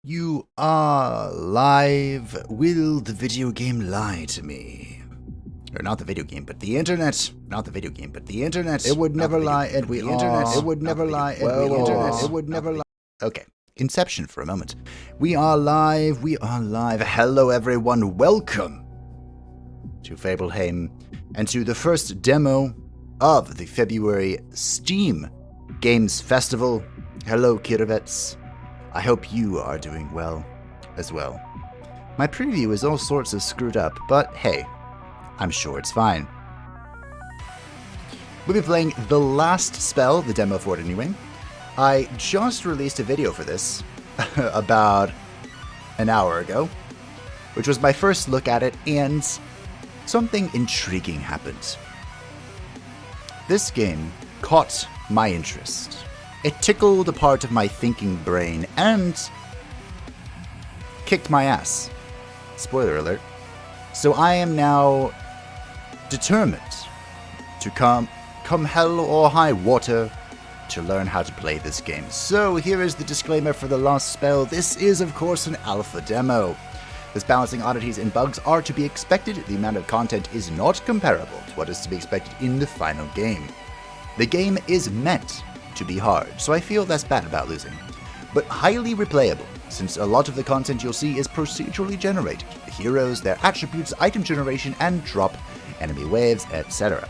You are live. Will the video game lie to me? Or not the video game, but the internet. Not the video game, but the internet. It would never lie, and we are. It would never lie, and we are. It would never lie. Okay, Inception for a moment. We are live. We are live. Hello, everyone. Welcome to Fableheim and to the first demo of the February Steam Games Festival. Hello, Kirvets. I hope you are doing well as well. My preview is all sorts of screwed up, but hey, I'm sure it's fine. We'll be playing The Last Spell, the demo for it anyway. I just released a video for this about an hour ago, which was my first look at it, and something intriguing happened. This game caught my interest. It tickled a part of my thinking brain and kicked my ass. Spoiler alert. So I am now determined to come hell or high water to learn how to play this game. So here is the disclaimer for The Last Spell. This is, of course, an alpha demo. As balancing oddities and bugs are to be expected, the amount of content is not comparable to what is to be expected in the final game. The game is meant to be hard, so I feel less bad about losing, but highly replayable, since a lot of the content you'll see is procedurally generated. The heroes, their attributes, item generation, and drop, enemy waves, etc.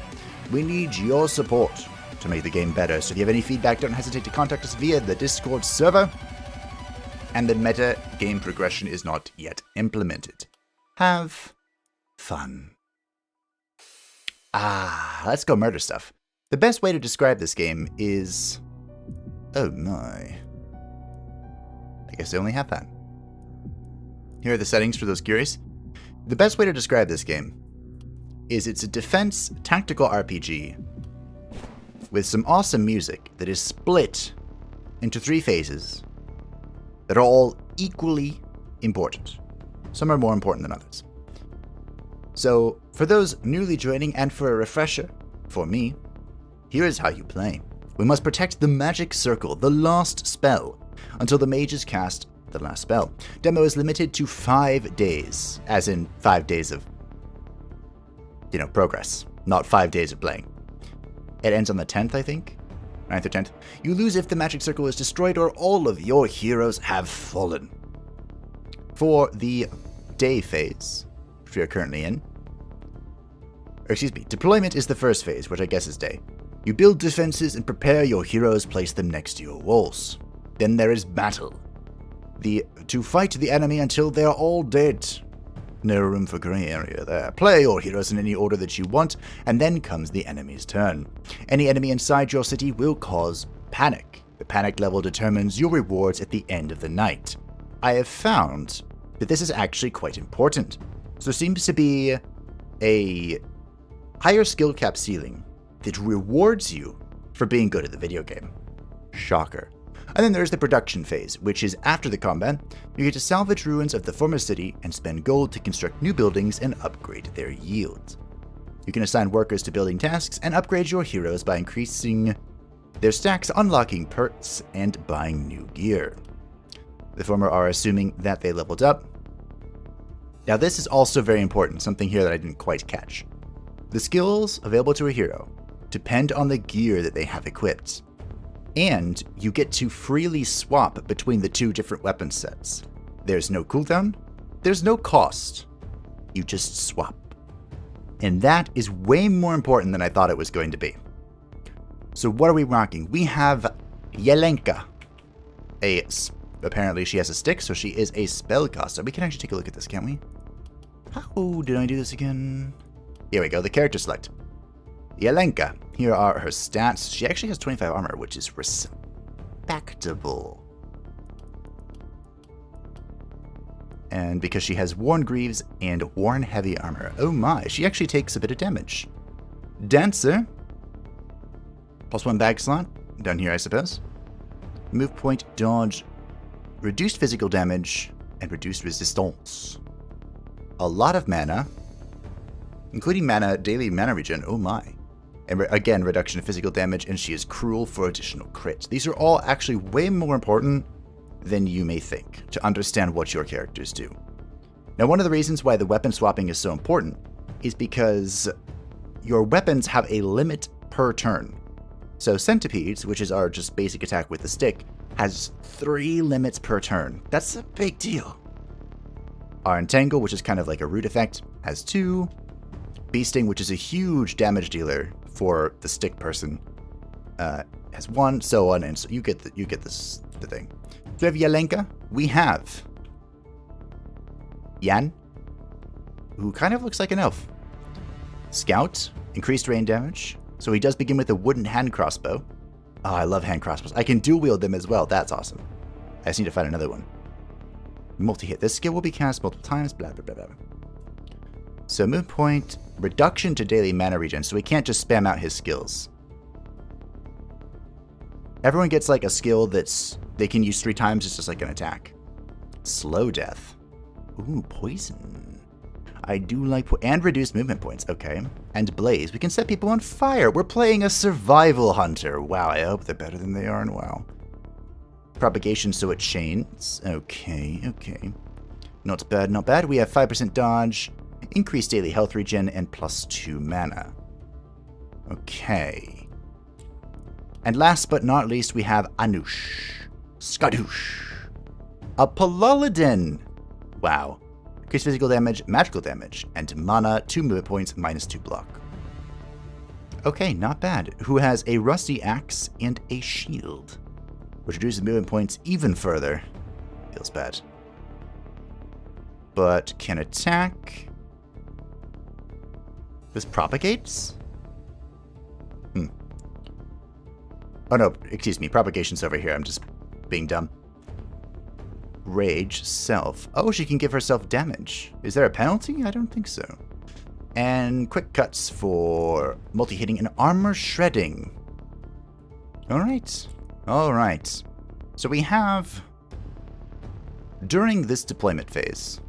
We need your support to make the game better, so if you have any feedback, don't hesitate to contact us via the Discord server. And the meta game progression is not yet implemented. Have fun. Let's go murder stuff. The best way to describe this game is... oh my. I guess I only have that. Here are the settings for those curious. The best way to describe this game is it's a defense tactical RPG with some awesome music that is split into 3 phases that are all equally important. Some are more important than others. So, for those newly joining and for a refresher, for me, here is how you play. We must protect the magic circle, the last spell, until the mages cast the last spell. Demo is limited to 5 days, as in 5 days of, progress, not 5 days of playing. It ends on the 10th, I think? 9th or 10th. You lose if the magic circle is destroyed or all of your heroes have fallen. For the day phase, which we are currently in, deployment is the first phase, which I guess is day. You build defenses and prepare your heroes, place them next to your walls. Then there is battle. To fight the enemy until they're all dead. No room for grey area there. Play your heroes in any order that you want, and then comes the enemy's turn. Any enemy inside your city will cause panic. The panic level determines your rewards at the end of the night. I have found that this is actually quite important. So there seems to be a higher skill cap ceiling that rewards you for being good at the video game. Shocker. And then there's the production phase, which is after the combat. You get to salvage ruins of the former city and spend gold to construct new buildings and upgrade their yields. You can assign workers to building tasks and upgrade your heroes by increasing their stacks, unlocking perks, and buying new gear. The former are assuming that they leveled up. Now this is also very important, something here that I didn't quite catch. The skills available to a hero depend on the gear that they have equipped, and you get to freely swap between the 2 different weapon sets. There's no cooldown, there's no cost, you just swap. And that is way more important than I thought it was going to be. So what are we rocking? We have Yelenka. Apparently she has a stick, so she is a spellcaster. We can actually take a look at this, can't we? How did I do this again? Here we go, the character select. Yelenka. Here are her stats. She actually has 25 armor, which is respectable. And because she has worn greaves and worn heavy armor, oh my, she actually takes a bit of damage. Dancer. +1 bag slot. Down here, I suppose. Move point, dodge, reduced physical damage, and reduced resistance. A lot of mana, including daily mana regen, oh my. And again, reduction of physical damage, and she is cruel for additional crits. These are all actually way more important than you may think to understand what your characters do. Now, one of the reasons why the weapon swapping is so important is because your weapons have a limit per turn. So Centipedes, which is our just basic attack with the stick, has 3 limits per turn. That's a big deal. Our Entangle, which is kind of like a root effect, has 2. Beasting, which is a huge damage dealer for the stick person, has 1, so on, and so you get the thing. So we have Yalenka. We have Yan, who kind of looks like an elf. Scout, increased rain damage. So he does begin with a wooden hand crossbow. Oh, I love hand crossbows. I can dual wield them as well. That's awesome. I just need to find another one. Multi-hit. This skill will be cast multiple times, blah, blah, blah, blah. So move point, reduction to daily mana regen, so he can't just spam out his skills. Everyone gets like a skill that's they can use 3 times, it's just like an attack. Slow death. Ooh, poison. I do like and reduced movement points, okay. And blaze, we can set people on fire. We're playing a survival hunter. Wow, I hope they're better than they are in WoW. Propagation, so it chains. Okay, okay. Not bad, not bad. We have 5% dodge, increased daily health regen, and +2 mana. Okay. And last but not least, we have Anush. Skadoosh. A Paloladen. Wow. Increased physical damage, magical damage, and mana, 2 movement points, -2 block. Okay, not bad. Who has a rusty axe and a shield, which reduces movement points even further. Feels bad. But can attack. This propagates? Oh no, excuse me, propagation's over here. I'm just being dumb. Rage, self. Oh, she can give herself damage. Is there a penalty? I don't think so. And quick cuts for multi-hitting and armor shredding. Alright. Alright. So we have, during this deployment phase,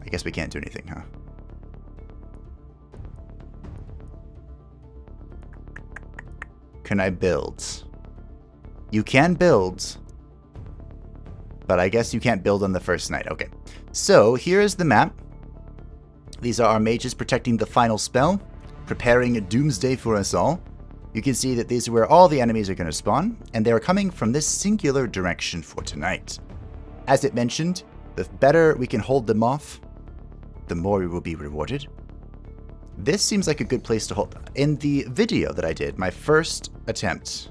I guess we can't do anything, huh? Can I build? You can build, but I guess you can't build on the first night. Okay, so here is the map. These are our mages protecting the final spell, preparing doomsday for us all. You can see that these are where all the enemies are going to spawn, and they are coming from this singular direction for tonight. As it mentioned, the better we can hold them off, the more we will be rewarded. This seems like a good place to hold. In the video that I did, my first attempt,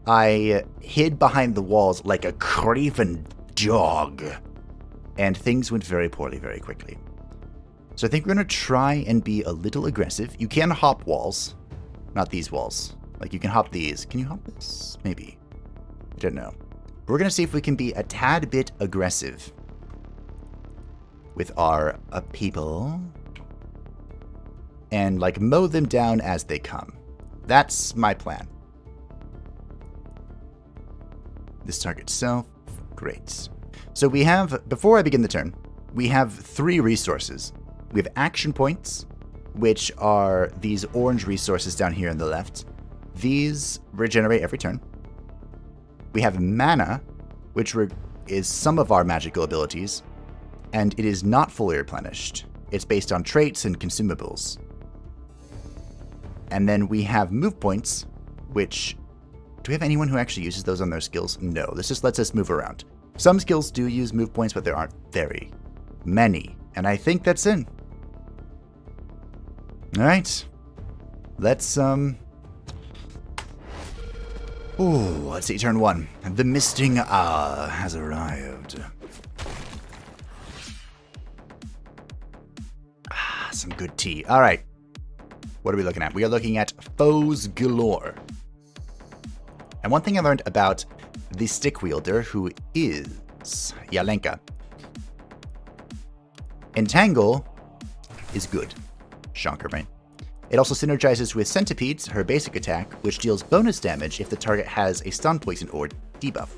I hid behind the walls like a craven dog, and things went very poorly very quickly. So I think we're going to try and be a little aggressive. You can hop walls, not these walls. Like, you can hop these. Can you hop this? Maybe. I don't know. We're going to see if we can be a tad bit aggressive with our people and, like, mow them down as they come. That's my plan. This target self. Great. So we have, before I begin the turn, we have 3 resources. We have action points, which are these orange resources down here on the left. These regenerate every turn. We have mana, which is some of our magical abilities, and it is not fully replenished. It's based on traits and consumables. And then we have move points, which... Do we have anyone who actually uses those on their skills? No, this just lets us move around. Some skills do use move points, but there aren't very many. And I think that's it. Alright. Let's, let's see, turn 1. The misting hour has arrived. Some good tea. Alright. What are we looking at? We are looking at foes galore. And one thing I learned about the stick wielder, who is Yalenka. Entangle is good. Shocker, right? It also synergizes with Centipedes, her basic attack, which deals bonus damage if the target has a stun, poison, or debuff.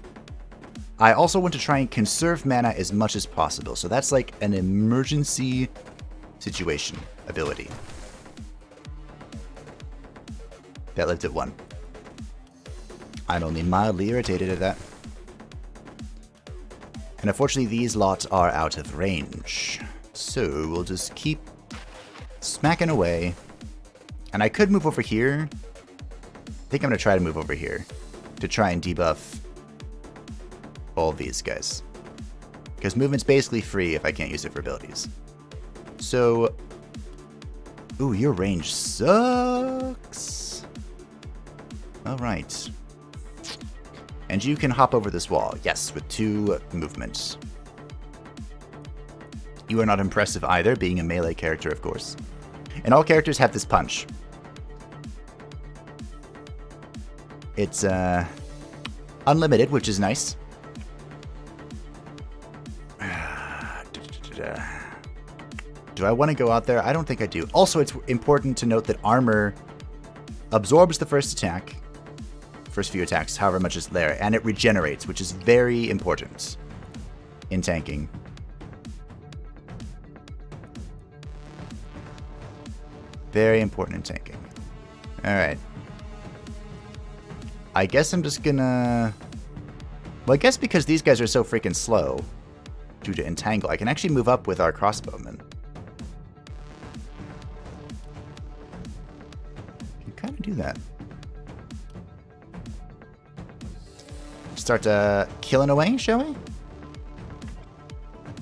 I also want to try and conserve mana as much as possible, so that's like an emergency situation ability. That lived at 1. I'm only mildly irritated at that. And unfortunately, these lots are out of range. So we'll just keep smacking away. And I could move over here. I think I'm going to try to move over here to try and debuff all these guys. Because movement's basically free if I can't use it for abilities. So, ooh, your range sucks. Alright. And you can hop over this wall. Yes, with 2 movements. You are not impressive either, being a melee character, of course. And all characters have this punch. It's unlimited, which is nice. Do I want to go out there? I don't think I do. Also, it's important to note that armor absorbs the first attack, first few attacks, however much is there, and it regenerates, which is very important in tanking. Very important in tanking. Alright. I guess I'm just gonna... Well, I guess because these guys are so freaking slow due to entangle, I can actually move up with our crossbowmen. Can kind of do that. Start killing away, shall we?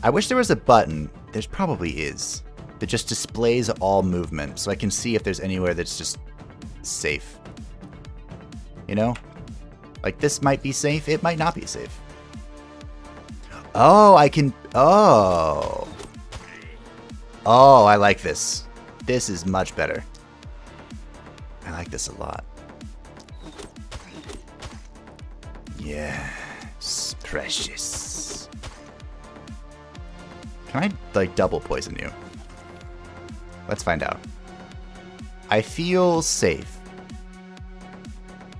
I wish there was a button. There's probably is. That just displays all movement, so I can see if there's anywhere that's just safe. You know? Like, this might be safe, it might not be safe. Oh, I can... Oh. Oh, I like this. This is much better. I like this a lot. Yes, precious. Can I, like, double poison you? Let's find out. I feel safe.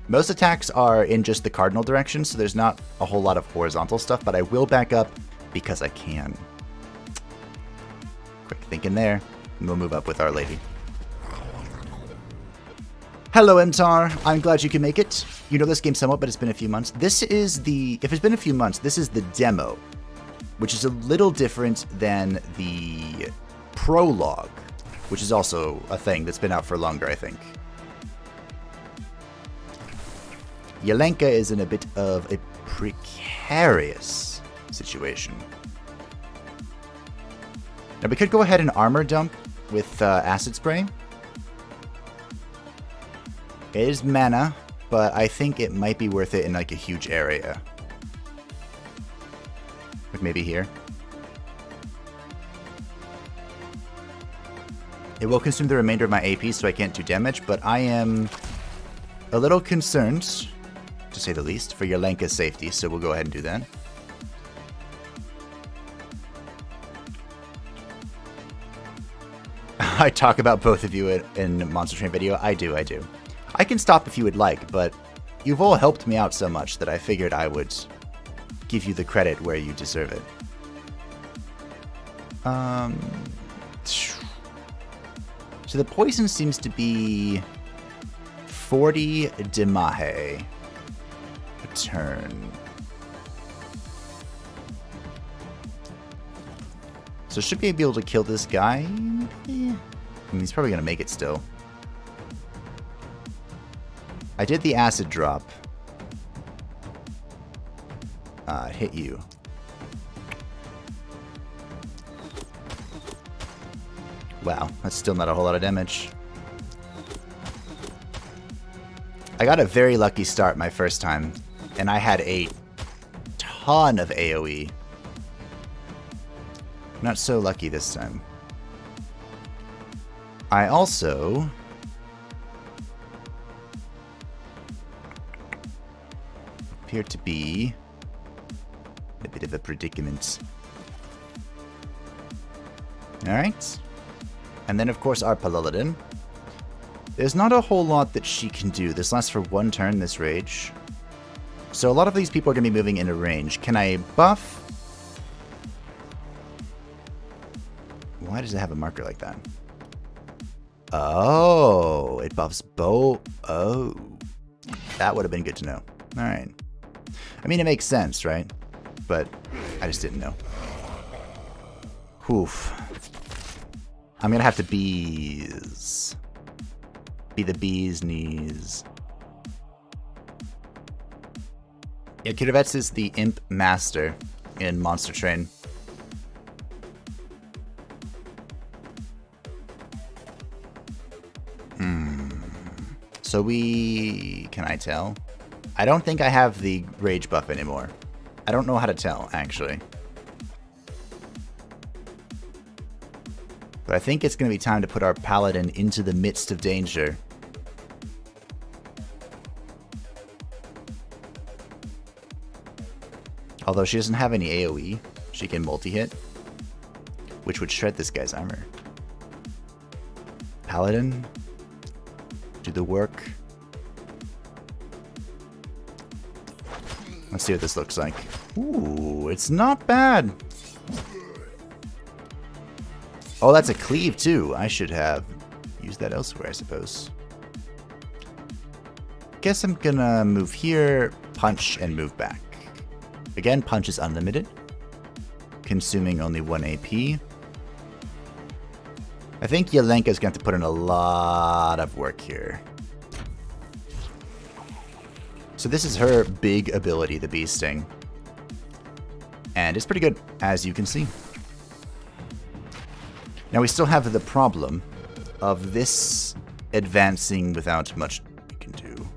Most attacks are in just the cardinal direction, so there's not a whole lot of horizontal stuff, but I will back up because I can. Quick thinking there, and we'll move up with Our Lady. Hello, MTAR. I'm glad you can make it. You know this game somewhat, but it's been a few months. This is the... If it's been a few months, this is the demo, which is a little different than the prologue, which is also a thing that's been out for longer, I think. Yelenka is in a bit of a precarious situation. Now, we could go ahead and armor dump with acid spray. It is mana, but I think it might be worth it in like a huge area. Like maybe here. It will consume the remainder of my AP, so I can't do damage, but I am a little concerned, to say the least, for Yelenka's safety, so we'll go ahead and do that. I talk about both of you in Monster Train video. I do. I can stop if you would like, but you've all helped me out so much that I figured I would give you the credit where you deserve it. So the poison seems to be 40 Demahe a turn. So should be able to kill this guy. I mean, he's probably going to make it still. I did the acid drop. Hit you. Wow, that's still not a whole lot of damage. I got a very lucky start my first time, and I had a ton of AoE. Not so lucky this time. I also appear to be in a bit of a predicament. Alright. And then, of course, our Paladin. There's not a whole lot that she can do. This lasts for one turn, this rage. So a lot of these people are going to be moving in a range. Can I buff? Why does it have a marker like that? Oh, it buffs bow. Oh, that would have been good to know. All right. I mean, it makes sense, right? but I just didn't know. Oof. I'm gonna have to bees. Be the bee's knees. Yeah, Kirovets is the imp master in Monster Train. So can I tell? I don't think I have the rage buff anymore. I don't know how to tell, actually. But I think it's going to be time to put our paladin into the midst of danger. Although she doesn't have any AoE, she can multi-hit, which would shred this guy's armor. Paladin, do the work. Let's see what this looks like. Ooh, it's not bad. Oh, that's a cleave too. I should have used that elsewhere, I suppose. Guess I'm gonna move here, punch, and move back. Again, punch is unlimited, consuming only 1 AP. I think Yelenka's going to have to put in a lot of work here. So this is her big ability, the Bee Sting. And it's pretty good, as you can see. Now we still have the problem of this advancing without much we can do.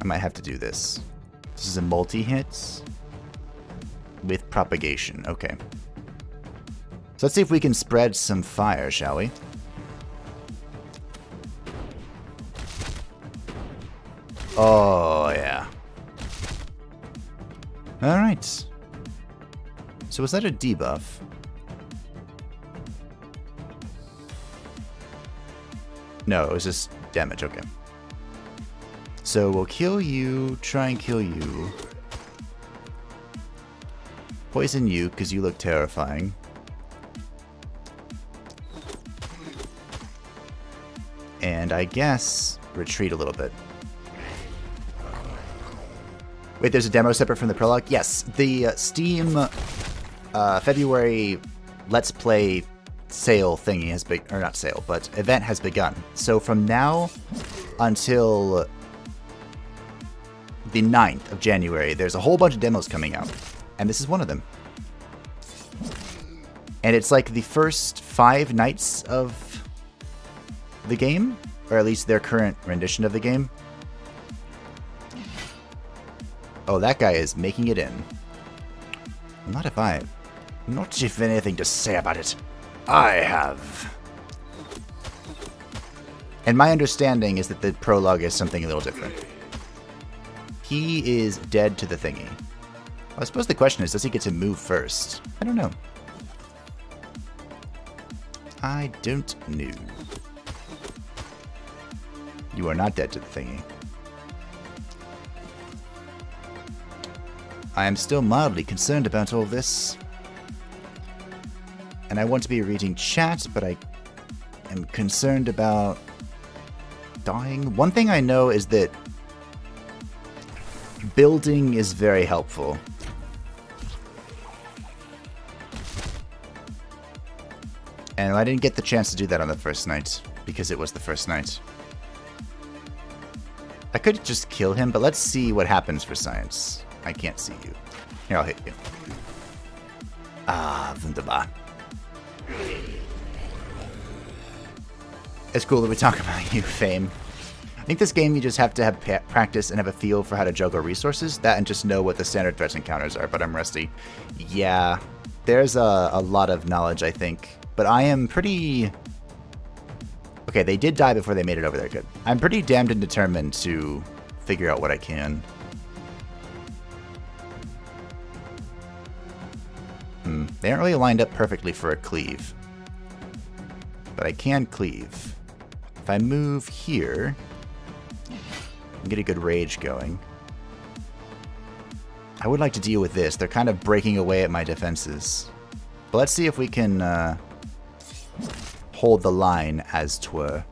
I might have to do this. This is a multi-hit with propagation. Okay. So let's see if we can spread some fire, shall we? Oh, yeah. Alright. So was that a debuff? No, it was just damage. Okay. So we'll kill you, try and kill you. Poison you, because you look terrifying. And I guess retreat a little bit. Wait, there's a demo separate from the prologue? Yes, the Steam February Let's Play sale thingy has been, or not sale, but event has begun. So from now until the 9th of January, there's a whole bunch of demos coming out, and this is one of them. And it's like the first 5 nights of the game, or at least their current rendition of the game. Oh, that guy is making it in. Not if anything to say about it. I have. And my understanding is that the prologue is something a little different. He is dead to the thingy. Well, I suppose the question is, does he get to move first? I don't know. I don't know. You are not dead to the thingy. I am still mildly concerned about all this. And I want to be reading chat, but I am concerned about dying. One thing I know is that building is very helpful. And I didn't get the chance to do that on the first night, because it was the first night. I could just kill him, but let's see what happens for science. I can't see you. Here, I'll hit you. Ah, wunderbar. It's cool that we talk about you, Fame. I think this game you just have to have practice and have a feel for how to juggle resources. That and just know what the standard threats and counters are, but I'm rusty. Yeah, there's a lot of knowledge, I think. But I am pretty... Okay, they did die before they made it over there. Good. I'm pretty damned and determined to figure out what I can. They aren't really lined up perfectly for a cleave. But I can cleave. If I move here, and get a good rage going. I would like to deal with this. They're kind of breaking away at my defenses. But let's see if we can hold the line, as 'twere.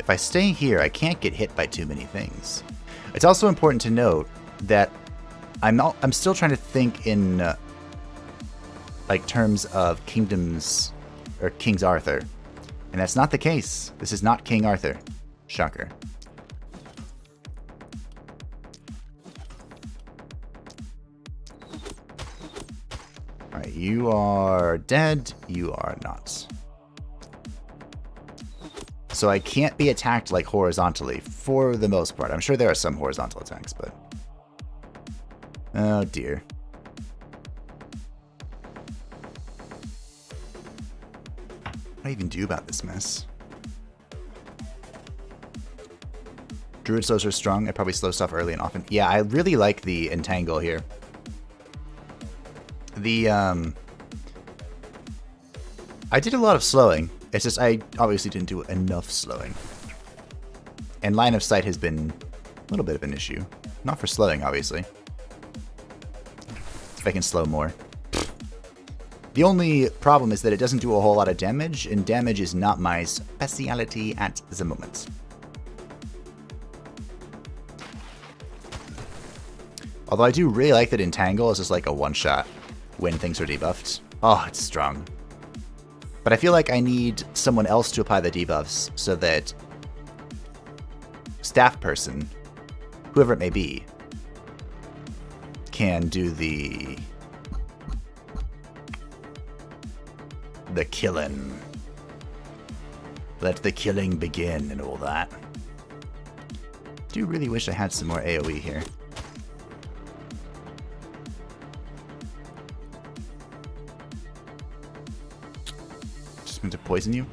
If I stay here, I can't get hit by too many things. It's also important to note that I'm still trying to think in like terms of kingdoms or King's Arthur, and that's not the case. This is not King Arthur. Shocker. All right, you are dead. You are not. So I can't be attacked like horizontally for the most part. I'm sure there are some horizontal attacks, but... oh dear. What do I even do about this mess? Druid slows are strong. I probably slow stuff early and often. Yeah, I really like the Entangle here. The, I did a lot of slowing. It's just I obviously didn't do enough slowing. And line of sight has been a little bit of an issue. Not for slowing, obviously. If I can slow more. The only problem is that it doesn't do a whole lot of damage, and damage is not my speciality at the moment. Although I do really like that Entangle is just like a one-shot when things are debuffed. Oh, it's strong. But I feel like I need someone else to apply the debuffs so that staff person, whoever it may be, can do the killing. Let the killing begin and all that. Do really wish I had some more AoE here. To poison you.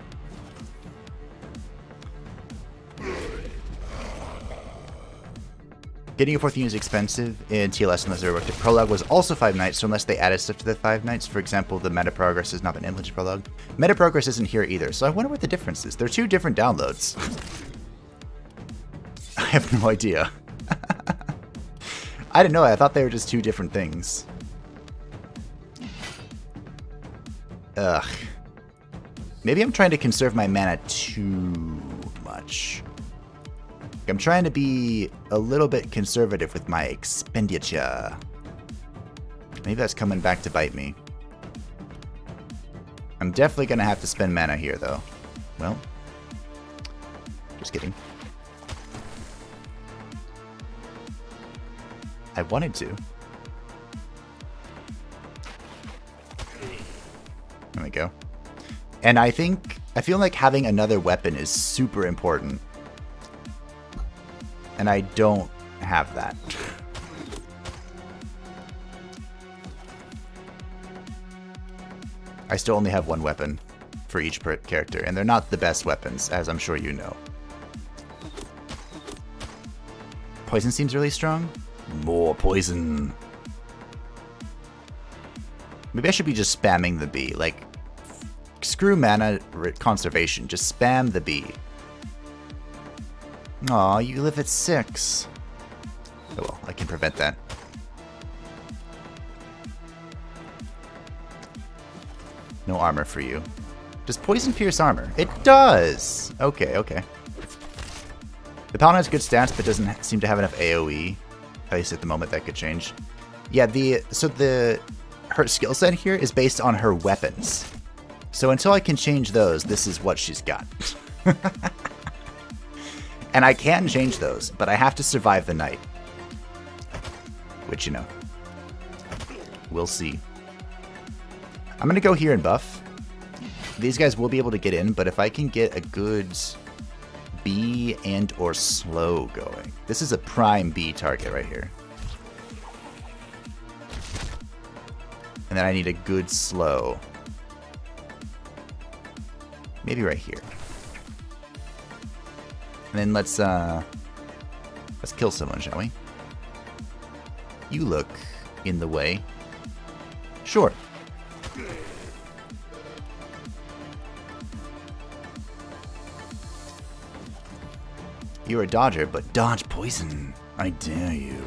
Getting a 4th unit is expensive in TLS unless they worked at Prologue was also 5 nights, so unless they added stuff to the 5 nights, for example, the meta progress has not been implemented Prologue. Meta progress isn't here either, so I wonder what the difference is. They're 2 different downloads. I have no idea. I didn't know. I thought they were just 2 different things. Ugh. Maybe I'm trying to conserve my mana too much. I'm trying to be a little bit conservative with my expenditure. Maybe that's coming back to bite me. I'm definitely going to have to spend mana here, though. Well, just kidding. I wanted to. There we go. And I feel like having another weapon is super important. And I don't have that. I still only have 1 weapon for each character, and they're not the best weapons, as I'm sure you know. Poison seems really strong. More poison. Maybe I should be just spamming the bee, like... screw mana conservation, just spam the bee. Aw, you live at 6. Oh well, I can prevent that. No armor for you. Does poison pierce armor? It does! Okay, okay. The Paladin has good stats, but doesn't seem to have enough AoE. At least at the moment, that could change. Yeah, her skill set here is based on her weapons. So until I can change those, this is what she's got. And I can change those, but I have to survive the night. Which, you know, we'll see. I'm going to go here and buff. These guys will be able to get in, but if I can get a good B and or slow going. This is a prime B target right here. And then I need a good slow. Maybe right here. And then let's kill someone, shall we? You look in the way. Sure. You're a dodger, but dodge poison. I dare you.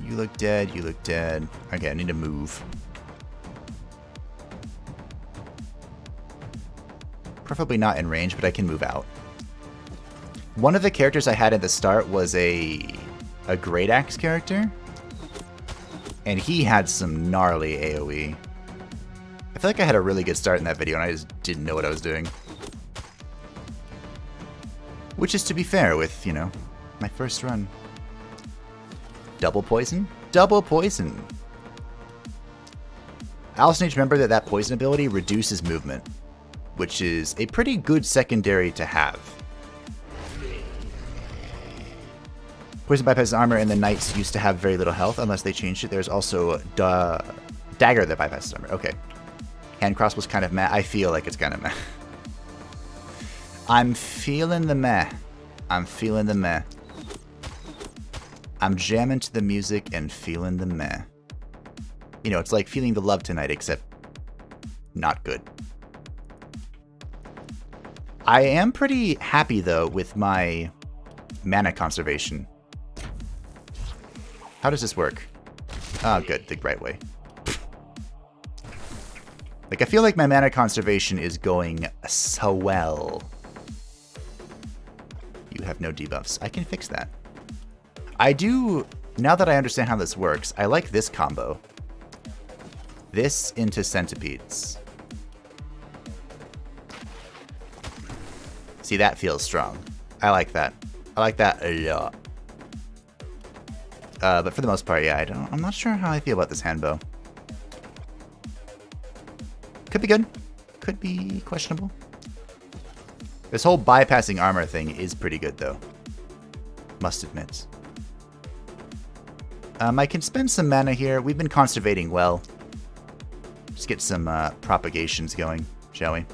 You look dead, you look dead. Okay, I need to move. Preferably not in range, but I can move out. One of the characters I had at the start was a Great Axe character. And he had some gnarly AoE. I feel like I had a really good start in that video and I just didn't know what I was doing. Which is to be fair with, you know, my first run. Double poison? Double poison! I also need to remember that that poison ability reduces movement, which is a pretty good secondary to have. Poison bypasses armor and the knights used to have very little health unless they changed it. There's also dagger that bypasses armor. Okay. Hand crossbow's kind of meh. I feel like it's kind of meh. I'm feeling the meh. I'm feeling the meh. I'm jamming to the music and feeling the meh. You know, it's like feeling the love tonight, except not good. I am pretty happy, though, with my mana conservation. How does this work? Oh, good. The right way. Like, I feel like my mana conservation is going so well. You have no debuffs. I can fix that. I do, now that I understand how this works, I like this combo. This into centipedes. See, that feels strong. I like that. I like that a lot. But for the most part, yeah, I'm not sure how I feel about this handbow. Could be good. Could be questionable. This whole bypassing armor thing is pretty good, though. Must admit. I can spend some mana here. We've been conservating well. Just get some propagations going, shall we?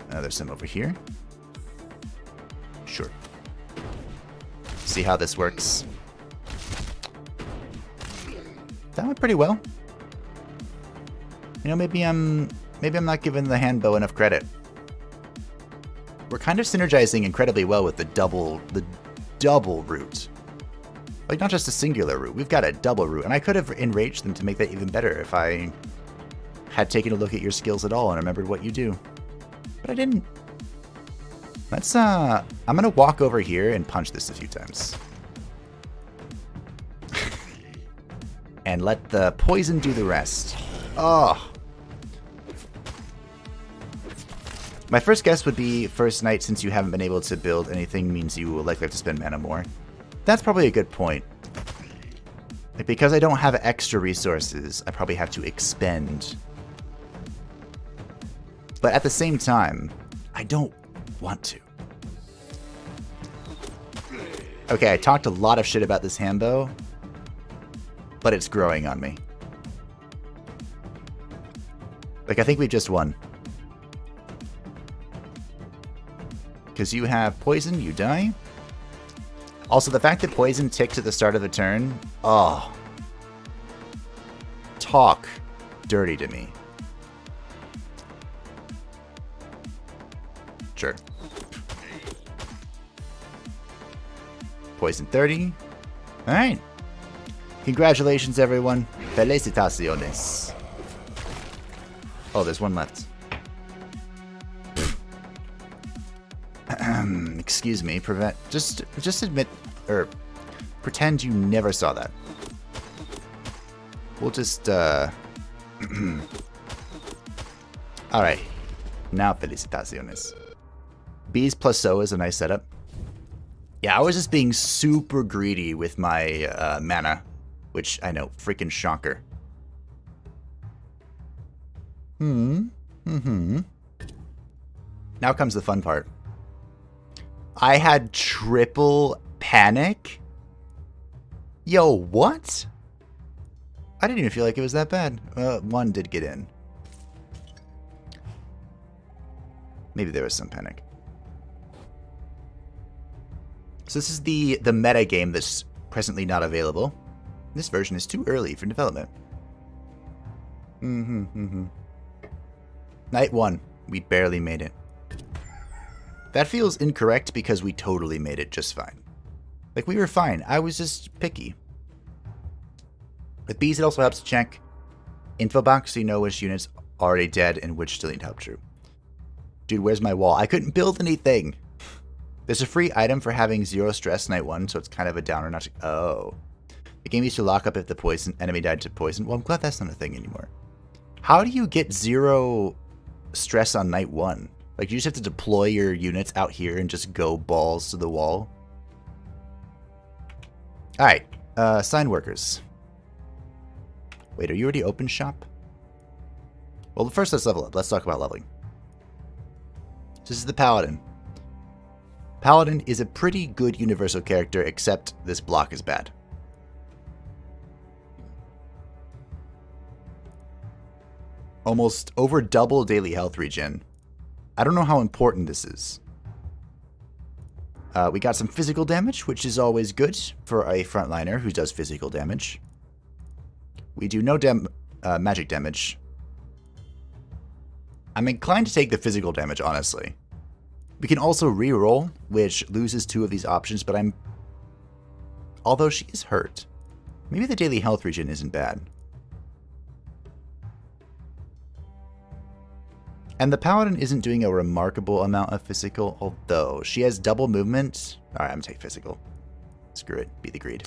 There's some over here. Sure. See how this works. That went pretty well. You know, maybe I'm not giving the handbow enough credit. We're kind of synergizing incredibly well with the double root. Like, not just a singular root. We've got a double root, and I could have enraged them to make that even better if I had taken a look at your skills at all and remembered what you do. But I didn't. Let's, I'm gonna walk over here and punch this a few times. And let the poison do the rest. Oh. My first guess would be first night, since you haven't been able to build anything means you will likely have to spend mana more. That's probably a good point. Like, because I don't have extra resources, I probably have to expend. But at the same time, I don't want to. Okay, I talked a lot of shit about this handbow, but it's growing on me. Like, I think we just won. Because you have poison, you die. Also, the fact that poison ticked at the start of the turn, oh. Talk dirty to me. Sure. Poison 30. Alright. Congratulations, everyone. Felicitaciones. Oh, there's one left. Excuse me. Just admit, or pretend you never saw that. We'll just, Alright. Now, felicitaciones. Bees plus So is a nice setup. Yeah, I was just being super greedy with my mana, which I know, freaking shocker. Now comes the fun part. I had triple panic? Yo, what? I didn't even feel like it was that bad. One did get in. Maybe there was some panic. So this is the meta game that's presently not available. This version is too early for development. Night 1. We barely made it. That feels incorrect because we totally made it just fine. Like, we were fine. I was just picky. With bees, it also helps to check info box so you know which units are already dead and which still need help. True. Dude, where's my wall? I couldn't build anything. There's a free item for having 0 stress night 1, so it's kind of a downer not to... Oh. The game used to lock up if the poison enemy died to poison. Well, I'm glad that's not a thing anymore. How do you get 0 stress on night 1? Like, you just have to deploy your units out here and just go balls to the wall? Alright. Sign workers. Wait, are you already open shop? Well, first let's level up. Let's talk about leveling. This is the Paladin. Paladin is a pretty good universal character, except this block is bad. Almost over double daily health regen. I don't know how important this is. We got some physical damage, which is always good for a frontliner who does physical damage. We do no magic damage. I'm inclined to take the physical damage, honestly. We can also reroll, which loses 2 of these options, but I'm... Although she is hurt. Maybe the daily health regen isn't bad. And the Paladin isn't doing a remarkable amount of physical, although she has double movement. Alright, I'm gonna take physical. Screw it, be the greed.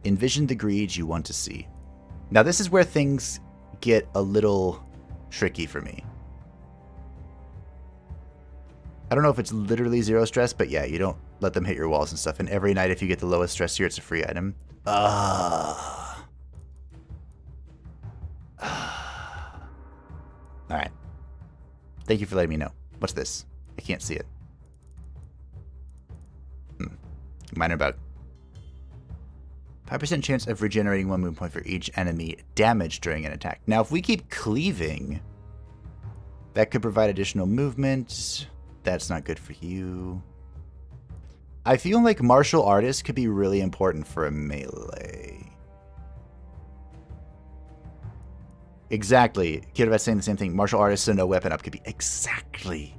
Envision the greed you want to see. Now this is where things get a little tricky for me. I don't know if it's literally 0 stress, but yeah, you don't let them hit your walls and stuff. And every night if you get the lowest stress here, it's a free item. Alright. Thank you for letting me know. What's this? I can't see it. Minor bug. 5% chance of regenerating 1 movement point for each enemy damaged during an attack. Now, if we keep cleaving, that could provide additional movement. That's not good for you. I feel like martial artist could be really important for a melee. Exactly. Kiribet's saying the same thing. Martial artist, so no weapon up could be... Exactly.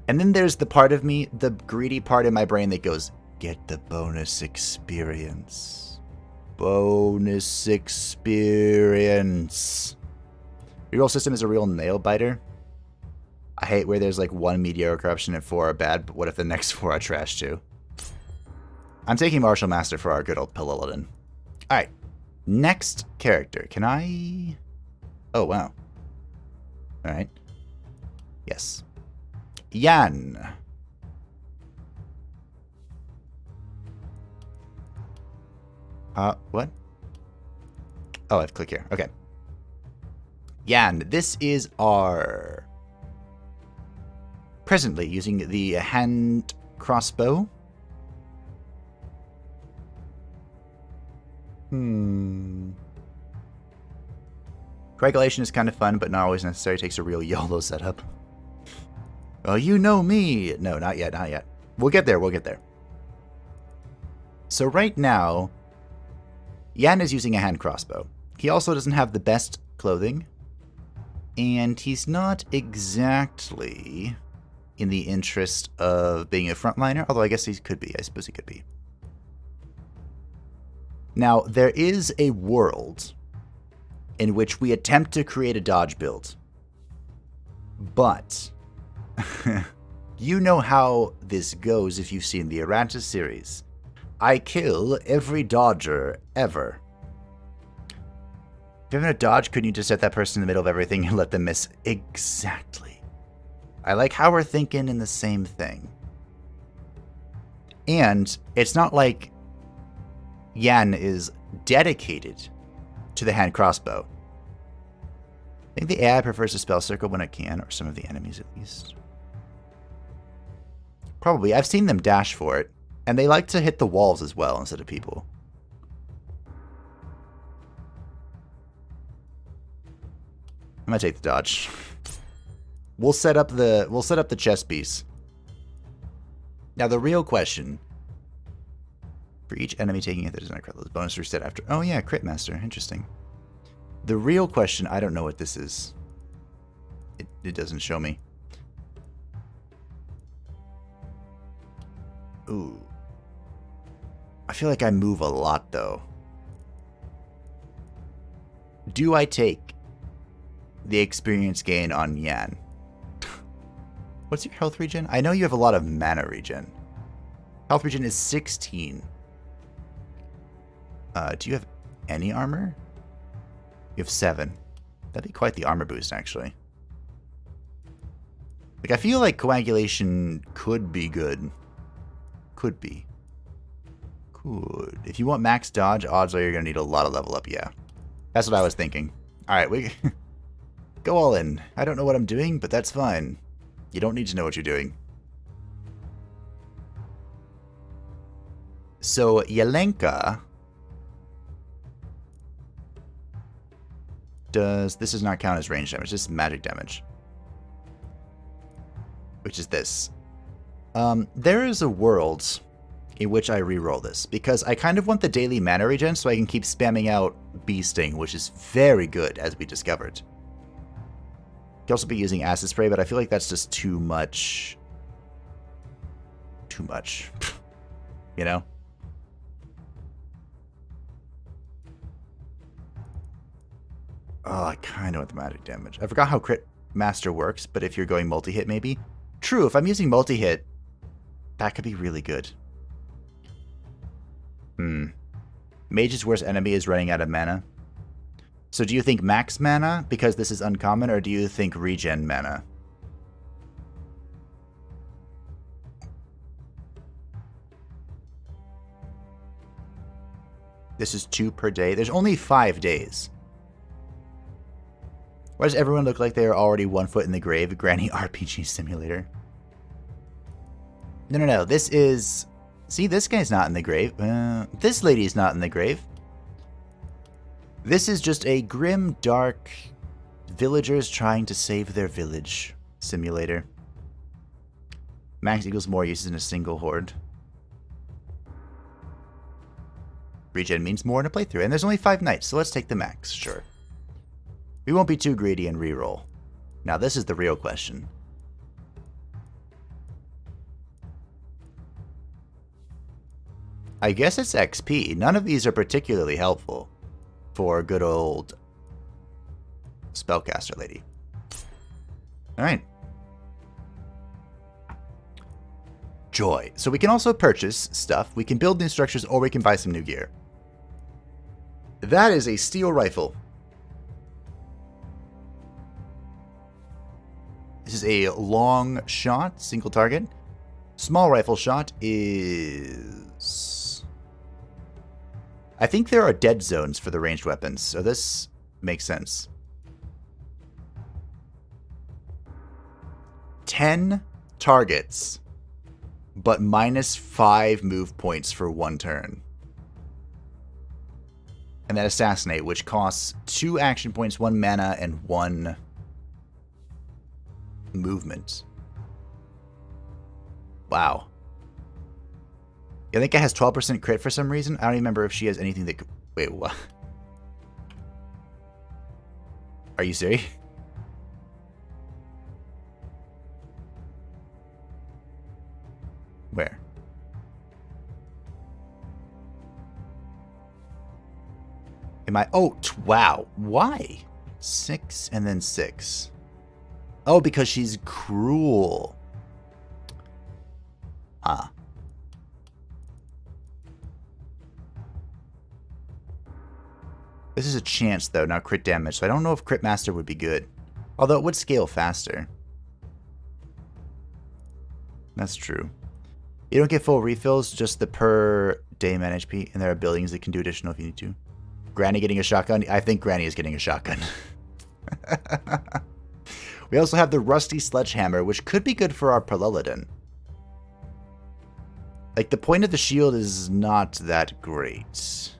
And then there's the part of me, the greedy part in my brain that goes, get the bonus experience. Bonus experience. Reroll system is a real nail biter. I hate where there's like 1 mediocre corruption and 4 are bad, but what if the next 4 are trash too? I'm taking Martial Master for our good old Paladin. Alright. Next character. Can I... Oh, wow. Alright. Yes. Yan. What? Oh, I have to click here. Okay. Yan. This is our... Presently using the hand crossbow. Coagulation is kind of fun, but not always necessary. It takes a real YOLO setup. Oh, you know me. No, not yet, not yet. We'll get there, we'll get there. So right now, Yan is using a hand crossbow. He also doesn't have the best clothing, and he's not exactly in the interest of being a frontliner, although I guess he could be. I suppose he could be. Now, there is a world in which we attempt to create a dodge build. But you know how this goes if you've seen the Errata series. I kill every dodger ever. If you're going to dodge, couldn't you just set that person in the middle of everything and let them miss? Exactly. I like how we're thinking in the same thing. And it's not like Yan is dedicated to the hand crossbow. I think the AI prefers a spell circle when it can, or some of the enemies at least. Probably. I've seen them dash for it, and they like to hit the walls as well instead of people. I'm gonna take the dodge. We'll set up the chess piece. Now the real question: for each enemy taking it, there's an crit bonus reset after. Oh yeah, Crit Master. Interesting. The real question, I don't know what this is. It doesn't show me. Ooh. I feel like I move a lot, though. Do I take the experience gain on Yan? What's your health regen? I know you have a lot of mana regen. Health regen is 16. Do you have any armor? You have 7. That'd be quite the armor boost, actually. Like, I feel like coagulation could be good. Could be. Could. If you want max dodge, odds are you're going to need a lot of level up, yeah. That's what I was thinking. Alright, we go all in. I don't know what I'm doing, but that's fine. You don't need to know what you're doing. So, Yelenka does... This does not count as range damage. This is magic damage. Which is this. There is a world in which I reroll this, because I kind of want the daily mana regen so I can keep spamming out Bee Sting, which is very good, as we discovered. You can also be using Acid Spray, but I feel like that's just too much. Too much. You know? Oh, I kind of want the magic damage. I forgot how Crit Master works, but if you're going multi-hit, maybe. True, if I'm using multi-hit, that could be really good. Mage's worst enemy is running out of mana. So do you think max mana, because this is uncommon, or do you think regen mana? This is 2 per day. There's only 5 days. Why does everyone look like they are already 1 foot in the grave? Granny RPG Simulator. No. This is... See, this guy's not in the grave. This lady's not in the grave. This is just a grim, dark villagers trying to save their village simulator. Max equals more uses in a single horde. Regen means more in a playthrough, and there's only 5 nights, so let's take the max, sure. We won't be too greedy and reroll. Now this is the real question. I guess it's XP. None of these are particularly helpful for good old spellcaster lady. Alright. Joy. So we can also purchase stuff. We can build new structures, or we can buy some new gear. That is a steel rifle. This is a long shot, single target. Small rifle shot is... I think there are dead zones for the ranged weapons, so this makes sense. 10 targets, but minus 5 move points for 1 turn. And then Assassinate, which costs 2 action points, 1 mana, and 1 movement. Wow. I think it has 12% crit for some reason. I don't even remember if she has anything that could... Wait, what? Are you serious? Where? Am I... Oh, wow. Why? 6 and then 6. Oh, because she's cruel. Ah. This is a chance, though, not crit damage, so I don't know if Crit Master would be good. Although it would scale faster. That's true. You don't get full refills, just the per day man HP, and there are buildings that can do additional if you need to. Granny getting a shotgun? I think Granny is getting a shotgun. We also have the Rusty Sledgehammer, which could be good for our Parlelodon. Like, the point of the shield is not that great.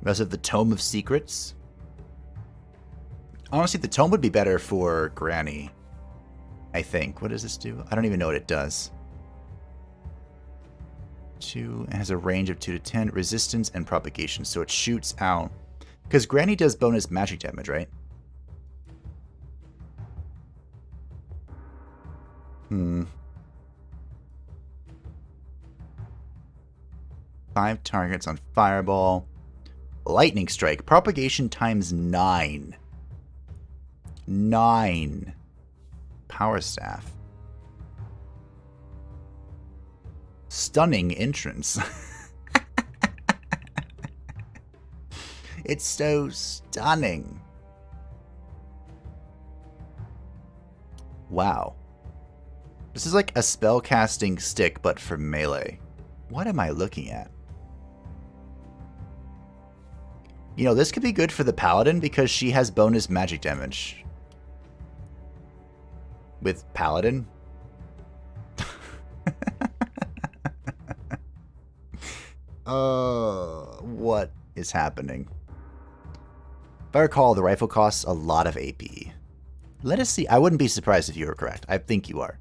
We also have the Tome of Secrets. Honestly, the Tome would be better for Granny, I think. What does this do? I don't even know what it does. 2, it has a range of 2 to 10, resistance and propagation, so it shoots out. Because Granny does bonus magic damage, right? 5 targets on Fireball. Lightning Strike. Propagation times 9. 9. Power Staff. Stunning Entrance. It's so stunning. Wow. This is like a spellcasting stick, but for melee. What am I looking at? You know, this could be good for the Paladin because she has bonus magic damage. With Paladin? What is happening? If I recall, the rifle costs a lot of AP. Let us see. I wouldn't be surprised if you were correct. I think you are.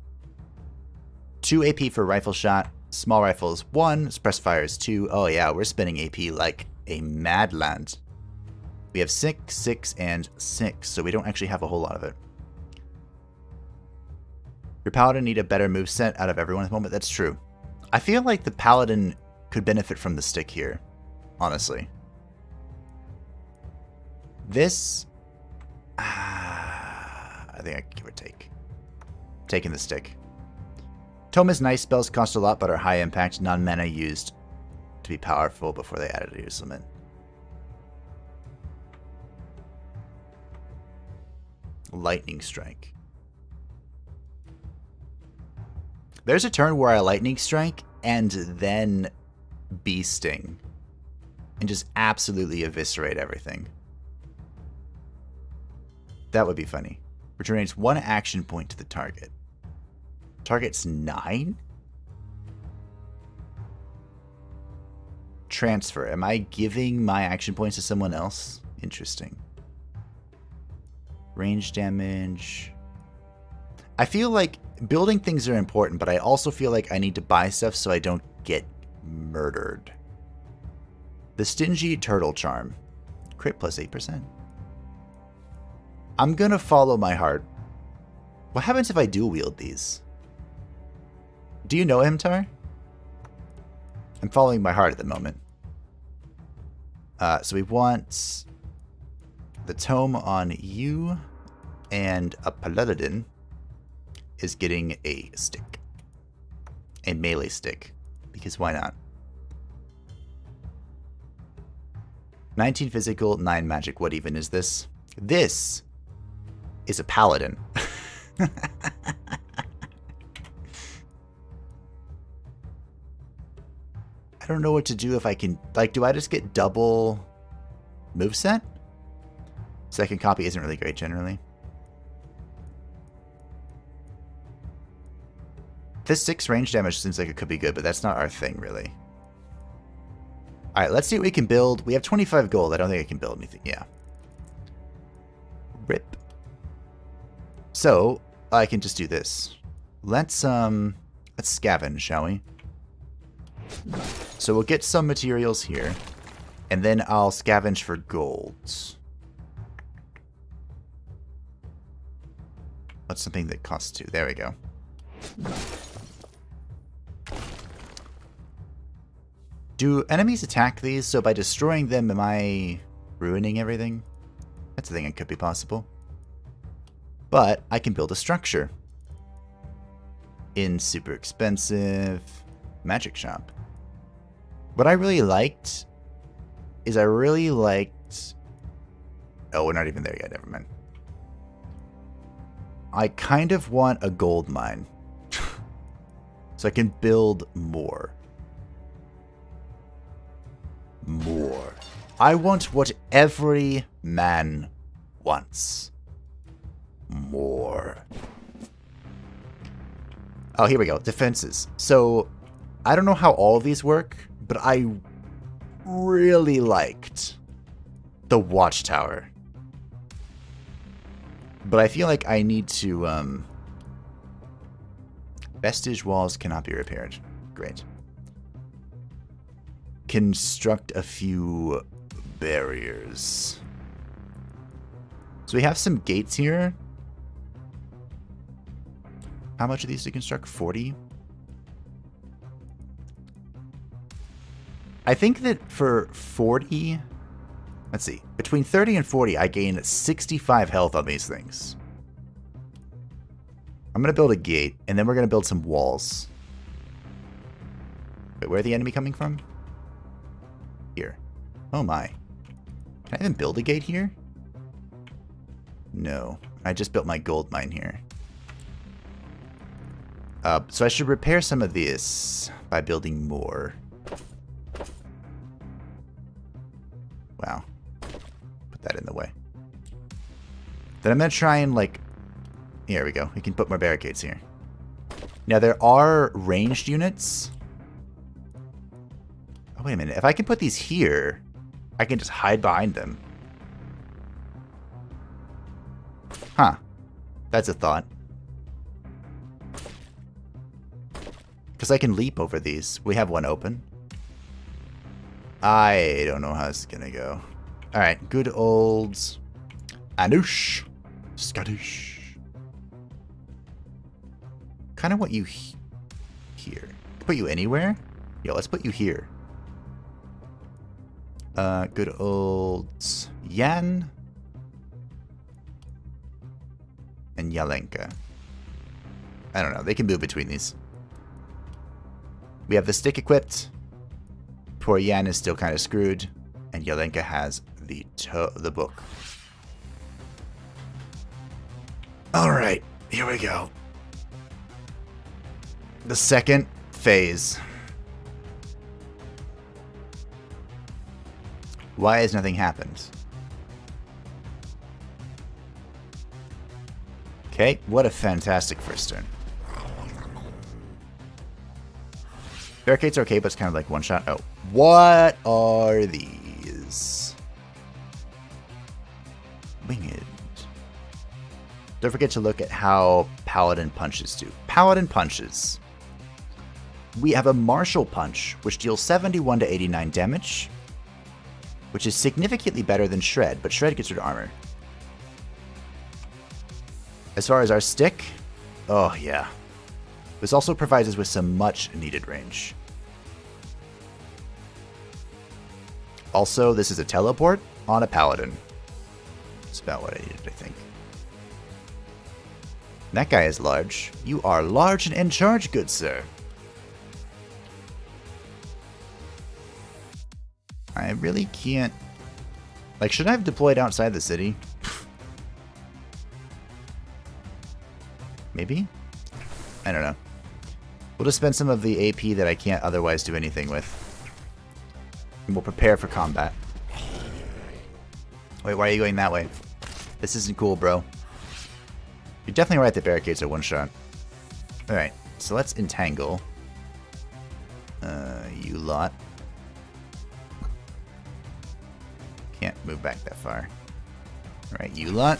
2 AP for rifle shot. Small rifle is 1. Suppressed fire is 2. Oh yeah, we're spending AP like a madland. We have 6, 6, and 6, so we don't actually have a whole lot of it. Your Paladin need a better moveset out of everyone at the moment. That's true. I feel like the Paladin could benefit from the stick here, honestly. This... I think I can give or take. Taking the stick. Toma's nice spells cost a lot, but are high impact, non-mana used to be powerful before they added a use limit. Lightning Strike. There's a turn where I Lightning Strike and then Bee Sting and just absolutely eviscerate everything. That would be funny. Returns 1 action point to the target. Target's 9? Transfer. Am I giving my action points to someone else? Interesting. Range damage. I feel like building things are important, but I also feel like I need to buy stuff so I don't get murdered. The Stingy Turtle Charm. Crit plus 8%. I'm gonna follow my heart. What happens if I dual wield these? Do you know him, Tar? I'm following my heart at the moment. So we want the tome on you, and a Paladin is getting a stick. A melee stick. Because why not? 19 physical, 9 magic. What even is this? This is a Paladin. I don't know what to do if I can... Like, do I just get double moveset? Second copy isn't really great, generally. This 6 range damage seems like it could be good, but that's not our thing, really. Alright, let's see what we can build. We have 25 gold. I don't think I can build anything. Yeah. Rip. So, I can just do this. Let's scavenge, shall we? So we'll get some materials here, and then I'll scavenge for gold. What's something that costs 2? There we go. Do enemies attack these? So by destroying them, am I ruining everything? That's a thing that could be possible. But I can build a structure in super expensive magic shop. What I really liked is Oh, we're not even there yet. Never mind. I kind of want a gold mine. So I can build more. More. I want what every man wants. More. Oh, here we go. Defenses. So, I don't know how all of these work, but I really liked the Watchtower. But I feel like I need to, Vestige walls cannot be repaired. Great. Construct a few barriers. So we have some gates here. How much are these to construct? 40? I think that for 40... Let's see. Between 30 and 40, I gain 65 health on these things. I'm going to build a gate, and then we're going to build some walls. Wait, where are the enemy coming from? Here. Oh my. Can I even build a gate here? No. I just built my gold mine here. So I should repair some of this by building more. Wow. Put that in the way. Then I'm going to try and, like... Here we go. We can put more barricades here. Now, there are ranged units. Oh, wait a minute. If I can put these here, I can just hide behind them. Huh. That's a thought. Because I can leap over these. We have one open. I don't know how this is going to go. Alright, good old... Anoush. Scottish. Kind of want you here. Put you anywhere? Yeah, let's put you here. Good old Yan and Yalenka. I don't know. They can move between these. We have the stick equipped. Poor Yan is still kind of screwed, and Yalenka has the book. All right, here we go. The second phase. Why has nothing happened? Okay, what a fantastic first turn. Barricades are okay, but it's kind of like one shot. Oh, what are these? Winged. Don't forget to look at how Paladin punches do. Paladin punches. We have a Martial Punch, which deals 71 to 89 damage, which is significantly better than Shred, but Shred gets rid of armor. As far as our stick, oh yeah. This also provides us with some much needed range. Also, this is a teleport on a Paladin. That's about what I needed, I think. That guy is large. You are large and in charge, good sir. I really can't... Like, should I have deployed outside the city? Maybe? I don't know. We'll just spend some of the AP that I can't otherwise do anything with. And we'll prepare for combat. Wait, why are you going that way? This isn't cool, bro. You're definitely right that barricades are one shot. Alright, so let's entangle. You lot. Can't move back that far. Alright, you lot.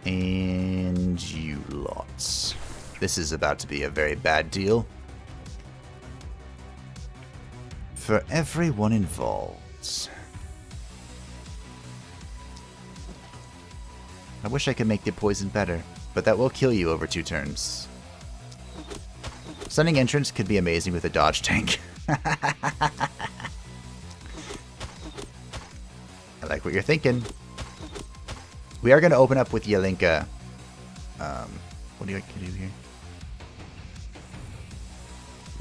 And you lots. This is about to be a very bad deal. For everyone involved. I wish I could make the poison better, but that will kill you over 2 turns. Stunning entrance could be amazing with a dodge tank. I like what you're thinking. We are going to open up with Yalenka. What do you like to do here?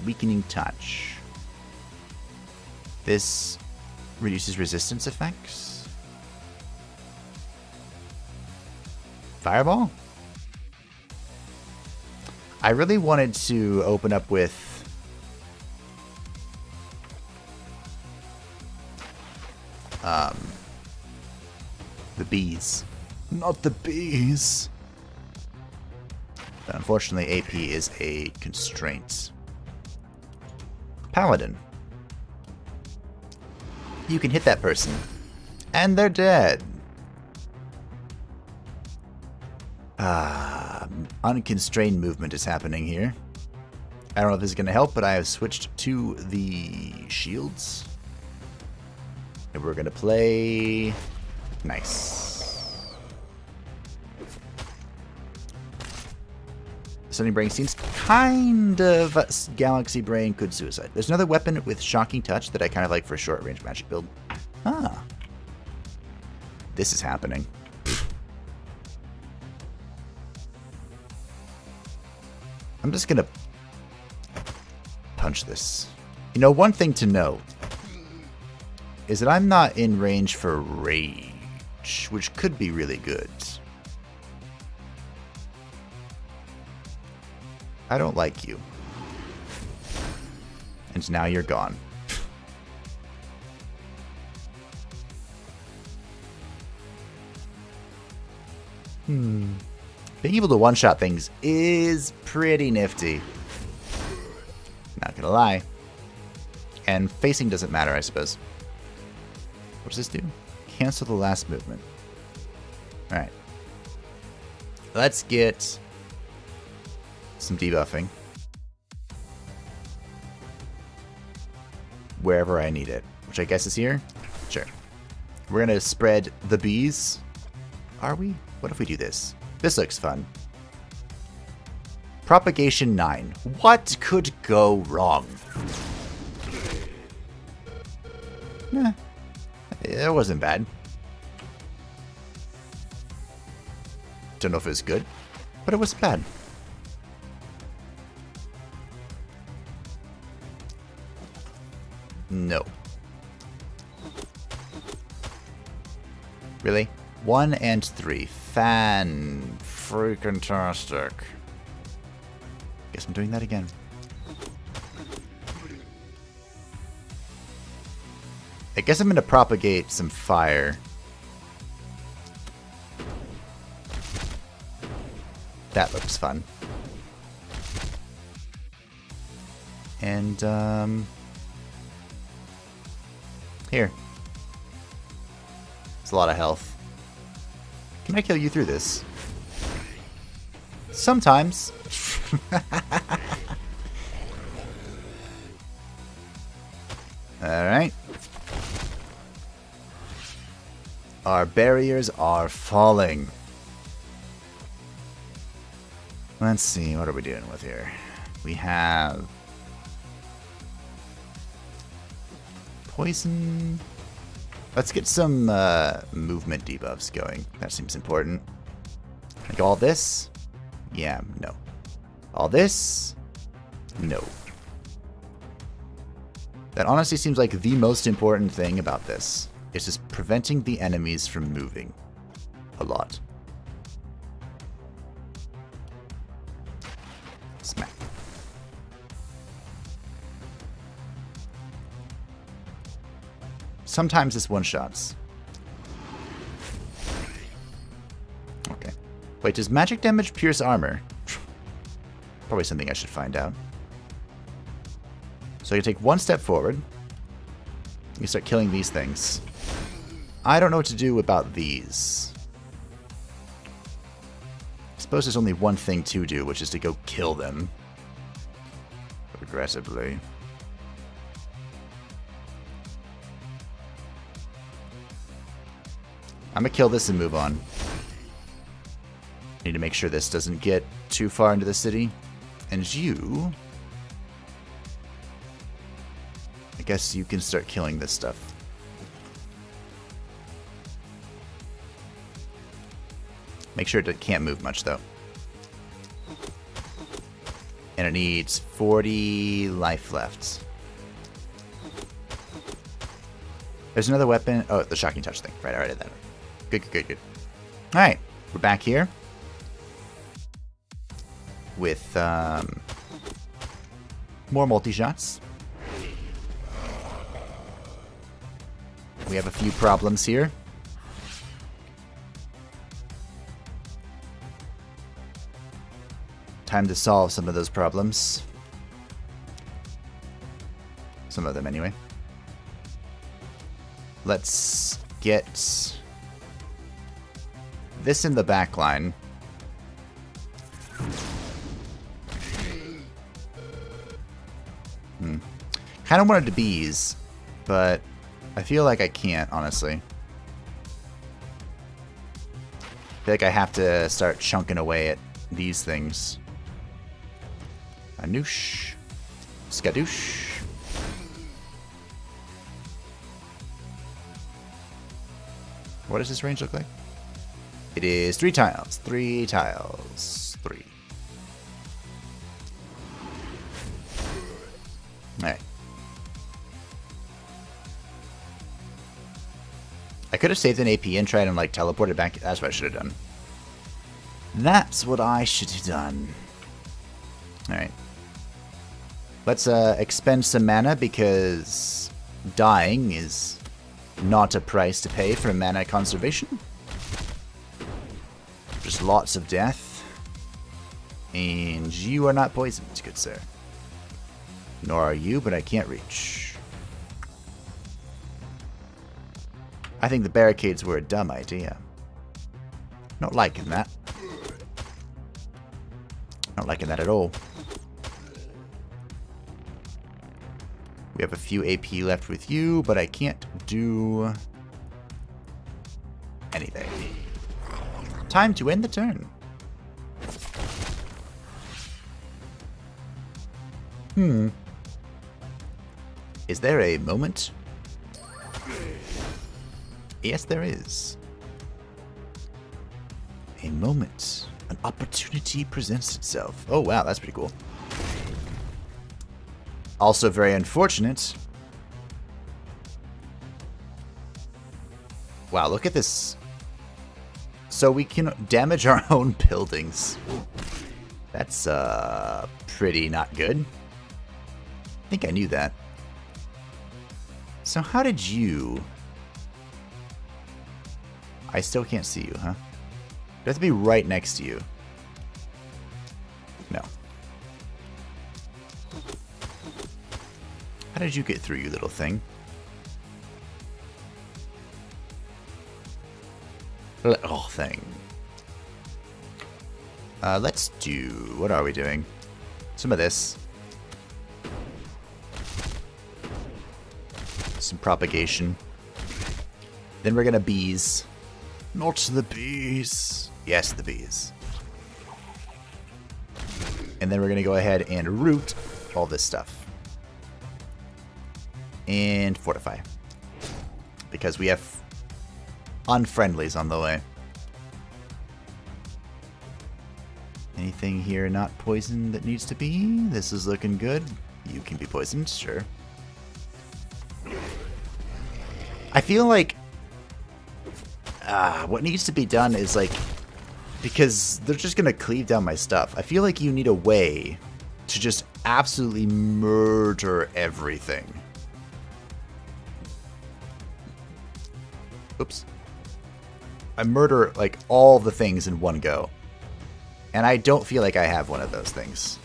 Weakening touch. This reduces resistance effects. Fireball? I really wanted to open up with the bees. Not the bees. But unfortunately, AP is a constraint. Paladin. You can hit that person, and they're dead. Unconstrained movement is happening here. I don't know if this is going to help, but I have switched to the shields. And we're going to play... Nice. Sunny Brain seems kind of Galaxy Brain, good suicide. There's another weapon with Shocking Touch that I kind of like for a short range magic build. Ah. This is happening. I'm just gonna punch this. You know, one thing to know is that I'm not in range for rage, which could be really good. I don't like you. And now you're gone. Being able to one-shot things is pretty nifty. Not gonna lie. And facing doesn't matter, I suppose. What does this do? Cancel the last movement. Alright. Let's get some debuffing. Wherever I need it. Which I guess is here? Sure. We're gonna spread the bees. Are we? What if we do this? This looks fun. Propagation 9. What could go wrong? Nah. It wasn't bad. Don't know if it was good, but it wasn't bad. No. Really? 1 and 3. Fan-freaking-tastic. Guess I'm doing that again. I guess I'm going to propagate some fire. That looks fun. And, here. It's a lot of health. Can I kill you through this? Sometimes. Alright. Our barriers are falling. Let's see, what are we dealing with here? We have poison. Let's get some movement debuffs going. That seems important. Like all this? Yeah, no. All this? No. That honestly seems like the most important thing about this. It's just preventing the enemies from moving a lot. Smack. Sometimes it's one-shots. Okay. Wait, does magic damage pierce armor? Probably something I should find out. So you take one step forward. You start killing these things. I don't know what to do about these. I suppose there's only one thing to do, which is to go kill them. Aggressively. I'm gonna kill this and move on. Need to make sure this doesn't get too far into the city. And you... I guess you can start killing this stuff. Make sure it can't move much, though. And it needs 40 life left. There's another weapon. Oh, the Shocking Touch thing. Right, I did that. Good. Alright, we're back here. With, more multi-shots. We have a few problems here. Time to solve some of those problems. Some of them, anyway. Let's get this in the back line. Kind of wanted to bees, but I feel like I can't, honestly. I feel like I have to start chunking away at these things. Anoosh. Skadoosh. What does this range look like? It is 3 tiles. 3 tiles. 3. Alright. I could have saved an AP and tried and like teleport it back. That's what I should have done. That's what I should have done. Alright. Let's expend some mana because dying is not a price to pay for mana conservation. Just lots of death. And you are not poisoned, good sir. Nor are you, but I can't reach. I think the barricades were a dumb idea. Not liking that. Not liking that at all. We have a few AP left with you, but I can't do anything. Time to end the turn. Is there a moment? Yes, there is. A moment. An opportunity presents itself. Oh, wow, that's pretty cool. Also very unfortunate. Wow, look at this. So we can damage our own buildings. That's, pretty not good. I think I knew that. So how did you... I still can't see you, huh? Do I have to be right next to you? No. How did you get through, you little thing? Little thing. Let's do... What are we doing? Some of this. Some propagation. Then we're gonna bees. Not the bees. Yes, the bees. And then we're gonna go ahead and root all this stuff. And fortify. Because we have unfriendlies on the way. Anything here not poisoned that needs to be? This is looking good. You can be poisoned, sure. I feel like what needs to be done is like, because they're just gonna cleave down my stuff. I feel like you need a way to just absolutely murder everything. Oops. I murder like all the things in one go. And I don't feel like I have one of those things.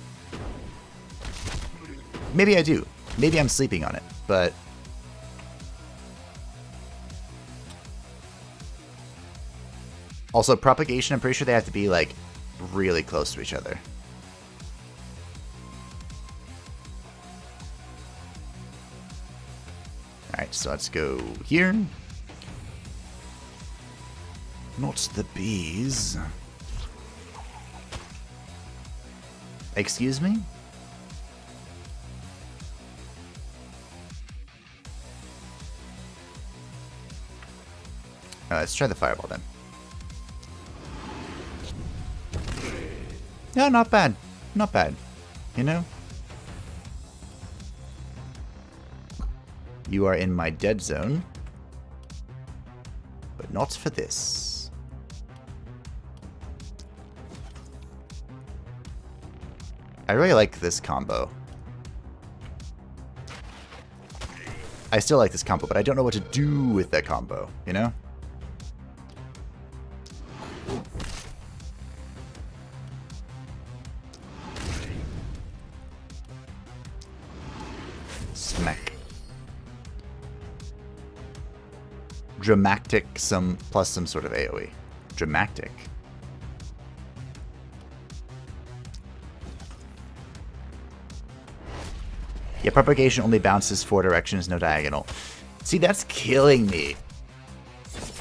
Maybe I do. Maybe I'm sleeping on it, but... Also, propagation, I'm pretty sure they have to be, like, really close to each other. Alright, so let's go here. Not the bees. Excuse me? Let's try the fireball then. Yeah, not bad. Not bad. You know? You are in my dead zone. But not for this. I really like this combo. I still like this combo, but I don't know what to do with that combo, you know? Smack. Dramatic plus some sort of AoE. Dramatic. Yeah, propagation only bounces 4 directions, no diagonal. See, that's killing me.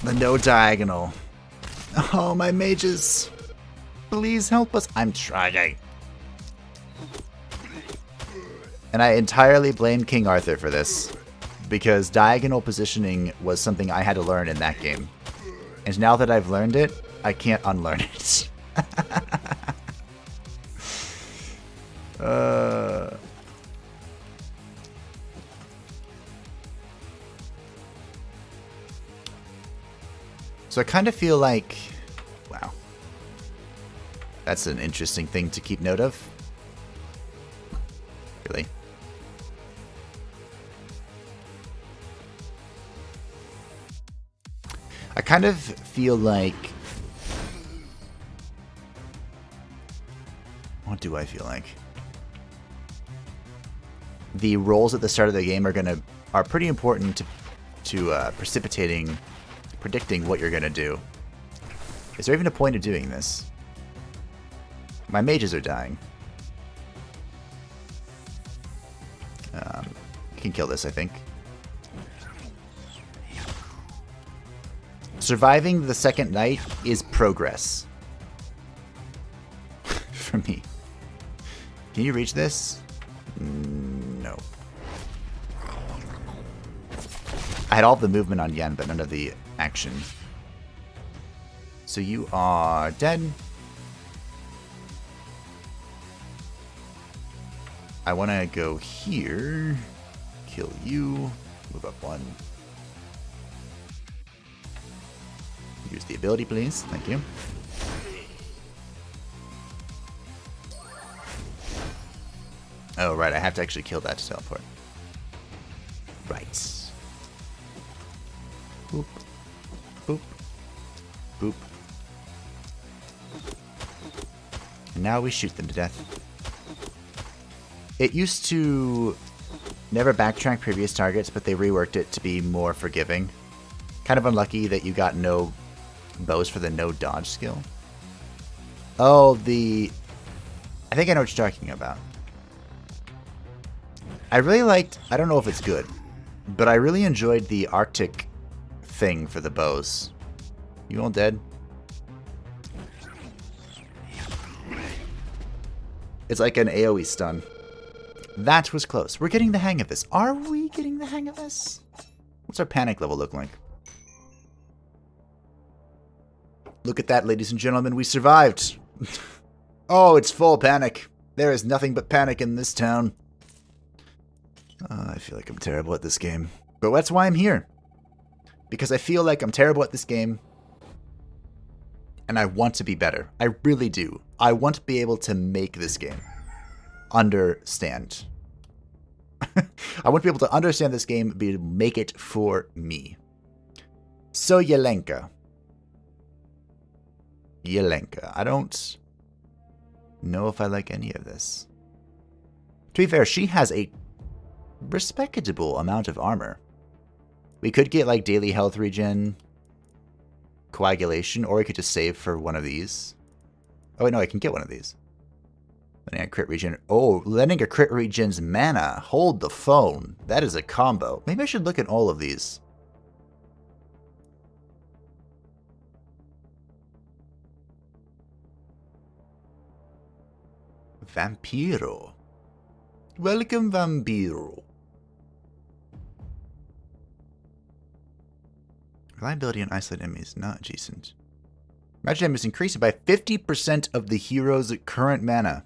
The no diagonal. Oh, my mages. Please help us. I'm trying. And I entirely blame King Arthur for this, because diagonal positioning was something I had to learn in that game. And now that I've learned it, I can't unlearn it. So I kind of feel like... Wow. That's an interesting thing to keep note of. Really? I kind of feel like... What do I feel like? The rolls at the start of the game are pretty important to predicting what you're gonna do. Is there even a point of doing this? My mages are dying. You can kill this, I think. Surviving the second night is progress. For me. Can you reach this? No. I had all the movement on Yen, but none of the action. So you are dead. I want to go here. Kill you. Move up one. Use the ability, please. Thank you. Oh, right. I have to actually kill that to teleport. Right. Boop. Boop. Boop. And now we shoot them to death. It used to never backtrack previous targets, but they reworked it to be more forgiving. Kind of unlucky that you got no bows for the no dodge skill. Oh, I think I know what you're talking about. I really liked... I don't know if it's good, but I really enjoyed the Arctic thing for the bows. You all dead? It's like an AoE stun. That was close. We're getting the hang of this. Are we getting the hang of this? What's our panic level look like? Look at that, ladies and gentlemen. We survived. Oh, it's full panic. There is nothing but panic in this town. I feel like I'm terrible at this game. But that's why I'm here. Because I feel like I'm terrible at this game. And I want to be better. I really do. I want to be able to make this game. Understand. I want to be able to understand this game, make it for me. So Yelenka. Yelenka. I don't know if I like any of this. To be fair, she has a respectable amount of armor. We could get like daily health regen, coagulation, or we could just save for one of these. Oh wait, no, I can get one of these. Letting a crit regen. Oh, letting a crit regen's mana. Hold the phone. That is a combo. Maybe I should look at all of these. Vampiro. Welcome, Vampiro. Reliability on isolated enemies not adjacent. Magic damage is increased by 50% of the hero's current mana.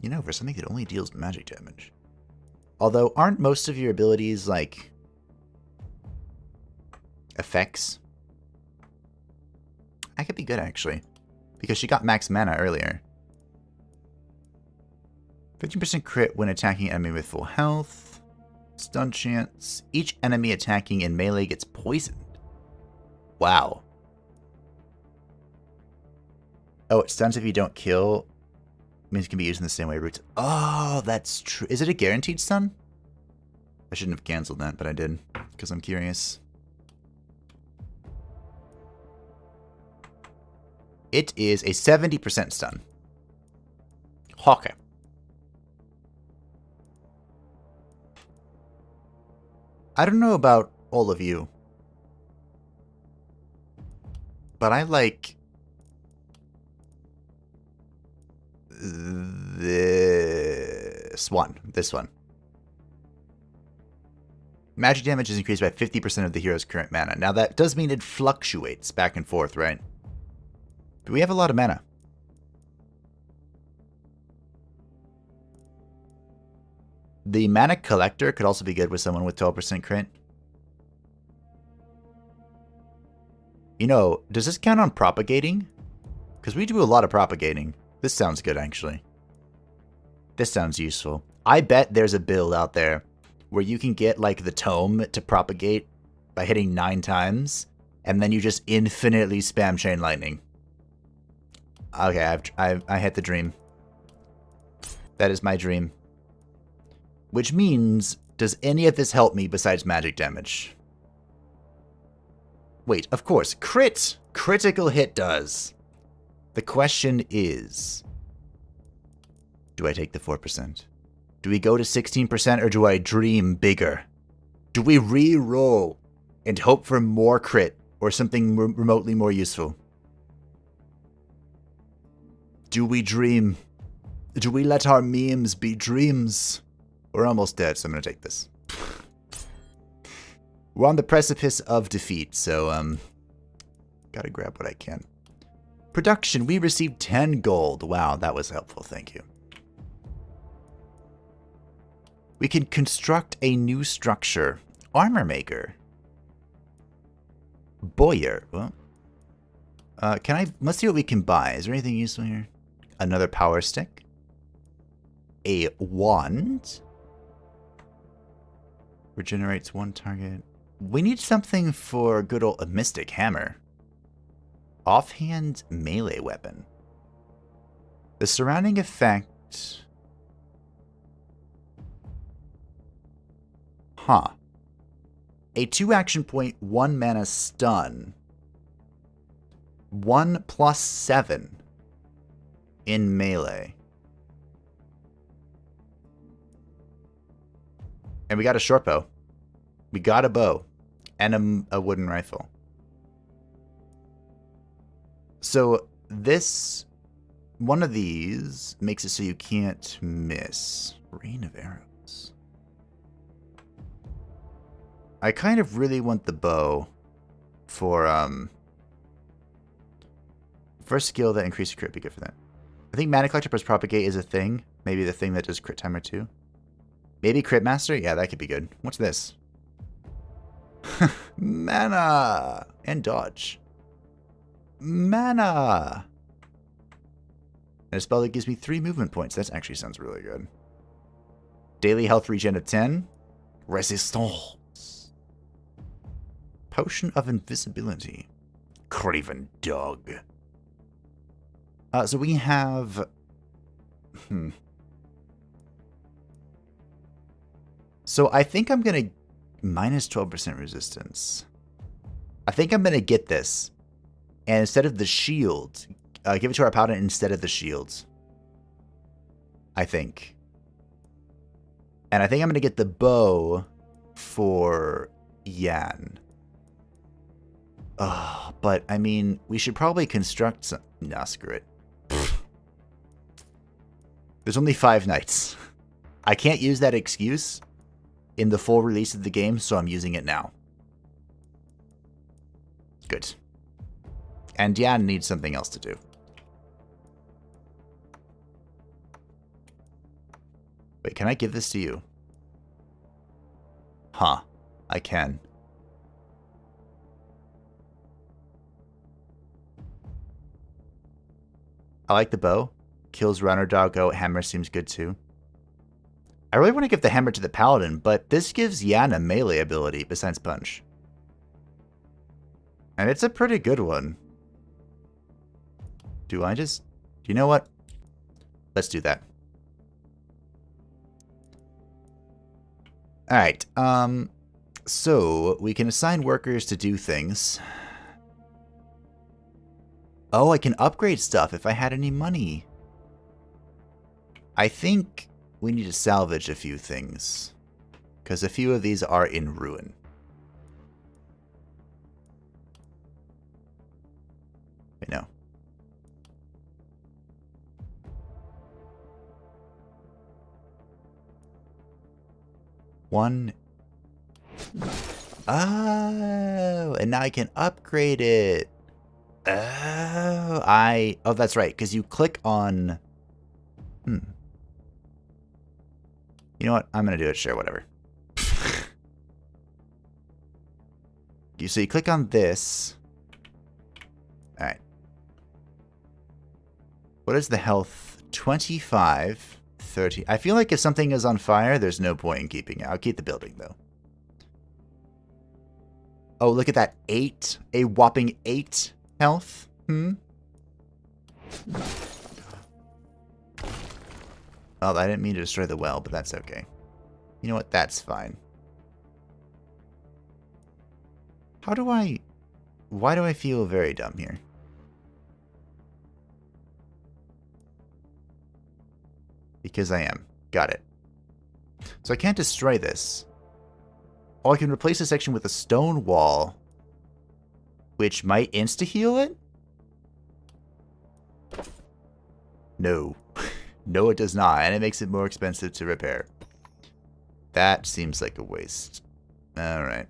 You know, for something that only deals magic damage. Although, aren't most of your abilities, like, effects? That could be good, actually. Because she got max mana earlier. 15% crit when attacking enemy with full health. Stun chance. Each enemy attacking in melee gets poisoned. Wow. Oh, it stuns if you don't kill. Means it can be used in the same way roots. Oh, that's true. Is it a guaranteed stun? I shouldn't have canceled that, but I did. Because I'm curious. It is a 70% stun. Okay. I don't know about all of you, but I like this one. Magic damage is increased by 50% of the hero's current mana. Now that does mean it fluctuates back and forth, right? But we have a lot of mana. The Mana Collector could also be good with someone with 12% crit. You know, does this count on propagating? Because we do a lot of propagating. This sounds good, actually. This sounds useful. I bet there's a build out there where you can get, like, the tome to propagate by hitting 9 times, and then you just infinitely spam Chain Lightning. Okay, I hit the dream. That is my dream. Which means, does any of this help me besides magic damage? Wait, of course, crit! Critical hit does. The question is, do I take the 4%? Do we go to 16% or do I dream bigger? Do we re-roll and hope for more crit or something remotely more useful? Do we dream? Do we let our memes be dreams? We're almost dead, so I'm going to take this. We're on the precipice of defeat, so, gotta grab what I can. Production, we received 10 gold. Wow, that was helpful, thank you. We can construct a new structure. Armor Maker. Boyer. Well, let's see what we can buy. Is there anything useful here? Another power stick. A wand. Regenerates one target. We need something for good old Mystic Hammer. Offhand melee weapon. The surrounding effect. Huh. A 2 action point, 1 mana stun. 1+7 in melee. And we got a short bow. We got a bow. And a wooden rifle. So this, one of these makes it so you can't miss. Rain of arrows. I kind of really want the bow for first skill that increases crit. Be good for that. I think Mana Collector plus Propagate is a thing. Maybe the thing that does crit timer too. Maybe Crit Master? Yeah, that could be good. What's this? Mana! And dodge. Mana! And a spell that gives me 3 movement points. That actually sounds really good. Daily health regen of 10. Resistance. Potion of invisibility. Craven Dog. So we have... So I think I'm going to minus 12% resistance. I think I'm going to get this. And instead of the shield, give it to our paladin instead of the shields. I think. And I think I'm going to get the bow for Yan. But, I mean, we should probably construct some... Nah, screw it. There's only 5 knights. I can't use that excuse in the full release of the game, so I'm using it now. Good. And Yan needs something else to do. Wait, can I give this to you? Huh. I can. I like the bow. Kills runner, dog, goat. Hammer seems good too. I really want to give the hammer to the paladin, but this gives Yan a melee ability besides punch. And it's a pretty good one. Do I just... You know what? Let's do that. Alright, so we can assign workers to do things. Oh, I can upgrade stuff if I had any money. I think we need to salvage a few things, because a few of these are in ruin. Wait, no. Oh, and now I can upgrade it. Oh, that's right, because you click on... You know what? I'm going to do it. Sure, whatever. So you click on this. Alright. What is the health? 25, 30. I feel like if something is on fire, there's no point in keeping it. I'll keep the building, though. Oh, look at that. 8. A whopping 8 health. Oh, I didn't mean to destroy the well, but that's okay. You know what? That's fine. Why do I feel very dumb here? Because I am. Got it. So I can't destroy this. Oh, I can replace a section with a stone wall, which might insta-heal it? No. No, it does not, and it makes it more expensive to repair. That seems like a waste. Alright.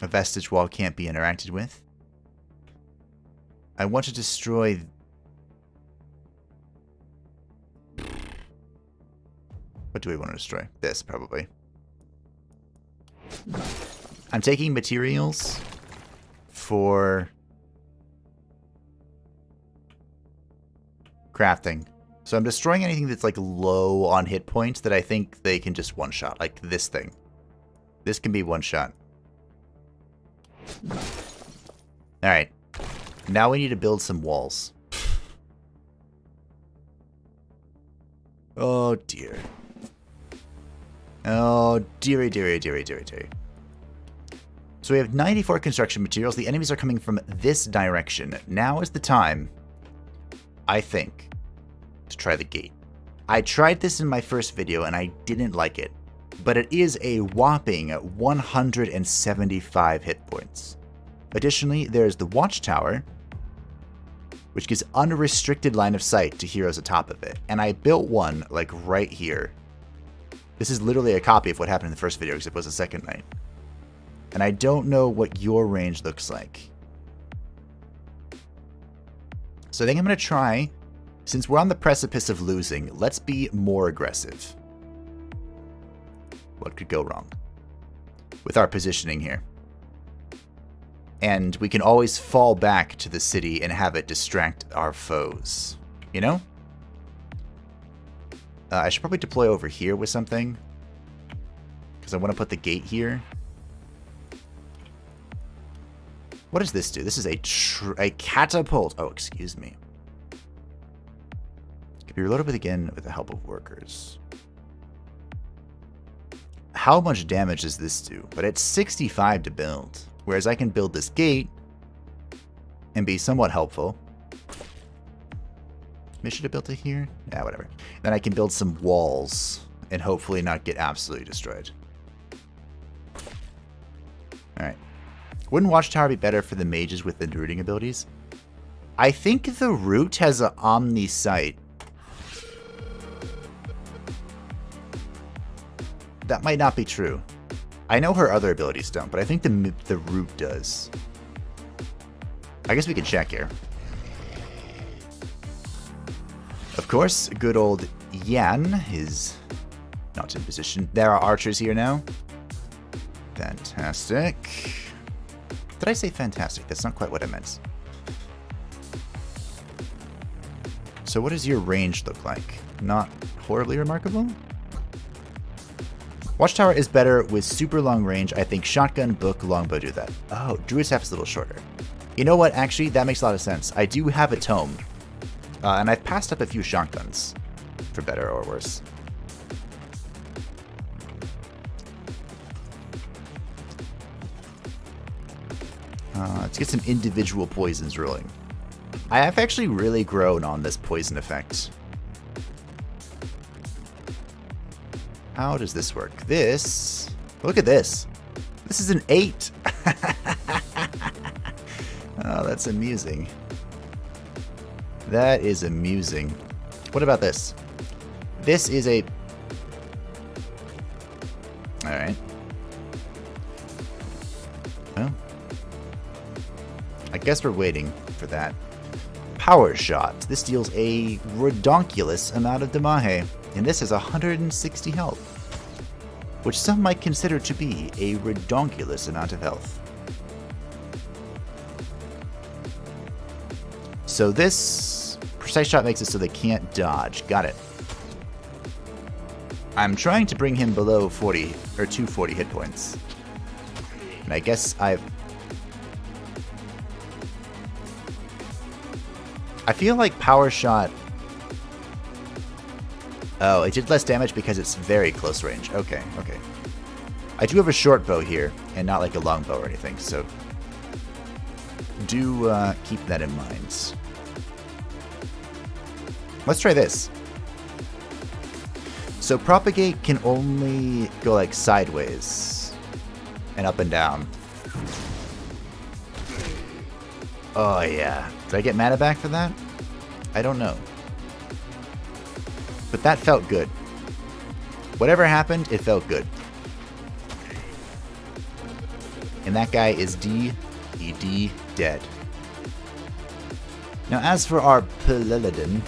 A vestige wall can't be interacted with. I want to destroy... What do we want to destroy? This, probably. I'm taking materials for crafting. So I'm destroying anything that's like low on hit points that I think they can just one-shot. Like this thing. This can be one-shot. Alright. Now we need to build some walls. Oh dear. Oh dearie, dearie, dearie, dearie, dearie. So we have 94 construction materials. The enemies are coming from this direction. Now is the time, I think, to try the gate. I tried this in my first video and I didn't like it, but it is a whopping 175 hit points. Additionally, there's the watchtower, which gives unrestricted line of sight to heroes atop of it. And I built one like right here. This is literally a copy of what happened in the first video, except it was a second night. And I don't know what your range looks like. So I think I'm going to try, since we're on the precipice of losing, let's be more aggressive. What could go wrong with our positioning here? And we can always fall back to the city and have it distract our foes. You know? I should probably deploy over here with something, because I want to put the gate here. What does this do? This is a catapult. Oh, excuse me. It can be reloaded again with the help of workers. How much damage does this do? But it's 65 to build, whereas I can build this gate and be somewhat helpful. Maybe I should have built it here? Yeah, whatever. Then I can build some walls and hopefully not get absolutely destroyed. Alright. Wouldn't Watchtower be better for the mages with the rooting abilities? I think the root has an omni sight. That might not be true. I know her other abilities don't, but I think the root does. I guess we can check here. Of course, good old Yan is not in position. There are archers here now. Fantastic. Did I say fantastic? That's not quite what I meant. So what does your range look like? Not horribly remarkable? Watchtower is better with super long range. I think shotgun, book, longbow do that. Oh, Druid's Staff is a little shorter. You know what? Actually, that makes a lot of sense. I do have a tome. And I've passed up a few shotguns, for better or worse. Let's get some individual poisons rolling. I have actually really grown on this poison effect. How does this work? This... Look at this. This is an 8. Oh, that's amusing. That is amusing. What about this? This is a... Alright. Well, I guess we're waiting for that. Power Shot. This deals a redonkulous amount of damage, and this has 160 health, which some might consider to be a redonkulous amount of health. So this Precise Shot makes it so they can't dodge. Got it. I'm trying to bring him below 40 or 240 hit points. And I guess I feel like Power Shot. Oh, it did less damage because it's very close range. Okay, okay. I do have a short bow here, and not like a long bow or anything, so do keep that in mind. Let's try this. So Propagate can only go like sideways and up and down. Oh yeah. Did I get mana back for that? I don't know. But that felt good. Whatever happened, it felt good. And that guy is D-E-D dead. Now as for our Pelilidin,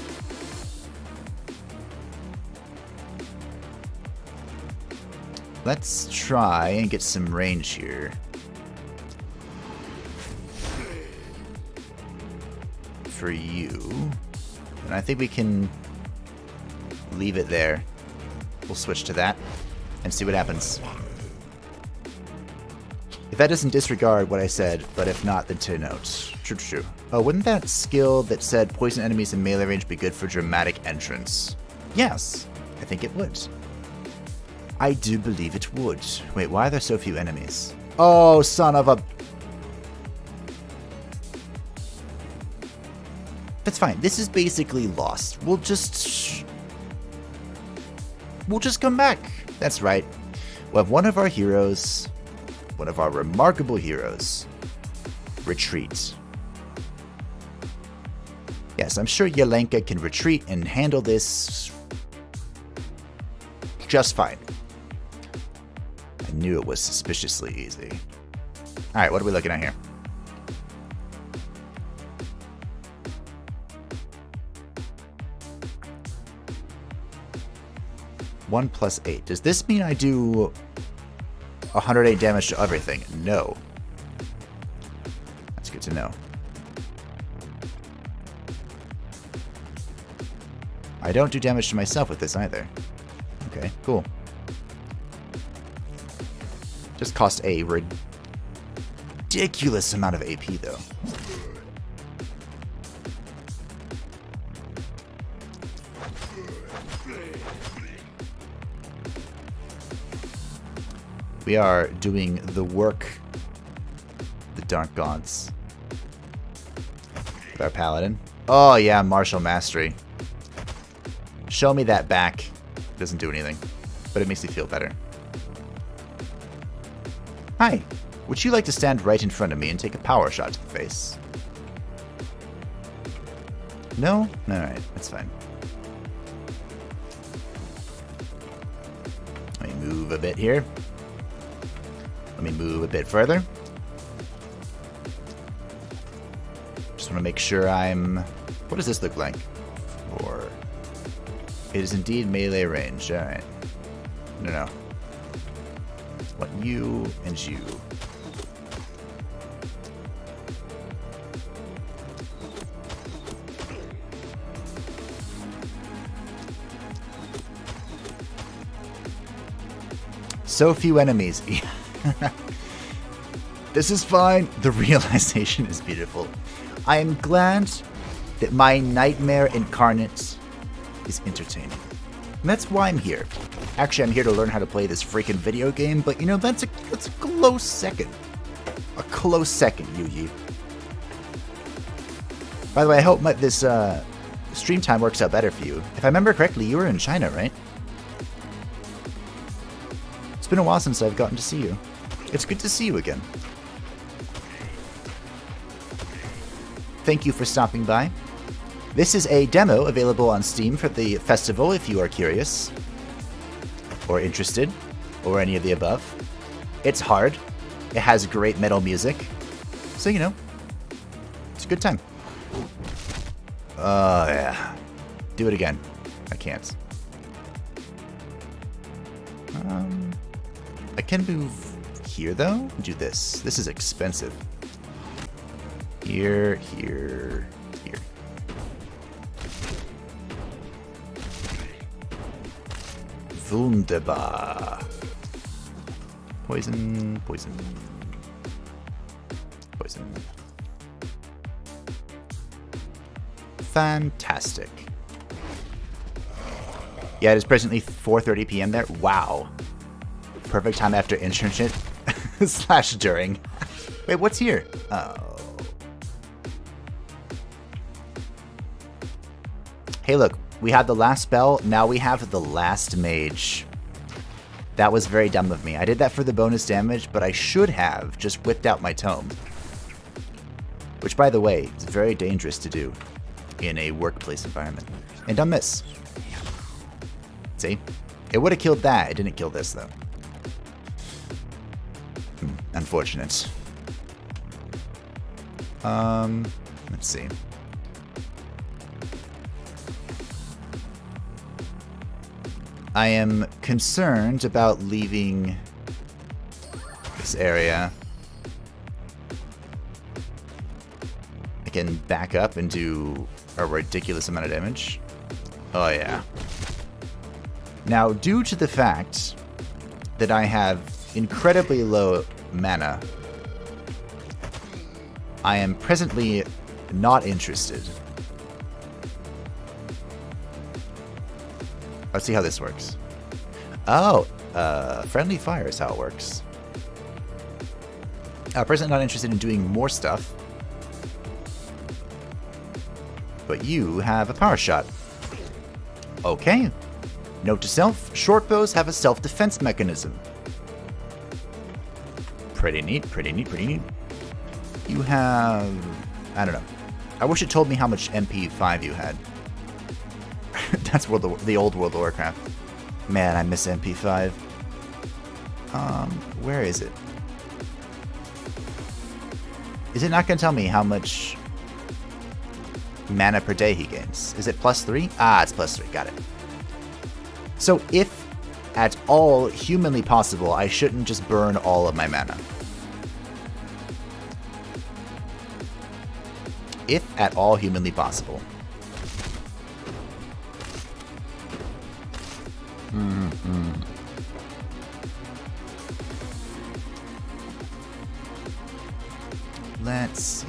let's try and get some range here. For you. And I think we can leave it there. We'll switch to that and see what happens. If that doesn't disregard what I said, but if not, then to note. True. Oh, wouldn't that skill that said poison enemies in melee range be good for dramatic entrance? Yes, I think it would. I do believe it would. Wait, why are there so few enemies? Oh, son of a... That's fine. This is basically lost. We'll just come back. That's right. We'll have one of our heroes, one of our remarkable heroes, retreat. Yes, I'm sure Yelenka can retreat and handle this just fine. I knew it was suspiciously easy. Alright, what are we looking at here? One plus 8. Does this mean I do 108 damage to everything? No. That's good to know. I don't do damage to myself with this either. Okay, cool. Just cost a ridiculous amount of AP though. We are doing the work, the Dark Gods. With our Paladin. Oh yeah, Martial Mastery. Show me that back. Doesn't do anything, but it makes me feel better. Hi, would you like to stand right in front of me and take a power shot to the face? No? Alright, that's fine. Let me move a bit here. Let me move a bit further. Just want to make sure I'm... What does this look like? Or... It is indeed melee range. Alright. No. Want you and you. So few enemies. This is fine. The realization is beautiful. I am glad that my nightmare incarnate is entertaining. And that's why I'm here. Actually, I'm here to learn how to play this freaking video game, but you know, that's a close second. A close second, Yuyi. By the way, I hope this stream time works out better for you. If I remember correctly, you were in China, right? It's been a while since I've gotten to see you. It's good to see you again. Thank you for stopping by. This is a demo available on Steam for the festival if you are curious or interested. or any of the above. It's hard. It has great metal music. So, you know, it's a good time. Oh, yeah. Do it again. I can't. I can move here, though. Do this. This is expensive. Here, here, here. Wunderbar. Poison, poison, poison. Fantastic. Yeah, it is presently 4:30 p.m. there. Wow. Perfect time after internship slash during. Wait, what's here? Oh. Hey, look. We had the last spell. Now we have the last mage. That was very dumb of me. I did that for the bonus damage, but I should have just whipped out my tome. Which, by the way, is very dangerous to do in a workplace environment. And done this. See? It would have killed that. It didn't kill this, though. Unfortunate. Let's see. I am concerned about leaving this area. I can back up and do a ridiculous amount of damage. Oh yeah. Now, due to the fact that I have incredibly low mana, I am presently not interested. Let's see how this works. Oh, friendly fire is how it works. Presently not interested in doing more stuff. But you have a power shot. Okay. Note to self, short bows have a self-defense mechanism. Pretty neat, pretty neat, pretty neat. You have... I don't know. I wish it told me how much MP5 you had. That's the old World of Warcraft. Man, I miss MP5. Where is it? Is it not going to tell me how much mana per day he gains? Is it +3? Ah, it's +3. Got it. So if at all humanly possible, I shouldn't just burn all of my mana. If at all humanly possible. Let's see.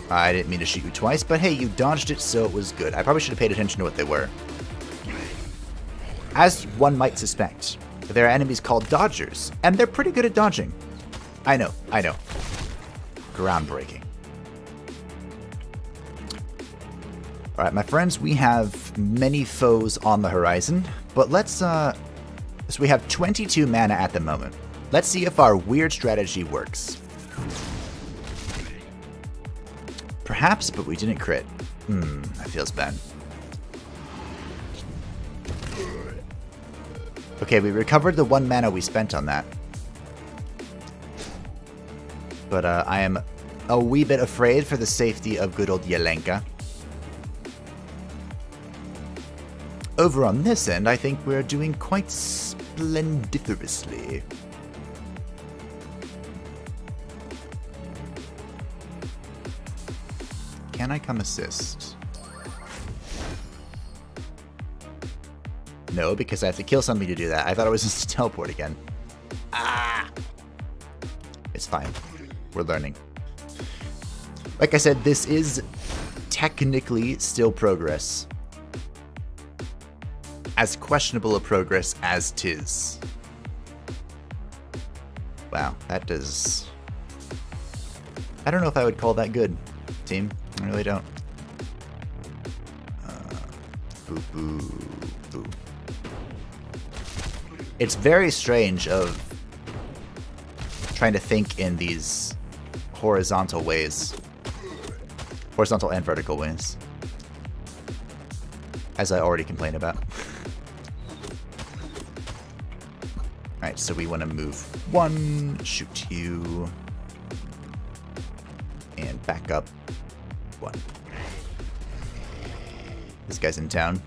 I didn't mean to shoot you twice, but hey, you dodged it, so it was good. I probably should have paid attention to what they were. As one might suspect, there are enemies called dodgers, and they're pretty good at dodging. I know, I know. Groundbreaking. Alright, my friends, we have many foes on the horizon, but let's, so we have 22 mana at the moment. Let's see if our weird strategy works. Perhaps, but we didn't crit. That feels bad. Okay, we recovered the 1 mana we spent on that. But I am a wee bit afraid for the safety of good old Yelenka. Over on this end, I think we're doing quite splendiferously. Can I come assist? No, because I have to kill somebody to do that. I thought it was just a teleport again. Ah! It's fine. We're learning. Like I said, this is technically still progress. As questionable a progress as 'tis. Wow, that does... I don't know if I would call that good, team. I really don't. Boo, boo, boo. It's very strange of trying to think in these horizontal ways. Horizontal and vertical ways. As I already complained about. Alright, so we want to move 1, shoot you, and back up 1. This guy's in town.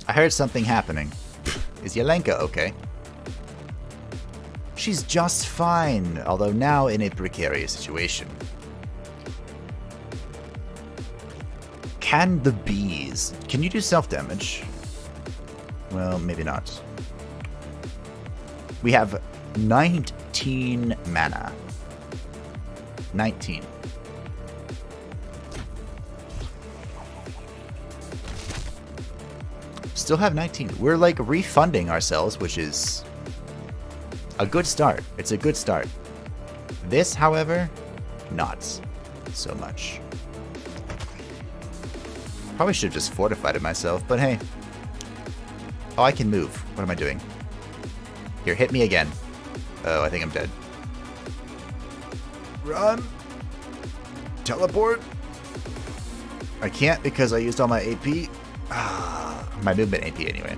I heard something happening. Is Yelenka okay? She's just fine, although now in a precarious situation. Can the bees... Can you do self-damage? Well, maybe not. We have 19 mana. 19. Still have 19. We're like refunding ourselves, which is a good start. It's a good start. This, however, not so much. Probably should have just fortified it myself, but hey. Oh, I can move. What am I doing? Here, hit me again. Oh, I think I'm dead. Run! Teleport! I can't because I used all my AP. My movement AP anyway.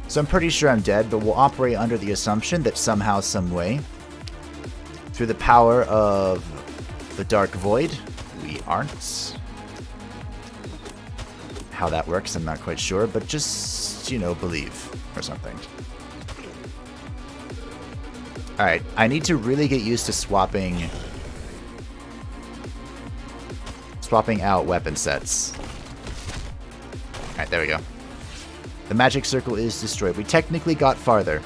So I'm pretty sure I'm dead, but we'll operate under the assumption that somehow, some way, through the power of the Dark Void, we aren't. How that works, I'm not quite sure, but just, you know, believe or something. Alright, I need to really get used to swapping out weapon sets. Alright, there we go. The magic circle is destroyed. We technically got farther.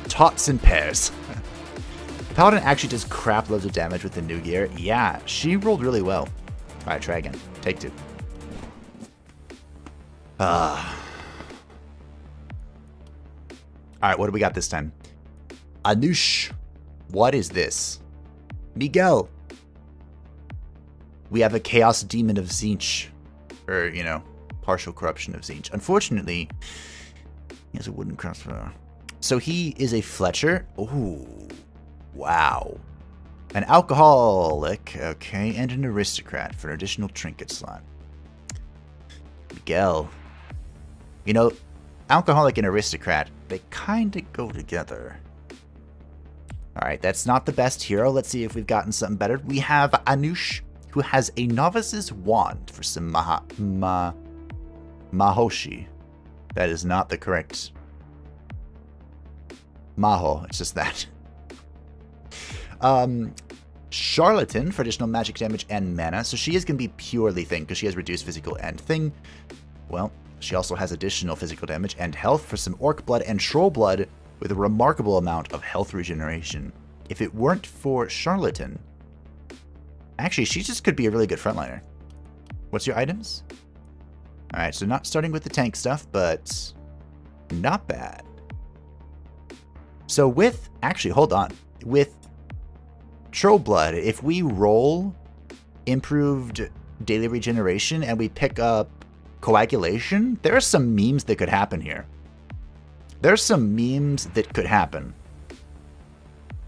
Tots and pairs. The Paladin actually does crap loads of damage with the new gear. Yeah, she rolled really well. Alright, try again. Take 2. Alright, what do we got this time? Anush. What is this? Miguel. We have a Chaos Demon of Tzeentch. Or, you know, partial corruption of Tzeentch. Unfortunately, he has a wooden crossbow. So he is a Fletcher. Ooh. Wow. An alcoholic. Okay. And an aristocrat for an additional trinket slot. Miguel. You know, alcoholic and aristocrat, they kind of go together. Alright, that's not the best hero. Let's see if we've gotten something better. We have Anush, who has a novice's wand for some Mahoshi. That is not the correct Maho, it's just that. Charlatan for additional magic damage and mana. So she is going to be purely Thing, because she has reduced physical and Thing. Well, she also has additional physical damage and health for some Orc Blood and Troll Blood with a remarkable amount of health regeneration. If it weren't for Charlatan... Actually, she just could be a really good frontliner. What's your items? Alright, so not starting with the tank stuff, but not bad. So with... Actually, hold on. With Troll Blood, if we roll improved daily regeneration and we pick up coagulation, there are some memes that could happen here. There's some memes that could happen.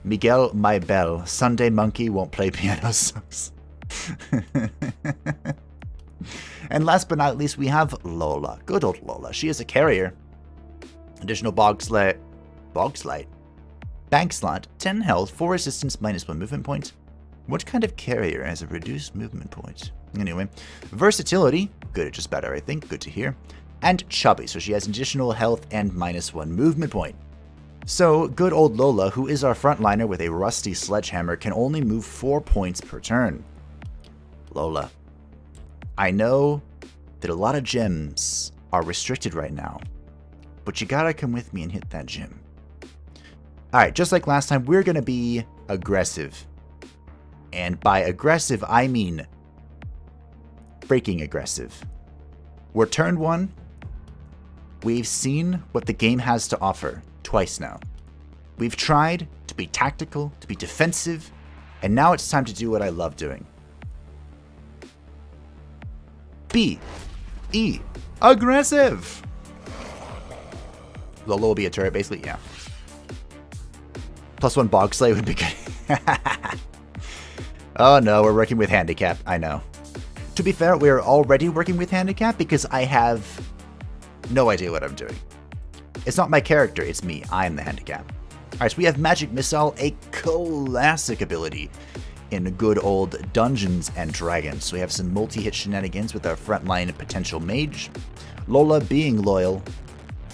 Miguel Maybell, Sunday Monkey won't play piano songs. And last but not least, we have Lola. Good old Lola. She is a carrier. Additional Bank Slot, 10 health, 4 resistance, -1 movement point. What kind of carrier has a reduced movement point? Anyway, versatility, good at just better, I think, good to hear. And chubby, so she has additional health and -1 movement point. So, good old Lola, who is our frontliner with a rusty sledgehammer, can only move 4 points per turn. Lola. I know that a lot of gems are restricted right now, but you gotta come with me and hit that gem. Alright, just like last time, we're gonna be aggressive. And by aggressive, I mean freaking aggressive. We're turn 1. We've seen what the game has to offer twice now. We've tried to be tactical, to be defensive, and now it's time to do what I love doing. B. E. Aggressive! Lola will be a turret, basically, yeah. +1 Bog Slay would be good. Oh no, we're working with handicap, I know. To be fair, we're already working with handicap because I have No idea what I'm doing. It's not my character, it's me. I'm the handicap. Alright, so we have Magic Missile, a classic ability in good old Dungeons and Dragons. So we have some multi-hit shenanigans with our frontline potential mage. Lola being loyal.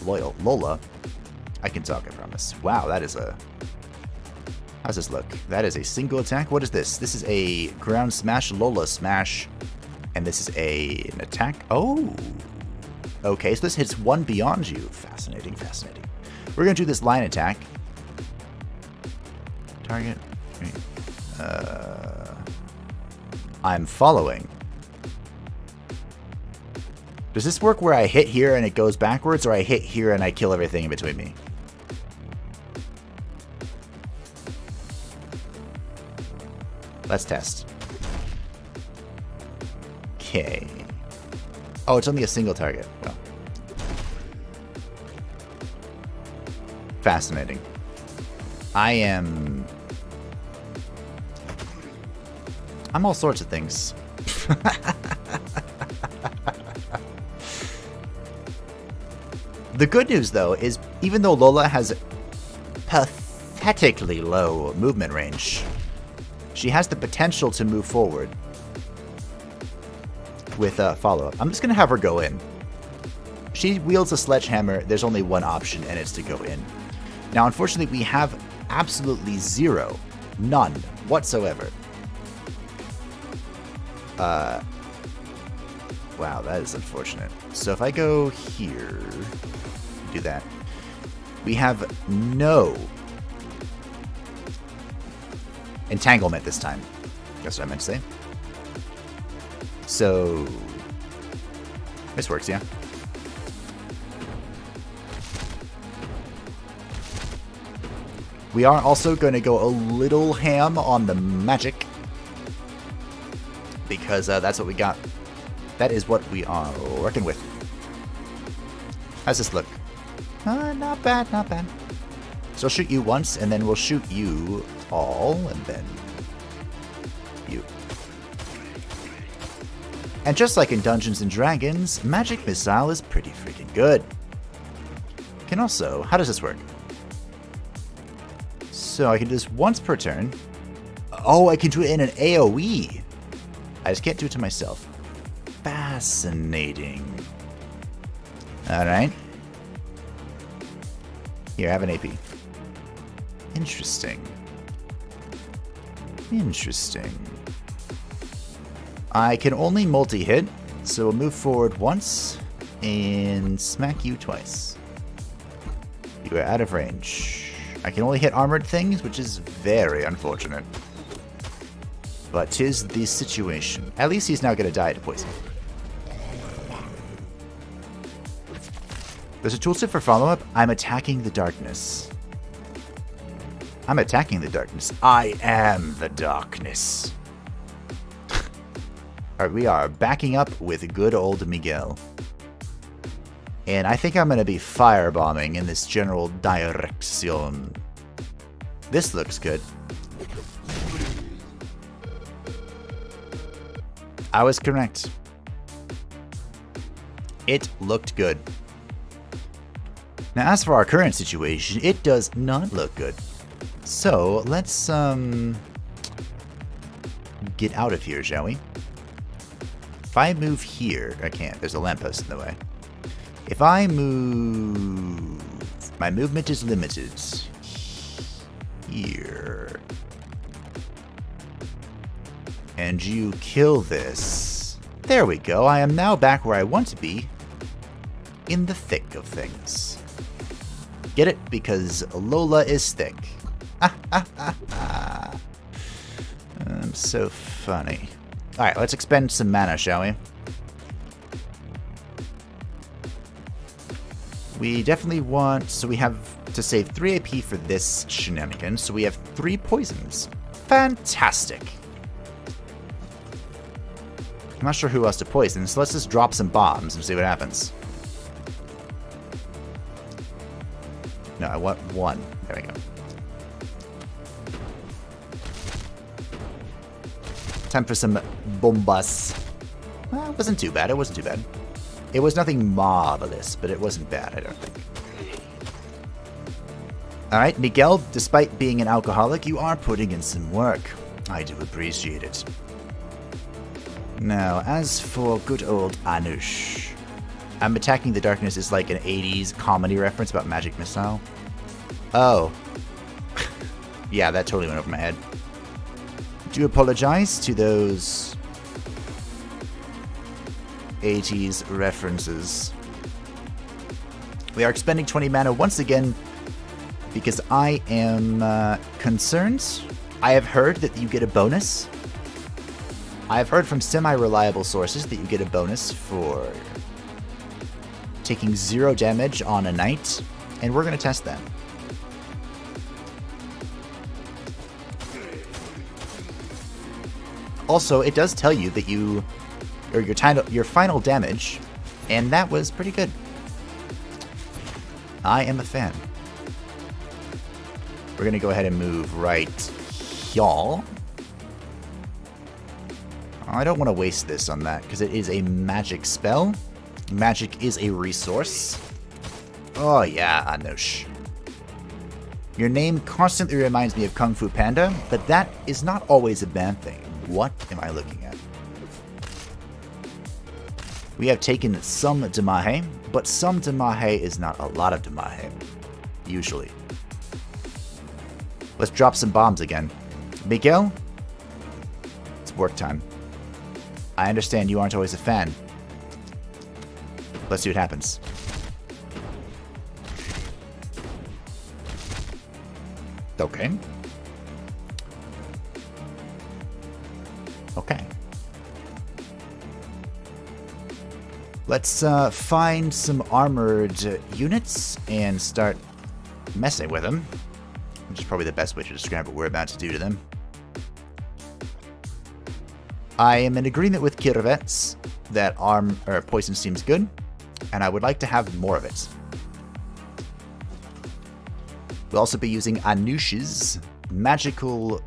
Lola. I can talk, I promise. Wow, that is a... How's this look? That is a single attack. What is this? This is a ground smash, Lola smash. And this is an attack. Oh. Okay, so this hits one beyond you. Fascinating, fascinating. We're going to do this line attack. Target. I'm following. Does this work where I hit here and it goes backwards, or I hit here and I kill everything in between me? Let's test. Okay. Oh, it's only a single target. Well. Fascinating. I'm all sorts of things. The good news, though, is even though Lola has pathetically low movement range, she has the potential to move forward with a follow-up. I'm just going to have her go in. She wields a sledgehammer. There's only one option, and it's to go in. Now, unfortunately, we have absolutely zero, none whatsoever. Wow, that is unfortunate. So if I go here, do that. We have no entanglement this time. That's what I meant to say. So this works, yeah. We are also going to go a little ham on the magic, because that's what we got. That is what we are working with. How's this look? Not bad, not bad. So I'll shoot you once, and then we'll shoot you all, and then you. And just like in Dungeons and Dragons, Magic Missile is pretty freaking good. Can also, how does this work? So I can do this once per turn. Oh, I can do it in an AoE. I just can't do it to myself. Fascinating. Alright. Here, have an AP. Interesting. Interesting. I can only multi-hit, so we'll move forward once and smack you twice. You are out of range. I can only hit armored things, which is very unfortunate. But 'tis the situation. At least he's now going to die to poison. There's a tooltip for follow-up. I'm attacking the darkness. I'm attacking the darkness. I am the darkness. Alright, we are backing up with good old Miguel. And I think I'm going to be firebombing in this general direction. This looks good. I was correct. It looked good. Now, as for our current situation, it does not look good. So, let's, get out of here, shall we? If I move here, I can't. There's a lamppost in the way. If I move... My movement is limited. Here. And you kill this. There we go. I am now back where I want to be. In the thick of things. Get it? Because Lola is thick. I'm so funny. Alright, let's expend some mana, shall we? We definitely want... So we have to save 3 AP for this shenanigan. So we have 3 poisons. Fantastic. I'm not sure who else to poison, so let's just drop some bombs and see what happens. No, I want 1. There we go. Time for some bombas. Well, it wasn't too bad. It wasn't too bad. It was nothing marvelous, but it wasn't bad, I don't think. Alright, Miguel, despite being an alcoholic, you are putting in some work. I do appreciate it. Now, as for good old Anush, I'm Attacking the Darkness is like an 80s comedy reference about Magic Missile. Oh. Yeah, that totally went over my head. Do apologize to those 80s references. We are expending 20 mana once again because I am concerned. I have heard that you get a bonus. I have heard from semi-reliable sources that you get a bonus for taking 0 damage on a knight, and we're going to test that. Also, it does tell you that your final damage, and that was pretty good. I am a fan. We're gonna go ahead and move right here. I don't want to waste this on that because it is a magic spell. Magic is a resource. Oh yeah, Anush. Your name constantly reminds me of Kung Fu Panda, but that is not always a bad thing. What am I looking at? We have taken some Damahe, but some Damahe is not a lot of Damahe. Usually. Let's drop some bombs again. Miguel? It's work time. I understand you aren't always a fan. Let's see what happens. Okay. Okay. Let's find some armored units and start messing with them. Which is probably the best way to describe what we're about to do to them. I am in agreement with Kirvets that poison seems good, and I would like to have more of it. We'll also be using Anush's magical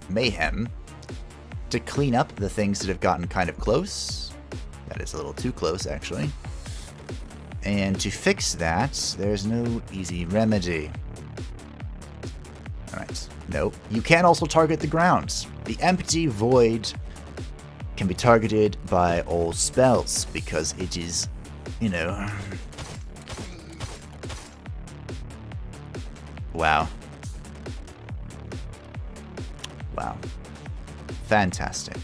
mayhem to clean up the things that have gotten kind of close. That is a little too close, actually. And to fix that, there's no easy remedy. Alright, no. You can also target the ground. The empty void can be targeted by all spells, because it is, you know... Wow. Wow. Fantastic.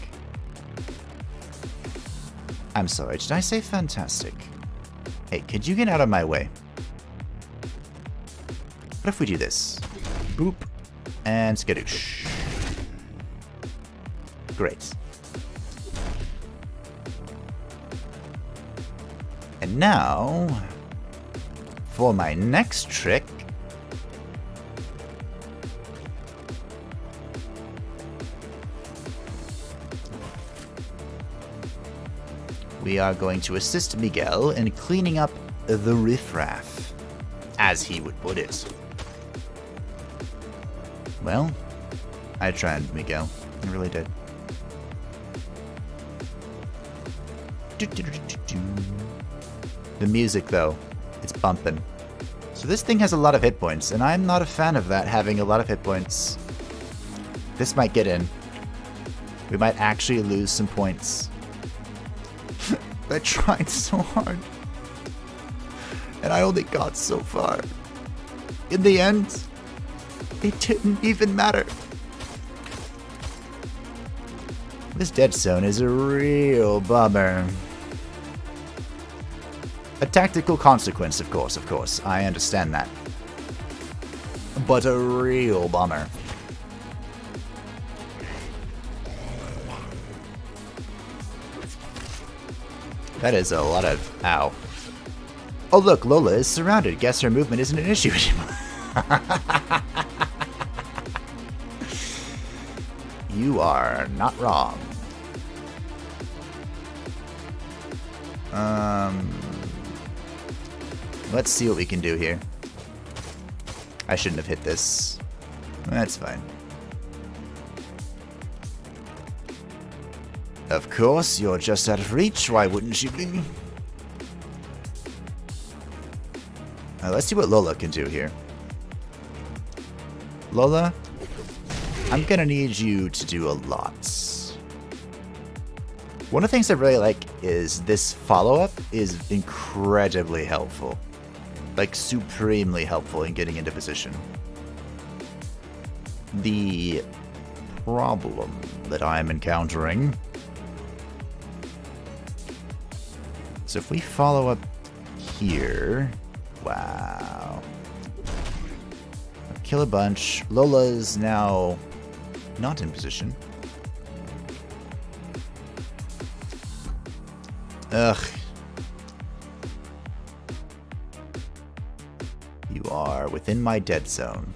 I'm sorry, did I say fantastic? Hey, could you get out of my way? What if we do this? Boop. And skadoosh. Great. And now, for my next trick, we are going to assist Miguel in cleaning up the riffraff, as he would put it. Well, I tried, Miguel. I really did. The music, though, it's bumping. So this thing has a lot of hit points, and I'm not a fan of that, having a lot of hit points. This might get in. We might actually lose some points. I tried so hard. And I only got so far. In the end, it didn't even matter. This dead zone is a real bummer. A tactical consequence, of course. I understand that. But a real bummer. That is a lot of... Ow. Oh look, Lola is surrounded. Guess her movement isn't an issue anymore. You are not wrong. Let's see what we can do here. I shouldn't have hit this. That's fine. Of course, you're just out of reach. Why wouldn't you be? Let's see what Lola can do here. Lola, I'm gonna need you to do a lot. One of the things I really like is this follow-up is incredibly helpful. Like, supremely helpful in getting into position. The problem that I'm encountering... So if we follow up here... Wow. Kill a bunch. Lola's now not in position. Ugh. You are within my dead zone.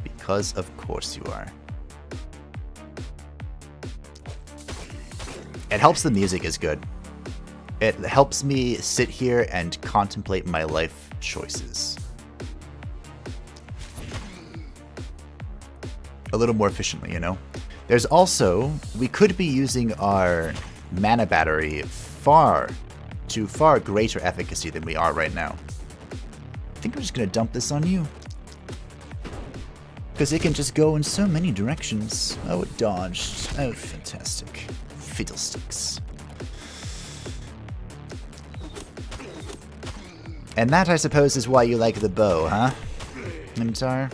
Because of course you are. It helps the music is good. It helps me sit here and contemplate my life choices. A little more efficiently, you know? There's also, we could be using our mana battery to far greater efficacy than we are right now. I think I'm just gonna dump this on you. Because it can just go in so many directions. Oh, it dodged. Oh, fantastic. Fiddlesticks. And that, I suppose, is why you like the bow, huh? Minotaur?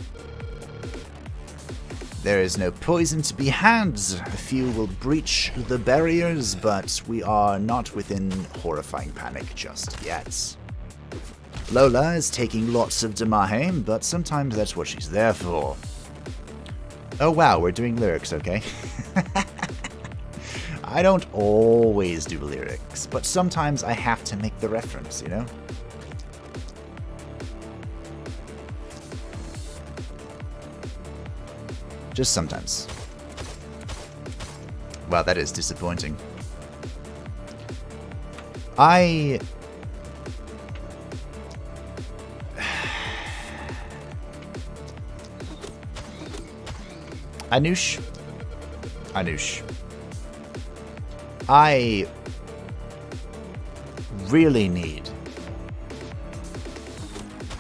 There is no poison to be had. A few will breach the barriers, but we are not within horrifying panic just yet. Lola is taking lots of Damahe, but sometimes that's what she's there for. Oh wow, we're doing lyrics, okay? I don't always do lyrics, but sometimes I have to make the reference, you know? Just sometimes. Wow, that is disappointing. Anoush. I really need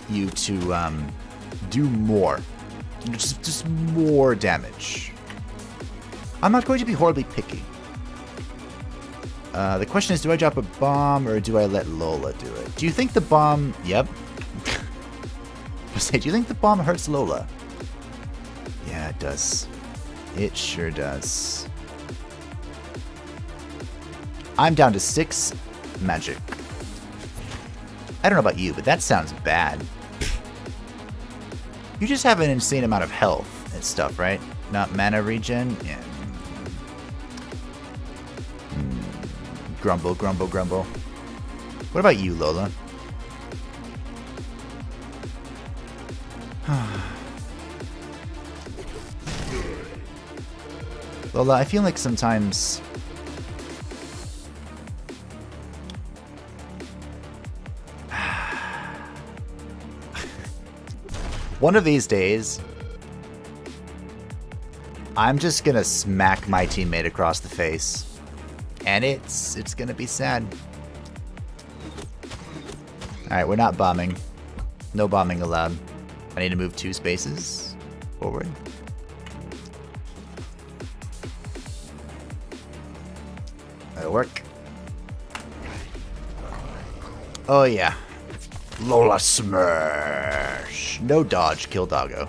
you to do more. Just more damage. I'm not going to be horribly picky. The question is, do I drop a bomb or do I let Lola do it? Do you think the bomb... Yep. Do you think the bomb hurts Lola? Yeah, it does. It sure does. I'm down to 6 magic. I don't know about you, but that sounds bad. You just have an insane amount of health and stuff, right? Not mana regen? Yeah. Grumble, grumble, grumble. What about you, Lola? Lola, I feel like sometimes... one of these days, I'm just gonna smack my teammate across the face. And it's gonna be sad. Alright, we're not bombing. No bombing allowed. I need to move 2 spaces forward. That'll work. Oh yeah. Lola Smash. No dodge, kill doggo.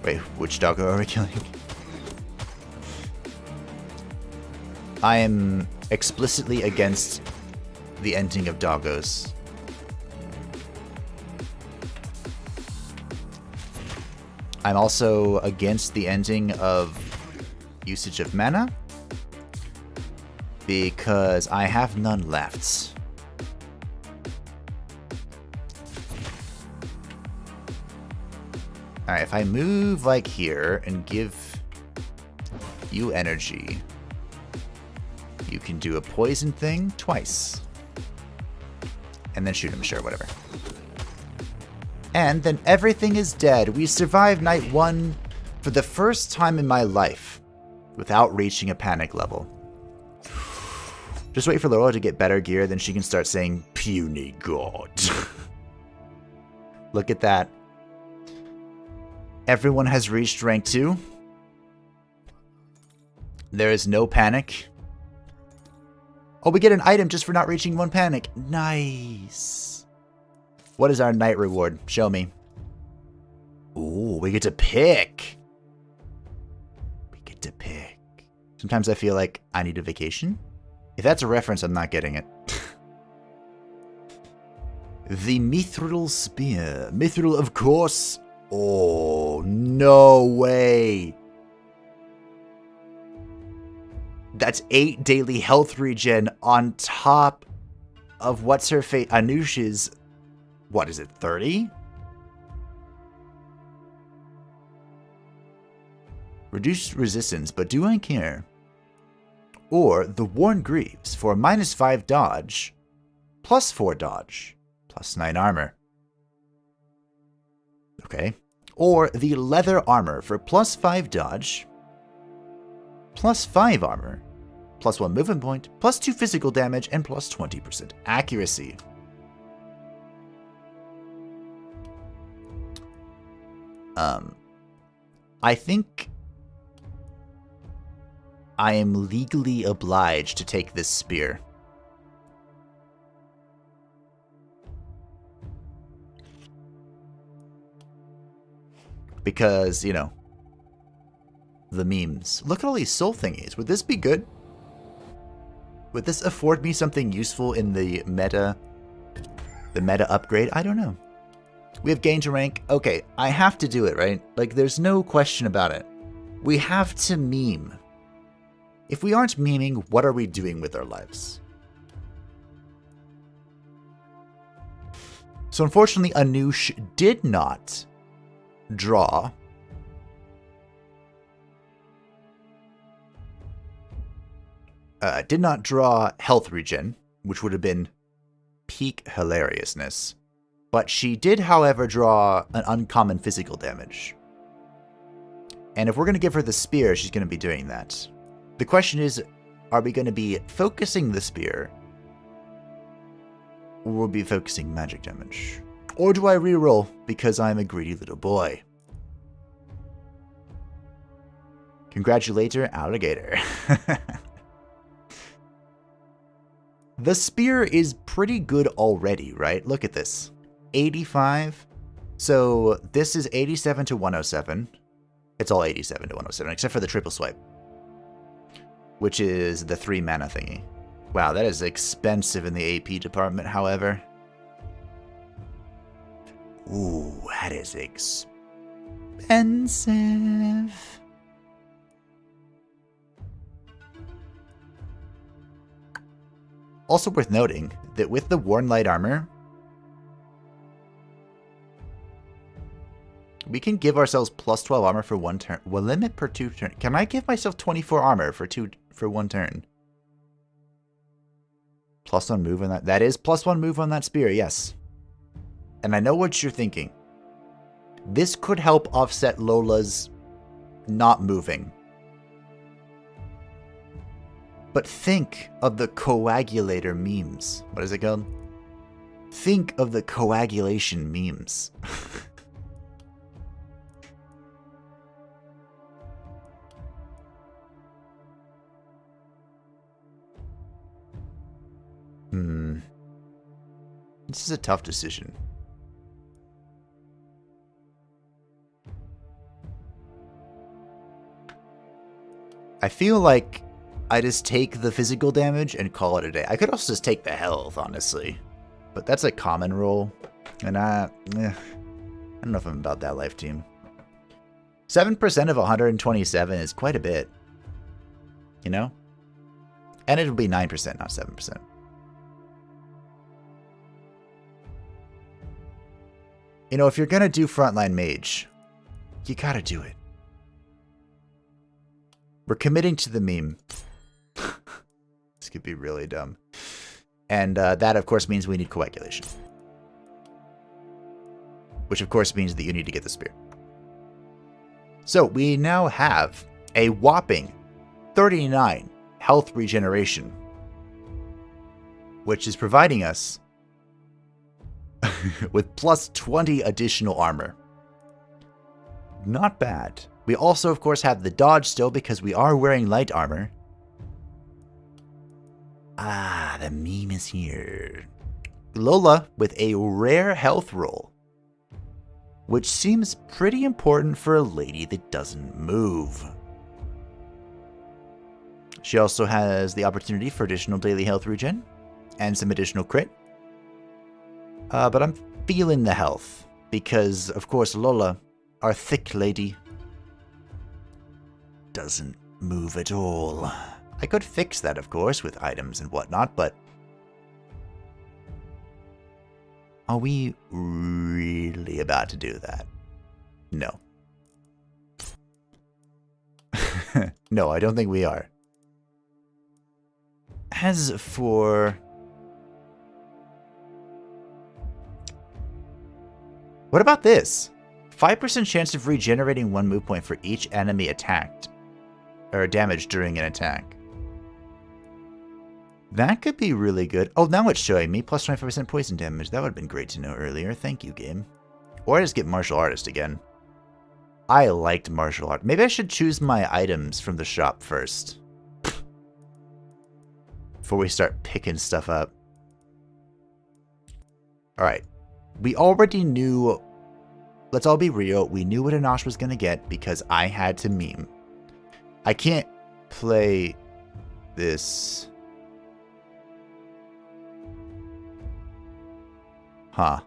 Wait, which doggo are we killing? I am explicitly against the ending of doggos. I'm also against the ending of usage of mana, because I have none left. Alright, if I move like here and give you energy, you can do a poison thing twice. And then shoot him, sure, whatever. And then everything is dead. We survived night 1 for the first time in my life without reaching a panic level. Just wait for Lola to get better gear, then she can start saying, puny god. Look at that. Everyone has reached rank 2. There is no panic. Oh, we get an item just for not reaching 1 panic. Nice. What is our night reward? Show me. Ooh, we get to pick. We get to pick. Sometimes I feel like I need a vacation. If that's a reference, I'm not getting it. The Mithril Spear. Mithril, of course. Oh, no way. That's 8 daily health regen on top of what's her face? Anush's, what is it, 30? Reduced resistance, but do I care? Or the Worn Greaves for -5 dodge, +4 dodge, +9 armor. Okay. Or the Leather Armor for +5 dodge, +5 armor, +1 movement point, +2 physical damage, and +20% accuracy. I think I am legally obliged to take this spear. Because, you know, the memes. Look at all these soul thingies. Would this be good? Would this afford me something useful in the meta upgrade? I don't know. We have gained to rank. Okay, I have to do it, right? Like, there's no question about it. We have to meme. If we aren't memeing, what are we doing with our lives? So unfortunately, Anush did not draw health regen, which would have been peak hilariousness. But she did, however, draw an uncommon physical damage. And if we're going to give her the spear, she's going to be doing that. The question is, are we going to be focusing the spear? Or will we be focusing magic damage? Or do I reroll because I'm a greedy little boy? Congratulator, alligator. The spear is pretty good already, right? Look at this. 85. So this is 87 to 107. It's all 87 to 107, except for the triple swipe, which is the 3 mana thingy. Wow, that is expensive in the AP department, however. Ooh, that is expensive. Also worth noting that with the Worn Light Armor, we can give ourselves +12 armor for 1 turn. Well, limit per 2 turn. Can I give myself 24 armor for 1 turn? +1 move on that. That is +1 move on that spear, yes. And I know what you're thinking. This could help offset Lola's not moving. But think of the coagulator memes. What is it called? Think of the coagulation memes. This is a tough decision. I feel like I just take the physical damage and call it a day. I could also just take the health, honestly. But that's a common roll. And I don't know if I'm about that life, team. 7% of 127 is quite a bit. You know? And it'll be 9%, not 7%. You know, if you're gonna do frontline mage, you gotta do it. We're committing to the meme. This could be really dumb. And that, of course, means we need coagulation. Which, of course, means that you need to get the spear. So, we now have a whopping 39 health regeneration. which is providing us with plus 20 additional armor. Not bad. We also, of course, have the dodge still because we are wearing light armor. Ah, the meme is here. Lola with a rare health roll, which seems pretty important for a lady that doesn't move. She also has the opportunity for additional daily health regen and some additional crit. But I'm feeling the health because, of course, Lola, our thick lady, doesn't move at all. I could fix that, of course, with items and whatnot, but are we really about to do that? No. No, I don't think we are. As for... what about this? 5% chance of regenerating 1 move point for each enemy attacked, or damaged during an attack. That could be really good. Oh, now it's showing me plus 25% poison damage. That would have been great to know earlier. Thank you, game. Or I just get martial artist again. I liked martial art. Maybe I should choose my items from the shop first, before we start picking stuff up. Alright. We already knew... let's all be real. We knew what Anash was going to get because I had to meme. I can't play this... huh.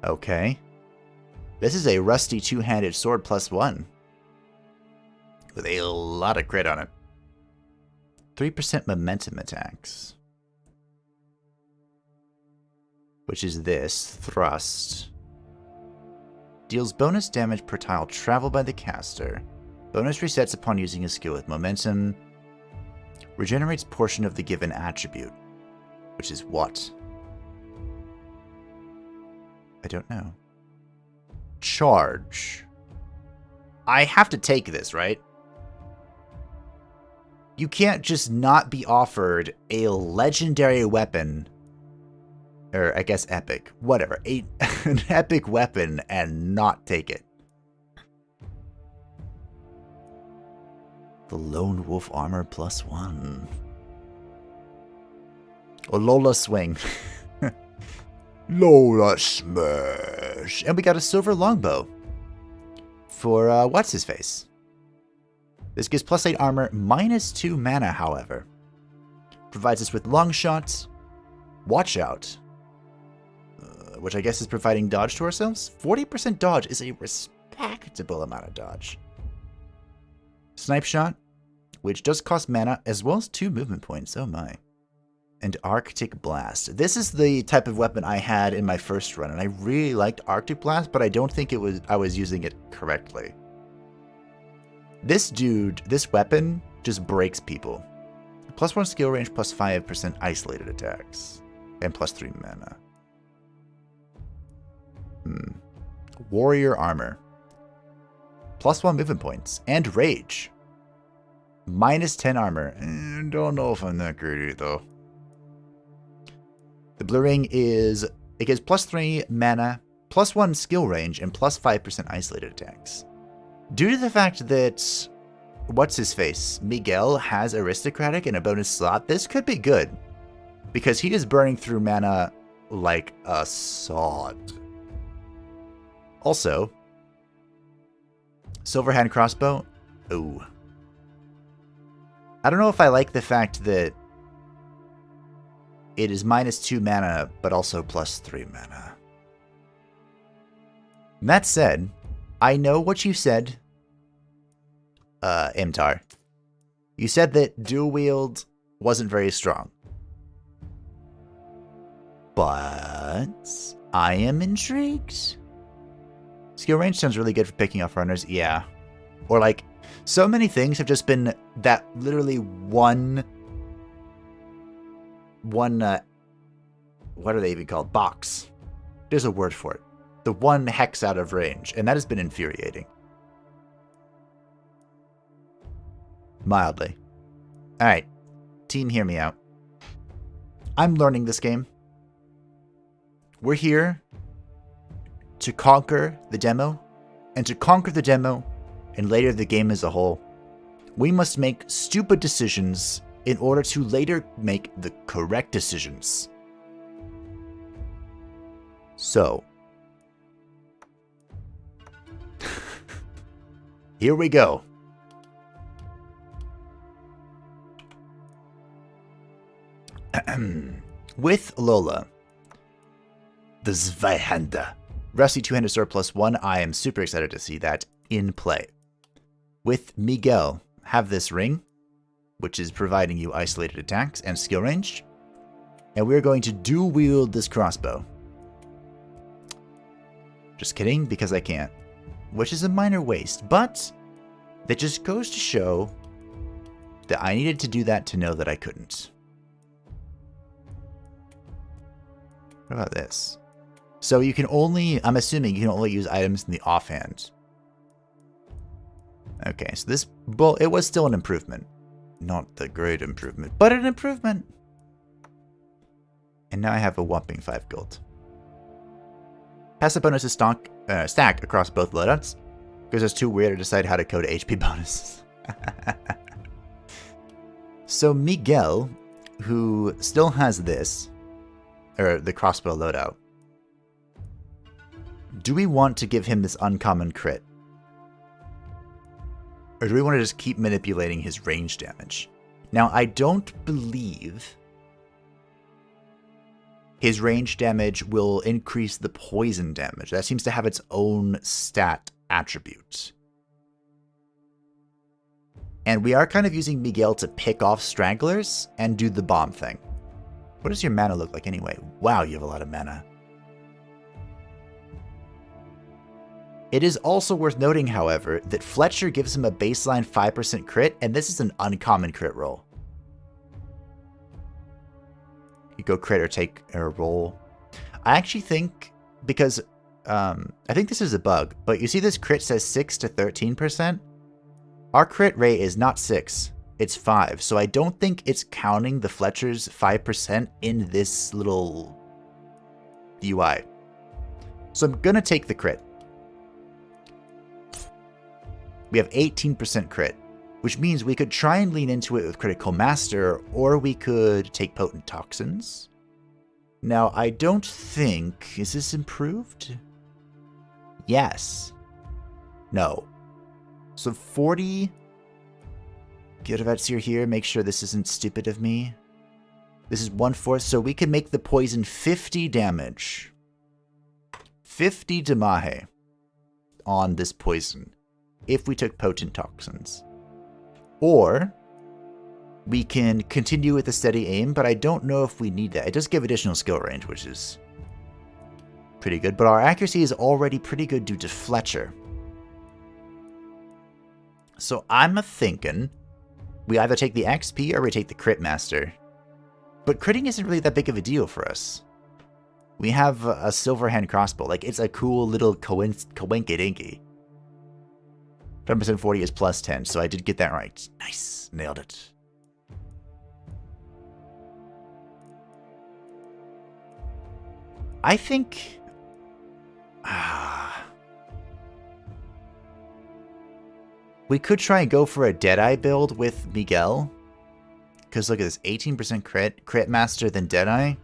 Okay. This is a rusty two-handed sword +1. With a lot of crit on it. 3% momentum attacks. Which is this. Thrust. Deals bonus damage per tile traveled by the caster. Bonus resets upon using a skill with momentum. Regenerates portion of the given attribute. Which is what? I don't know. Charge. I have to take this, right? You can't just not be offered a legendary weapon, or I guess epic, whatever, an epic weapon and not take it. The Lone Wolf armor +1. Oh, Lola swing. Lola smash. And we got a silver longbow for what's his face. This gives +8 armor, -2 mana, however. Provides us with long shots, watch out, which I guess is providing dodge to ourselves. 40% dodge is a respectable amount of dodge. Snipe shot, which does cost mana, as well as 2 movement points. Oh my. And Arctic Blast. This is the type of weapon I had in my first run, and I really liked Arctic Blast, but I don't think I was using it correctly. This dude, this weapon, just breaks people. +1 skill range, +5% isolated attacks, and +3 mana. Warrior armor. +1 movement points, and rage. -10 armor. Don't know if I'm that greedy, though. The blue ring is, it gives +3 mana, +1 skill range, and +5% isolated attacks. Due to the fact that, what's his face, Miguel has aristocratic in a bonus slot, this could be good. Because he is burning through mana like a sod. Also, silver hand crossbow. Ooh. I don't know if I like the fact that it is -2 mana, but also +3 mana. That said, I know what you said, Imtar. You said that dual wield wasn't very strong. But I am intrigued. Skill range sounds really good for picking off runners, yeah. Or like, so many things have just been that literally one, what are they even called? Box. There's a word for it. The one hex out of range, and that has been infuriating. Mildly. Alright. Team, hear me out. I'm learning this game. We're here to conquer the demo. And to conquer the demo, and later the game as a whole, we must make stupid decisions in order to later make the correct decisions. So, here we go. With Lola, the Zweihander, Rusty two-handed sword +1, I am super excited to see that in play. With Miguel, have this ring, which is providing you isolated attacks and skill range. And we're going to dual wield this crossbow. Just kidding, because I can't. Which is a minor waste, but that just goes to show that I needed to do that to know that I couldn't. What about this? So you can only, I'm assuming you can only use items in the offhand. Okay, so this, well, it was still an improvement. Not the great improvement, but an improvement. And now I have a whopping 5 gold. Passive bonuses stack across both loadouts, because it's too weird to decide how to code HP bonuses. So Miguel, who still has this, or the crossbow loadout, do we want to give him this uncommon crit? Or do we want to just keep manipulating his range damage? Now, I don't believe his range damage will increase the poison damage. That seems to have its own stat attribute. And we are kind of using Miguel to pick off stragglers and do the bomb thing. What does your mana look like anyway? Wow, you have a lot of mana. It is also worth noting, however, that Fletcher gives him a baseline 5% crit, and this is an uncommon crit roll. You go crit or take a roll. I actually think, because I think this is a bug, but you see this crit says 6 to 13%? Our crit rate is not 6, it's 5, so I don't think it's counting the Fletcher's 5% in this little UI. So I'm gonna take the crit. We have 18% crit, which means we could try and lean into it with Critical Master, or we could take Potent Toxins. Now, I don't think... Is this improved? Yes. No. So 40... Get a Vetseer here, make sure this isn't stupid of me. This is 1/4, so we can make the poison 50 damage. 50 damage on this poison, if we took Potent Toxins. Or we can continue with a steady aim, but I don't know if we need that. It does give additional skill range, which is pretty good, but our accuracy is already pretty good due to Fletcher. So I'm thinking we either take the XP or we take the Crit Master. But critting isn't really that big of a deal for us. We have a Silverhand crossbow. Like, it's a cool little coinky-dinky. 10% 40 is +10, so I did get that right. Nice. Nailed it. I think... we could try and go for a Deadeye build with Miguel. Because look at this, 18% crit master, then Deadeye.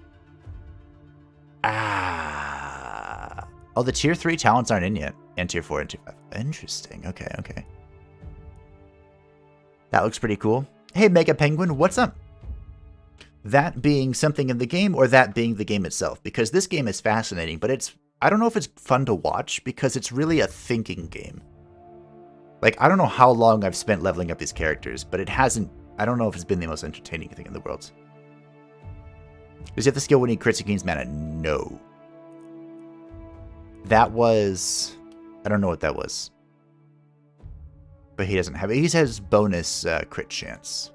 Oh, the tier 3 talents aren't in yet. And tier 4 and tier 5. Interesting. Okay, okay. That looks pretty cool. Hey, Mega Penguin, what's up? That being something in the game, or that being the game itself? Because this game is fascinating, but it's... I don't know if it's fun to watch, because it's really a thinking game. Like, I don't know how long I've spent leveling up these characters, but it hasn't... I don't know if it's been the most entertaining thing in the world. Does he have the skill when he crits against mana? No. That was... I don't know what that was. But he doesn't have it. He has bonus crit chance.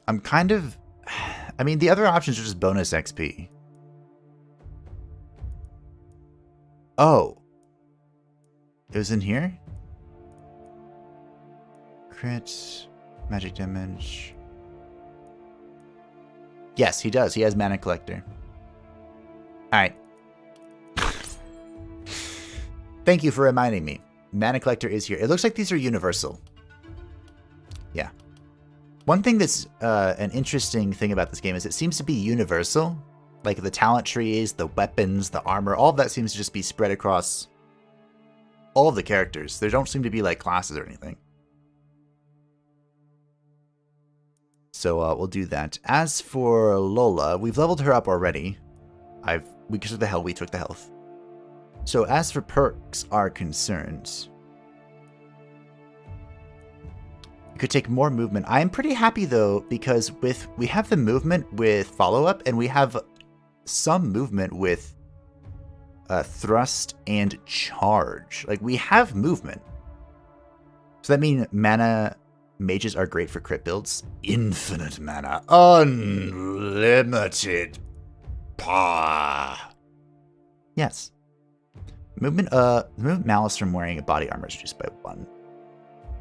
I'm kind of... I mean, the other options are just bonus XP. Oh. It was in here? Crit, magic damage. Yes, he does. He has Mana Collector. Alright. Thank you for reminding me. Mana Collector is here. It looks like these are universal. Yeah. One thing that's an interesting thing about this game is it seems to be universal. Like the talent trees, the weapons, the armor, all of that seems to just be spread across all of the characters. There don't seem to be like classes or anything. So we'll do that. As for Lola, we've leveled her up already. Because of the health, we took the health. So as for perks are concerned, you could take more movement. I'm pretty happy though, because we have the movement with follow-up, and we have some movement with thrust and charge. Like, we have movement. So that means mana mages are great for crit builds. Infinite mana. Unlimited power. Yes. Movement malice from wearing a body armor is reduced by 1.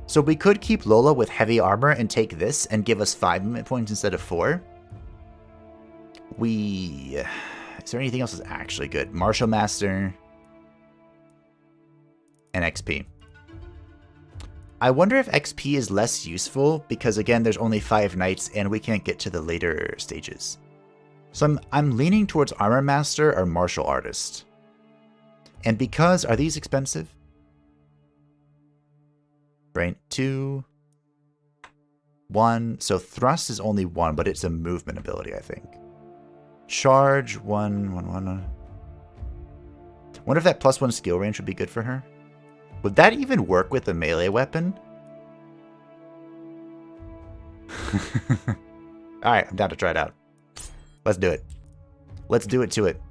So we could keep Lola with heavy armor and take this and give us 5 movement points instead of 4. Is there anything else that's actually good? Martial Master and XP. I wonder if XP is less useful because, again, there's only 5 knights and we can't get to the later stages. So I'm leaning towards Armor Master or Martial Artist. And because, are these expensive? Right, 2, 1. So thrust is only 1, but it's a movement ability, I think. Charge, 1, 1, 1. Wonder if that +1 skill range would be good for her. Would that even work with a melee weapon? Alright, I'm down to try it out. Let's do it. Let's do it to it.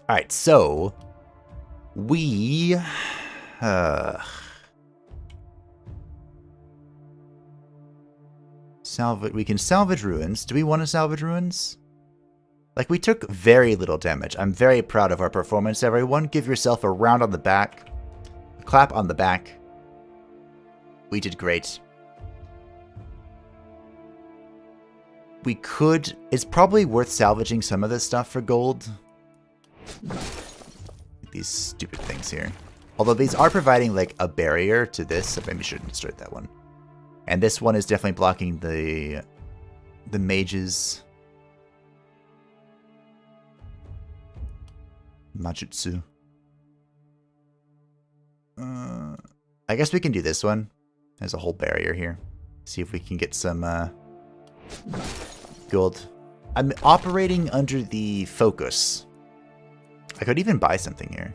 Alright, so we can salvage ruins. Do we want to salvage ruins? Like, we took very little damage. I'm very proud of our performance, everyone. Give yourself a round on the back. A clap on the back. We did great. We could... It's probably worth salvaging some of this stuff for gold. These stupid things here. Although these are providing, like, a barrier to this, so maybe we shouldn't destroy that one. And this one is definitely blocking the mages. Majutsu. I guess we can do this one. There's a whole barrier here. See if we can get some gold. I'm operating under the focus. I could even buy something here.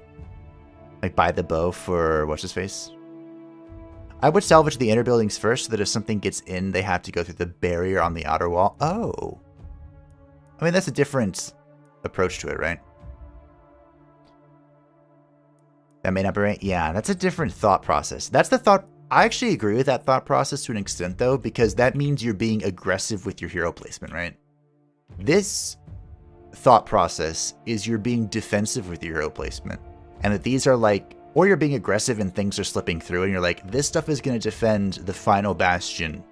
Like buy the bow for what's-his-face. I would salvage the inner buildings first so that if something gets in, they have to go through the barrier on the outer wall. Oh. I mean, that's a different approach to it, right? That may not be right. Yeah, that's a different thought process. That's the thought. I actually agree with that thought process to an extent, though, because that means you're being aggressive with your hero placement, right? This thought process is you're being defensive with your hero placement. And that these are like, or you're being aggressive and things are slipping through and you're like, this stuff is going to defend the final bastion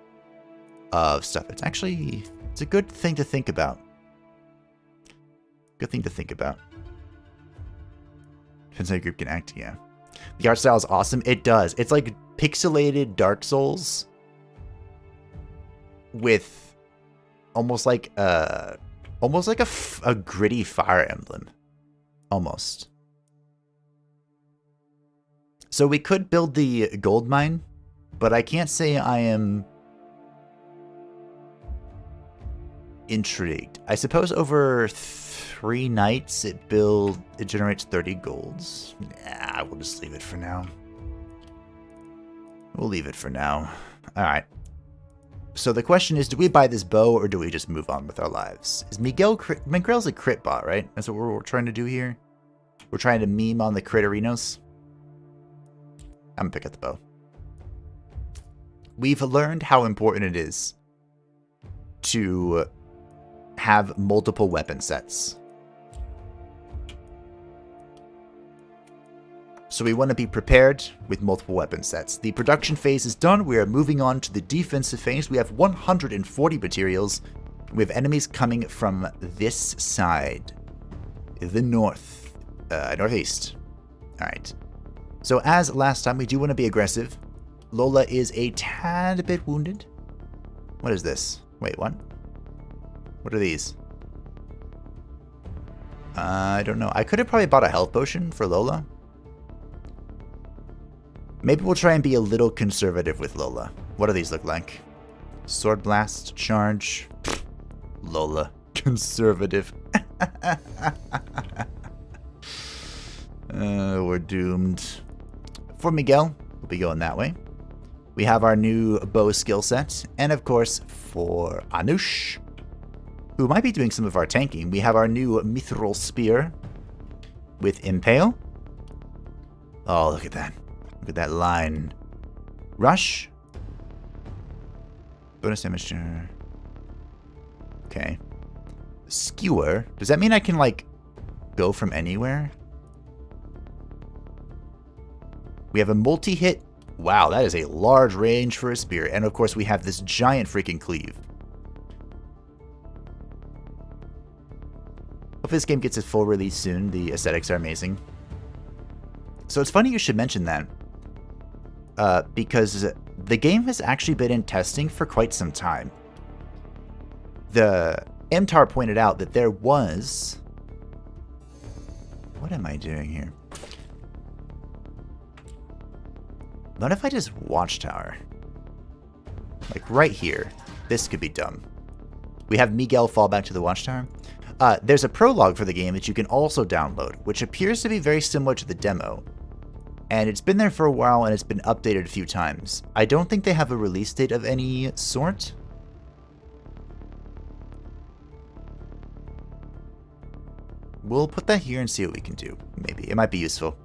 of stuff. It's actually, it's a good thing to think about. Good thing to think about. Depends how your group can act, yeah. The art style is awesome. It does. It's like pixelated Dark Souls with almost like a gritty Fire Emblem. Almost. So we could build the gold mine, but I can't say I am intrigued. I suppose over 3 nights it generates 30 golds. Nah, we'll just leave it for now. We'll leave it for now. Alright. So the question is, do we buy this bow or do we just move on with our lives? Is Miguel's a crit bot, right? That's what we're trying to do here. We're trying to meme on the criterinos. I'm gonna pick up the bow. We've learned how important it is to have multiple weapon sets. So So we want to be prepared with multiple weapon sets. The production phase is done. We are moving on to the defensive phase. We have 140 materials. We have enemies coming from this side. The northeast. Alright. So as last time, we do want to be aggressive. Lola is a tad bit wounded. What is this? Wait, what? What are these? I don't know. I could have probably bought a health potion for Lola. Maybe we'll try and be a little conservative with Lola. What do these look like? Sword Blast, Charge. Lola, conservative. We're doomed. For Miguel, we'll be going that way. We have our new bow skill set. And of course, for Anush, who might be doing some of our tanking, we have our new Mithril Spear with Impale. Oh, look at that. Look at that line. Rush. Bonus damage. Okay. Skewer. Does that mean I can, like, go from anywhere? We have a multi-hit. Wow, that is a large range for a spear. And of course, we have this giant freaking cleave. Hope this game gets its full release soon. The aesthetics are amazing. So it's funny you should mention that. Because the game has actually been in testing for quite some time. The MTAR pointed out that there was... What am I doing here? What if I just Watchtower? Like right here. This could be dumb. We have Miguel fall back to the Watchtower. There's a prologue for the game that you can also download, which appears to be very similar to the demo. And it's been there for a while and it's been updated a few times. I don't think they have a release date of any sort. We'll put that here and see what we can do. Maybe. It might be useful.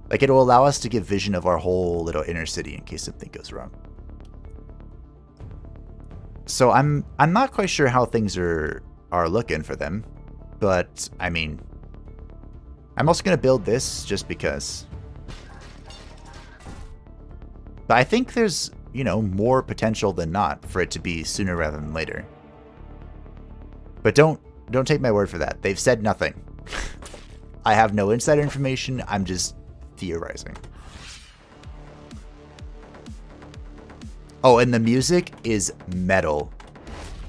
Like, it'll allow us to give vision of our whole little inner city in case something goes wrong. So I'm not quite sure how things are looking for them. But, I mean, I'm also going to build this just because. But I think there's, you know, more potential than not for it to be sooner rather than later. But don't take my word for that. They've said nothing. I have no insider information. I'm just theorizing. Oh, and the music is metal.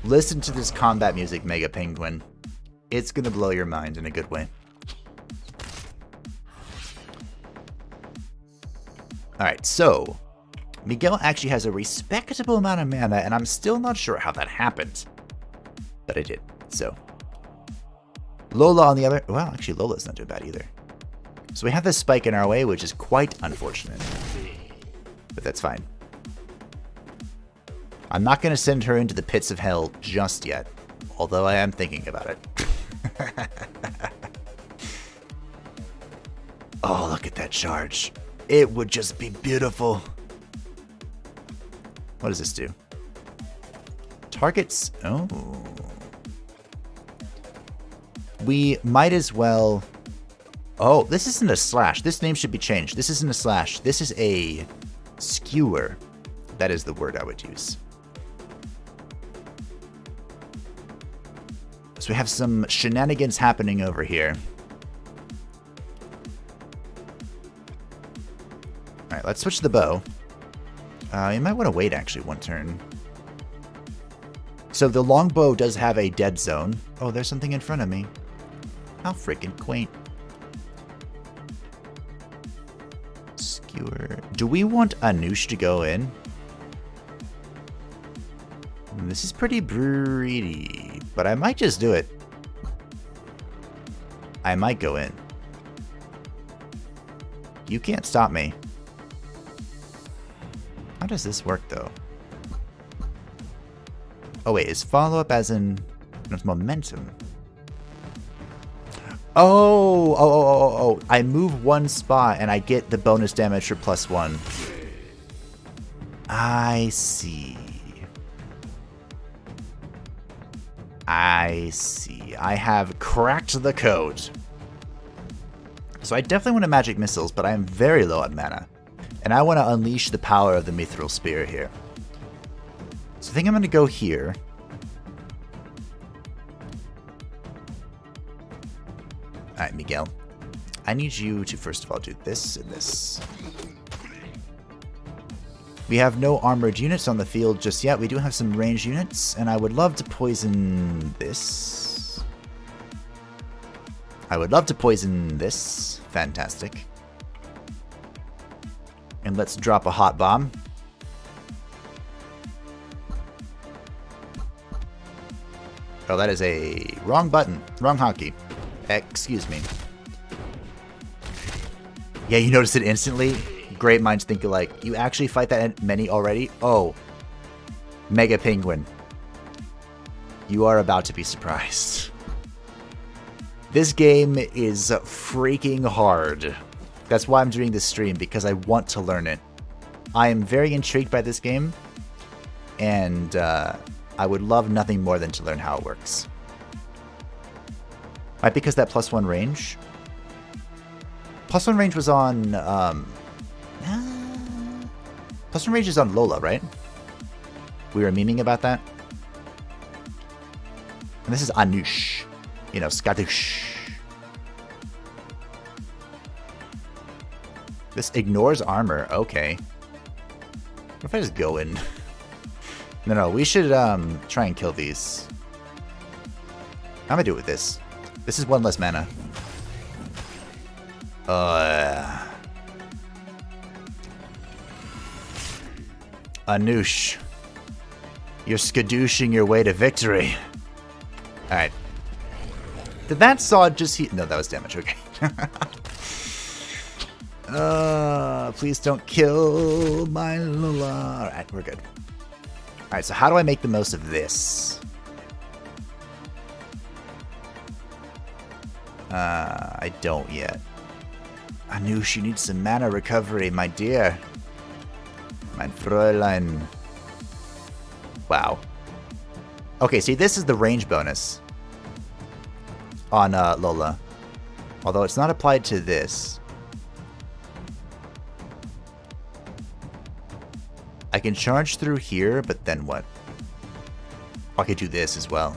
Listen to this combat music, Mega Penguin. It's gonna blow your mind in a good way. Alright, so Miguel actually has a respectable amount of mana, and I'm still not sure how that happened. But I did, so. Lola on the other... Well, actually, Lola's not too bad either. So we have this spike in our way, which is quite unfortunate. But that's fine. I'm not going to send her into the pits of hell just yet. Although I am thinking about it. Oh, look at that charge. It would just be beautiful. What does this do? Targets... Oh. We might as well... Oh, this isn't a slash. This name should be changed. This isn't a slash. This is a skewer. That is the word I would use. So we have some shenanigans happening over here. Alright, let's switch to the bow. You might want to wait, actually, one turn. So the longbow does have a dead zone. Oh, there's something in front of me. How freaking quaint. Skewer. Do we want Anush to go in? This is pretty breedy, but I might just do it. I might go in. You can't stop me. How does this work, though? Oh, wait, is follow-up as in... There's momentum. Oh, I move one spot and I get the bonus damage for +1. I see. I have cracked the code. So I definitely want to magic missiles, but I am very low on mana. And I want to unleash the power of the Mithril Spear here. So I think I'm going to go here. Alright, Miguel. I need you to first of all do this and this. We have no armored units on the field just yet. We do have some ranged units, and I would love to poison this. I would love to poison this. Fantastic. And let's drop a hot bomb. Oh, that is a wrong button. Wrong hotkey. Excuse me. Yeah, you noticed it instantly? Great minds think alike. You actually fight that many already? Oh. Mega Penguin. You are about to be surprised. This game is freaking hard. That's why I'm doing this stream, because I want to learn it. I am very intrigued by this game, and I would love nothing more than to learn how it works. Right, because that +1 range. +1 range was on, +1 range is on Lola, right? We were memeing about that. And this is Anush. You know, Skadoosh. This ignores armor. Okay. What if I just go in? No, we should try and kill these. I'm gonna do it with this. This is 1 less mana. Anush. You're skadooshing your way to victory. Alright. Did that saw just No, that was damage. Okay. Please don't kill my Lola. Alright, we're good. Alright, so how do I make the most of this? I don't yet. Anush, you need some mana recovery, my dear. Mein Fräulein. Wow. Okay, see, this is the range bonus on Lola. Although it's not applied to this. I can charge through here, but then what? Oh, I could do this as well.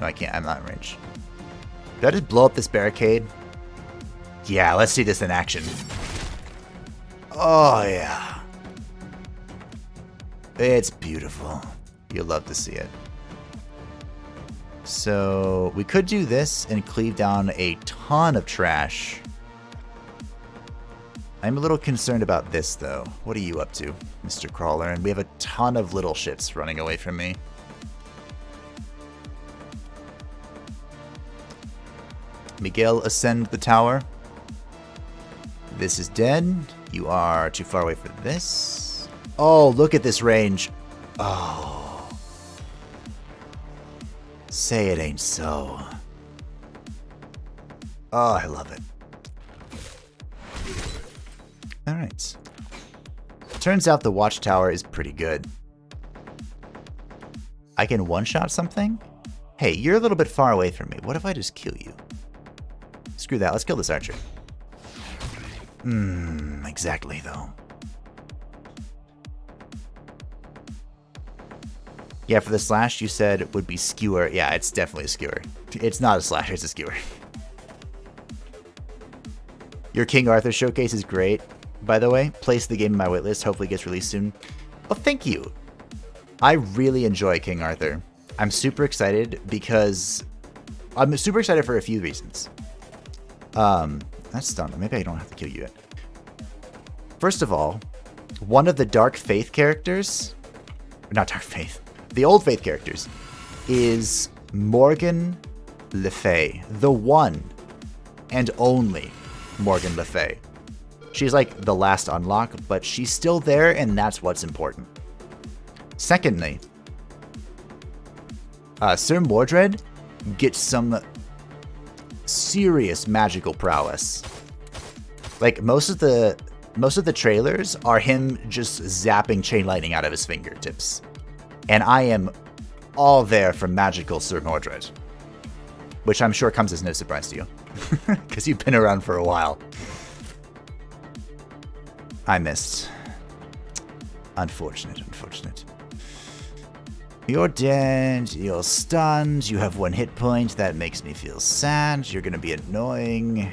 No, I can't. I'm not in range. Did I just blow up this barricade? Yeah, let's see this in action. Oh, yeah. It's beautiful. You'll love to see it. So, we could do this and cleave down a ton of trash. I'm a little concerned about this, though. What are you up to, Mr. Crawler? And we have a ton of little shits running away from me. Miguel, ascend the tower. This is dead. You are too far away for this. Oh, look at this range. Oh. Say it ain't so. Oh, I love it. Alright. Turns out the watchtower is pretty good. I can one-shot something? Hey, you're a little bit far away from me. What if I just kill you? Screw that, let's kill this archer. Exactly, though. Yeah, for the slash, you said it would be skewer. Yeah, it's definitely a skewer. It's not a slash, it's a skewer. Your King Arthur showcase is great, by the way. Place the game in my waitlist. Hopefully it gets released soon. Oh, thank you. I really enjoy King Arthur. I'm super excited because... I'm super excited for a few reasons. That's done. Maybe I don't have to kill you yet. First of all, one of the Dark Faith characters... Not Dark Faith. The Old Faith characters is Morgan Le Fay. The one and only Morgan Le Fay. She's like the last unlock, but she's still there, and that's what's important. Secondly, Sir Mordred gets some serious magical prowess. Like most of the trailers are him just zapping chain lightning out of his fingertips. And I am all there for magical Sir Mordred. Which I'm sure comes as no surprise to you. Because you've been around for a while. I missed. Unfortunate, unfortunate. You're dead, you're stunned, you have 1 hit point, that makes me feel sad, you're gonna be annoying.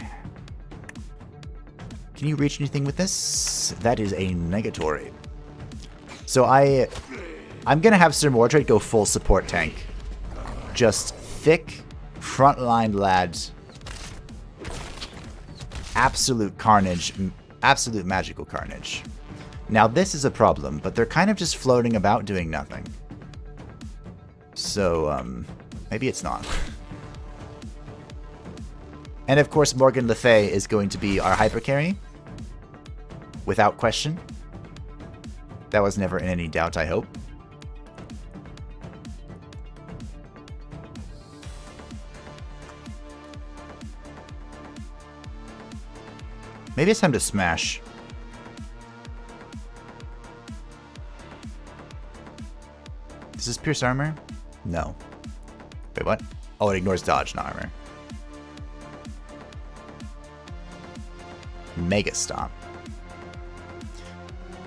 Can you reach anything with this? That is a negatory. So I'm gonna have Sir Mordred go full support tank. Just thick, frontline lads. Absolute carnage, absolute magical carnage. Now this is a problem, but they're kind of just floating about doing nothing. So, maybe it's not. And of course, Morgan Le Fay is going to be our hyper carry. Without question. That was never in any doubt, I hope. Maybe it's time to smash. Is this pierce armor? No. Wait, what? Oh, it ignores dodge, not armor. Mega Stomp.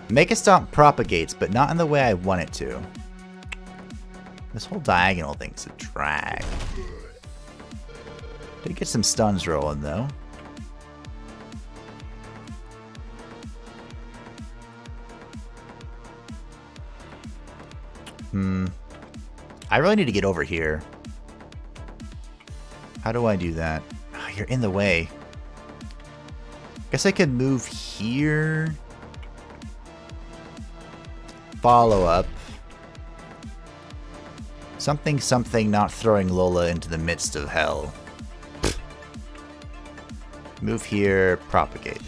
Mega Stomp propagates, but not in the way I want it to. This whole diagonal thing's a drag. Did get some stuns rolling, though. I really need to get over here. How do I do that? Oh, you're in the way. Guess I could move here. Follow up. Something, something, not throwing Lola into the midst of hell. Move here, propagate.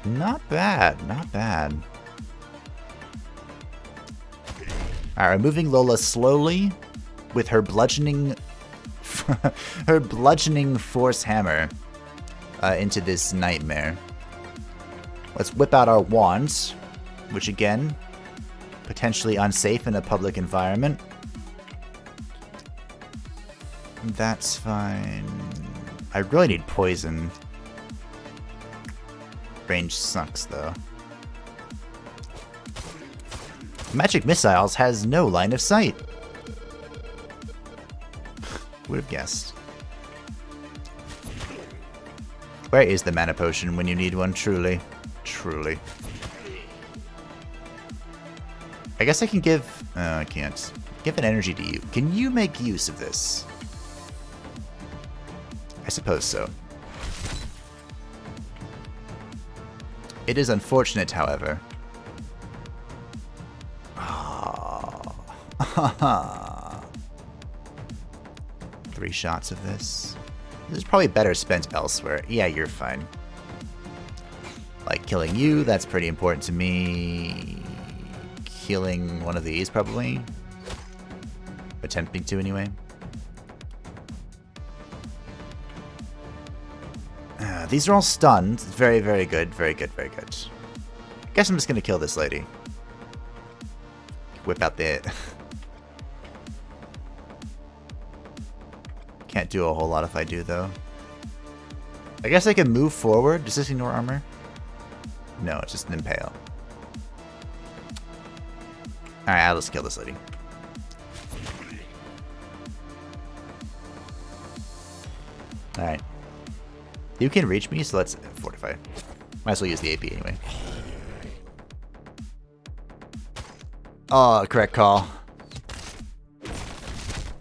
Not bad, not bad. Alright, moving Lola slowly with her bludgeoning her bludgeoning force hammer into this nightmare. Let's whip out our wands, which again, potentially unsafe in a public environment. That's fine. I really need poison. Range sucks though. Magic Missiles has no line of sight. Would have guessed. Where is the mana potion when you need one? Truly. Truly. I guess I can give... I can't. Give an energy to you. Can you make use of this? I suppose so. It is unfortunate, however. 3 shots of this. This is probably better spent elsewhere. Yeah, you're fine. Like killing you, that's pretty important to me. Killing one of these, probably. Attempting to, anyway. These are all stunned. Very, very good. Very good, very good. Guess I'm just gonna kill this lady. Whip out the... Can't do a whole lot if I do, though. I guess I can move forward. Does this ignore armor? No, it's just an impale. Alright, let's kill this lady. Alright. You can reach me, so let's fortify. Might as well use the AP anyway. Oh, correct call.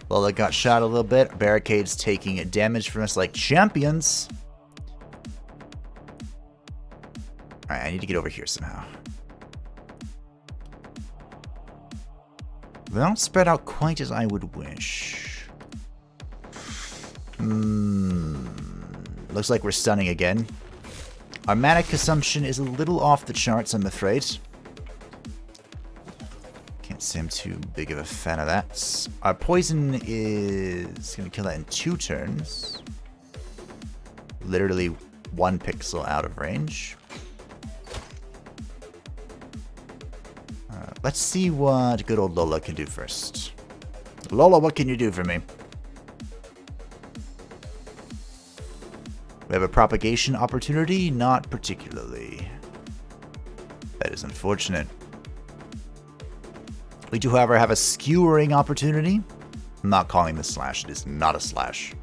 Lola got shot a little bit. Barricades taking damage from us like champions. Alright, I need to get over here somehow. They don't spread out quite as I would wish. Looks like we're stunning again. Our mana consumption is a little off the charts, I'm afraid. Can't say I'm too big of a fan of that. Our poison is going to kill that in 2 turns. Literally 1 pixel out of range. Let's see what good old Lola can do first. Lola, what can you do for me? We have a propagation opportunity? Not particularly. That is unfortunate. We do, however, have a skewering opportunity. I'm not calling this slash. It is not a slash.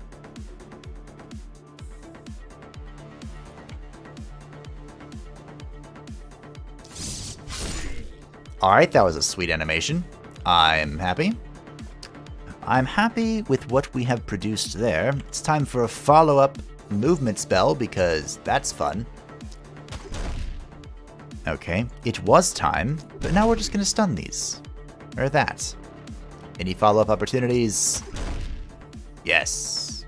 Alright, that was a sweet animation. I'm happy. I'm happy with what we have produced there. It's time for a follow-up movement spell, because that's fun. Okay, it was time, but now we're just going to stun these. Or that. Any follow-up opportunities? Yes.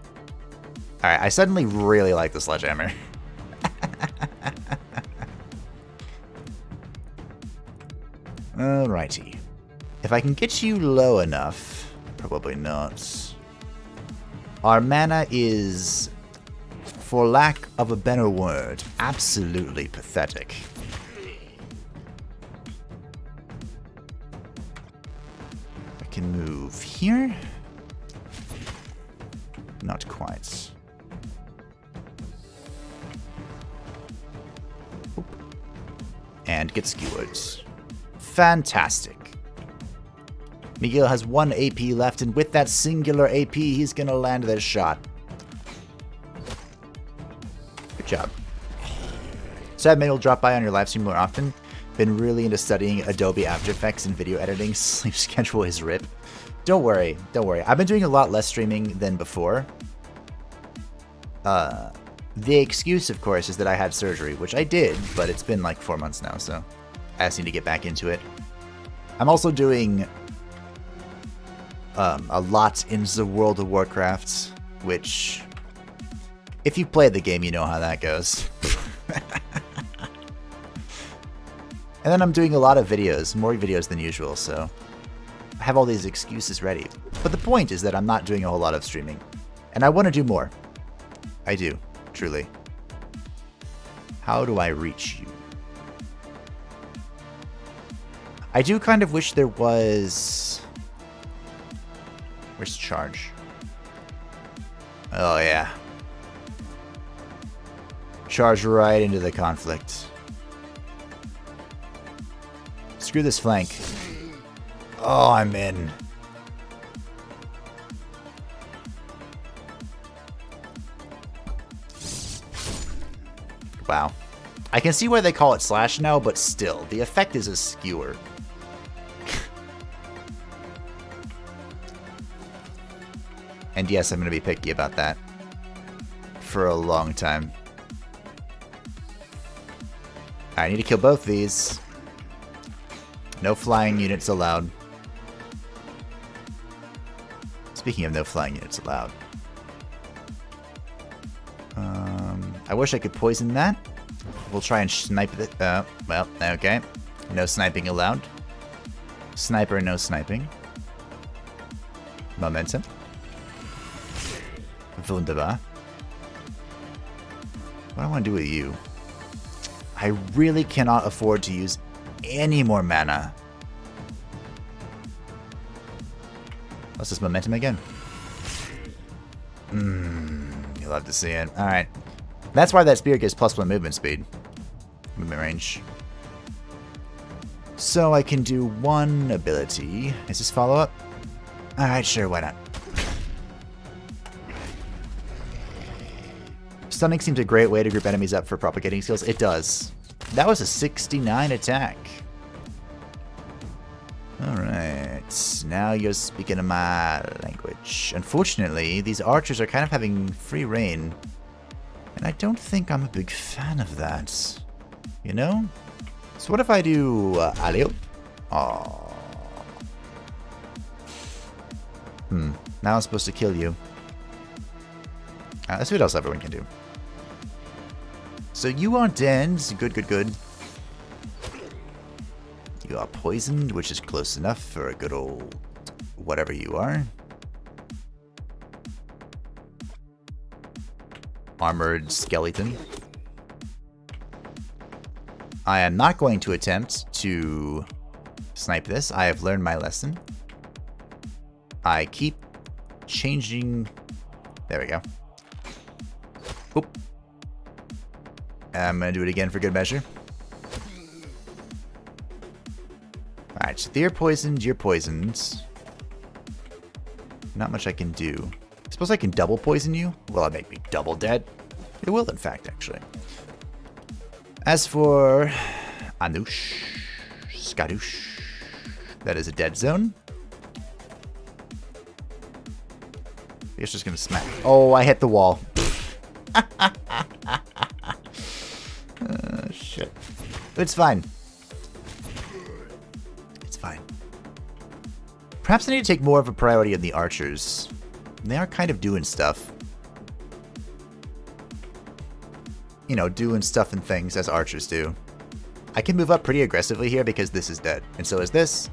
Alright, I suddenly really like the sledgehammer. Alrighty. If I can get you low enough, probably not. Our mana is, for lack of a better word, absolutely pathetic. I can move here. Not quite. Oop. And get skewered. Fantastic. Miguel has 1 AP left, and with that singular AP, he's gonna land this shot. Good job. Sad May will drop by on your live stream more often. Been really into studying Adobe After Effects and video editing. Sleep schedule is rip. Don't worry, don't worry. I've been doing a lot less streaming than before. The excuse, of course, is that I had surgery, which I did, but it's been like 4 months now, so I just need to get back into it. I'm also doing a lot in the World of Warcraft, which, if you played the game, you know how that goes. And then I'm doing a lot of videos, more videos than usual, so I have all these excuses ready. But the point is that I'm not doing a whole lot of streaming, and I want to do more. I do, truly. How do I reach you? I do kind of wish there was... Where's charge? Oh, yeah. Charge right into the conflict. Screw this flank. Oh, I'm in. Wow. I can see why they call it slash now, but still, the effect is a skewer. And yes, I'm going to be picky about that for a long time. I need to kill both these. No flying units allowed. Speaking of no flying units allowed. I wish I could poison that. We'll try and snipe it. Well, okay. No sniping allowed. Sniper, no sniping. Momentum. Wunderbar. What do I want to do with you? I really cannot afford to use any more mana. What's this momentum again? You love to see it. Alright. That's why that spear gives +1 movement speed. Movement range. So I can do one ability. Is this follow-up? Alright, sure, why not? Stunning seems a great way to group enemies up for propagating skills. It does. That was a 69 attack. Alright, now you're speaking of my language. Unfortunately, these archers are kind of having free reign. And I don't think I'm a big fan of that. You know? So what if I do alley-oop? Oh. Now I'm supposed to kill you. Let's see what else everyone can do. So you are dead. Good, good, good. You are poisoned, which is close enough for a good old whatever you are. Armored skeleton. I am not going to attempt to snipe this. I have learned my lesson. I keep changing... There we go. Oop. I'm gonna do it again for good measure. Alright, so they're poisoned, you're poisoned. Not much I can do. Suppose I can double poison you? Will it make me double dead? It will, in fact, actually. As for Anush, Skadoosh, that is a dead zone. It's just gonna smack. Oh, I hit the wall. Shit. It's fine. It's fine. Perhaps I need to take more of a priority on the archers. They are kind of doing stuff. You know, doing stuff and things as archers do. I can move up pretty aggressively here because this is dead. And so is this.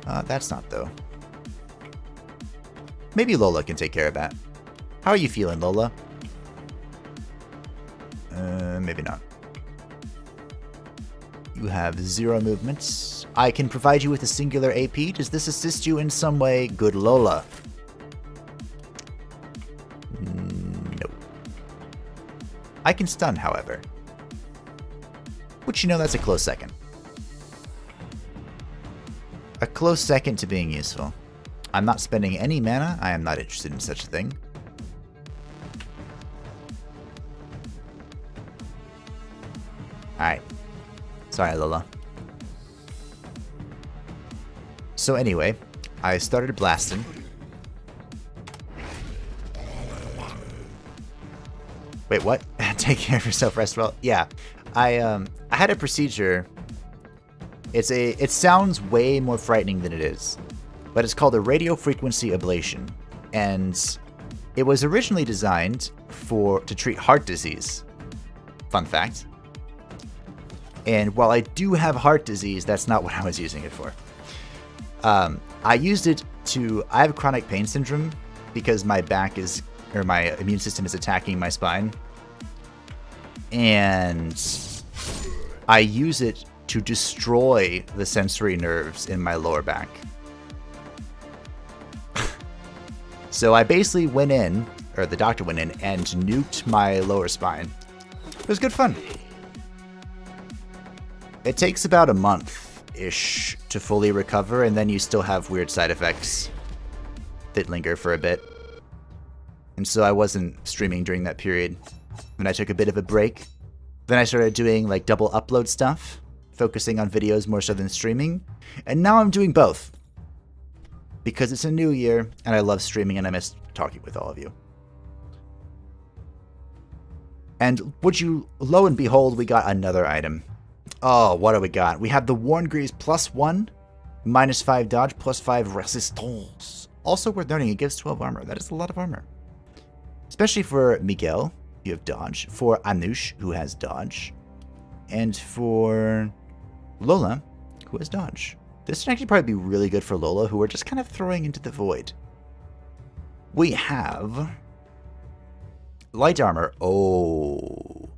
That's not, though. Maybe Lola can take care of that. How are you feeling, Lola? Maybe not. You have 0 movements. I can provide you with a singular AP. Does this assist you in some way? Good Lola. No. I can stun, however. Which, you know, that's a close second. A close second to being useful. I'm not spending any mana. I am not interested in such a thing. Alright. Sorry, Lola. So anyway, I started blasting. Wait, what? Take care of yourself, rest well. Yeah. I had a procedure. It sounds way more frightening than it is. But it's called a radio frequency ablation. And it was originally designed to treat heart disease. Fun fact. And while I do have heart disease, that's not what I was using it for. I used it I have chronic pain syndrome because my immune system is attacking my spine. And I use it to destroy the sensory nerves in my lower back. So I basically went in, or the doctor went in, and nuked my lower spine. It was good fun. It takes about a month-ish to fully recover, and then you still have weird side effects that linger for a bit. And so I wasn't streaming during that period. Then I took a bit of a break. Then I started doing like double upload stuff, focusing on videos more so than streaming. And now I'm doing both. Because it's a new year, and I love streaming, and I miss talking with all of you. And lo and behold, we got another item. Oh, what do we got? We have the Worn Greaves +1, -5 dodge, +5 resistance. Also worth noting, it gives 12 armor. That is a lot of armor. Especially for Miguel, you have dodge. For Anush, who has dodge. And for Lola, who has dodge. This would actually probably be really good for Lola, who we're just kind of throwing into the void. We have light armor. Oh.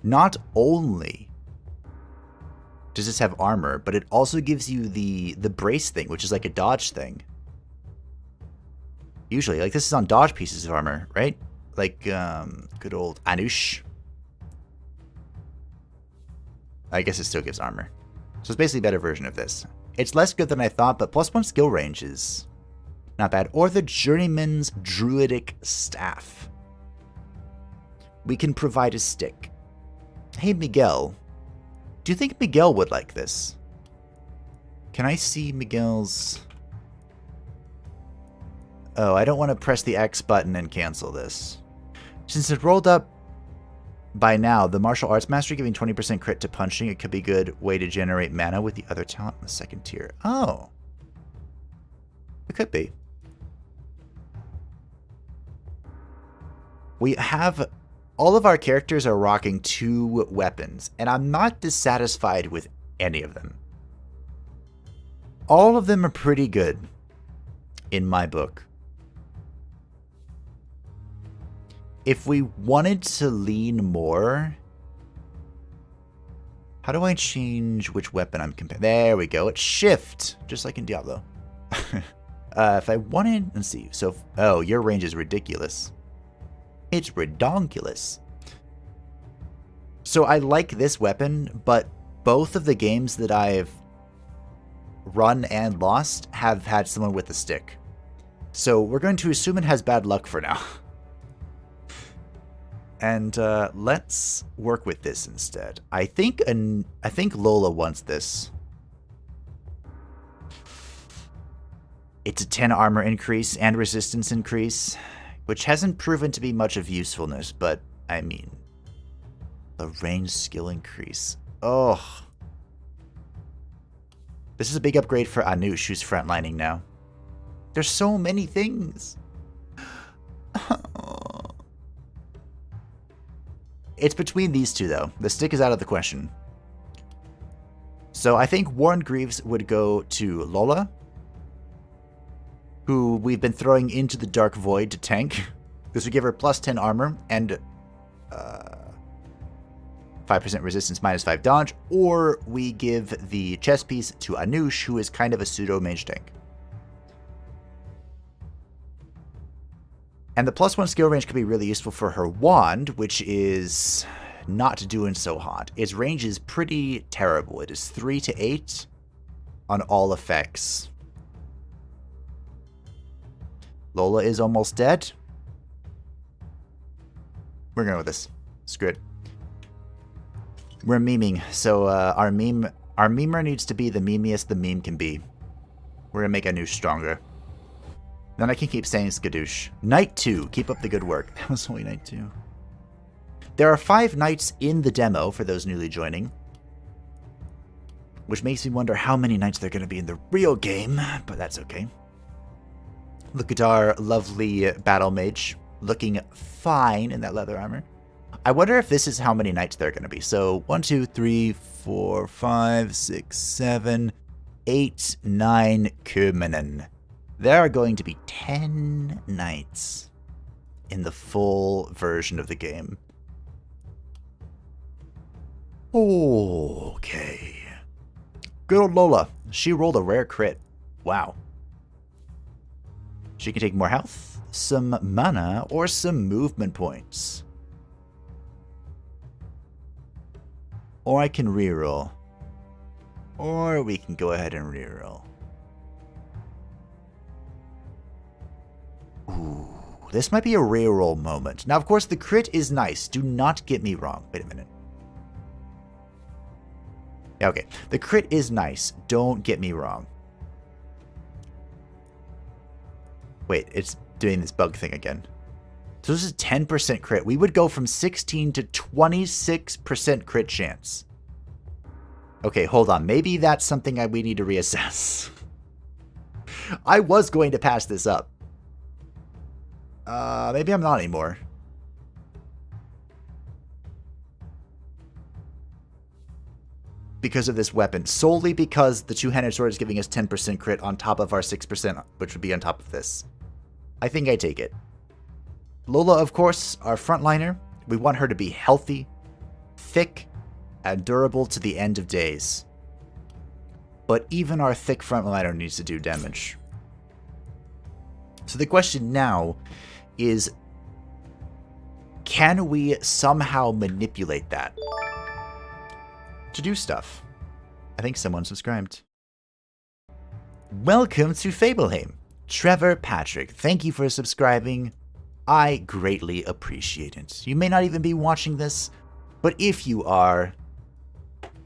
Not only does this have armor, but it also gives you the brace thing, which is like a dodge thing. Usually, like this is on dodge pieces of armor, right? Like good old Anush. I guess it still gives armor. So it's basically a better version of this. It's less good than I thought, but +1 skill range is not bad. Or the Journeyman's Druidic Staff. We can provide a stick. Hey, Miguel. Do you think Miguel would like this? Can I see Miguel's... Oh, I don't want to press the X button and cancel this. Since it rolled up by now, the martial arts mastery giving 20% crit to punching, it could be a good way to generate mana with the other talent in the second tier. Oh. It could be. We have... All of our characters are rocking 2 weapons, and I'm not dissatisfied with any of them. All of them are pretty good, in my book. If we wanted to lean more... How do I change which weapon I'm comparing? There we go. It's shift, just like in Diablo. If I wanted... Let's see. So, oh, your range is ridiculous. It's redonkulous. So I like this weapon, but both of the games that I've run and lost have had someone with a stick. So we're going to assume it has bad luck for now. And let's work with this instead. I think Lola wants this. It's a 10 armor increase and resistance increase, which hasn't proven to be much of usefulness, but I mean, the range skill increase. Oh. This is a big upgrade for Anush, who's frontlining now. There's so many things. It's between these two, though. The stick is out of the question. So I think Warren Greaves would go to Lola, who we've been throwing into the Dark Void to tank. This would give her plus 10 armor and 5% resistance, minus 5 dodge. Or we give the chest piece to Anush, who is kind of a pseudo mage tank. And the plus 1 skill range could be really useful for her wand, which is not doing so hot. Its range is pretty terrible. It is 3 to 8 on all effects. Lola is almost dead. We're going with this. Screw it. We're memeing, so our memer needs to be the memeiest the meme can be. We're going to make Anush stronger. Then I can keep saying skadoosh. Night 2. Keep up the good work. That was only night 2. There are 5 nights in the demo for those newly joining, which makes me wonder how many nights they're going to be in the real game, but that's okay. Look at our lovely battle mage, looking fine in that leather armor. I wonder if this is how many nights there are going to be. So 1, 2, 3, 4, 5, 6, 7, 8, 9 Kumenen. There are going to be 10 nights in the full version of the game. Okay. Good old Lola. She rolled a rare crit. Wow. She can take more health, some mana, or some movement points. Or I can reroll. Or we can go ahead and reroll. Ooh, this might be a reroll moment. Now, of course, the crit is nice. Do not get me wrong. Wait a minute. Yeah, okay. The crit is nice. Don't get me wrong. Wait, it's doing this bug thing again. So this is 10% crit. We would go from 16 to 26% crit chance. Okay, hold on. Maybe that's something we need to reassess. I was going to pass this up. Maybe I'm not anymore. Because of this weapon. Solely because the two-handed sword is giving us 10% crit on top of our 6%, which would be on top of this. I think I take it. Lola, of course, our frontliner. We want her to be healthy, thick, and durable to the end of days. But even our thick frontliner needs to do damage. So the question now is, can we somehow manipulate that to do stuff? I think someone subscribed. Welcome to Fableheim. Trevor Patrick, thank you for subscribing. I greatly appreciate it. You may not even be watching this, but if you are,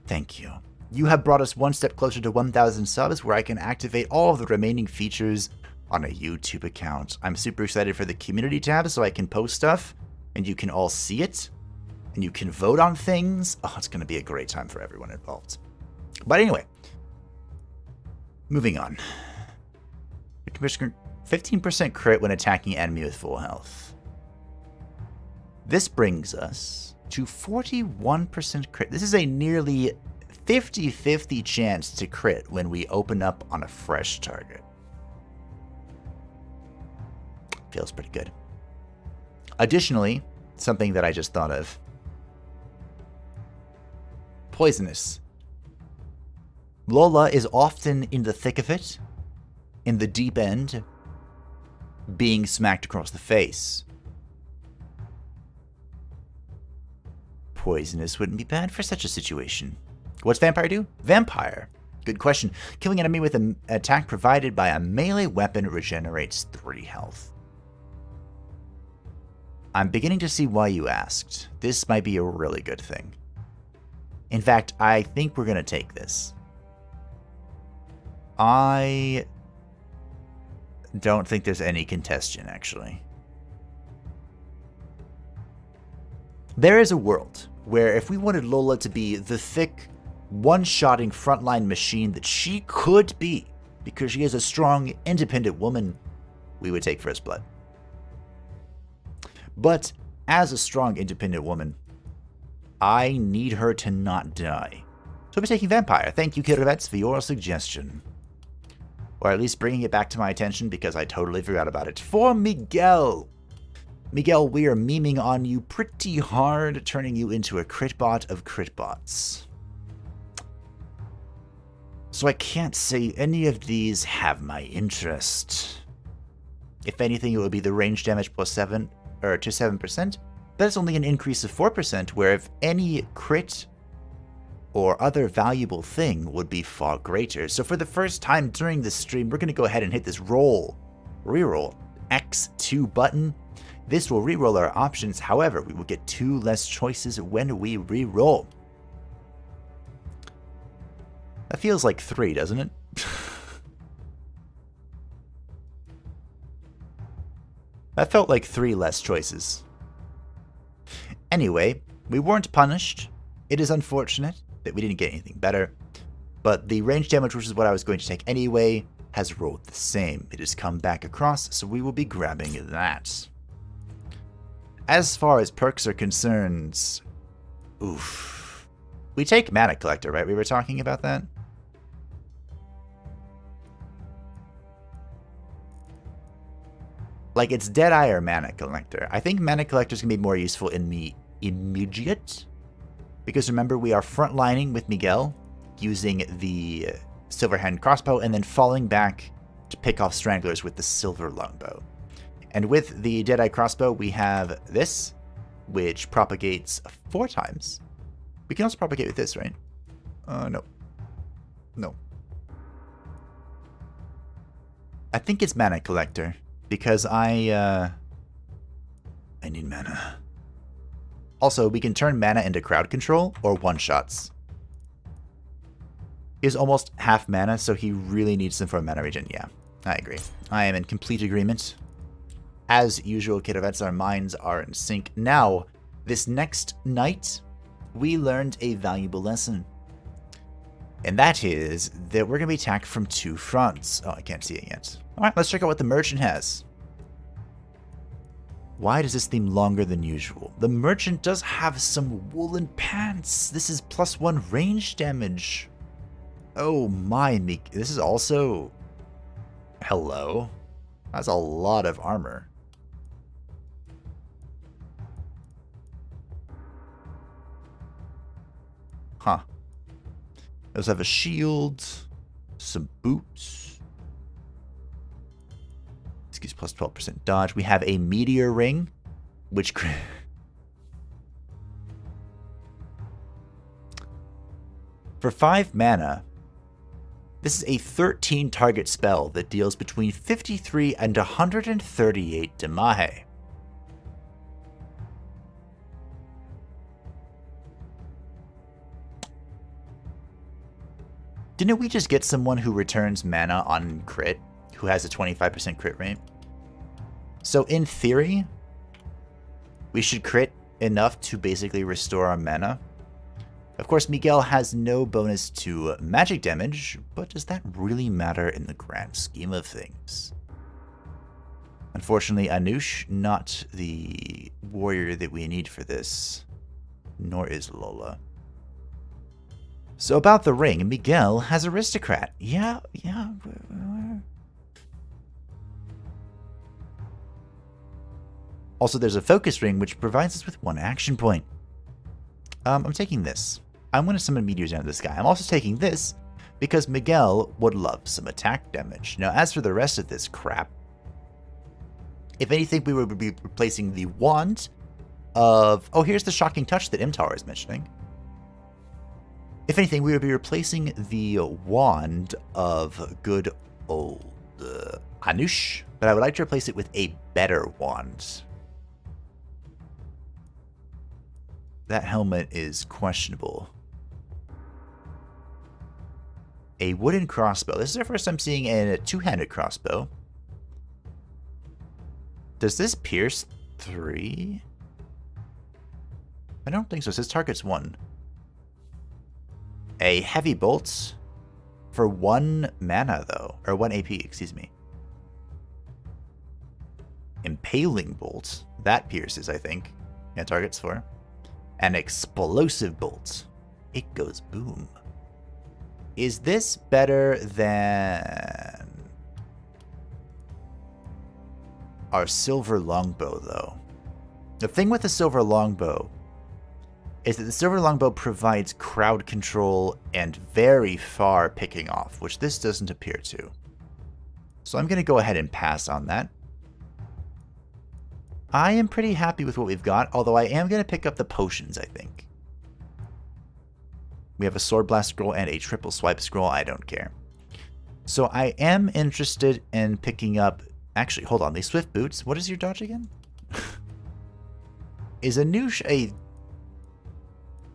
thank you. You have brought us one step closer to 1,000 subs, where I can activate all of the remaining features on a YouTube account. I'm super excited for the community tab so I can post stuff and you can all see it and you can vote on things. Oh, it's going to be a great time for everyone involved. But anyway, moving on. 15% crit when attacking enemy with full health. This brings us to 41% crit. This is a nearly 50-50 chance to crit when we open up on a fresh target. Feels pretty good. Additionally, something that I just thought of. Poisonous. Lola is often in the thick of it, in the deep end, being smacked across the face. poisonous wouldn't be bad for such a situation. What's Vampire do? Vampire. Good question. Killing an enemy with an attack provided by a melee weapon regenerates 3 health. I'm beginning to see why you asked. This might be a really good thing. In fact, I think we're going to take this. I don't think there's any contestation, actually. There is a world where if we wanted Lola to be the thick, one-shotting frontline machine that she could be, because she is a strong, independent woman, we would take First Blood. But as a strong, independent woman, I need her to not die. So I'll be taking Vampire. Thank you, Kirovets, for your suggestion. Or at least bringing it back to my attention because I totally forgot about it. For Miguel. Miguel, we are memeing on you pretty hard, turning you into a critbot of critbots. So I can't say any of these have my interest. If anything, it would be the range damage plus 7, or to 7%. That is only an increase of 4%, where if any crit or other valuable thing would be far greater. So for the first time during this stream, we're going to go ahead and hit this reroll X2 button. This will reroll our options. However, we will get 2 less choices when we reroll. That feels like 3, doesn't it? That felt like 3 less choices. Anyway, we weren't punished. It is unfortunate that we didn't get anything better, but the range damage, which is what I was going to take anyway, has rolled the same. It has come back across, so we will be grabbing that. As far as perks are concerned, oof. We take Mana Collector, right? We were talking about that? Like, it's Deadeye or Mana Collector. I think Mana Collector is going to be more useful in the immediate. Because remember, we are frontlining with Miguel, using the Silverhand Crossbow, and then falling back to pick off Stranglers with the Silver Longbow. And with the Deadeye Crossbow, we have this, which propagates 4 times. We can also propagate with this, right? No. No. I think it's Mana Collector. Because I need mana. Also, we can turn mana into crowd control or one-shots. He is almost half mana, so he really needs some for mana regen. Yeah, I agree. I am in complete agreement. As usual, Kirovets, our minds are in sync. Now, this next night, we learned a valuable lesson. And that is that we're going to be attacked from 2 fronts. Oh, I can't see it yet. Alright, let's check out what the merchant has. Why does this seem longer than usual? The merchant does have some woolen pants. This is +1 range damage. Oh my, this is also... Hello? That's a lot of armor. Huh. I also have a shield, some boots. This gives plus 12% dodge. We have a meteor ring, which... For 5 mana, this is a 13 target spell that deals between 53 and 138 damage. Didn't we just get someone who returns mana on crit, who has a 25% crit rate? So in theory, we should crit enough to basically restore our mana. Of course, Miguel has no bonus to magic damage, but does that really matter in the grand scheme of things? Unfortunately, Anush, not the warrior that we need for this, nor is Lola. So about the ring, Miguel has Aristocrat. Yeah. Also, there's a focus ring, which provides us with 1 action point. I'm taking this. I'm going to summon meteors down to the sky. I'm also taking this because Miguel would love some attack damage. Now, as for the rest of this crap, if anything, we would be replacing the wand of... Oh, here's the shocking touch that Imtar is mentioning. If anything, we would be replacing the wand of good old Anush, but I would like to replace it with a better wand. That helmet is questionable. A wooden crossbow. This is the first time seeing a two-handed crossbow. Does this pierce 3? I don't think so. It says targets 1. A heavy bolt for 1 mana, though. Or 1 AP, excuse me. Impaling bolt. That pierces, I think. Yeah, targets 4. An explosive bolt. It goes boom. Is this better than our silver longbow, though? The thing with the silver longbow is that the silver longbow provides crowd control and very far picking off, which this doesn't appear to. So I'm going to go ahead and pass on that. I am pretty happy with what we've got, although I am going to pick up the potions, I think. We have a Sword Blast scroll and a triple swipe scroll. I don't care. So I am interested in picking up... Actually, hold on. The Swift Boots. What is your dodge again? Is Anush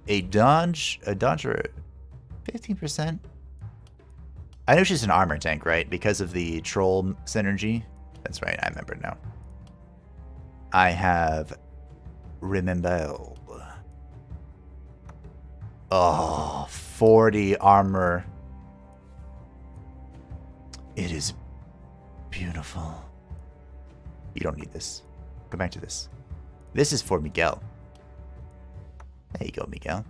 a dodge or 15%? Anush is an armor tank, right? Because of the troll synergy. That's right. I remember now. I have remembered. Oh, 40 armor. It is beautiful. You don't need this. Go back to this. This is for Miguel. There you go, Miguel.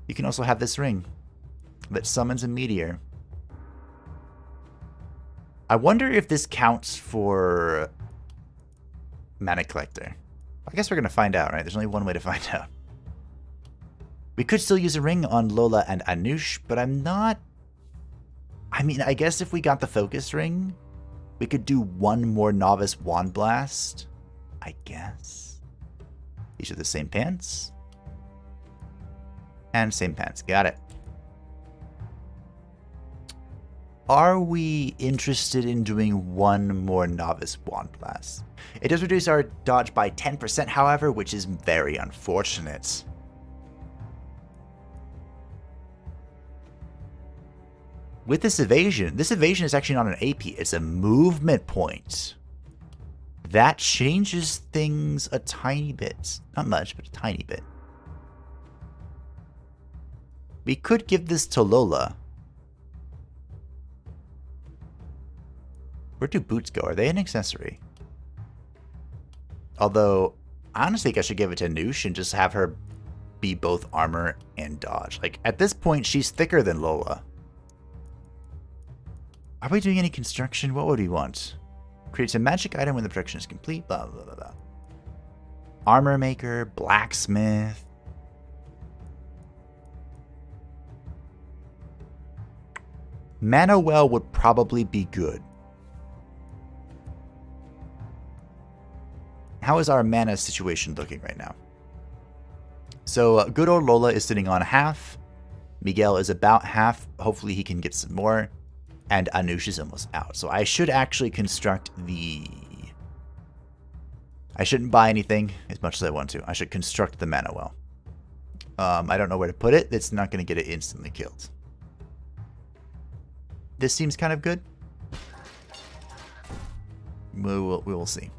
You can also have this ring that summons a meteor. I wonder if this counts for Mana Collector. I guess we're going to find out, right? There's only one way to find out. We could still use a ring on Lola and Anush, but I'm not... I mean, I guess if we got the focus ring, we could do one more Novice Wand Blast. I guess. These are the same pants. And same pants. Got it. Are we interested in doing one more Novice Wand Blast? It does reduce our dodge by 10%, however, which is very unfortunate. With this evasion is actually not an AP, it's a movement point. That changes things a tiny bit. Not much, but a tiny bit. We could give this to Lola. Where do boots go? Are they an accessory? Although, I honestly think I should give it to Noosh and just have her be both armor and dodge. Like, at this point, she's thicker than Lola. Are we doing any construction? What would we want? Creates a magic item when the production is complete. Blah, blah, blah, blah. Armor maker, blacksmith. Mana well would probably be good. How is our mana situation looking right now? So good old Lola is sitting on half. Miguel is about half. Hopefully he can get some more. And Anush is almost out. So I should actually construct the... I shouldn't buy anything as much as I want to. I should construct the mana well. I don't know where to put it. It's not going to get it instantly killed. This seems kind of good. We will see.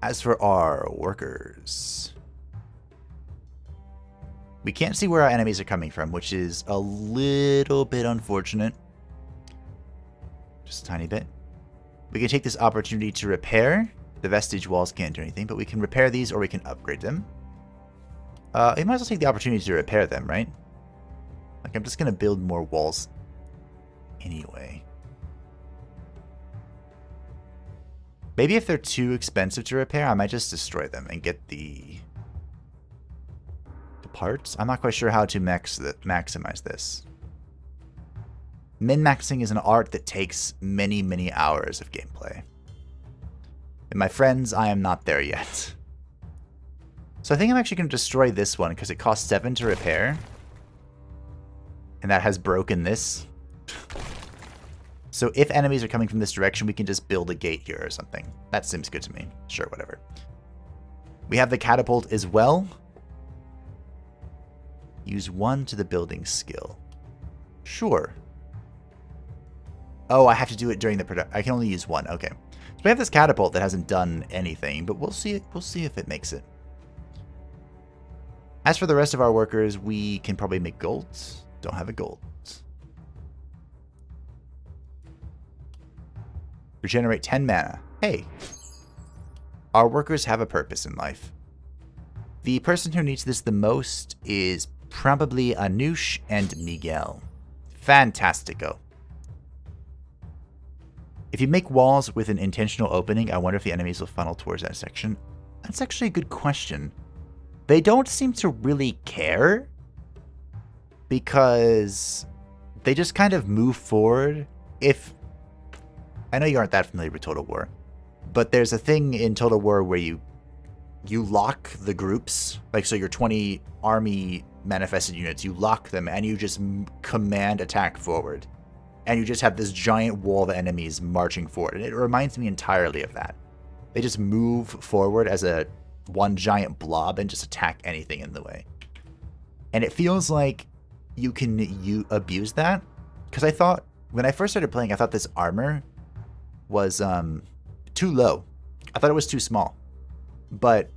As for our workers... We can't see where our enemies are coming from, which is a little bit unfortunate. Just a tiny bit. We can take this opportunity to repair. The vestige walls can't do anything, but we can repair these or we can upgrade them. We might as well take the opportunity to repair them, right? Like, I'm just going to build more walls anyway. Maybe if they're too expensive to repair, I might just destroy them and get the parts. I'm not quite sure how to maximize this. Min-maxing is an art that takes many, many hours of gameplay. And my friends, I am not there yet. So I think I'm actually going to destroy this one because it costs 7 to repair. And that has broken this. So if enemies are coming from this direction, we can just build a gate here or something. That seems good to me. Sure, whatever. We have the catapult as well. Use 1 to the building skill. Sure. Oh, I have to do it during the production. I can only use 1. Okay. So we have this catapult that hasn't done anything, but we'll see. We'll see if it makes it. As for the rest of our workers, we can probably make gold. Don't have a gold. Regenerate 10 mana. Hey. Our workers have a purpose in life. The person who needs this the most is probably Anush and Miguel. Fantastico. If you make walls with an intentional opening, I wonder if the enemies will funnel towards that section. That's actually a good question. They don't seem to really care because they just kind of move forward. If I know you aren't that familiar with Total War, but there's a thing in Total War where you lock the groups, like so your 20 army manifested units, you lock them and you just command attack forward. And you just have this giant wall of enemies marching forward. And it reminds me entirely of that. They just move forward as one giant blob and just attack anything in the way. And it feels like you can abuse that. Because I thought, when I first started playing, I thought this armor was too low. I thought it was too small. But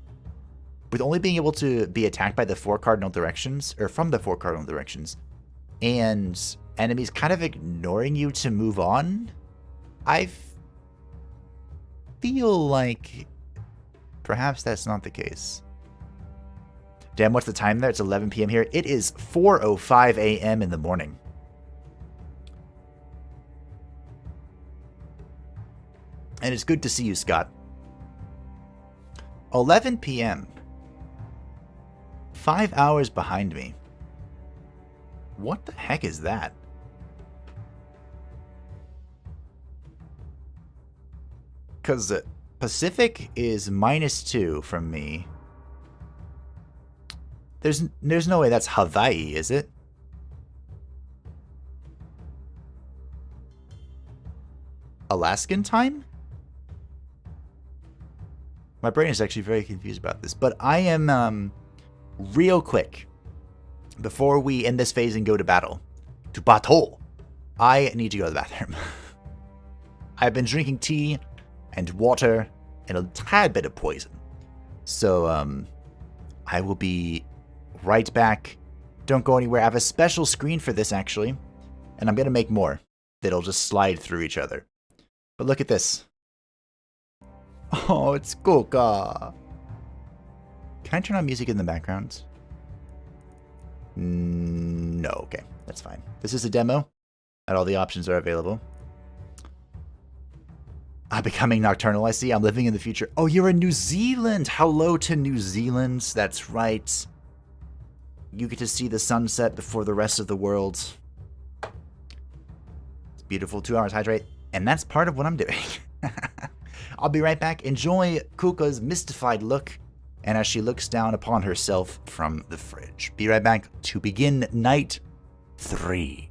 with only being able to be attacked by the 4 cardinal directions, or from the 4 cardinal directions, and enemies kind of ignoring you to move on, I feel like perhaps that's not the case. Damn, what's the time there? It's 11 p.m. here. It is 4:05 a.m. in the morning. And it's good to see you, Scott. 11 p.m. 5 hours behind me. What the heck is that? Because Pacific is -2 from me. There's no way that's Hawaii, is it? Alaskan time? My brain is actually very confused about this, but I am real quick before we end this phase and go to battle. To battle. I need to go to the bathroom. I've been drinking tea and water and a tad bit of poison. So I will be right back. Don't go anywhere. I have a special screen for this actually, and I'm going to make more that'll just slide through each other. But look at this. Oh, it's Coca. Can I turn on music in the background? No, okay, that's fine. This is a demo, and all the options are available. I'm becoming nocturnal, I see. I'm living in the future. Oh, you're in New Zealand. Hello to New Zealand. That's right. You get to see the sunset before the rest of the world. It's beautiful. 2 hours hydrate. And that's part of what I'm doing. I'll be right back. Enjoy Kuka's mystified look, and as she looks down upon herself from the fridge. Be right back to begin night 3.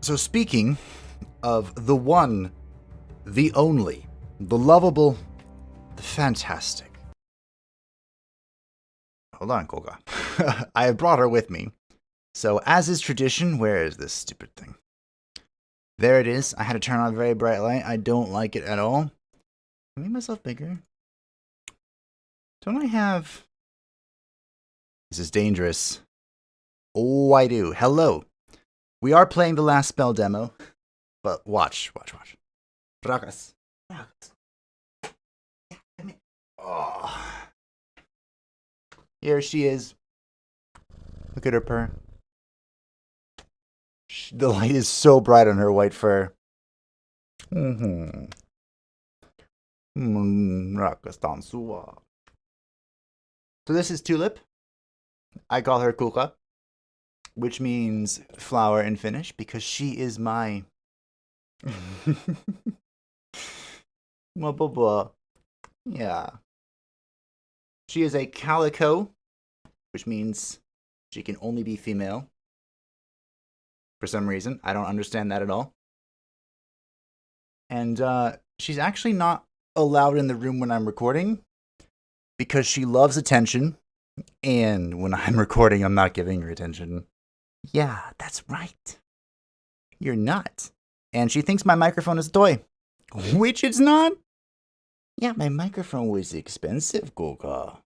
So speaking of the one, the only, the lovable, the fantastic. Hold on, Koga. I have brought her with me. So as is tradition, where is this stupid thing? There it is. I had to turn on a very bright light. I don't like it at all. I made myself bigger. Don't I have... This is dangerous. Oh, I do. Hello. We are playing the last spell demo. But watch. Rakas. Oh. Here she is. Look at her purr. The light is so bright on her white fur. Rakas. So this is Tulip. I call her Kuka, which means flower in Finnish, because she is my... Yeah. She is a calico, which means she can only be female. For some reason. I don't understand that at all. And she's actually not allowed in the room when I'm recording, because she loves attention, and when I'm recording, I'm not giving her attention. Yeah, that's right. You're not. And she thinks my microphone is a toy, which it's not. Yeah, my microphone was expensive, Goga.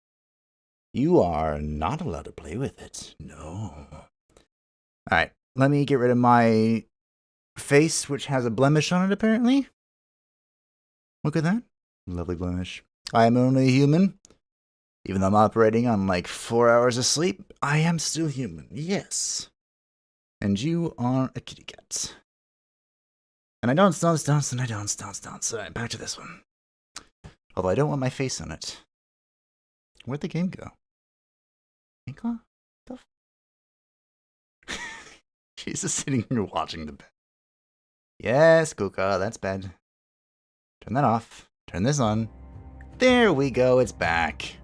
You are not allowed to play with it. No. Alright, let me get rid of my face, which has a blemish on it, apparently. Look at that. Lovely blemish. I am only human. Even though I'm operating on like 4 hours of sleep, I am still human. Yes. And you are a kitty cat. And I don't dance, and I don't dance. Alright, back to this one. Although I don't want my face on it. Where'd the game go? She's just sitting here watching the bed. Yes, Kuka, that's bed. Turn that off. Turn this on. There we go, it's back.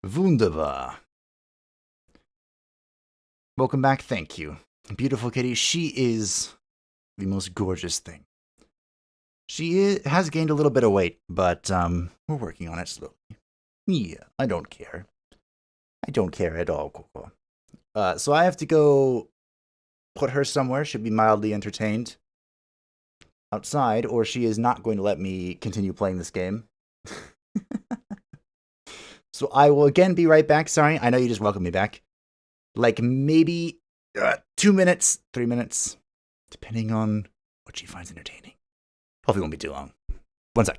Wunderbar. Welcome back, thank you. Beautiful kitty, she is the most gorgeous thing. She has gained a little bit of weight, but we're working on it slowly. Yeah, I don't care. I don't care at all, Coco. So I have to go put her somewhere. She'll be mildly entertained outside, or she is not going to let me continue playing this game. So I will again be right back. Sorry, I know you just welcomed me back. Like maybe 2 minutes, 3 minutes, depending on what she finds entertaining. Hopefully it won't be too long. 1 sec.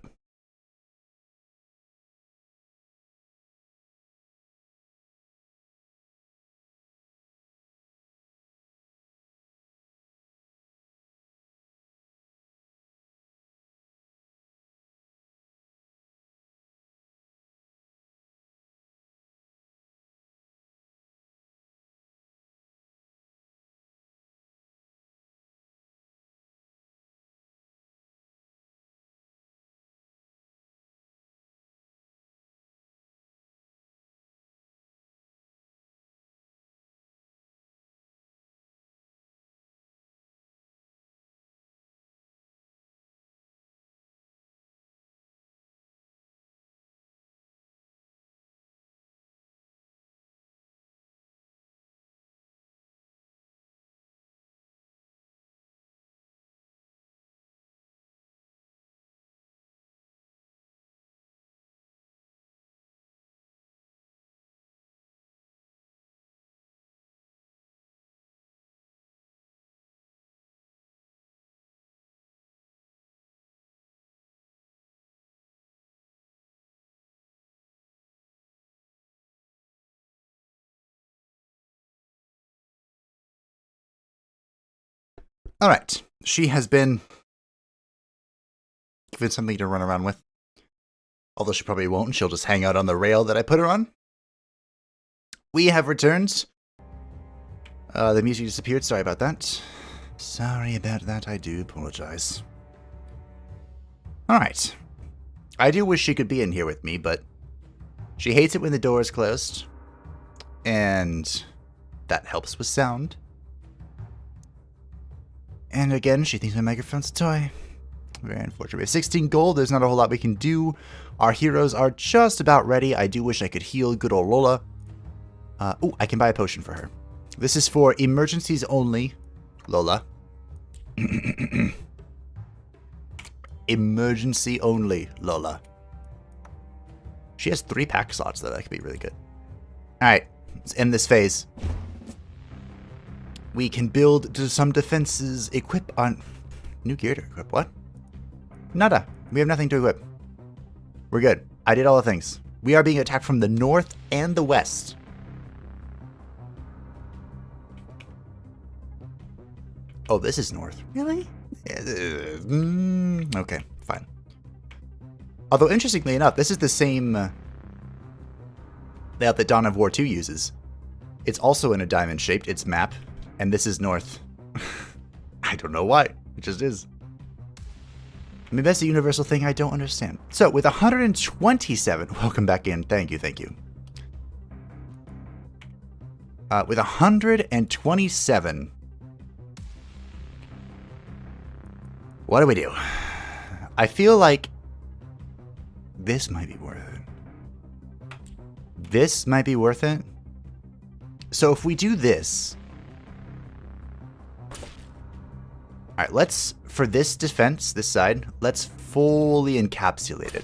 Alright, she has been given something to run around with. Although she probably won't, she'll just hang out on the rail that I put her on. We have returned. The music disappeared, sorry about that. Sorry about that, I do apologize. Alright. I do wish she could be in here with me, but she hates it when the door is closed. And that helps with sound. And again, she thinks my microphone's a toy. Very unfortunate. We have 16 gold. There's not a whole lot we can do. Our heroes are just about ready. I do wish I could heal good old Lola. Oh, I can buy a potion for her. This is for emergencies only, Lola. Emergency only, Lola. She has 3 pack slots, though. That could be really good. Alright, let's end this phase. We can build some defenses, equip on... New gear to equip, what? Nada. We have nothing to equip. We're good. I did all the things. We are being attacked from the north and the west. Oh, this is north. Really? Okay, fine. Although, interestingly enough, this is the same layout that Dawn of War 2 uses. It's also in a diamond-shaped, its map, and this is north. I don't know why. It just is. I mean, that's a universal thing I don't understand. So, with 127... Welcome back in. Thank you, thank you. With 127... What do we do? I feel like this might be worth it. This might be worth it. So if we do this... Alright, let's, for this defense, this side, let's fully encapsulate it.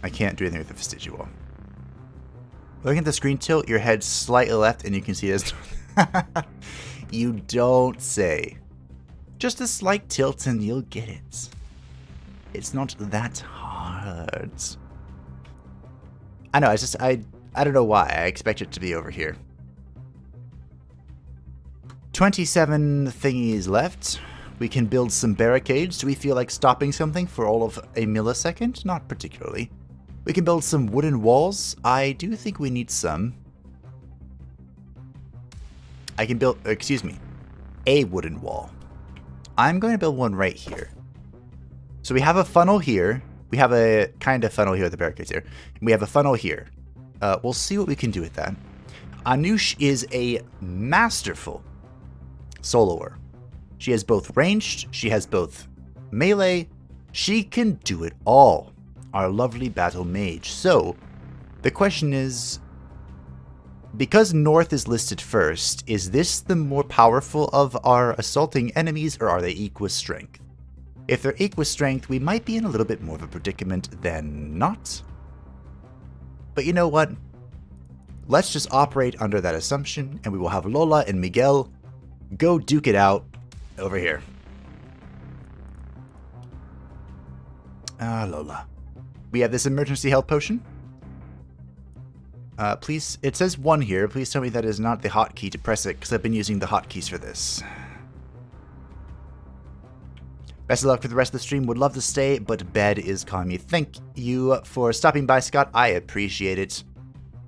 I can't do anything with the vestigial. Looking at the screen tilt, your head slightly left, and you can see this. You don't say. Just a slight tilt and you'll get it. It's not that hard. I know, it's just, I don't know why. I expect it to be over here. 27 thingies left. We can build some barricades. Do we feel like stopping something for all of a millisecond? Not particularly. We can build some wooden walls. I do think we need some. I can build, excuse me, a wooden wall. I'm going to build one right here. So we have a funnel here. We have a kind of funnel here with the barricades here. And we have a funnel here. We'll see what we can do with that. Anush is a masterful soloer. She has both ranged, she has both melee. She can do it all. Our lovely battle mage. So, the question is... Because North is listed first, is this the more powerful of our assaulting enemies, or are they equal strength? If they're equal strength, we might be in a little bit more of a predicament than not. But you know what? Let's just operate under that assumption, and we will have Lola and Miguel go duke it out over here. Lola. We have this emergency health potion. Please, it says 1 here. Please tell me that is not the hotkey to press it, because I've been using the hotkeys for this. Best of luck for the rest of the stream. Would love to stay, but bed is calling me. Thank you for stopping by, Scott. I appreciate it.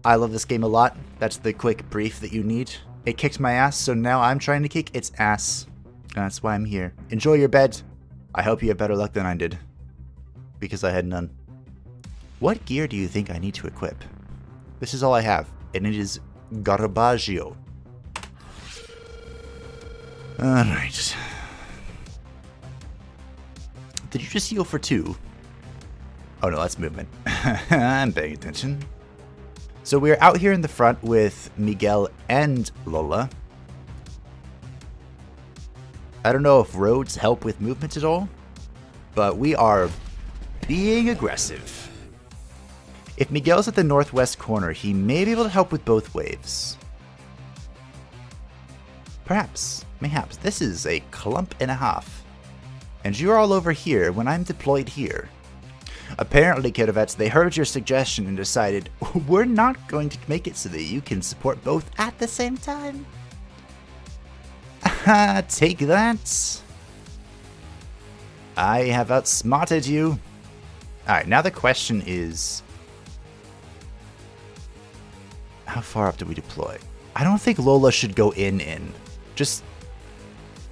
I love this game a lot. That's the quick brief that you need. It kicked my ass, so now I'm trying to kick its ass. That's why I'm here. Enjoy your bed. I hope you have better luck than I did, because I had none. What gear do you think I need to equip? This is all I have, and it is Garbaggio. Alright. Did you just heal for 2? Oh no, that's movement. I'm paying attention. So we're out here in the front with Miguel and Lola. I don't know if roads help with movement at all, but we are being aggressive. If Miguel's at the northwest corner, he may be able to help with both waves. Perhaps. Mayhaps. This is a clump and a half. And you're all over here when I'm deployed here. Apparently, Kidovets, they heard your suggestion and decided, we're not going to make it so that you can support both at the same time. Take that. I have outsmarted you. Alright, now the question is... How far up do we deploy? I don't think Lola should go in. Just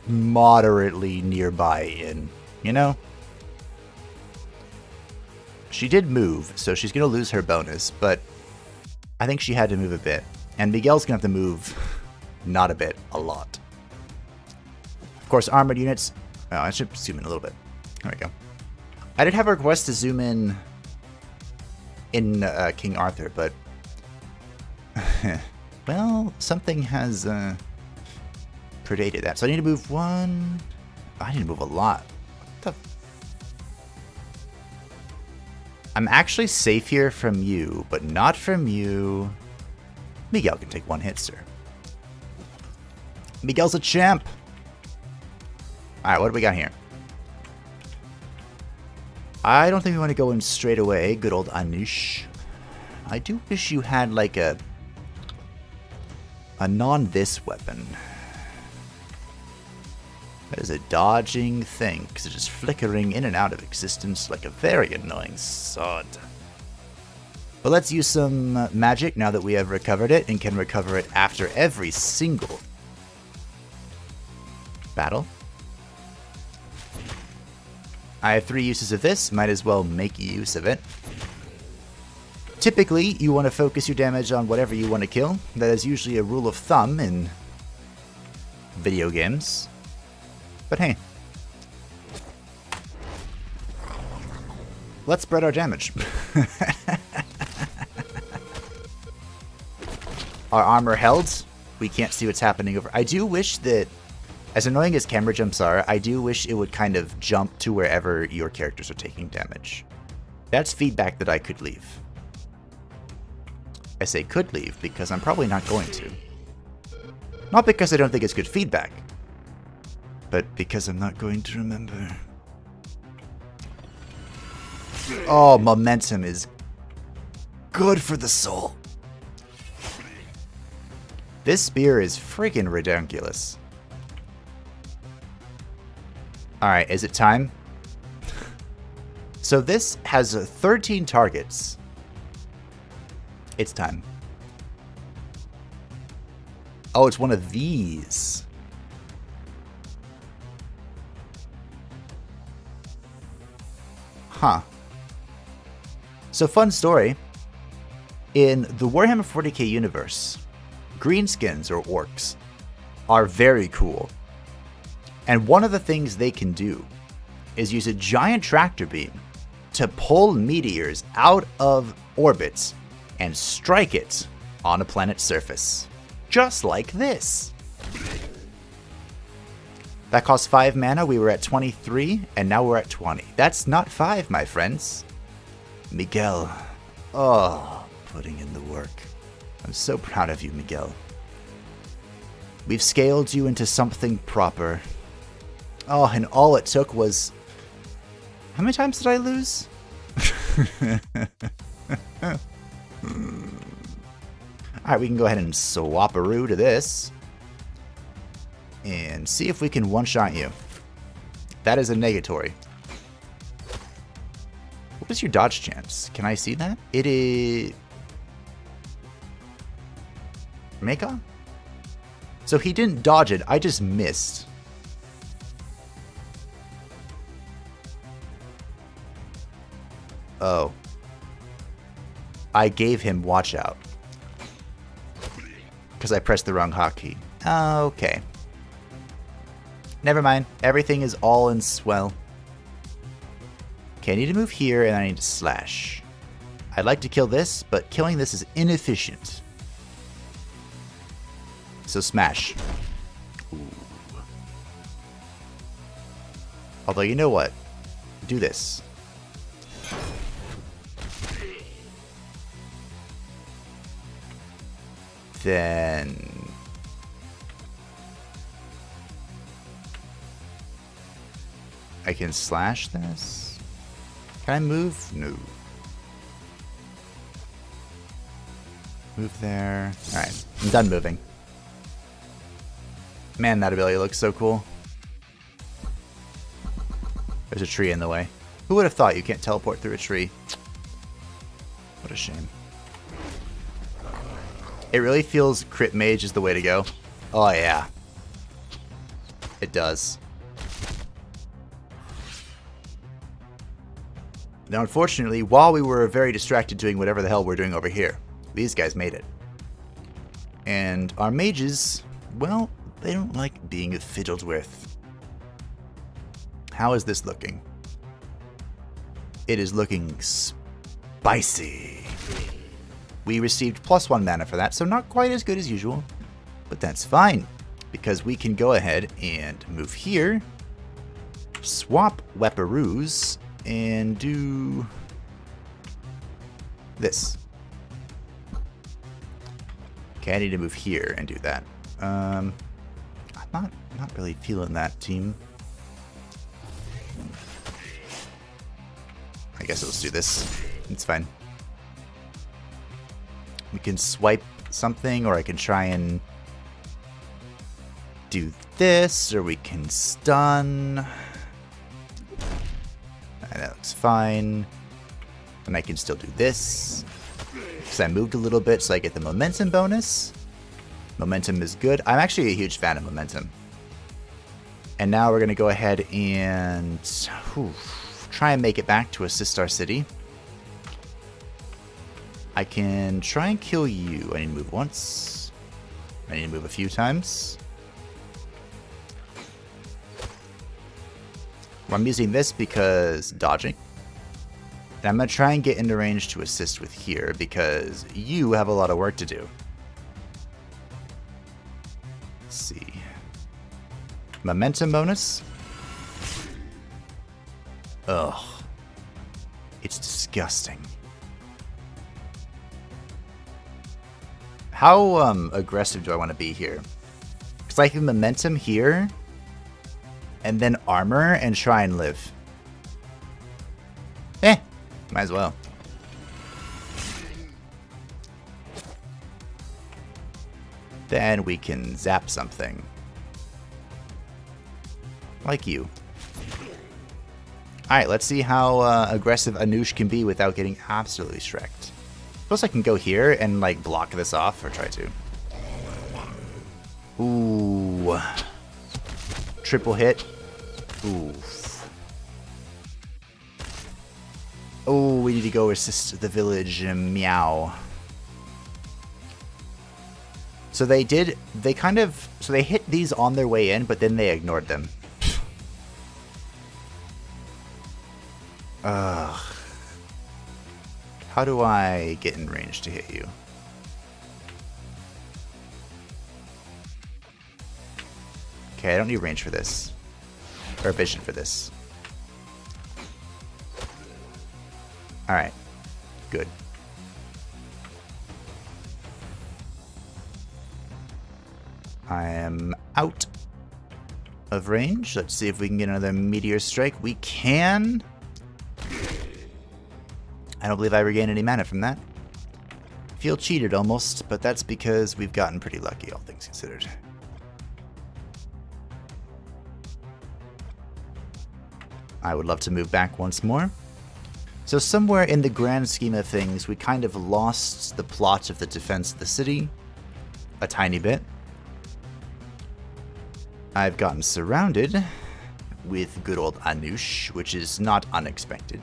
moderately nearby in, you know? She did move, so she's going to lose her bonus, but I think she had to move a bit. And Miguel's going to have to move Not a bit, a lot. Of course, armored units... Oh, I should zoom in a little bit. There we go. I did have a request to zoom in King Arthur, but... well, something has predated that. So I need to move one... I need to move a lot. What the... I'm actually safe here from you, but not from you. Miguel can take one hit, sir. Miguel's a champ. Alright, what do we got here? I don't think we want to go in straight away. Good old Anish. I do wish you had like a non-this weapon. That is a dodging thing, because it's just flickering in and out of existence like a very annoying sod. But let's use some magic now that we have recovered it, and can recover it after every single battle. I have 3 uses of this, might as well make use of it. Typically, you want to focus your damage on whatever you want to kill. That is usually a rule of thumb in video games. But hey, let's spread our damage. Our armor held. We can't see what's happening over. I do wish that, as annoying as camera jumps are, I do wish it would kind of jump to wherever your characters are taking damage. That's feedback that I could leave. I say could leave because I'm probably not going to. Not because I don't think it's good feedback, but because I'm not going to remember. Oh, momentum is good for the soul. This spear is freaking ridiculous. Alright, is it time? So this has 13 targets. It's time. Oh, it's one of these. Huh. So, fun story. In the Warhammer 40k universe, greenskins, or orcs, are very cool. And one of the things they can do is use a giant tractor beam to pull meteors out of orbits and strike it on a planet's surface. Just like this. That cost 5 mana, we were at 23, and now we're at 20. That's not 5, my friends. Miguel. Oh, putting in the work. I'm so proud of you, Miguel. We've scaled you into something proper. Oh, and all it took was... How many times did I lose? Alright, we can go ahead and swap-a-roo to this. And see if we can one-shot you. That is a negatory. What is your dodge chance? Can I see that? It is... Mega? So he didn't dodge it, I just missed. Oh. I gave him watch out. Because I pressed the wrong hotkey. Okay. Never mind. Everything is all in swell. Okay, I need to move here and I need to slash. I'd like to kill this, but killing this is inefficient. So smash. Ooh. Although, you know what? Do this. Then... I can slash this? Can I move? No. Move there. Alright, I'm done moving. Man, that ability looks so cool. There's a tree in the way. Who would have thought you can't teleport through a tree? What a shame. It really feels Crit Mage is the way to go. Oh yeah. It does. Now unfortunately, while we were very distracted doing whatever the hell we're doing over here, these guys made it. And our mages well, they don't like being fiddled with. How is this looking? It is looking spicy. We received +1 mana for that, so not quite as good as usual. But that's fine, because we can go ahead and move here, swap Weparoos, and do this. Okay, I need to move here and do that. I'm not really feeling that, team. I guess let's do this. It's fine. We can swipe something, or I can try and do this, or we can stun. And that looks fine. And I can still do this. Because I moved a little bit, so I get the momentum bonus. Momentum is good. I'm actually a huge fan of momentum. And now we're going to go ahead and try and make it back to assist our city. I can try and kill you. I need to move once. I need to move a few times. Well, I'm using this because dodging. And I'm going to try and get into range to assist with here because you have a lot of work to do. Let's see. Momentum bonus. Ugh. It's disgusting. How aggressive do I want to be here? Because I can momentum here, and then armor and try and live. Might as well. Then we can zap something. Like you. Alright, let's see how aggressive Anoush can be without getting absolutely shreked. Suppose I can go here and like block this off, or try to. Ooh. Triple hit. Ooh. Oh, we need to go assist the village. Meow. So they hit these on their way in, but then they ignored them. Ugh. How do I get in range to hit you? Okay, I don't need range for this. Or vision for this. Alright. Good. I am out of range. Let's see if we can get another meteor strike. We can. I don't believe I regained any mana from that. Feel cheated almost, but that's because we've gotten pretty lucky, all things considered. I would love to move back once more. So somewhere in the grand scheme of things, we kind of lost the plot of the defense of the city a tiny bit. I've gotten surrounded with good old Anoush, which is not unexpected.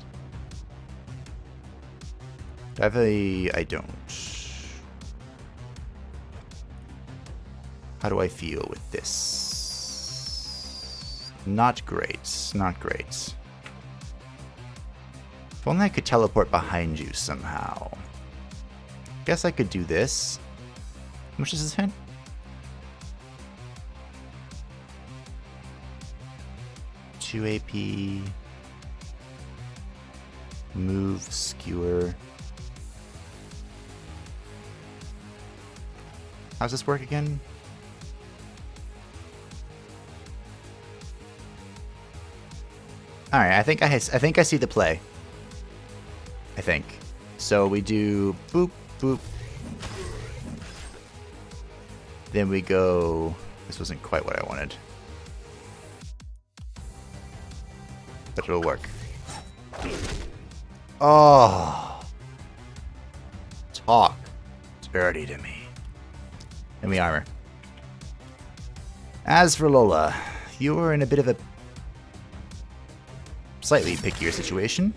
I don't. How do I feel with this? Not great. Not great. If only I could teleport behind you somehow. Guess I could do this. How much is this hit? $2 AP. Move, skewer. How's this work again? All right, I think I see the play. I think. So we do boop boop. Then we go. This wasn't quite what I wanted, but it'll work. Oh, talk dirty to me. And we armor. As for Lola, you were in a bit of a slightly pickier situation.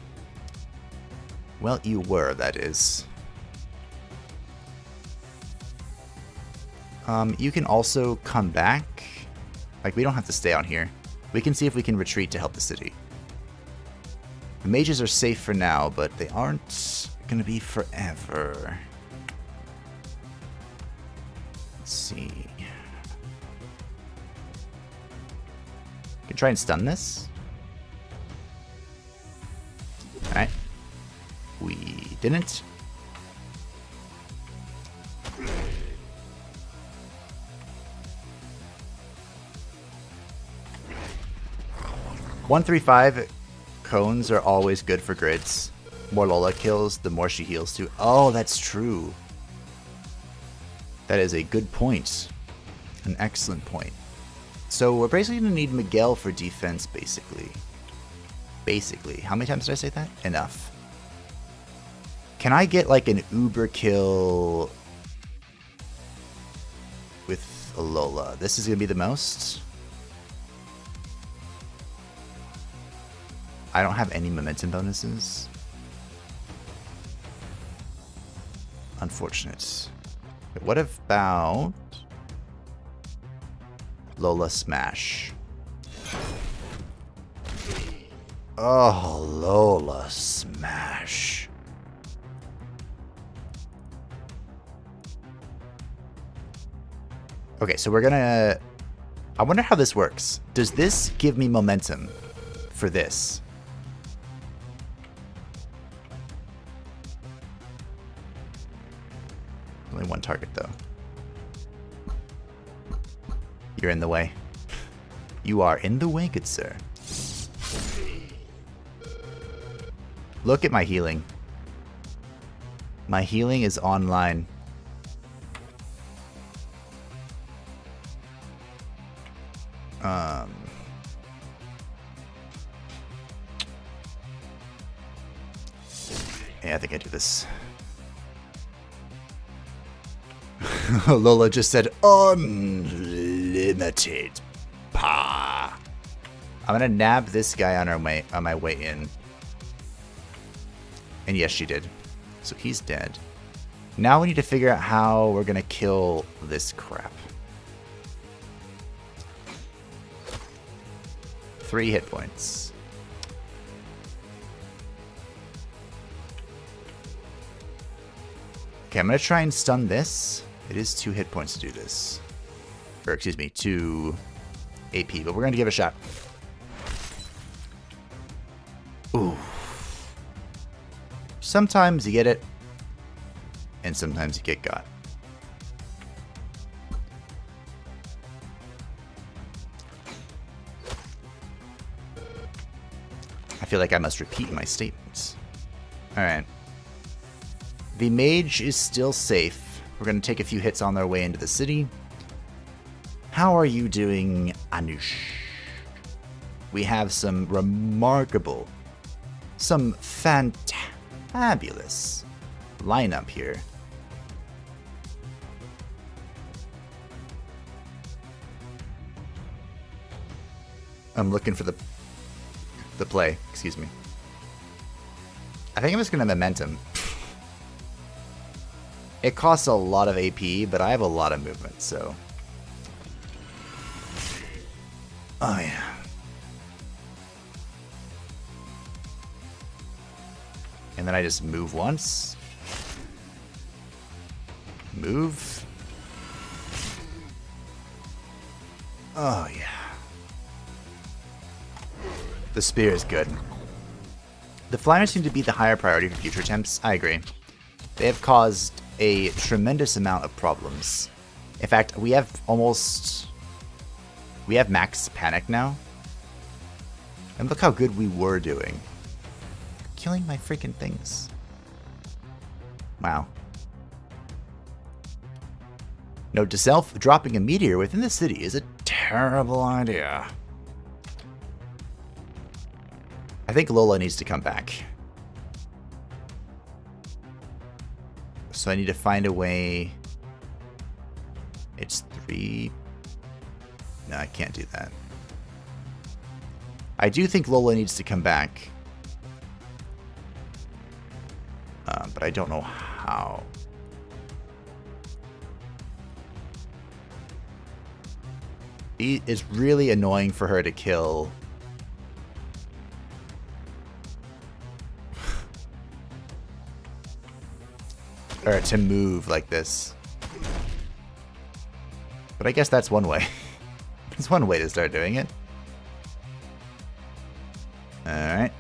Well, you were, that is. You can also come back. Like, we don't have to stay out here. We can see if we can retreat to help the city. The mages are safe for now, but they aren't going to be forever. Let's see. Can try and stun this. Alright. We didn't. $135 cones are always good for grids. More Lola kills, the more she heals too. Oh, that's true. That is a good point. An excellent point. So we're basically going to need Miguel for defense, basically. Basically. How many times did I say that? Enough. Can I get like an uber kill with a Lola? This is going to be the most. I don't have any momentum bonuses. Unfortunate. What about Lola Smash? Oh, Lola Smash. Okay, so we're gonna... I wonder how this works. Does this give me momentum for this? Only one target, though. You're in the way. You are in the way, good sir. Look at my healing. My healing is online. Yeah, I think I do this. Lola just said unlimited power. I'm gonna nab this guy on my way in. And yes, she did. So he's dead. Now we need to figure out how we're gonna kill this crap. 3 hit points. Okay, I'm gonna try and stun this. It is 2 hit points to do this. Or, excuse me, 2 AP, but we're going to give it a shot. Ooh. Sometimes you get it, and sometimes you get got. I feel like I must repeat my statements. Alright. The mage is still safe. We're going to take a few hits on their way into the city. How are you doing, Anush? We have some remarkable, some fantabulous lineup here. I'm looking for the play, excuse me. I think I'm just going to momentum. It costs a lot of AP, but I have a lot of movement, so... Oh, yeah. And then I just move once. Move. Oh, yeah. The spear is good. The flyers seem to be the higher priority for future attempts. I agree. They have caused a tremendous amount of problems. In fact, we have max panic now. And look how good we were doing. Killing my freaking things. Wow. Note to self, dropping a meteor within the city is a terrible idea. I think Lola needs to come back. So I need to find a way. It's 3. No, I can't do that. I do think Lola needs to come back. But I don't know how. It's really annoying for her to kill. Or to move like this. But I guess that's one way. It's one way to start doing it. Alright.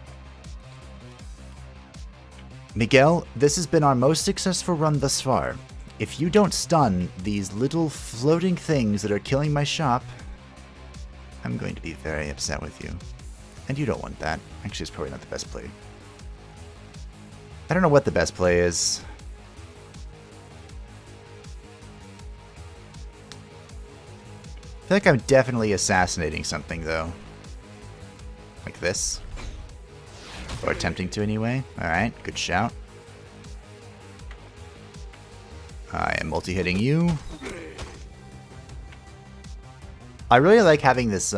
Miguel, this has been our most successful run thus far. If you don't stun these little floating things that are killing my shop, I'm going to be very upset with you. And you don't want that. Actually, it's probably not the best play. I don't know what the best play is. I feel like I'm definitely assassinating something, though. Like this. Or attempting to, anyway. Alright, good shout. I am multi-hitting you. I really like having this,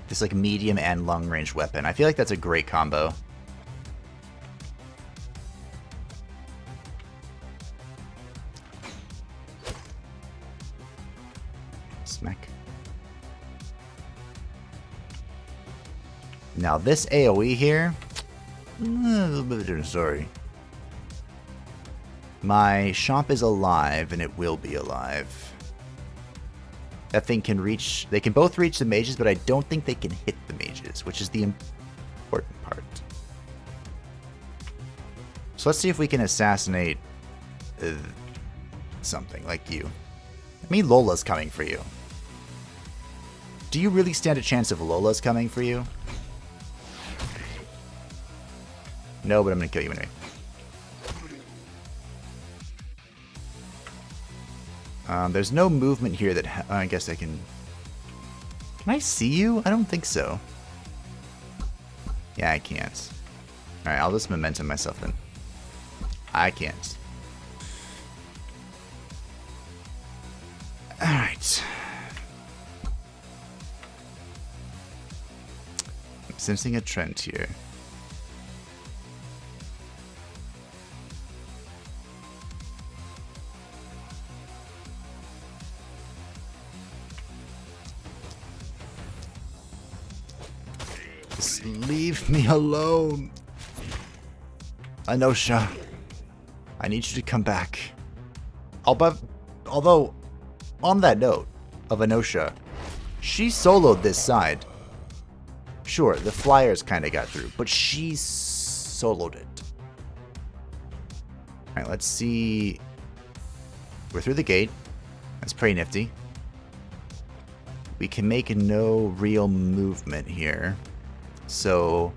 this like medium and long range weapon. I feel like that's a great combo. Smack. Now this AoE here, a little bit of a different story. My shop is alive, and it will be alive. That thing can reach... They can both reach the mages, but I don't think they can hit the mages, which is the important part. So let's see if we can assassinate something like you. I mean, Lola's coming for you. Do you really stand a chance of Lola's coming for you? No, but I'm going to kill you anyway. There's no movement here that... I guess I can... Can I see you? I don't think so. Yeah, I can't. Alright, I'll just momentum myself then. I can't. Alright. I'm sensing a trend here. Just leave me alone. Anosha, I need you to come back. Although, on that note of Anosha, she soloed this side. Sure, the flyers kind of got through, but she soloed it. Alright, let's see. We're through the gate. That's pretty nifty. We can make no real movement here. So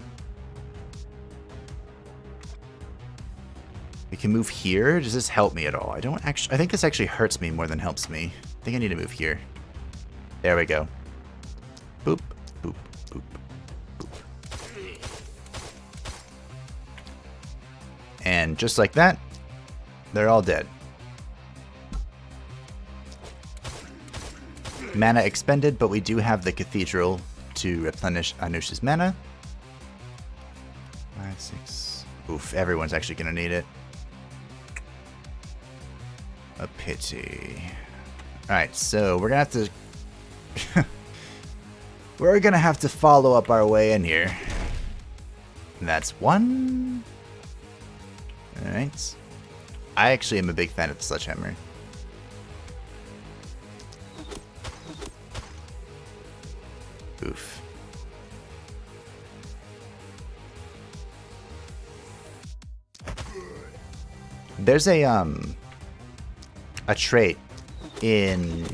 we can move here. Does this help me at all? I think this actually hurts me more than helps me. I think I need to move here. There we go. Boop, boop, boop, boop. And just like that, they're all dead. Mana expended, but we do have the cathedral to replenish Anosha's mana. 5, 6. Oof, everyone's actually gonna need it. A pity. Alright, so we're gonna have to... we're gonna have to follow up our way in here. That's one. Alright. I actually am a big fan of the sledgehammer. Oof. There's a trait in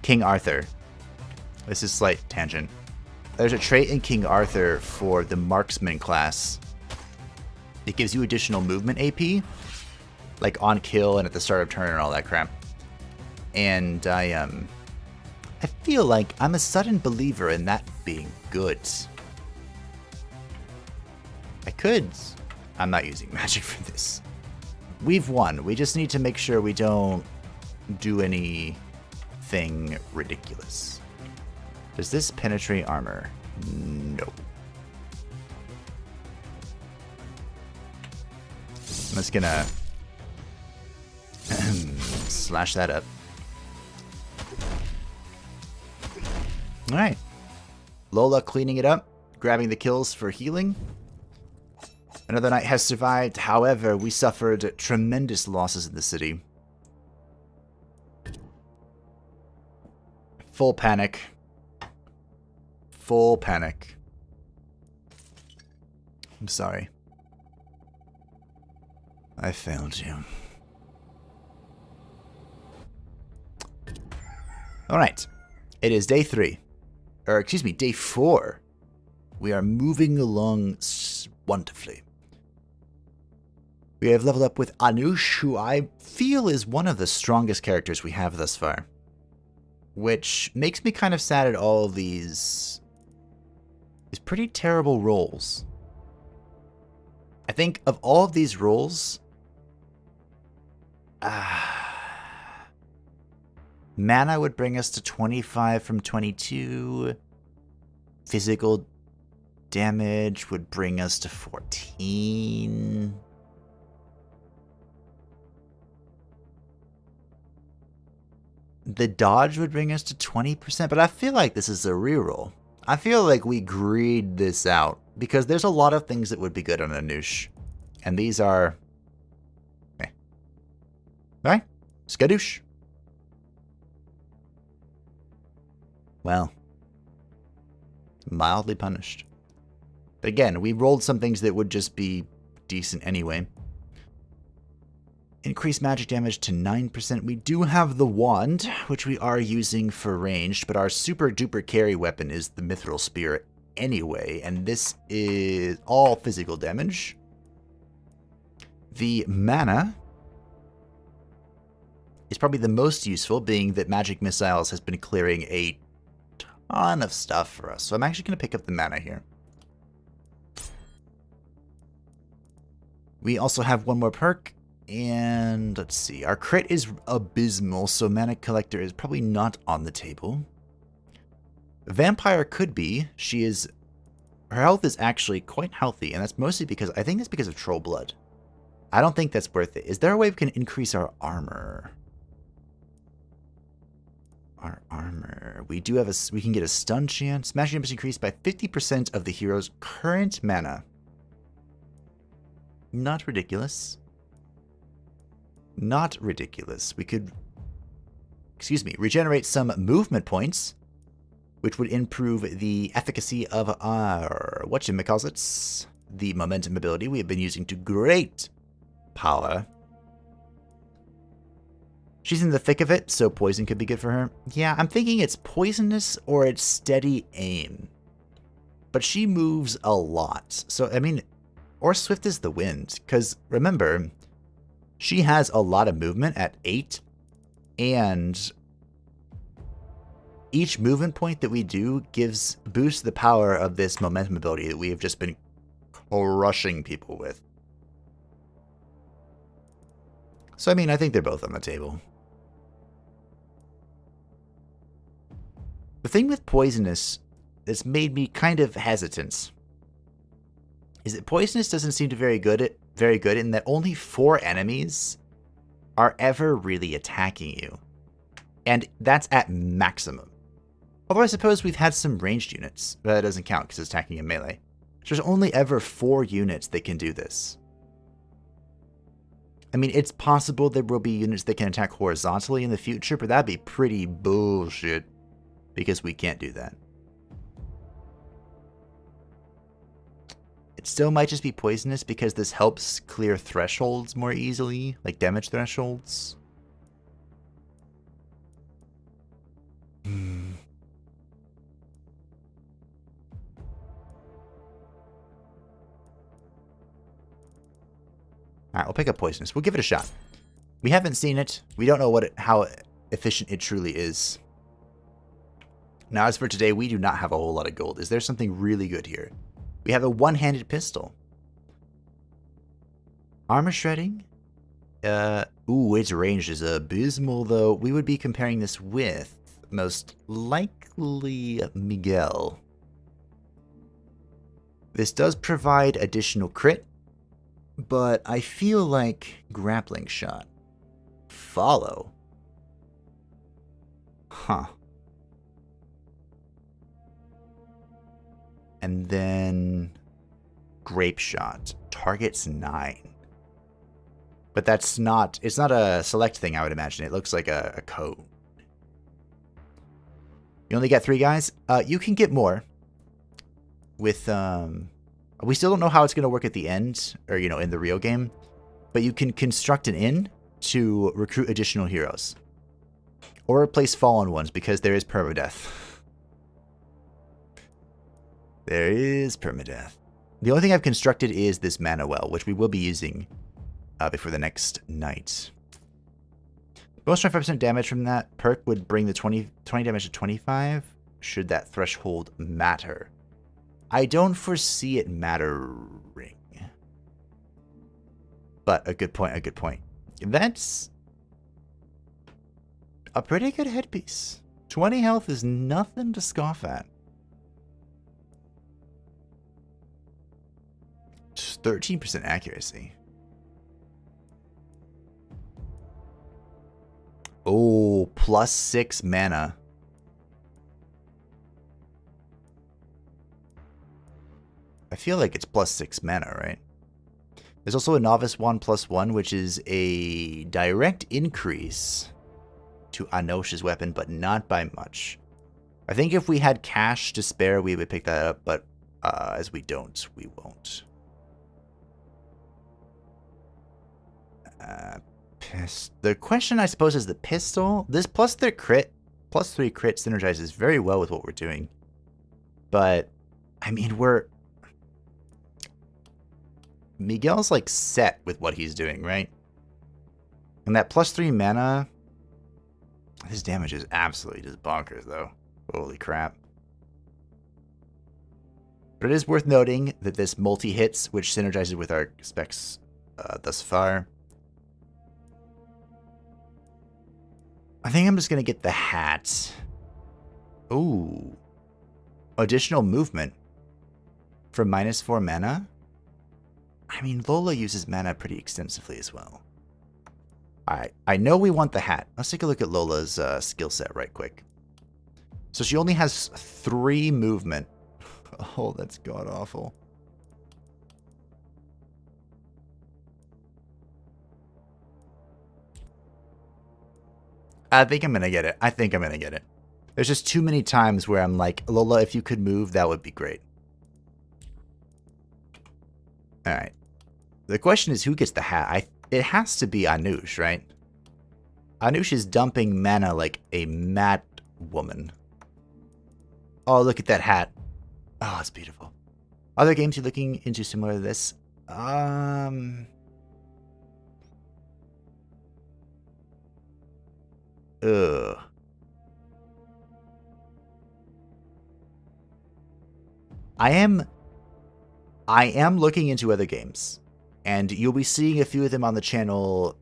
King Arthur. This is a slight tangent. There's a trait in King Arthur for the marksman class. It gives you additional movement AP, like on kill and at the start of turn and all that crap. And I feel like I'm a sudden believer in that being good. I'm not using magic for this. We've won. We just need to make sure we don't do anything ridiculous. Does this penetrate armor? No. I'm just gonna slash that up. Alright. Lola cleaning it up, grabbing the kills for healing. Another night has survived. However, we suffered tremendous losses in the city. Full panic. Full panic. I'm sorry. I failed you. Alright. It is day 3. Or, excuse me, day 4. We are moving along wonderfully. We have leveled up with Anush, who I feel is one of the strongest characters we have thus far. Which makes me kind of sad at all of these pretty terrible rolls. I think of all of these rolls, mana would bring us to 25 from 22. Physical damage would bring us to 14. The dodge would bring us to 20%, but I feel like this is a reroll. I feel like we greed this out, because there's a lot of things that would be good on Anush. And these are... Alright, skadoosh. Well, mildly punished. But again, we rolled some things that would just be decent anyway. Increase magic damage to 9%. We do have the wand, which we are using for ranged, but our super duper carry weapon is the Mithril Spear anyway, and this is all physical damage. The mana is probably the most useful, being that Magic Missiles has been clearing a ton of stuff for us. So I'm actually going to pick up the mana here. We also have one more perk. And let's see, our crit is abysmal, so Mana Collector is probably not on the table. Vampire could be. Her health is actually quite healthy, and that's mostly because, I think that's because of Troll Blood. I don't think that's worth it. Is there a way we can increase our armor? Our armor. We do have we can get a stun chance. Magic damage increased by 50% of the hero's current mana. Not ridiculous. Not ridiculous. We could, regenerate some movement points, which would improve the efficacy of our, whatchamacallits, the momentum ability we have been using to great power. She's in the thick of it, so poison could be good for her. Yeah, I'm thinking it's poisonous or it's steady aim. But she moves a lot, so, I mean, or swift as the wind, because remember, she has a lot of movement at 8, and each movement point that we do boosts the power of this momentum ability that we have just been crushing people with. So, I mean, I think they're both on the table. The thing with Poisonous that's made me kind of hesitant is that Poisonous doesn't seem to be very good in that only 4 enemies are ever really attacking you. And that's at maximum. Although I suppose we've had some ranged units, but that doesn't count because it's attacking in melee. So there's only ever 4 units that can do this. I mean, it's possible there will be units that can attack horizontally in the future, but that'd be pretty bullshit because we can't do that. It still might just be poisonous because this helps clear thresholds more easily, like damage thresholds. Alright, we'll pick up poisonous. We'll give it a shot. We haven't seen it. We don't know how efficient it truly is. Now, as for today, we do not have a whole lot of gold. Is there something really good here? We have a one-handed pistol. Armor shredding? Ooh, its range is abysmal, though. We would be comparing this with, most likely, Miguel. This does provide additional crit, but I feel like grappling shot. Follow? Huh. And then Grape Shot. Targets 9. But that's not, it's not a select thing, I would imagine. It looks like a code. You only get 3 guys? You can get more. With, we still don't know how it's going to work at the end, or, you know, in the real game. But you can construct an inn to recruit additional heroes. Or replace fallen ones, because there is permadeath. There is permadeath. The only thing I've constructed is this mana well, which we will be using before the next night. Bonus 25% damage from that perk would bring the 20 damage to 25, should that threshold matter. I don't foresee it mattering. But a good point, a good point. That's a pretty good headpiece. 20 health is nothing to scoff at. Just 13% accuracy. Oh, plus 6 mana. I feel like it's plus 6 mana, right? There's also a Novice Wand plus 1, which is a direct increase to Anosha's weapon, but not by much. I think if we had cash to spare, we would pick that up, but as we don't, we won't. The question, I suppose, is the pistol. This plus 3 crit synergizes very well with what we're doing. But, I mean, Miguel's, like, set with what he's doing, right? And that plus 3 mana, his damage is absolutely just bonkers, though. Holy crap. But it is worth noting that this multi-hits, which synergizes with our specs thus far. I think I'm just going to get the hat. Ooh. Additional movement for minus 4 mana. I mean, Lola uses mana pretty extensively as well. Alright, I know we want the hat. Let's take a look at Lola's skill set right quick. So she only has 3 movement. Oh, that's god-awful. I think I'm going to get it. I think I'm going to get it. There's just too many times where I'm like, Lola, if you could move, that would be great. Alright. The question is, who gets the hat? It has to be Anush, right? Anush is dumping mana like a mad woman. Oh, look at that hat. Oh, it's beautiful. Other games you're looking into similar to this? Ugh. I am looking into other games, and you'll be seeing a few of them on the channel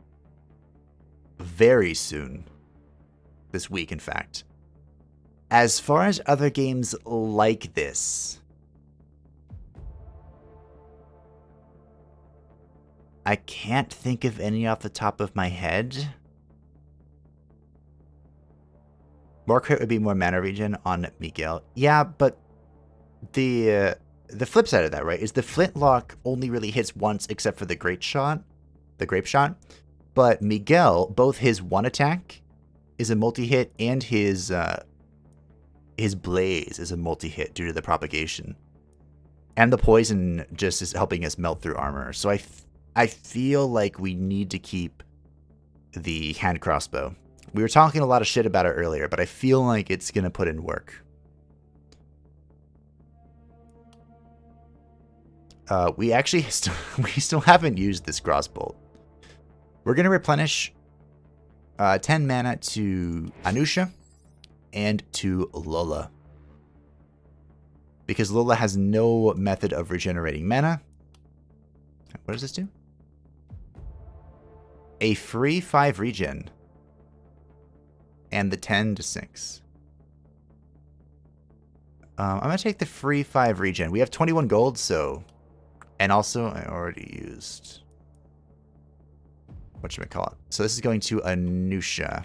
very soon. This week, in fact. As far as other games like this, I can't think of any off the top of my head. More crit would be more mana regen on Miguel. Yeah, but the flip side of that, right, is the flintlock only really hits once except for the grape shot. But Miguel, both his one attack is a multi-hit and his blaze is a multi-hit due to the propagation. And the poison just is helping us melt through armor. So I feel like we need to keep the hand crossbow. We were talking a lot of shit about it earlier, but I feel like it's going to put in work. We actually still haven't used this crossbolt. We're going to replenish 10 mana to Anusha and to Lola. Because Lola has no method of regenerating mana. What does this do? A free 5 regen. And the 10 to 6. I'm going to take the free 5 regen. We have 21 gold, so... And also, I already used... whatchamacallit. So this is going to Anusha.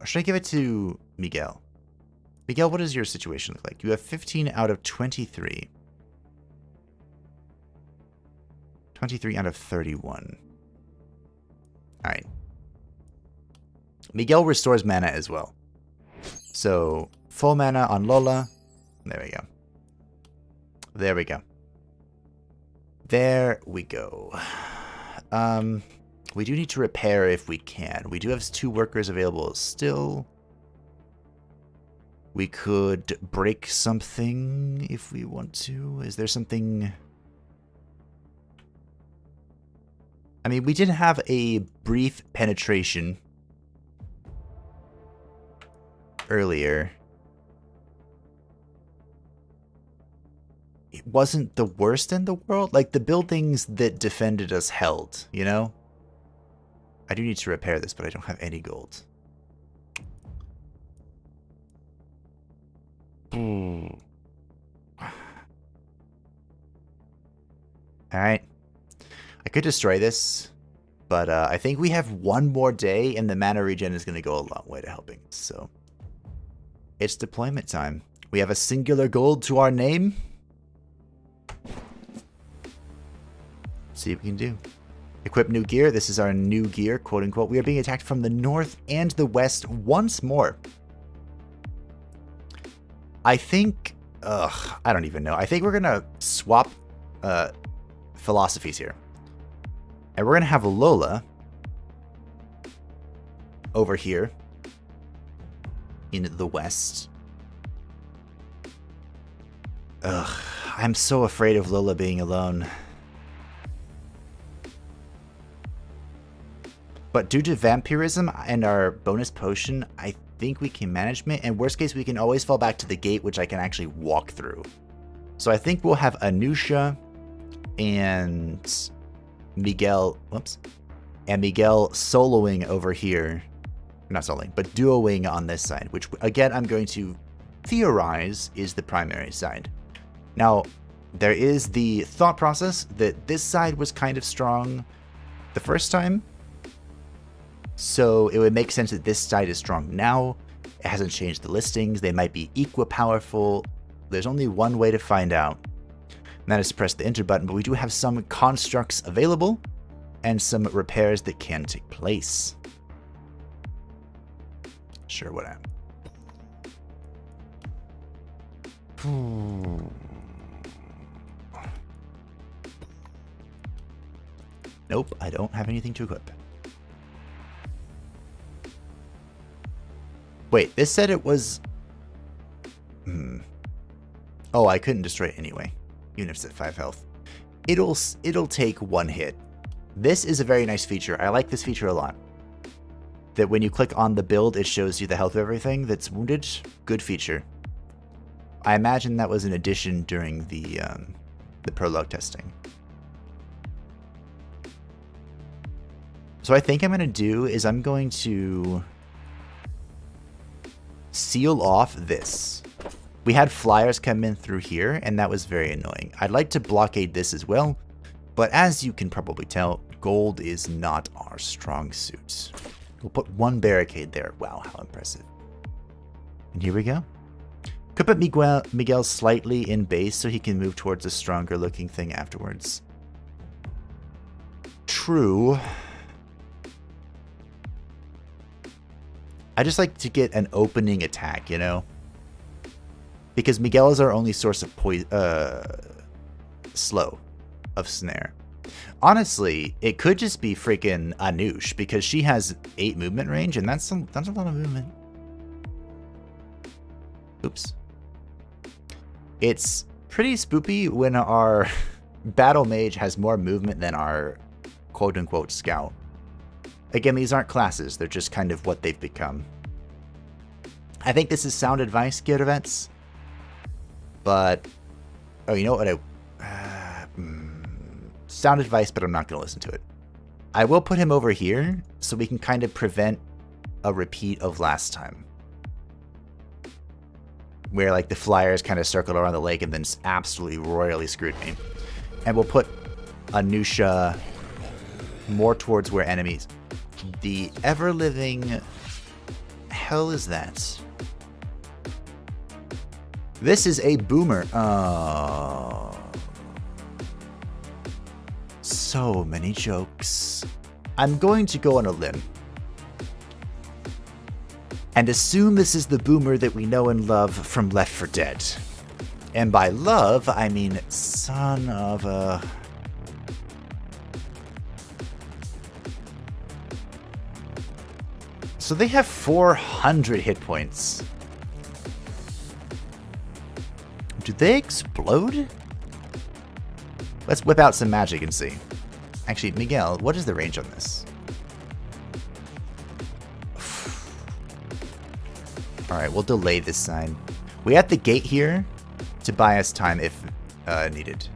Or should I give it to Miguel? Miguel, what does your situation look like? You have 15 out of 23. 23 out of 31. Alright. Miguel restores mana as well. So, full mana on Lola. There we go. There we go. There we go. We do need to repair if we can. We do have 2 workers available still. We could break something if we want to. Is there something... I mean, we did have a brief penetration earlier. It wasn't the worst in the world. Like, the buildings that defended us held, you know? I do need to repair this, but I don't have any gold. Alright. I could destroy this, but I think we have 1 more day, and the mana regen is going to go a long way to helping us, so... It's deployment time. We have a singular gold to our name. Let's see what we can do. Equip new gear. This is our new gear, quote unquote. We are being attacked from the north and the west once more. I think... I don't even know. I think we're going to swap philosophies here. And we're going to have Lola over here in the west. I'm so afraid of Lola being alone. But due to vampirism and our bonus potion, I think we can manage it. And worst case, we can always fall back to the gate, which I can actually walk through. So I think we'll have Anusha and Miguel, whoops, and Miguel soloing over here. Not soloing, but duoing on this side, which again, I'm going to theorize is the primary side. Now, there is the thought process that this side was kind of strong the first time. So it would make sense that this side is strong now. It hasn't changed the listings. They might be equal powerful. There's only one way to find out. And that is to press the enter button, but we do have some constructs available and some repairs that can take place. Sure, whatever. Nope, I don't have anything to equip. Wait, this said it was... Oh, I couldn't destroy it anyway. Even if it's at 5 health. It'll take 1 hit. This is a very nice feature. I like this feature a lot. That when you click on the build, it shows you the health of everything that's wounded. Good feature. I imagine that was an addition during the prologue testing. So I think I'm going to do is I'm going to seal off this. We had flyers come in through here, and that was very annoying. I'd like to blockade this as well, but as you can probably tell, gold is not our strong suit. We'll put 1 barricade there. Wow, how impressive. And here we go. Could put Miguel slightly in base so he can move towards a stronger looking thing afterwards. True. I just like to get an opening attack, you know? Because Miguel is our only source of slow of snare. Honestly, it could just be freaking Anush because she has 8 movement range, and that's a lot of movement. Oops. It's pretty spoopy when our battle mage has more movement than our quote-unquote scout. Again, these aren't classes, they're just kind of what they've become. I think this is sound advice, Gyarvets. But, oh, you know what? Sound advice, but I'm not going to listen to it. I will put him over here so we can kind of prevent a repeat of last time. Where like the flyers kind of circled around the lake and then absolutely royally screwed me. And we'll put Anusha more towards where enemies. The ever-living hell is that? This is a boomer. Oh. So many jokes. I'm going to go on a limb and assume this is the boomer that we know and love from Left 4 Dead. And by love, I mean son of a... So they have 400 hit points. Do they explode? Let's whip out some magic and see. Actually, Miguel, what is the range on this? Alright, we'll delay this sign. We have the gate here to buy us time if needed.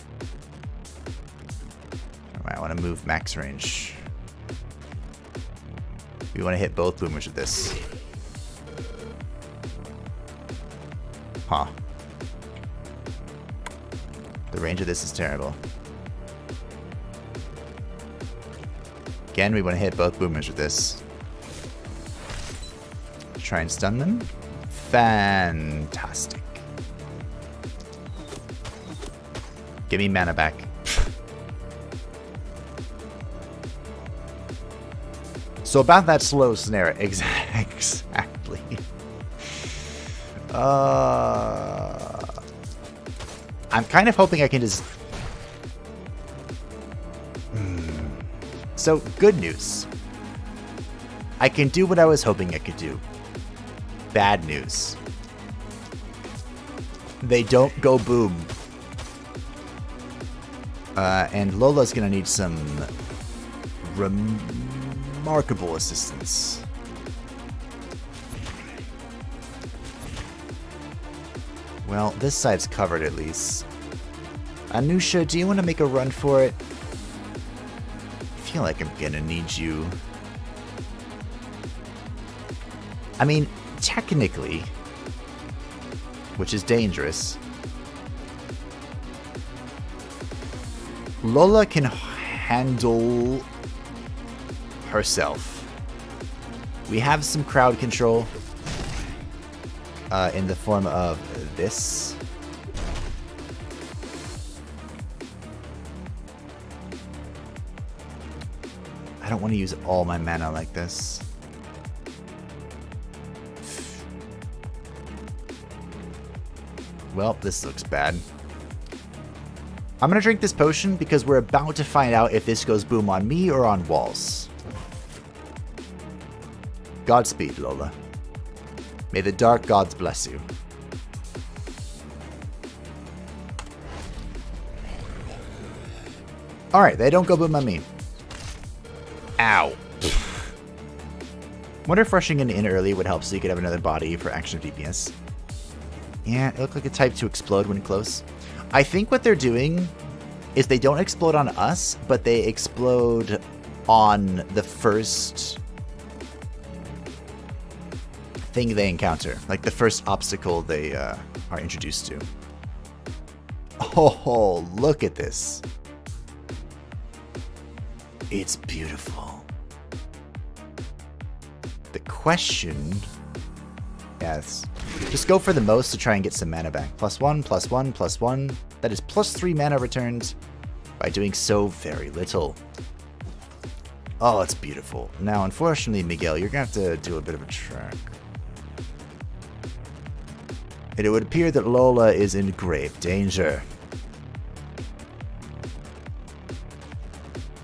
Alright, I want to move max range. We want to hit both boomers with this. Huh. The range of this is terrible. Again, we want to hit both boomers with this. Try and stun them. Fantastic. Give me mana back. So about that slow snare, exactly. I'm kind of hoping I can just... So, good news. I can do what I was hoping I could do. Bad news. They don't go boom. And Lola's gonna need some remarkable assistance. Well, this side's covered at least. Anusha, do you want to make a run for it? I feel like I'm gonna need you. I mean, technically, which is dangerous, Lola can handle herself. We have some crowd control in the form of this. I don't want to use all my mana like this. Well, this looks bad. I'm gonna drink this potion because we're about to find out if this goes boom on me or on walls. Godspeed, Lola. May the dark gods bless you. Alright, they don't go boom on me. Ow. Wonder if rushing in early would help so you could have another body for action DPS. Yeah, it looked like a type to explode when close. I think what they're doing is they don't explode on us, but they explode on the first thing they encounter. Like the first obstacle they are introduced to. Oh, look at this. It's beautiful. The question... Yes. Just go for the most to try and get some mana back. +1, +1, +1. That is +3 mana returned by doing so very little. Oh, it's beautiful. Now, unfortunately, Miguel, you're going to have to do a bit of a track. And it would appear that Lola is in grave danger.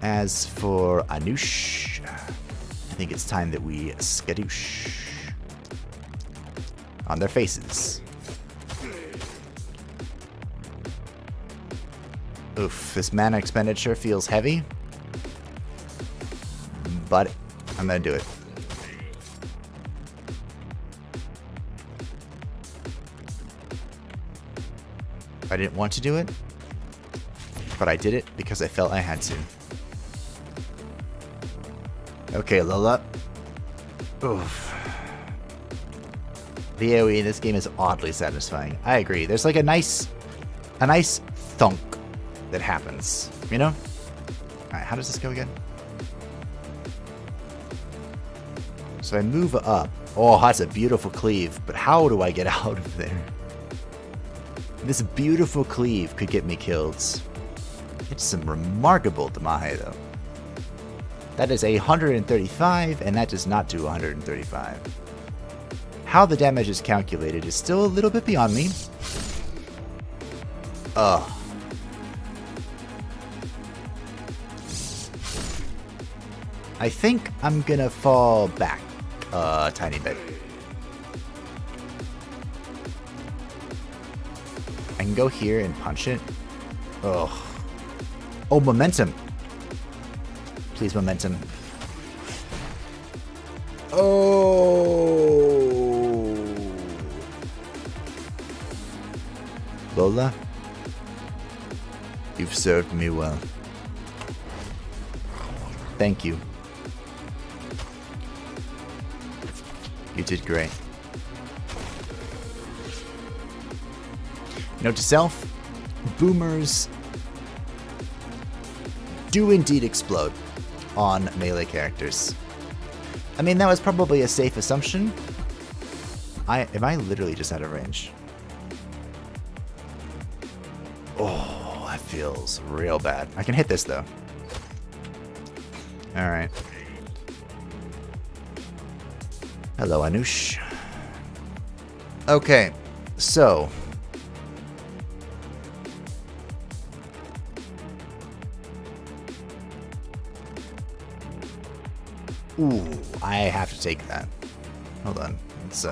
As for Anush, I think it's time that we skadoosh on their faces. Oof, this mana expenditure feels heavy, but I'm gonna do it. I didn't want to do it, but I did it because I felt I had to. Okay, Lola. Oof. The AoE in this game is oddly satisfying. I agree. There's like a nice thunk that happens, you know? Alright, how does this go again? So I move up. Oh, that's a beautiful cleave, but how do I get out of there? This beautiful cleave could get me killed. It's some remarkable Damahe, though. That is 135, and that does not do 135. How the damage is calculated is still a little bit beyond me. Ugh. I think I'm gonna fall back a tiny bit. I can go here and punch it. Ugh. Oh, momentum. Please, momentum. Oh. Lola, you've served me well. Thank you. You did great. Note to self, boomers do indeed explode on melee characters. I mean, that was probably a safe assumption. Am I literally just out of range? Oh, that feels real bad. I can hit this though. Alright. Hello, Anush. Okay, so ooh, I have to take that. Hold on. It's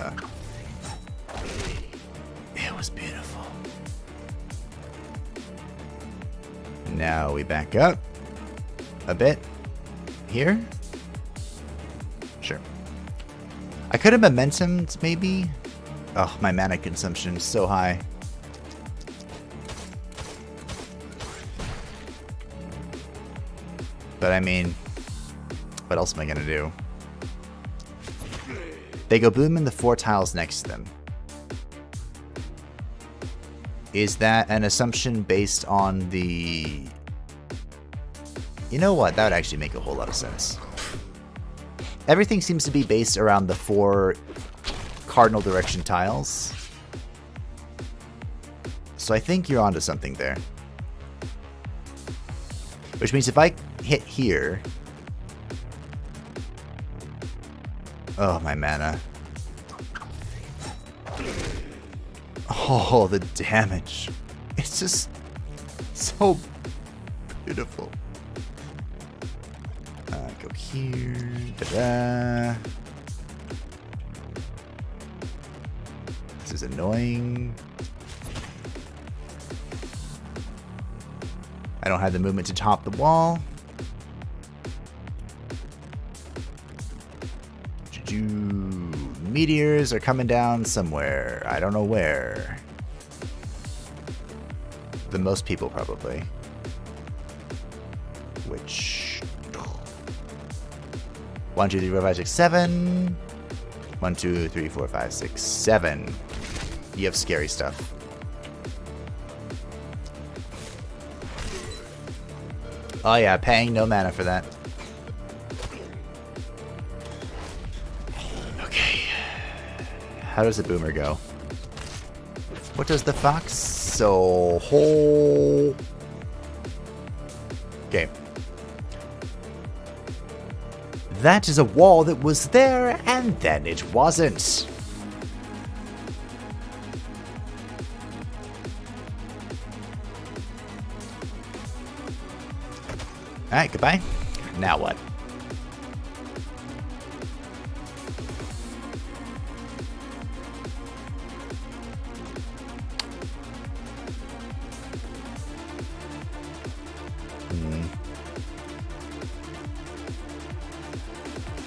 it was beautiful. Now we back up a bit. Here? Sure. I could have momentumed, maybe? Oh, my mana consumption is so high. But I mean, what else am I gonna do? They go boom in the 4 tiles next to them. Is that an assumption based on the... You know what? That would actually make a whole lot of sense. Everything seems to be based around the 4 cardinal direction tiles. So I think you're onto something there. Which means if I hit here... Oh, my mana. Oh, the damage. It's just so beautiful. Go here. Da-da. This is annoying. I don't have the movement to top the wall. Meteors are coming down somewhere. I don't know where. The most people probably. Which 1, 2, 3, 4, 5, 6, 7. 1, 2, 3, 4, 5, 6, 7. You have scary stuff. Oh yeah, paying no mana for that. How does the boomer go? What does the fox? So whole. Okay. That is a wall that was there and then it wasn't. Alright, goodbye. Now what?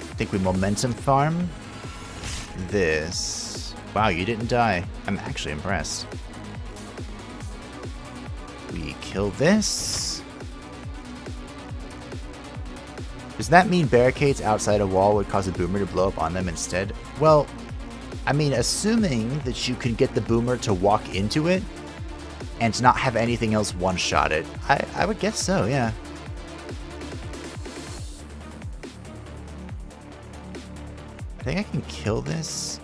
I think we momentum farm this. Wow, you didn't die. I'm actually impressed. We kill this. Does that mean barricades outside a wall would cause a boomer to blow up on them instead? Well, I mean, assuming that you can get the boomer to walk into it and to not have anything else one-shot it, I would guess so, yeah. I think I can kill this.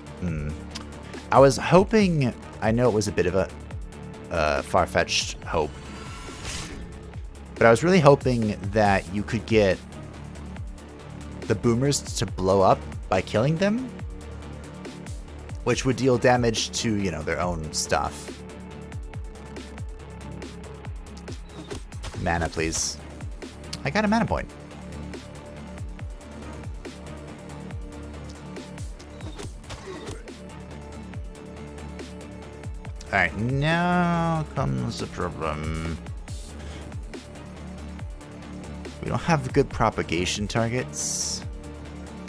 I was hoping... I know it was a bit of far-fetched hope. But I was really hoping that you could get the boomers to blow up by killing them, which would deal damage to, you know, their own stuff. Mana, please. I got a mana point. Alright, now comes the problem. We don't have good propagation targets.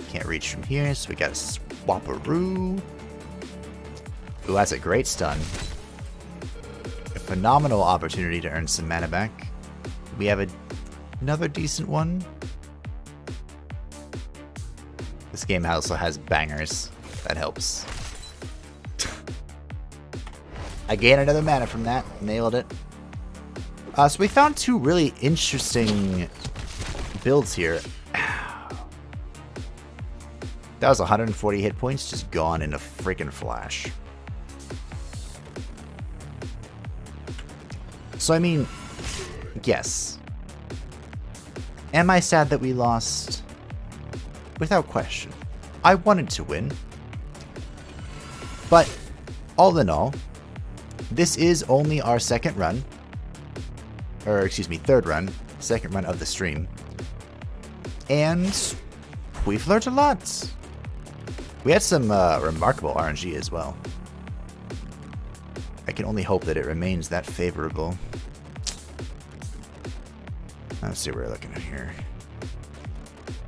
Can't reach from here, so we gotta swap-a-roo. Ooh, that's a great stun. A phenomenal opportunity to earn some mana back. We have another decent one. This game also has bangers. That helps. I gain another mana from that. Nailed it. So we found two really interesting builds here. That was 140 hit points just gone in a freaking flash. So I mean, yes. Am I sad that we lost? Without question. I wanted to win. But all in all, this is only our second run. Or, excuse me, third run. Second run of the stream. And we've learned a lot. We had some remarkable RNG as well. I can only hope that it remains that favorable. Let's see what we're looking at here.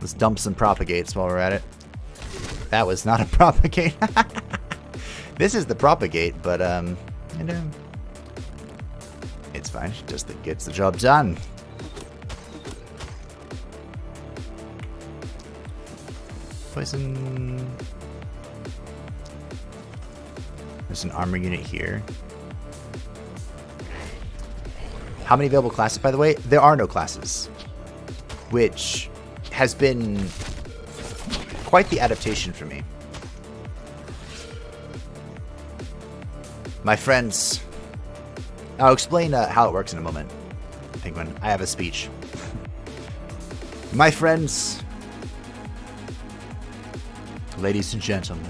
Let's dump some propagates while we're at it. That was not a propagate. This is the propagate, but you know, it's fine. It just gets the job done. Poison. There's an armor unit here. How many available classes, by the way? There are no classes, which has been quite the adaptation for me. My friends, I'll explain how it works in a moment, Penguin. I have a speech. My friends, ladies and gentlemen,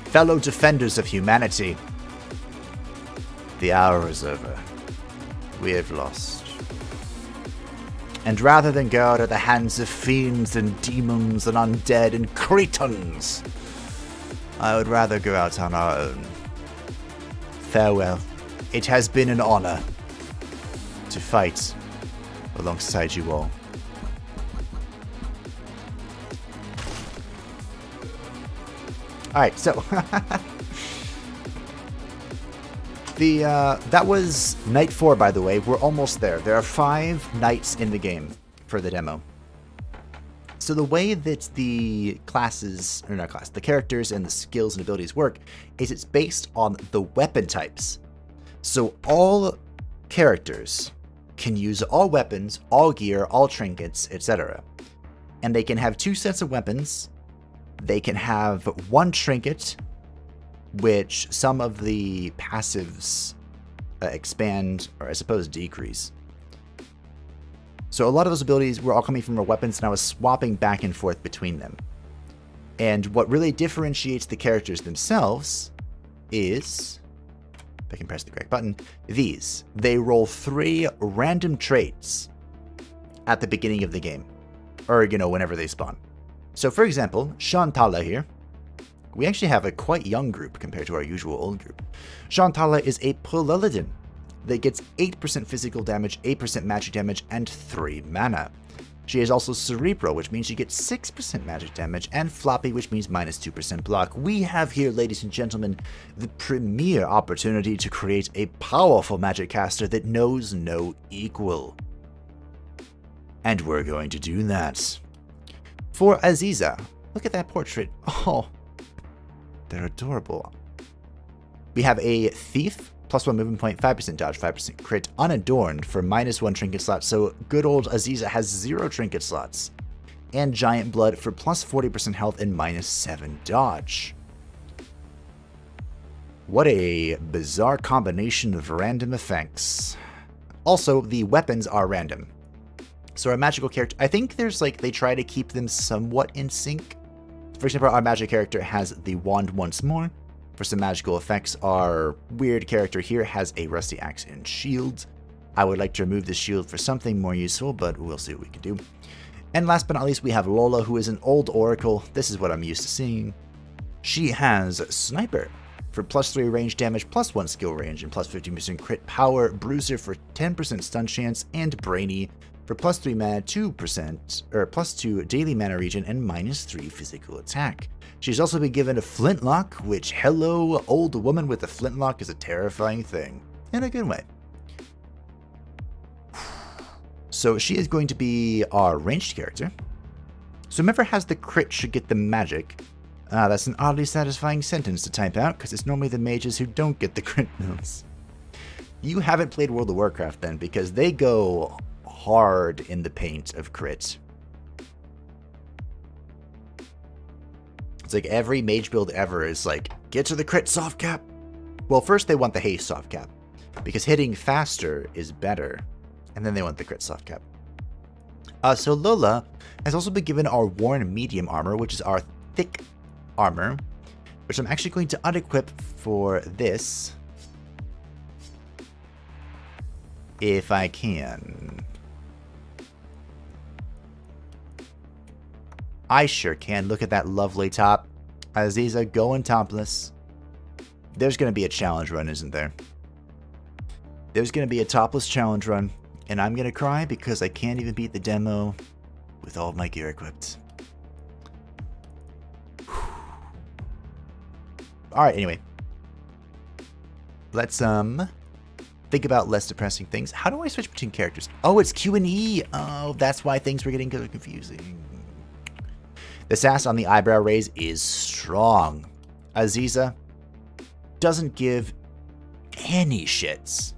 fellow defenders of humanity, the hour is over. We have lost. And rather than go out at the hands of fiends and demons and undead and cretins, I would rather go out on our own. Farewell. It has been an honor to fight alongside you all. Alright, so that was night 4, by the way. We're almost there. There are 5 nights in the game for the demo. So the way that the classes, or not class, the characters and the skills and abilities work is it's based on the weapon types. So all characters can use all weapons, all gear, all trinkets, etc. And they can have 2 sets of weapons. They can have 1 trinket, which some of the passives expand, or I suppose decrease. So a lot of those abilities were all coming from our weapons, and I was swapping back and forth between them. And what really differentiates the characters themselves is, if I can press the correct button, these. They roll 3 random traits at the beginning of the game, or, you know, whenever they spawn. So for example, Shantala here, we actually have a quite young group compared to our usual old group. Shantala is a Pulilidin that gets 8% physical damage, 8% magic damage, and 3 mana. She is also Cerebral, which means she gets 6% magic damage, and Floppy, which means minus 2% block. We have here, ladies and gentlemen, the premier opportunity to create a powerful magic caster that knows no equal. And we're going to do that. For Aziza, look at that portrait. Oh, they're adorable. We have a Thief, +1 movement point, 5% dodge, 5% crit, unadorned for -1 trinket slot, so good old Aziza has 0 trinket slots. And Giant Blood for +40% health and -7 dodge. What a bizarre combination of random effects. Also, the weapons are random. So our magical character, I think there's like, they try to keep them somewhat in sync. For example, our magic character has the wand once more. For some magical effects, our weird character here has a rusty axe and shield. I would like to remove the shield for something more useful, but we'll see what we can do. And last but not least, we have Lola, who is an old oracle. This is what I'm used to seeing. She has Sniper for +3 range damage, +1 skill range, and +15% crit power, Bruiser for 10% stun chance, and Brainy for +3 mana, 2%, or +2 daily mana regen, and -3 physical attack. She's also been given a flintlock, which, hello, old woman with a flintlock is a terrifying thing. In a good way. So she is going to be our ranged character. So whoever has the crit should get the magic. That's an oddly satisfying sentence to type out, because it's normally the mages who don't get the crit moves. You haven't played World of Warcraft then, because they go hard in the paint of crit. It's like every mage build ever is like, get to the crit soft cap. Well, first they want the haste soft cap, because hitting faster is better. And then they want the crit soft cap. So Lola has also been given our worn medium armor, which is our thick armor, which I'm actually going to unequip for this, if I can. I sure can. Look at that lovely top. Aziza going topless. There's going to be a challenge run, isn't there? There's going to be a topless challenge run, and I'm going to cry because I can't even beat the demo with all of my gear equipped. Alright, anyway. Let's think about less depressing things. How do I switch between characters? Oh, it's Q and E. Oh, that's why things were getting confusing. The sass on the eyebrow raise is strong. Aziza doesn't give any shits.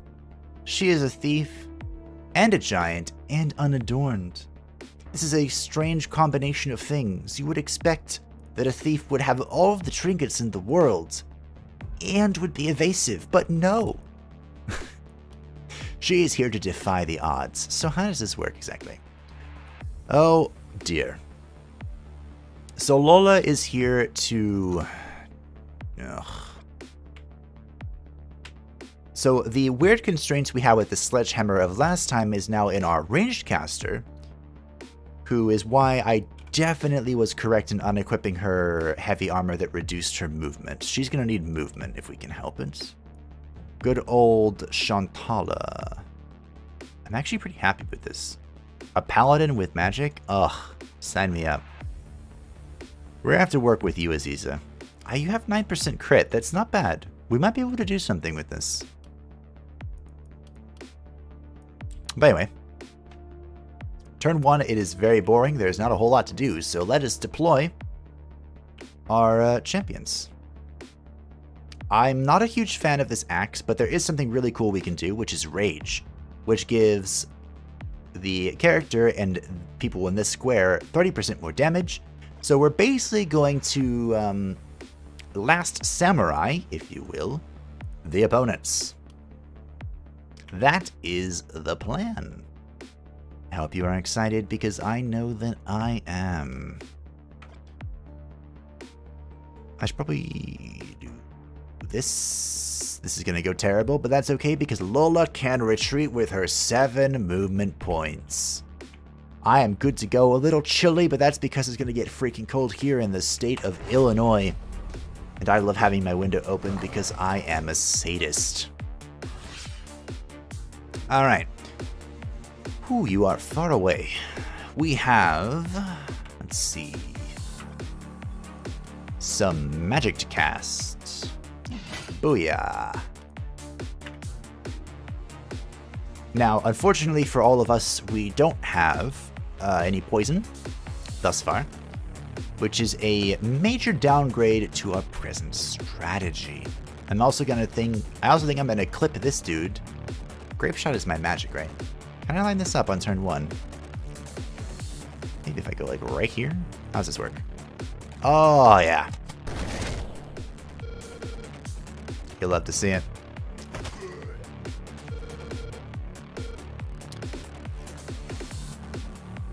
She is a thief and a giant and unadorned. This is a strange combination of things. You would expect that a thief would have all of the trinkets in the world and would be evasive, but no. She is here to defy the odds. So how does this work exactly? Oh dear. So Lola is here to... Ugh. So the weird constraints we had with the sledgehammer of last time is now in our ranged caster, who is why I definitely was correct in unequipping her heavy armor that reduced her movement. She's going to need movement if we can help it. Good old Shantala. I'm actually pretty happy with this. A paladin with magic? Ugh, sign me up. We're going to have to work with you, Aziza. You have 9% crit. That's not bad. We might be able to do something with this. But anyway. Turn 1, it is very boring. There's not a whole lot to do. So let us deploy our champions. I'm not a huge fan of this axe, but there is something really cool we can do, which is Rage, which gives the character and people in this square 30% more damage. So we're basically going to Last Samurai, if you will, the opponents. That is the plan. I hope you are excited because I know that I am. I should probably do this. This is going to go terrible, but that's okay because Lola can retreat with her 7 movement points. I am good to go. A little chilly, but that's because it's going to get freaking cold here in the state of Illinois. And I love having my window open because I am a sadist. Alright. Whew, you are far away. We have... let's see... some magic to cast. Booyah. Now, unfortunately for all of us, we don't have any poison thus far, which is a major downgrade to our present strategy. I also think I'm gonna clip this dude. Grape Shot is my magic, right? Can I line this up on turn 1? Maybe if I go like right here? How does this work? Oh yeah. You'll love to see it.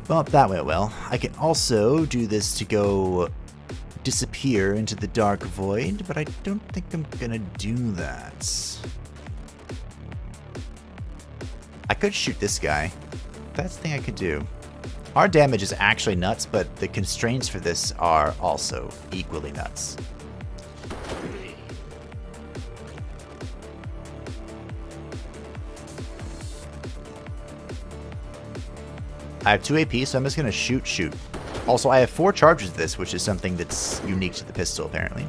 Well, that went well. I can also do this to go disappear into the dark void, but I don't think I'm gonna do that. I could shoot this guy. That's the thing I could do. Our damage is actually nuts, but the constraints for this are also equally nuts. I have 2 AP, so I'm just going to shoot. Also, I have 4 charges of this, which is something that's unique to the pistol, apparently.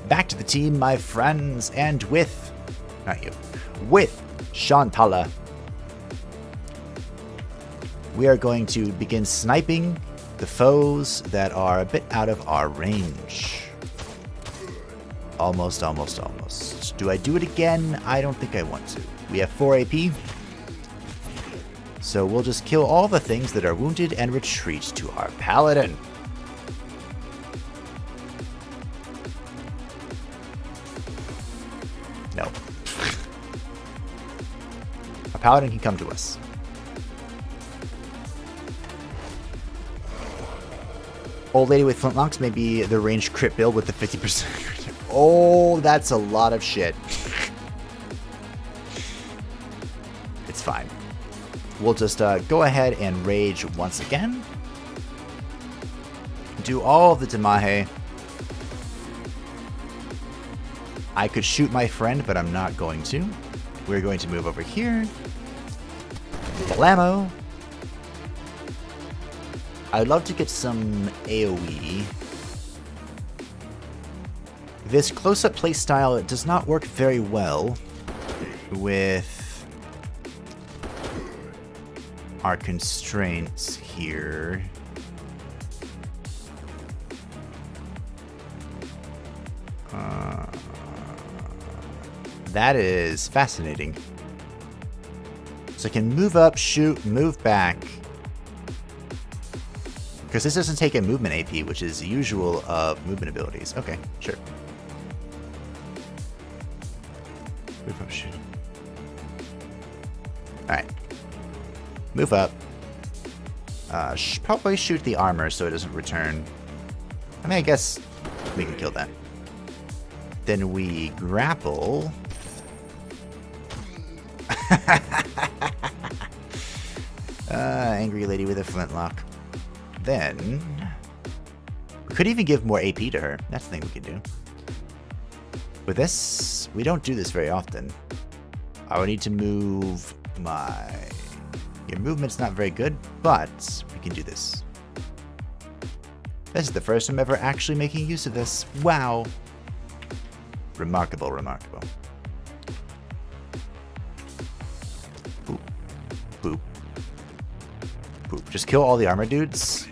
Back to the team, my friends, and with... not you. With Shantala. We are going to begin sniping the foes that are a bit out of our range. Almost. Do I do it again? I don't think I want to. We have 4 AP. So we'll just kill all the things that are wounded and retreat to our paladin. No. Our paladin can come to us. Old lady with flintlocks, maybe the range crit build with the 50%. Oh, that's a lot of shit. It's fine. We'll just go ahead and rage once again. Do all of the Tamahe. I could shoot my friend, but I'm not going to. We're going to move over here. Blammo. I'd love to get some AoE. This close-up playstyle does not work very well with our constraints here. That is fascinating. So I can move up, shoot, move back. Because this doesn't take a movement AP, which is the usual of movement abilities. Okay, sure. Move up, shoot. Alright. Move up. Probably shoot the armor so it doesn't return. I mean, I guess we can kill that. Then we grapple. Angry lady with a flintlock. Then we could even give more AP to her. That's the thing we could do. With this, we don't do this very often. I would need to move my... Your movement's not very good, but we can do this. This is the first time ever actually making use of this. Wow. Remarkable, remarkable. Boop. Boop. Boop. Just kill all the armor dudes.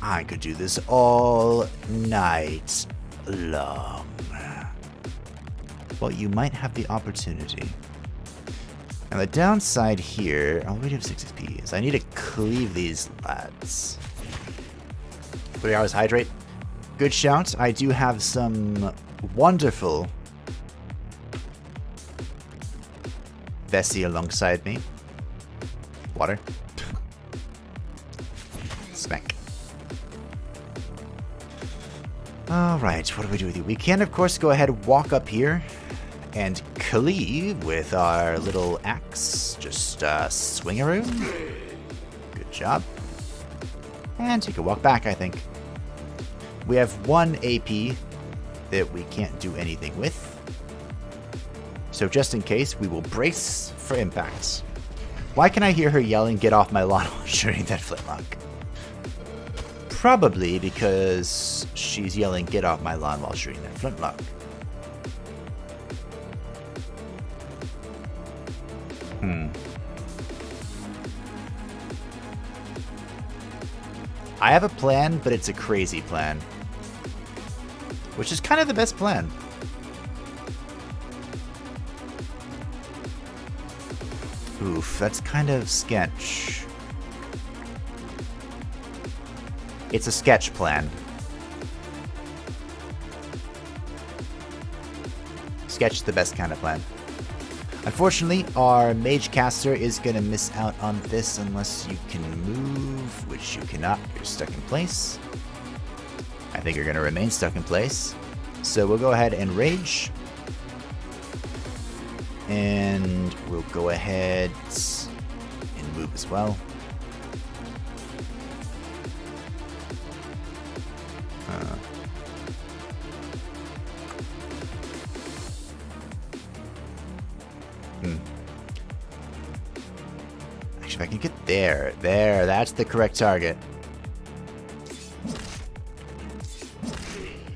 I could do this all night long. Well, you might have the opportunity. And the downside here, oh, we do have 6 XP, is I need to cleave these lads. 3 hours hydrate. Good shout. I do have some wonderful Vessi alongside me. Water. Smack. Alright, what do we do with you? We can, of course, go ahead and walk up here and cleave with our little axe. Just swing around. Good job. And you can walk back, I think. We have 1 AP that we can't do anything with. So just in case, we will brace for impact. Why can I hear her yelling, "Get off my lawn," while shooting that flintlock? Probably because she's yelling, "Get off my lawn," while shooting that flintlock. I have a plan, but it's a crazy plan. Which is kind of the best plan. Oof, that's kind of sketch. It's a sketch plan. Sketch is the best kind of plan. Unfortunately, our mage caster is going to miss out on this unless you can move, which you cannot. You're stuck in place. I think you're going to remain stuck in place. So we'll go ahead and rage. And we'll go ahead and move as well. Actually, if I can get there, that's the correct target.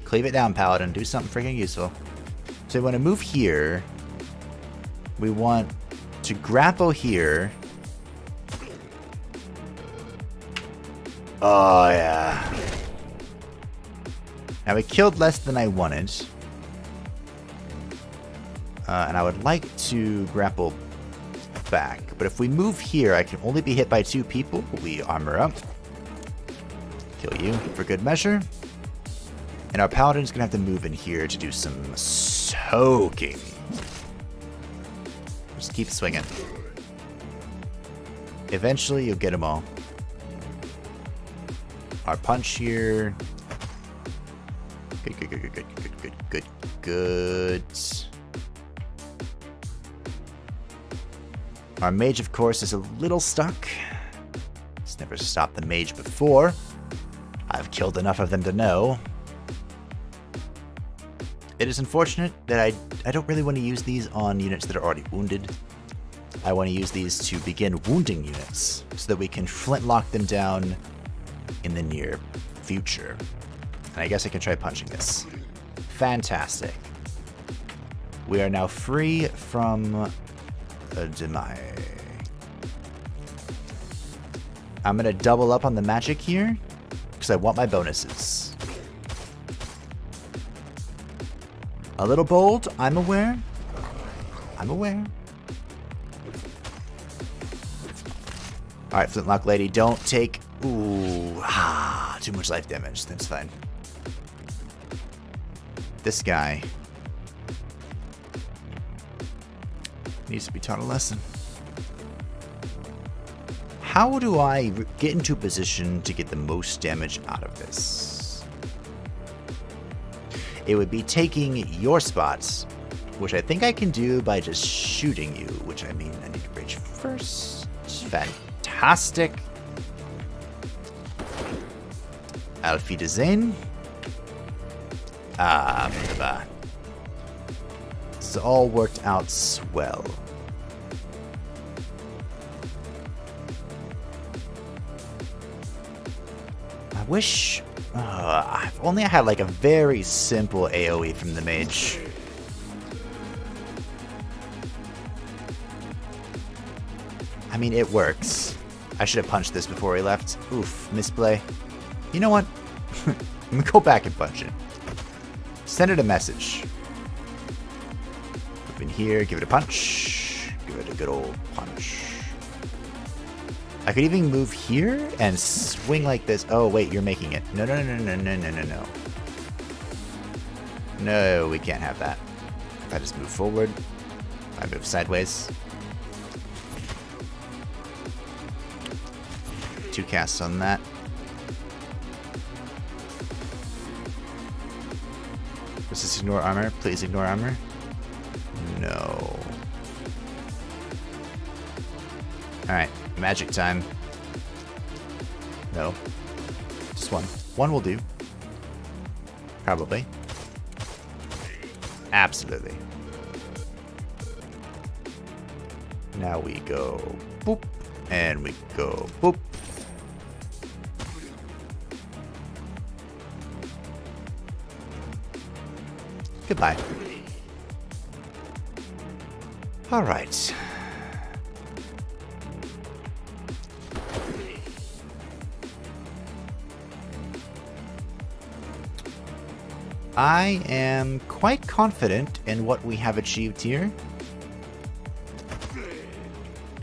Cleave it down, Paladin. Do something freaking useful. So we want to move here. We want to grapple here. Oh, yeah. Now, we killed less than I wanted. And I would like to grapple back. But if we move here, I can only be hit by 2 people. We armor up. Kill you for good measure. And our Paladin's going to have to move in here to do some soaking. Just keep swinging. Eventually, you'll get them all. Our punch here. Good. Our mage, of course, is a little stuck. It's never stopped the mage before. I've killed enough of them to know. It is unfortunate that I don't really want to use these on units that are already wounded. I want to use these to begin wounding units so that we can flintlock them down in the near future. And I guess I can try punching this. Fantastic. We are now free from Demai. I'm going to double up on the magic here because I want my bonuses. A little bold, I'm aware. Alright, Flintlock Lady, don't take... Ooh, too much life damage. That's fine. This guy needs to be taught a lesson. How do I get into a position to get the most damage out of this? It would be taking your spots, which I think I can do by just shooting you, which I mean I need to rage first. Fantastic. Auf Wiedersehen. Wunderbar. This has all worked out swell. I wish... if only I had like a very simple AoE from the mage. I mean, it works. I should have punched this before he left. Oof, misplay. You know what? I'm gonna go back and punch it. Send it a message. Move in here, give it a punch. Give it a good old punch. I could even move here and swing like this. Oh, wait, you're making it. No. No, we can't have that. If I just move forward, if I move sideways. 2 casts on that. Does this ignore armor? Please ignore armor. No. Alright, magic time. No. Just one. One will do. Probably. Absolutely. Now we go boop. And we go boop. Goodbye. All right. I am quite confident in what we have achieved here.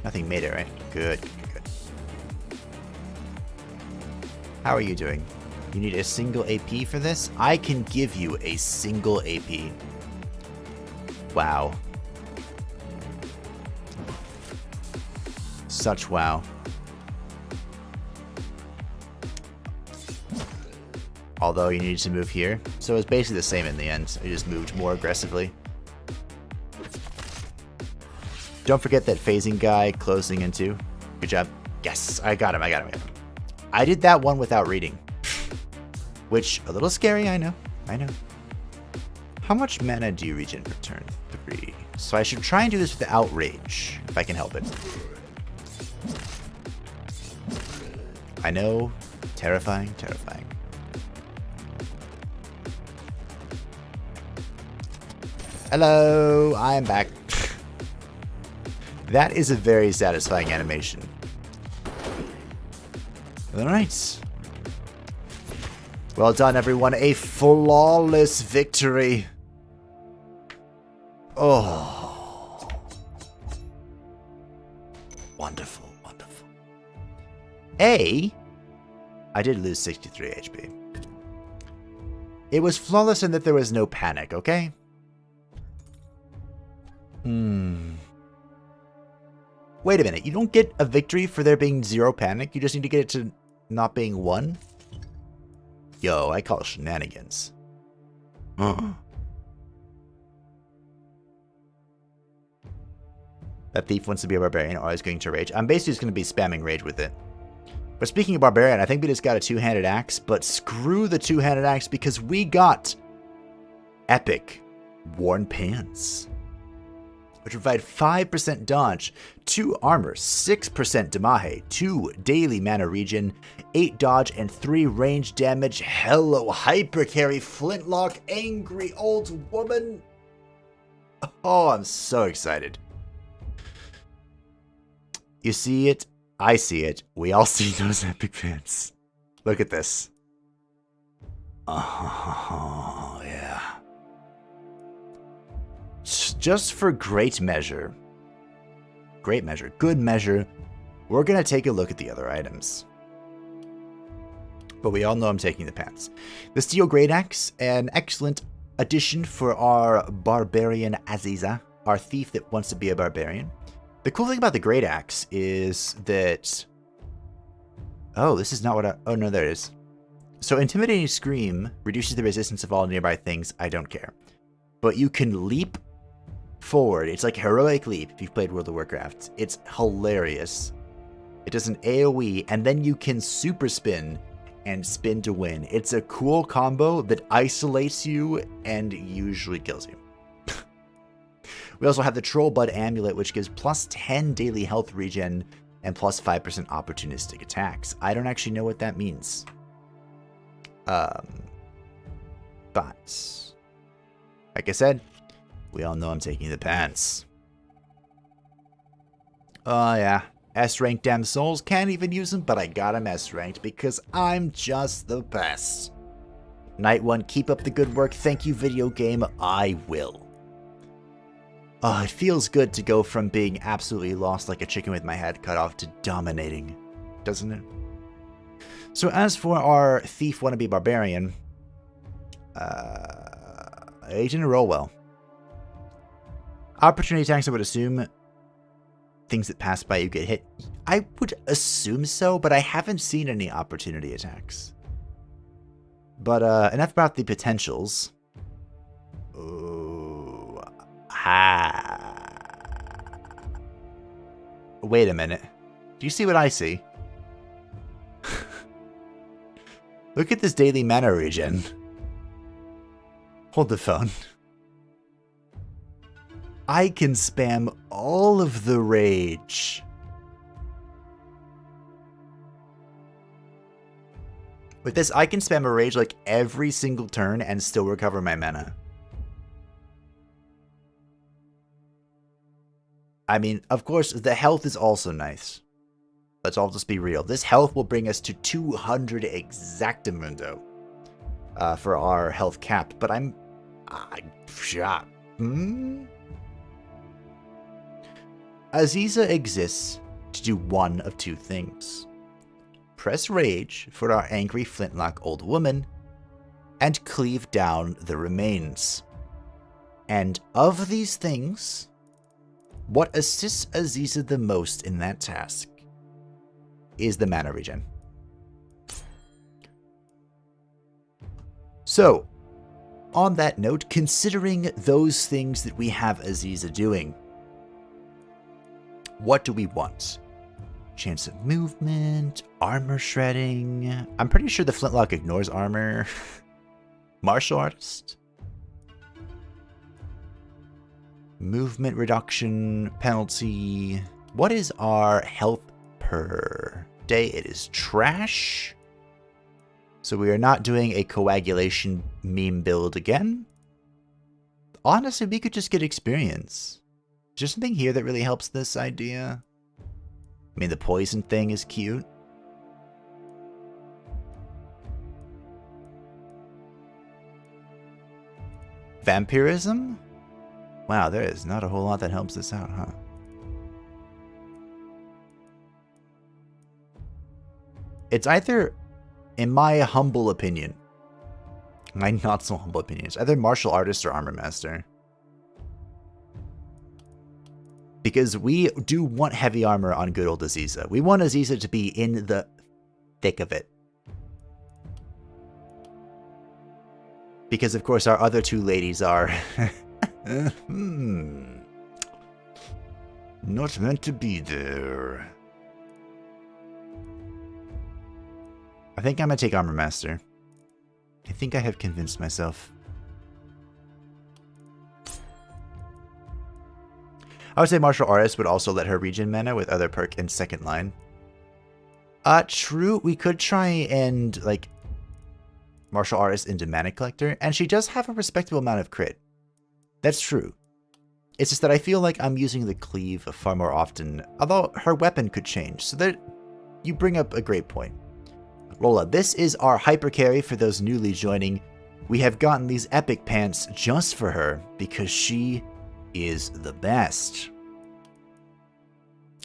Nothing made it, right? Good. How are you doing? You need a single AP for this? I can give you a single AP. Wow. Such wow. Although you needed to move here. So it's basically the same in the end. I just moved more aggressively. Don't forget that phasing guy closing in too. Good job. Yes, I got him. I did that one without reading. Which, a little scary, I know. How much mana do you regen per turn? 3. So I should try and do this without rage, if I can help it. I know. Terrifying. Hello, I am back. That is a very satisfying animation. Alright. Well done, everyone. A flawless victory. Oh. Wonderful. I did lose 63 HP. It was flawless in that there was no panic, okay? Wait a minute, you don't get a victory for there being 0 panic, you just need to get it to not being 1? Yo, I call it shenanigans. That thief wants to be a barbarian, or is going to rage. I'm basically just going to be spamming rage with it. But speaking of barbarian, I think we just got a two-handed axe, but screw the two-handed axe because we got epic worn pants, which provide 5% dodge, 2 armor, 6% damahe, 2 daily mana regen, 8 dodge, and 3 range damage. Hello, hyper carry, flintlock, angry old woman. Oh, I'm so excited. You see it, I see it, we all see those epic pants. Look at this. Oh, yeah. Just for good measure, we're going to take a look at the other items. But we all know I'm taking the pants. The Steel Great Axe, an excellent addition for our Barbarian Aziza, our thief that wants to be a barbarian. The cool thing about the Great Axe is that... Oh, this is not what I... Oh, no, there it is. So Intimidating Scream reduces the resistance of all nearby things. I don't care. But you can leap forward. It's like Heroic Leap if you've played World of Warcraft. It's hilarious. It does an AoE, and then you can super spin and spin to win. It's a cool combo that isolates you and usually kills you. We also have the Troll Bud Amulet, which gives plus 10 daily health regen and plus 5% opportunistic attacks. I don't actually know what that means. But, like I said, we all know I'm taking the pants. Oh, yeah. S-ranked damn souls. Can't even use them, but I got them S-ranked because I'm just the best. Night One, keep up the good work. Thank you, video game. I will. Oh, it feels good to go from being absolutely lost like a chicken with my head cut off to dominating, doesn't it? So as for our thief wannabe barbarian, it didn't roll well. Opportunity attacks, I would assume things that pass by you get hit. I would assume so, but I haven't seen any opportunity attacks. But enough about the potentials. Ooh. Wait a minute. Do you see what I see? Look at this daily mana regen. Hold the phone. I can spam all of the rage. With this, I can spam a rage like every single turn and still recover my mana. I mean, of course, the health is also nice. Let's all just be real. This health will bring us to 200 exactamundo for our health cap, but I'm shocked. Aziza exists to do one of two things. press rage for our angry flintlock old woman, and cleave down the remains. And of these things, what assists Aziza the most in that task is the mana regen. So, on that note, considering those things that we have Aziza doing, what do we want? Chance of movement, armor shredding. I'm pretty sure the flintlock ignores armor. Martial artist. Movement reduction penalty. What is our health per day? It is trash. So we are not doing a coagulation meme build again. Honestly, we could just get experience. Is there something here that really helps this idea? I mean, the poison thing is cute. Vampirism? Wow, there is not a whole lot that helps this out, huh? It's either, in my humble opinion, my not so humble opinion, it's either martial artist or armor master. Because we do want heavy armor on good old Aziza. We want Aziza to be in the thick of it. Because, of course, our other two ladies are... not meant to be there. I think I'm going to take Armor Master. I think I have convinced myself. I would say Martial Artist would also let her regen mana with other perk in second line. True, we could try and, like, Martial Artist into Mana Collector, and she does have a respectable amount of crit. That's true. It's just that I feel like I'm using the Cleave far more often, although her weapon could change, so that you bring up a great point. Lola, this is our hyper carry for those newly joining. We have gotten these epic pants just for her, because she is the best.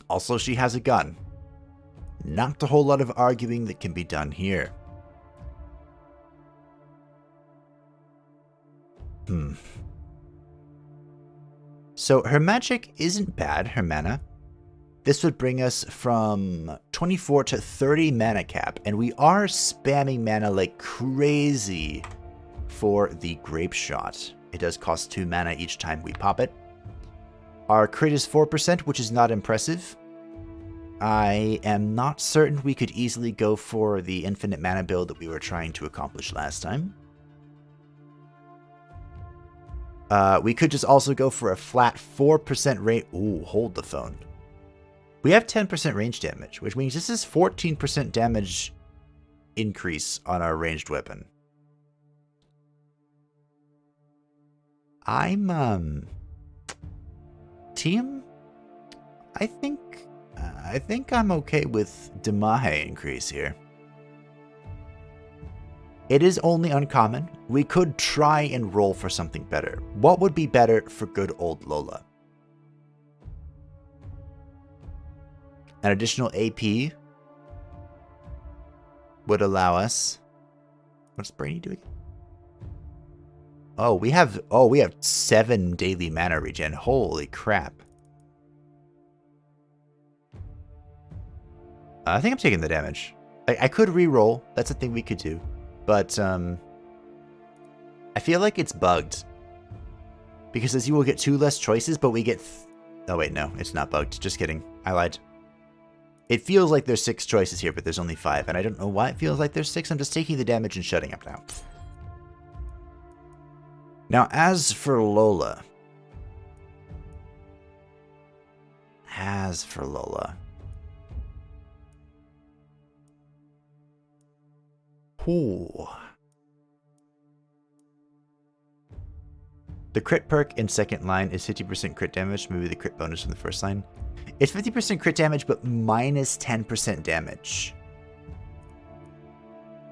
Also, she has a gun. Not a whole lot of arguing that can be done here. So her magic isn't bad, her mana. This would bring us from 24 to 30 mana cap, and we are spamming mana like crazy for the Grape Shot. It does cost 2 mana each time we pop it. Our crit is 4%, which is not impressive. I am not certain we could easily go for the infinite mana build that we were trying to accomplish last time. We could just also go for a flat 4% rate. Ooh, hold the phone. We have 10% range damage, which means this is 14% damage increase on our ranged weapon. I'm, team? I think I'm okay with Demahe increase here. It is only uncommon. We could try and roll for something better. What would be better for good old Lola? An additional AP would allow us... What's Brainy doing? Oh, we have 7 daily mana regen. Holy crap. I think I'm taking the damage. I could re-roll. That's a thing we could do. But, I feel like it's bugged. Because as you will get 2 less choices, but we get... Oh, wait, no. It's not bugged. Just kidding. I lied. It feels like there's 6 choices here, but there's only 5. And I don't know why it feels like there's 6. I'm just taking the damage and shutting up now. Now, as for Lola... Ooh. The crit perk in second line is 50% crit damage, maybe the crit bonus from the first line. It's 50% crit damage, but minus 10% damage.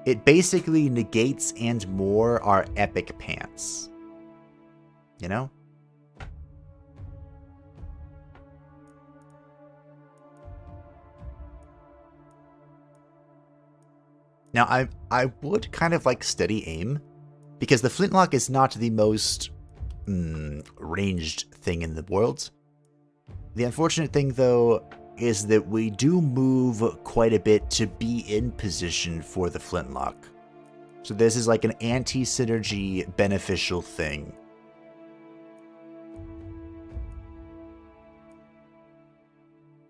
It basically negates and more our epic pants. You know? Now, I would kind of like steady aim, because the flintlock is not the most ranged thing in the world. The unfortunate thing, though, is that we do move quite a bit to be in position for the flintlock. So this is like an anti-synergy beneficial thing.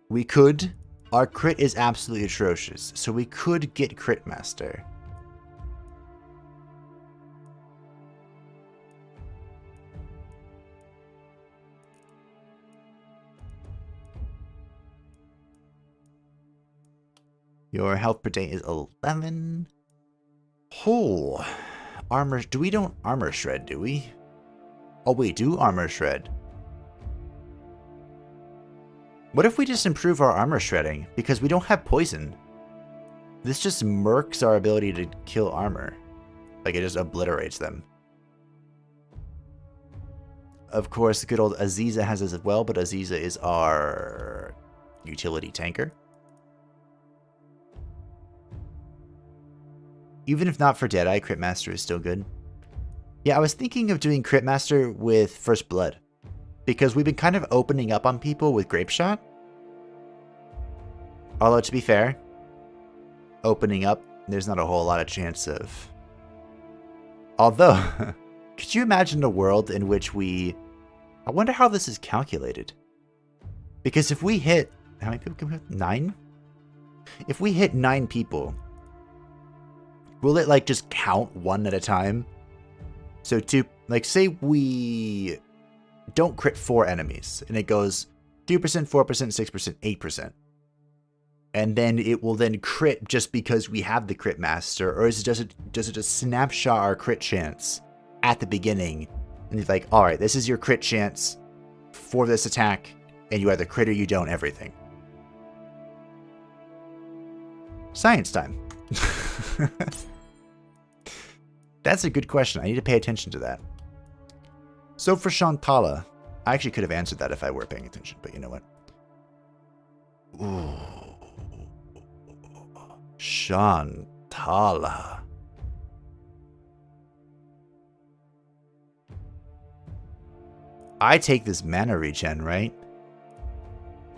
We could. Our crit is absolutely atrocious, so we could get Crit Master. Your health per day is 11. Oh, armor. We don't armor shred, do we? Oh, we do armor shred. What if we just improve our armor shredding? Because we don't have poison. This just murks our ability to kill armor. Like, it just obliterates them. Of course, good old Aziza has this as well, but Aziza is our utility tanker. Even if not for Deadeye, Crit Master is still good. Yeah, I was thinking of doing Crit Master with First Blood, because we've been kind of opening up on people with Grape Shot. Although, to be fair, opening up, there's not a whole lot of chance of... Although, could you imagine a world in which we... I wonder how this is calculated. Because if we hit... How many people can we hit? 9? If we hit 9 people... Will it, like, just count one at a time? So, like, say we don't crit 4 enemies, and it goes 2%, 4%, 6%, 8%. And then it will then crit just because we have the Crit Master, or does it just snapshot our crit chance at the beginning? And it's like, alright, this is your crit chance for this attack, and you either crit or you don't everything. Science time. That's a good question. I need to pay attention to that. So for Shantala, I actually could have answered that if I were paying attention, but you know what? Ooh. Shantala. I take this mana regen, right?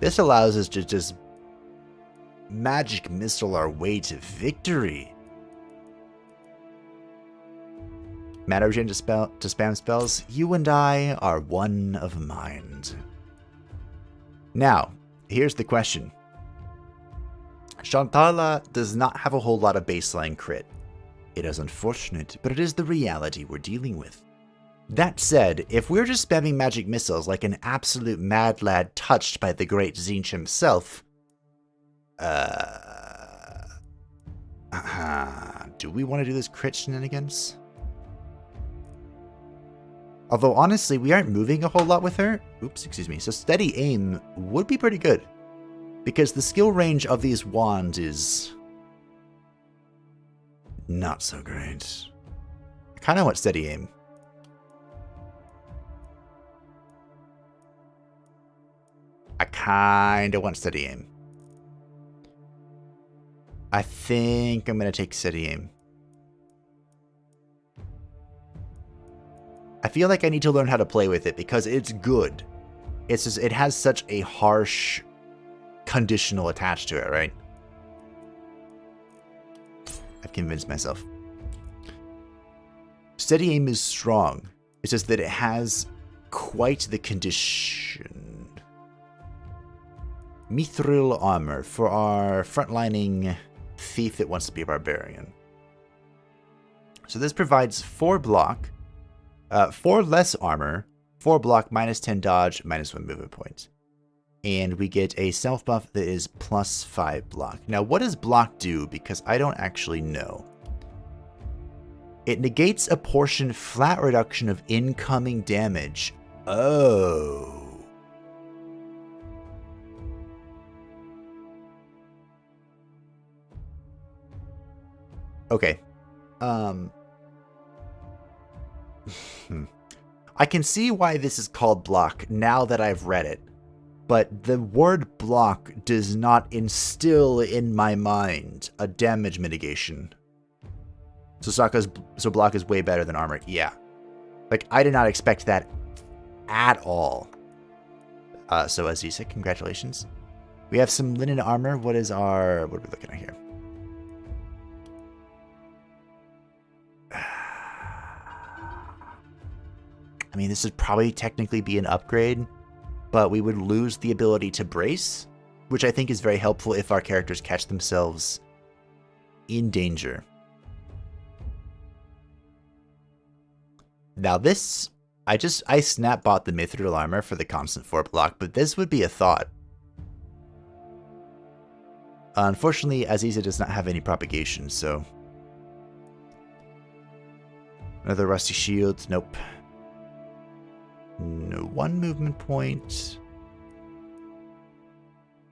This allows us to just magic missile our way to victory. Mana regen to spam spells. You and I are one of mind. Now, here's the question. Shantala does not have a whole lot of baseline crit. It is unfortunate, but it is the reality we're dealing with. That said, if we're just spamming magic missiles like an absolute mad lad touched by the great Tzeentch himself, do we want to do this crit shenanigans? Although, honestly, we aren't moving a whole lot with her. Oops, excuse me. So steady aim would be pretty good, because the skill range of these wands is not so great. I kind of want steady aim. I kind of want steady aim. I think I'm going to take steady aim. I feel like I need to learn how to play with it because it's good. It's just, it has such a harsh conditional attached to it, right? I've convinced myself. Steady aim is strong. It's just that it has quite the condition. Mithril armor for our frontlining thief that wants to be a barbarian. So this provides 4 block, 4 less armor, 4 block, minus 10 dodge, minus 1 movement point. And we get a self buff that is plus 5 block. Now, what does block do? Because I don't actually know. It negates a portion flat reduction of incoming damage. Oh. Okay. I can see why this is called block now that I've read it, but the word block does not instill in my mind a damage mitigation So block is way better than armor. Yeah. Like, I did not expect that at all. So as you said, congratulations. We have some linen armor. What are we looking at here? I mean, this would probably technically be an upgrade, but we would lose the ability to brace, which I think is very helpful if our characters catch themselves in danger. Now this, I snap bought the Mithril armor for the constant 4 block, but this would be a thought. Unfortunately, Aziza does not have any propagation, so... Another rusty shield, nope. No, 1 movement point.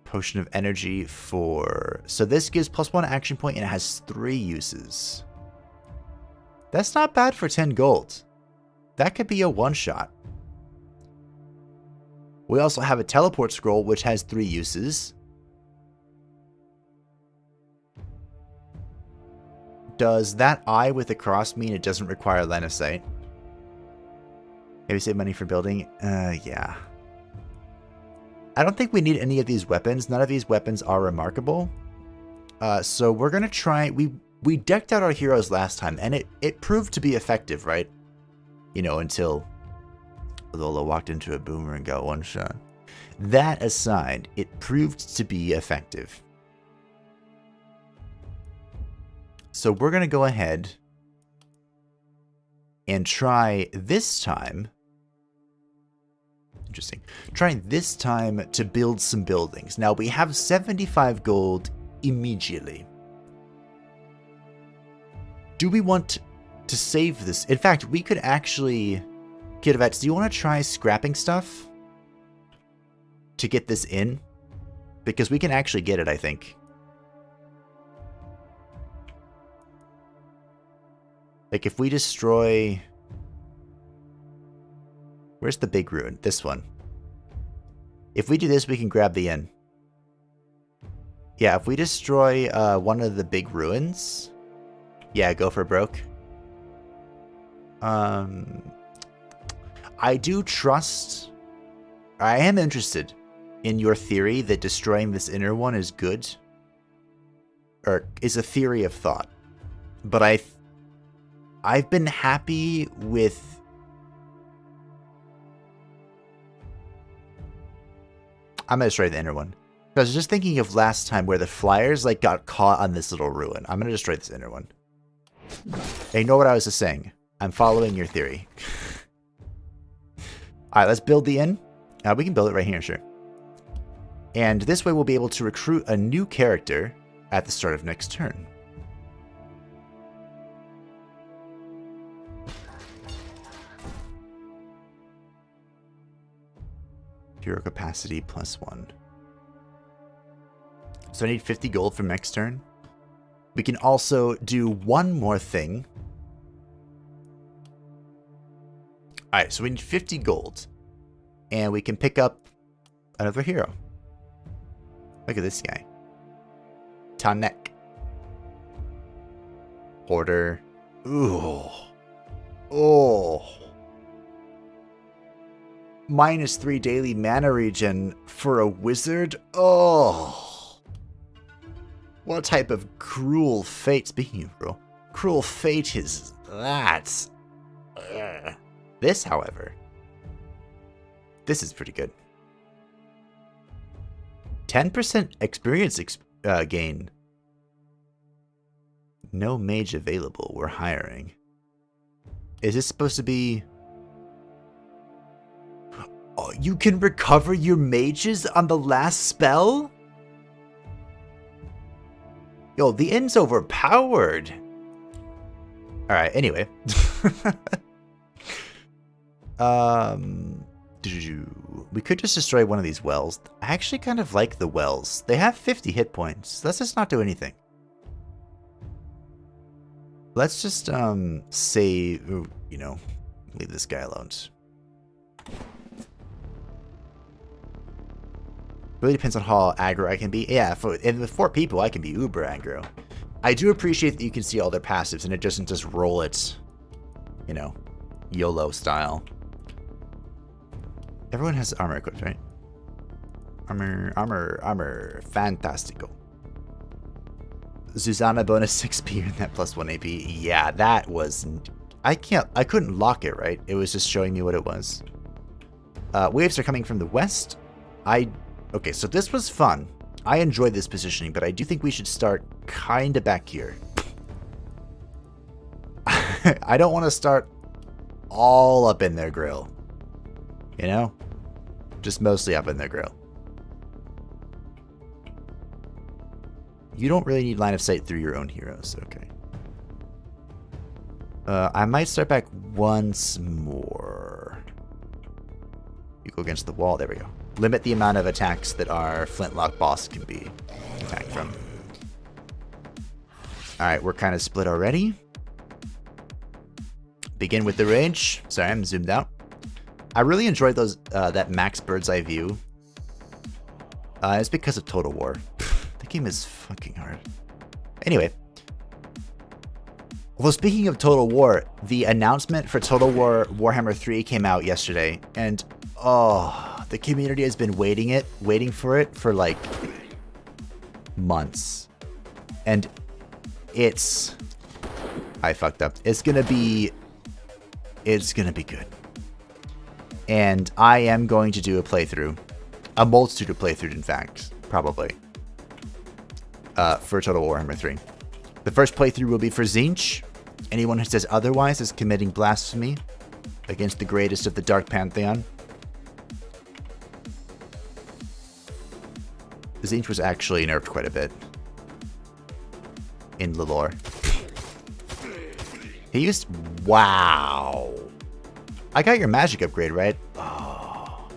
Potion of energy for... So this gives +1 action point and it has 3 uses. That's not bad for 10 gold. That could be a one-shot. We also have a teleport scroll which has 3 uses. Does that eye with the cross mean it doesn't require line of sight? Maybe save money for building? Yeah. I don't think we need any of these weapons. None of these weapons are remarkable. So we're going to try... We decked out our heroes last time, and it proved to be effective, right? You know, until Lola walked into a boomer and got one shot. That aside, it proved to be effective. So we're going to go ahead and try this time... Interesting. Try this time to build some buildings. Now we have 75 gold immediately. Do we want to save this? In fact, we could actually... Kidovets, do you want to try scrapping stuff to get this in? Because we can actually get it, I think. Like, if we destroy... Where's the big ruin? This one. If we do this, we can grab the inn. Yeah, if we destroy one of the big ruins... Yeah, go for broke. I do trust... I am interested in your theory that destroying this inner one is good. Or is a theory of thought. But I've been happy with... I'm going to destroy the inner one. I was just thinking of last time where the flyers like got caught on this little ruin. I'm going to destroy this inner one. Ignore what I was just saying. I'm following your theory. Alright, let's build the inn. We can build it right here, sure. And this way we'll be able to recruit a new character at the start of next turn. Hero capacity +1. So I need 50 gold for next turn. We can also do one more thing. Alright, so we need 50 gold. And we can pick up another hero. Look at this guy. Tanek. Hoarder. Ooh. Oh. -3 daily mana regen for a wizard? Oh. What type of cruel fate? Speaking of cruel fate is that? This, however, this is pretty good. 10% experience gain. No mage available. We're hiring. Is this supposed to be... Oh, you can recover your mages on the last spell? Yo, the inn's overpowered. Alright, anyway. We could just destroy one of these wells. I actually kind of like the wells. They have 50 hit points. Let's just not do anything. Let's just, save, you know, leave this guy alone. Really depends on how aggro I can be. Yeah, and with 4 people, I can be uber aggro. I do appreciate that you can see all their passives and it doesn't just roll it, you know, YOLO style. Everyone has armor equipped, right? Armor. Fantastico. Susanna bonus 6p and that plus 1 AP. Yeah, that was... I couldn't lock it, right? It was just showing me what it was. Waves are coming from the west. Okay, so this was fun. I enjoyed this positioning, but I do think we should start kind of back here. I don't want to start all up in their grill. You know? Just mostly up in their grill. You don't really need line of sight through your own heroes. Okay. I might start back once more. You go against the wall. There we go. Limit the amount of attacks that our flintlock boss can be attacked from. Alright, we're kind of split already. Begin with the rage. Sorry, I'm zoomed out. I really enjoyed those that max bird's eye view. It's because of Total War. The game is fucking hard. Anyway. Although speaking of Total War, the announcement for Total War Warhammer 3 came out yesterday, and oh, the community has been waiting for it for like months. And I fucked up. It's gonna be good. And I am going to do a playthrough. A multitude of playthroughs, in fact, probably. For Total Warhammer 3. The first playthrough will be for Tzeentch. Anyone who says otherwise is committing blasphemy against the greatest of the Dark Pantheon. Tzeentch was actually nerfed quite a bit in the lore. He used... Wow. I got your magic upgrade, right? Oh.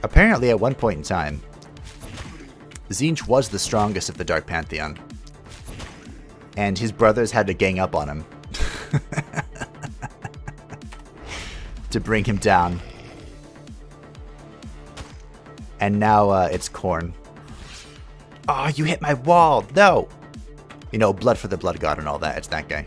Apparently, at one point in time, Tzeentch was the strongest of the Dark Pantheon. And his brothers had to gang up on him. To bring him down. And now it's Khorne. Oh, you hit my wall! No! You know, blood for the blood god and all that. It's that guy.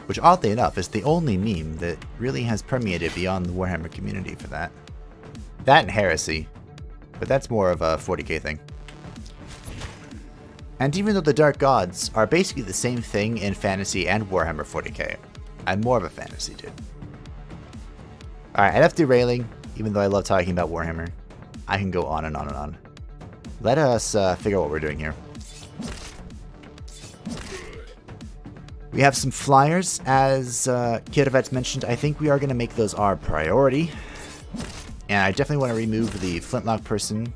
Which, oddly enough, is the only meme that really has permeated beyond the Warhammer community for that. That and Heresy. But that's more of a 40k thing. And even though the Dark Gods are basically the same thing in Fantasy and Warhammer 40k, I'm more of a Fantasy dude. Alright, enough derailing. Even though I love talking about Warhammer, I can go on and on and on. Let us figure out what we're doing here. We have some flyers, as Kirovets mentioned. I think we are going to make those our priority. And I definitely want to remove the flintlock person.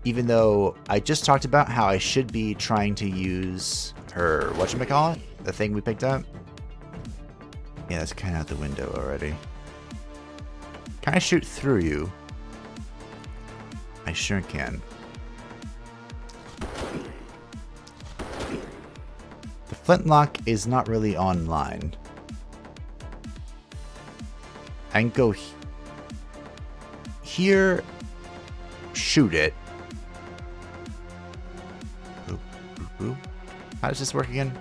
Even though I just talked about how I should be trying to use her, whatchamacallit? The thing we picked up. Yeah, that's kind of out the window already. Can I shoot through you? I sure can. The flintlock is not really online. I can go here, shoot it. Ooh, ooh, ooh. How does this work again?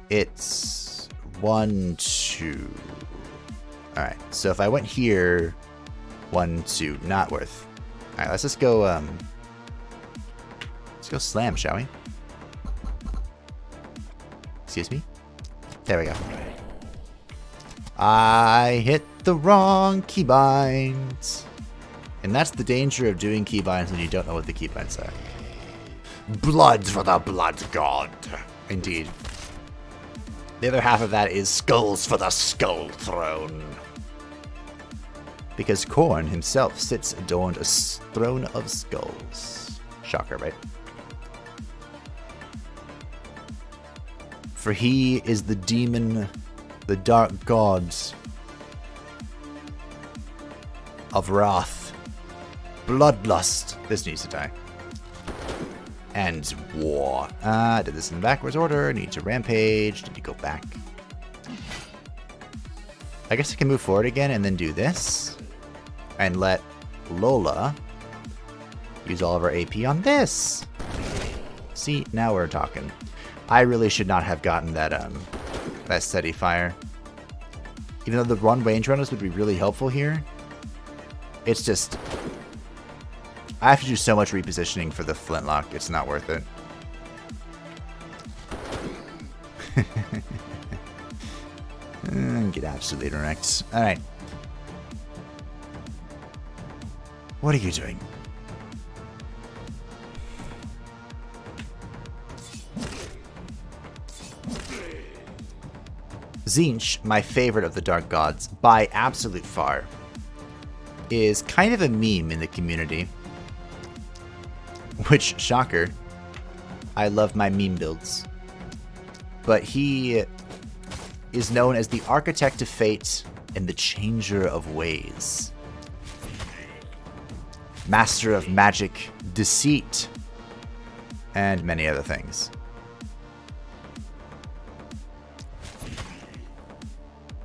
It's 1, 2. Alright, so if I went here, 1, 2, not worth. Alright, let's just go, let's go slam, shall we? Excuse me? There we go. I hit the wrong keybinds. And that's the danger of doing keybinds when you don't know what the keybinds are. Blood for the blood god. Indeed. The other half of that is skulls for the skull throne. Because Khorne himself sits adorned a throne of skulls. Shocker, right? For he is the demon, the dark gods of wrath, bloodlust. This needs to die. And war. Did this in backwards order. Need to rampage. Need to go back. I guess I can move forward again and then do this. And let Lola use all of our AP on this. See, now we're talking. I really should not have gotten that steady fire. Even though the range runners would be really helpful here, it's just... I have to do so much repositioning for the flintlock, it's not worth it. Get absolutely wrecked. Alright. What are you doing? Tzeentch, my favorite of the Dark Gods, by absolute far, is kind of a meme in the community. Which, shocker, I love my meme builds. But he is known as the Architect of Fate and the Changer of Ways. Master of magic, deceit, and many other things.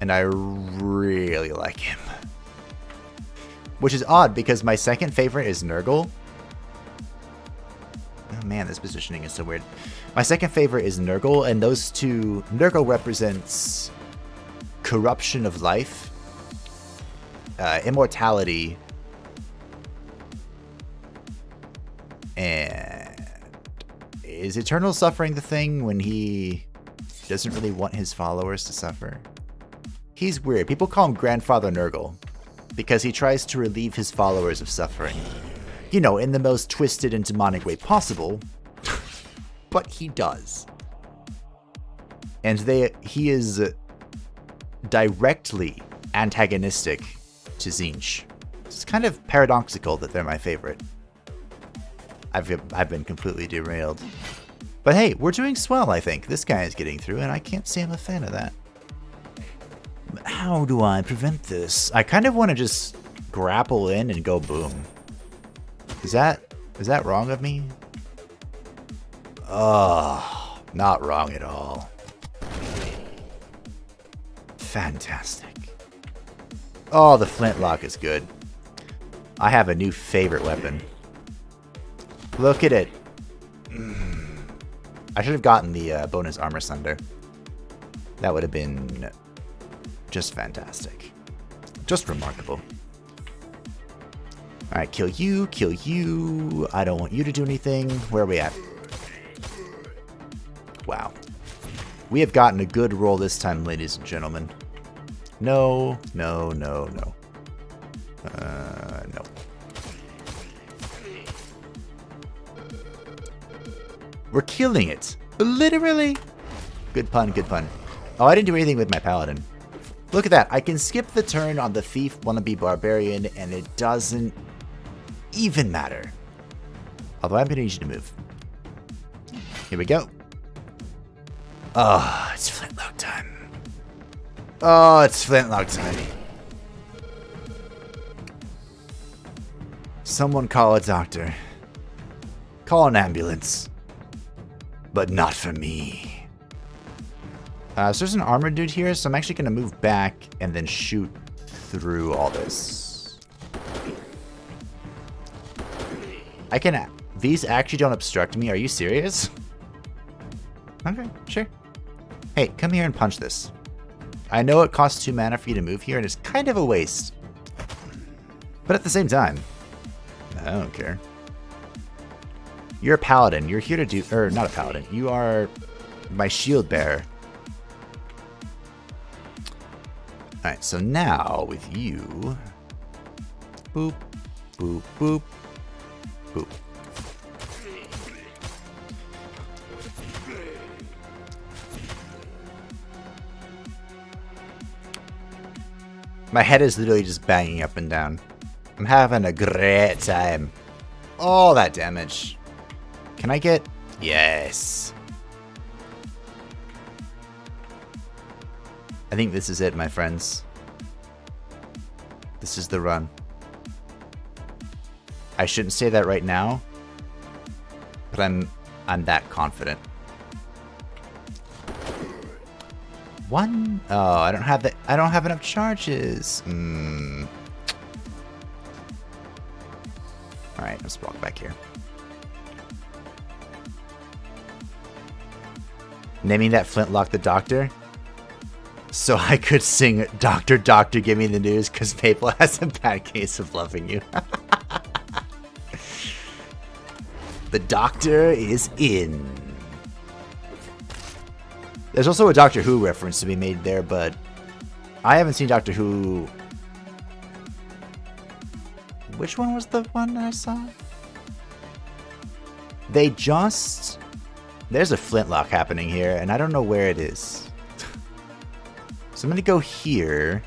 And I really like him. Which is odd, because my second favorite is Nurgle. Oh man, this positioning is so weird. My second favorite is Nurgle, and those two... Nurgle represents corruption of life, immortality, and... Is eternal suffering the thing when he doesn't really want his followers to suffer? He's weird. People call him Grandfather Nurgle because he tries to relieve his followers of suffering. You know, in the most twisted and demonic way possible. But he does. And he is directly antagonistic to Tzeentch. It's kind of paradoxical that they're my favorite. I've been completely derailed. But hey, we're doing swell, I think. This guy is getting through, and I can't say I'm a fan of that. How do I prevent this? I kind of want to just grapple in and go boom. Is that wrong of me? Oh, not wrong at all. Fantastic. Oh, the flintlock is good. I have a new favorite weapon. Look at it. I should have gotten the bonus armor sunder. That would have been just fantastic. Just remarkable. Alright, kill you, kill you. I don't want you to do anything. Where are we at? Wow. We have gotten a good roll this time, ladies and gentlemen. No, no, no, no. No. We're killing it. Literally. Good pun, good pun. Oh, I didn't do anything with my paladin. Look at that. I can skip the turn on the thief wannabe barbarian, and it doesn't even matter. Although I'm going to need you to move. Here we go. Oh, it's flintlock time. Oh, it's flintlock time. Someone call a doctor. Call an ambulance. But not for me. So there's an armored dude here, so I'm actually going to move back and then shoot through all this. I can... These actually don't obstruct me. Are you serious? Okay, sure. Hey, come here and punch this. I know it costs 2 mana for you to move here, and it's kind of a waste. But at the same time, I don't care. You're a paladin. You're here to do... Or, not a paladin. You are my shield bearer. Alright, so now with you... Boop, boop, boop, boop. My head is literally just banging up and down. I'm having a great time. All that damage. Can I get... Yes. I think this is it, my friends. This is the run. I shouldn't say that right now, but I'm that confident. one? Oh, I don't have that. I don't have enough charges. Alright, let's walk back here. Naming that flintlock the doctor? So I could sing Doctor, Doctor, give me the news because Maple has a bad case of loving you. The doctor is in. There's also a Doctor Who reference to be made there, but I haven't seen Doctor Who. Which one was the one I saw? They just... There's a flintlock happening here, and I don't know where it is. So I'm going to go here,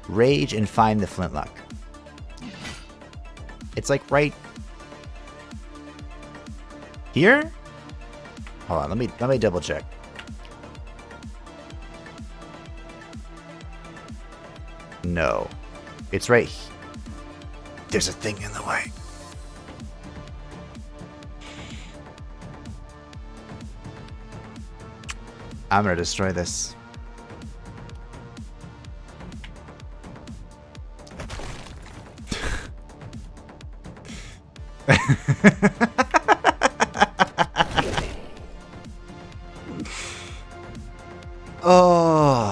rage, and find the flintlock. It's like right here? Hold on, let me double check. No. It's right here. There's a thing in the way. I'm gonna destroy this. Oh.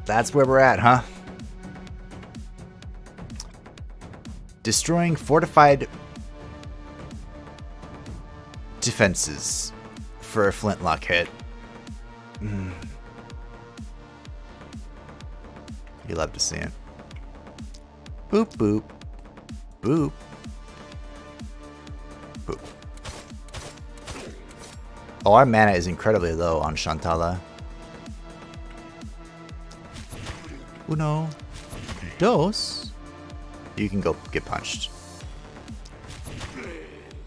That's where we're at, huh? Destroying fortified defenses for a flintlock hit. You love to see it. Boop, boop. Boop. Boop. Oh, our mana is incredibly low on Shantala. Uno. Dos. You can go get punched.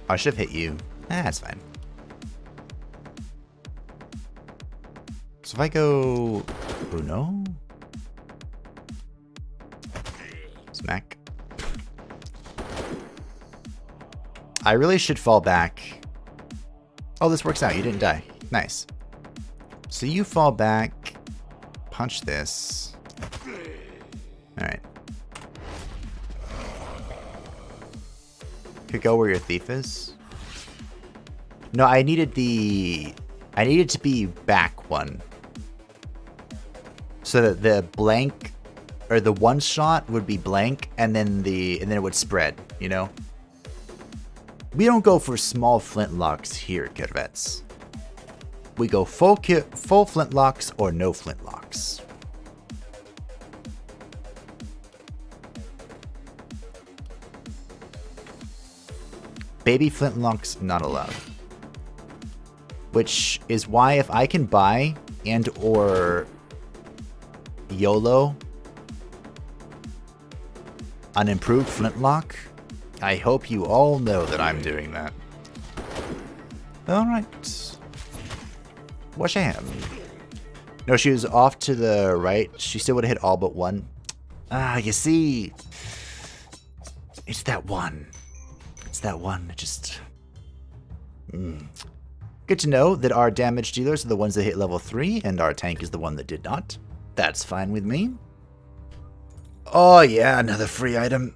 I should have hit you. That's fine. So if I go... Uno. Smack. I really should fall back. Oh, this works out. You didn't die. Nice. So you fall back. Punch this. Alright. Could go where your thief is. No, I needed to be back one. So that the blank or the one shot would be blank and then it would spread, you know? We don't go for small flintlocks here, Corvettes. We go full flintlocks or no flintlocks. Baby flintlocks not allowed. Which is why if I can buy and or YOLO an improved flintlock, I hope you all know that I'm doing that. Alright. Wash your hand. No, she was off to the right. She still would have hit all but one. Ah, you see. It's that one. It's that one. It just... Good to know that our damage dealers are the ones that hit level 3, and our tank is the one that did not. That's fine with me. Oh yeah, another free item.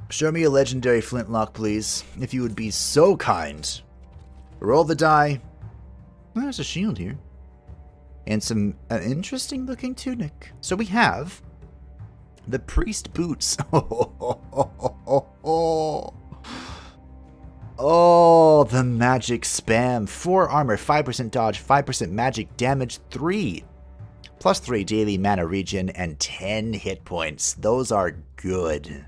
Show me a legendary flintlock, please, if you would be so kind. Roll the die. Well, there's a shield here. And an interesting looking tunic. So we have the priest boots. Oh, the magic spam. 4 armor, 5% dodge, 5% magic damage, 3. Plus 3 daily mana regen, and 10 hit points. Those are good.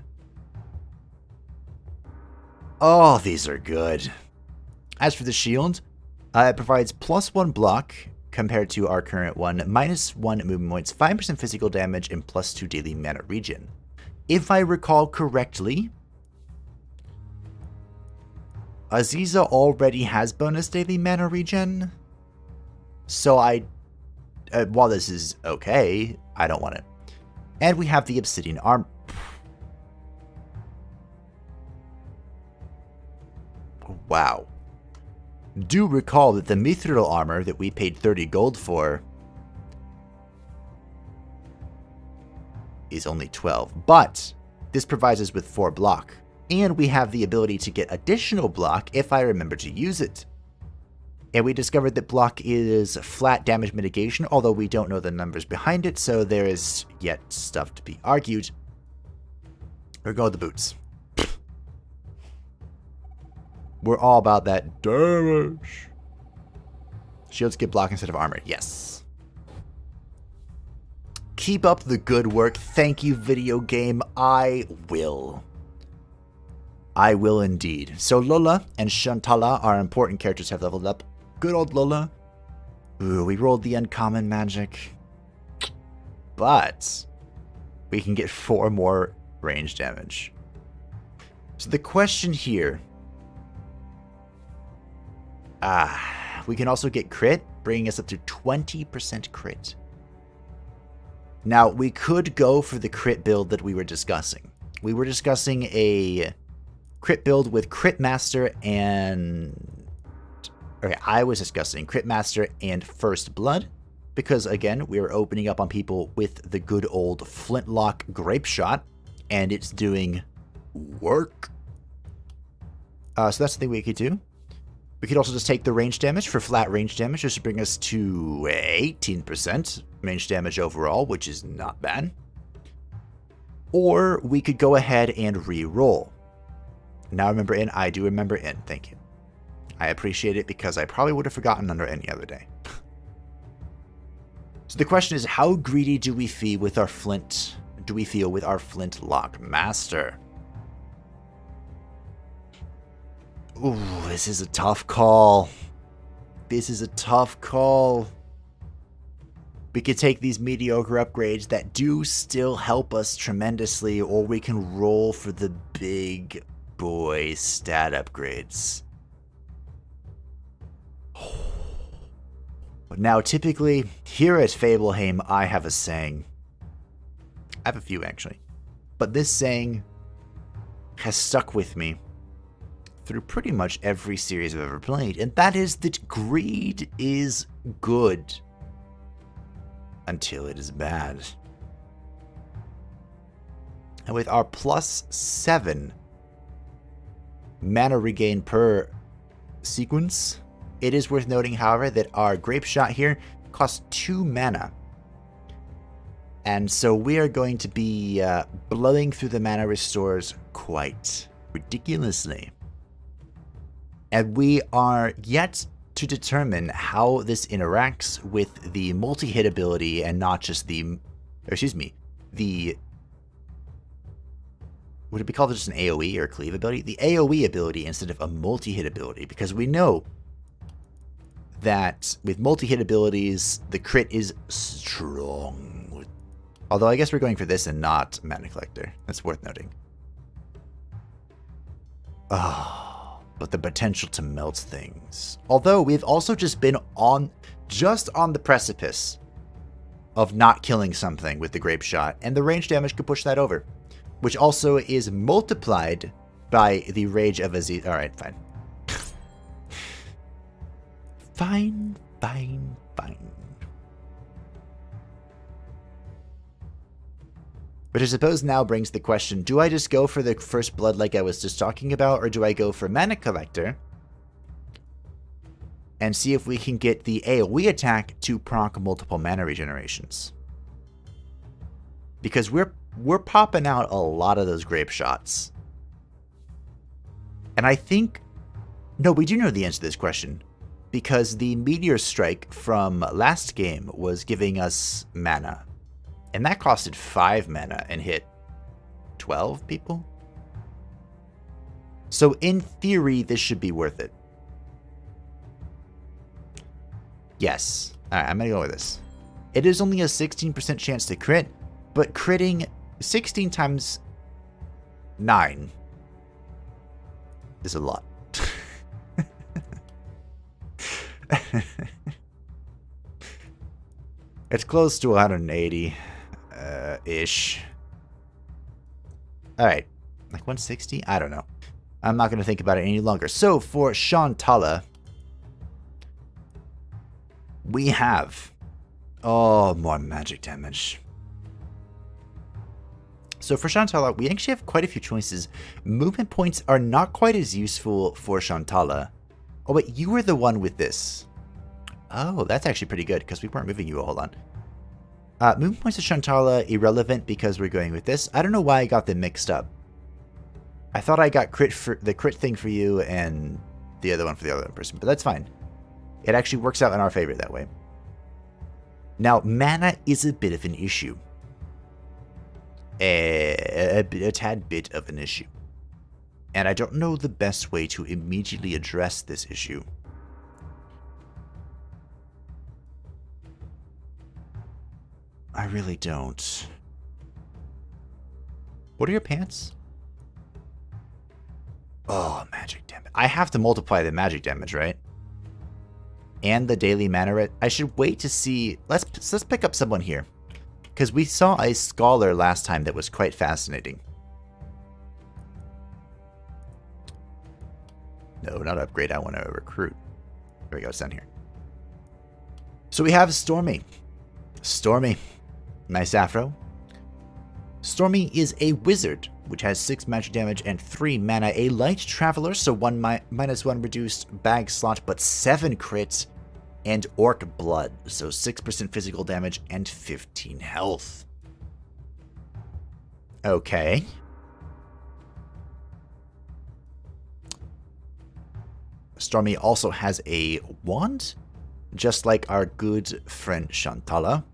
Oh, these are good. As for the shield, it provides +1 block compared to our current one, -1 movement points, 5% physical damage, and +2 daily mana regen. If I recall correctly, Aziza already has bonus daily mana regen, so while this is okay, I don't want it. And we have the obsidian arm. Wow. Do recall that the mithril armor that we paid 30 gold for is only 12, but this provides us with 4 block, and we have the ability to get additional block if I remember to use it. And we discovered that block is flat damage mitigation, although we don't know the numbers behind it, so there is yet stuff to be argued. Or go with the boots. We're all about that damage. Shields get block instead of armor. Yes. Keep up the good work. Thank you, video game. I will. I will indeed. So Lola and Shantala, our important characters, have leveled up. Good old Lola. Ooh, we rolled the uncommon magic. But we can get 4 more range damage. So the question here... we can also get crit, bringing us up to 20% crit. Now, we could go for the crit build that we were discussing. We were discussing a crit build with Crit Master and... Okay, I was discussing Crit Master and First Blood, because, again, we were opening up on people with the good old Flintlock Grape Shot, and it's doing work. So that's the thing we could do. We could also just take the range damage for flat range damage, just to bring us to 18% range damage overall, which is not bad. Or we could go ahead and re-roll. Now remember in, I do remember in, thank you. I appreciate it because I probably would have forgotten under any other day. So the question is, how greedy do we feel with our Flintlock Master? Ooh, this is a tough call. This is a tough call. We could take these mediocre upgrades that do still help us tremendously, or we can roll for the big boy stat upgrades. Now, typically, here at Fableheim, I have a saying. I have a few, actually. But this saying has stuck with me through pretty much every series I've ever played, and that is that greed is good until it is bad. And with our +7 mana regain per sequence, it is worth noting, however, that our Grape Shot here costs 2 mana. And so we are going to be blowing through the mana restores quite ridiculously. And we are yet to determine how this interacts with the multi-hit ability and not just the... would it be called just an AoE or cleave ability? The AoE ability instead of a multi-hit ability, because we know that with multi-hit abilities, the crit is strong. Although I guess we're going for this and not Mana Collector. That's worth noting. But the potential to melt things. Although we've also just been on the precipice of not killing something with the Grape Shot, and the range damage could push that over, which also is multiplied by the Rage of Aziz. Alright, fine. Fine. Which I suppose now brings the question, do I just go for the First Blood like I was just talking about, or do I go for Mana Collector and see if we can get the AoE attack to proc multiple mana regenerations? Because we're popping out a lot of those Grape Shots. And I think... No, we do know the answer to this question, because the Meteor Strike from last game was giving us mana. And that costed 5 mana and hit 12 people? So in theory, this should be worth it. Yes. Alright, I'm gonna go with this. It is only a 16% chance to crit, but critting 16 times 9 is a lot. It's close to 180 ish. Alright, like 160? I don't know. I'm not going to think about it any longer. So for Shantala, we have... Oh, more magic damage. So for Shantala, we actually have quite a few choices. Movement points are not quite as useful for Shantala. Oh wait, you were the one with this. Oh, that's actually pretty good, because we weren't moving you. Hold on. Movement points to Shantala, irrelevant because we're going with this. I don't know why I got them mixed up. I thought I got the crit thing for you and the other one for the other person, but that's fine. It actually works out in our favor that way. Now, mana is a bit of an issue. A tad bit of an issue. And I don't know the best way to immediately address this issue. I really don't. What are your pants? Oh, magic damage. I have to multiply the magic damage, right? And the daily mana rate. I should wait to see. Let's pick up someone here. Because we saw a scholar last time that was quite fascinating. No, not upgrade. I want to recruit. There we go. It's down here. So we have Stormy. Stormy. Nice afro. Stormy is a wizard, which has 6 magic damage and 3 mana. A light traveler, so -1 reduced bag slot, but 7 crits. And orc blood, so 6% physical damage and 15 health. Okay. Stormy also has a wand, just like our good friend Shantala.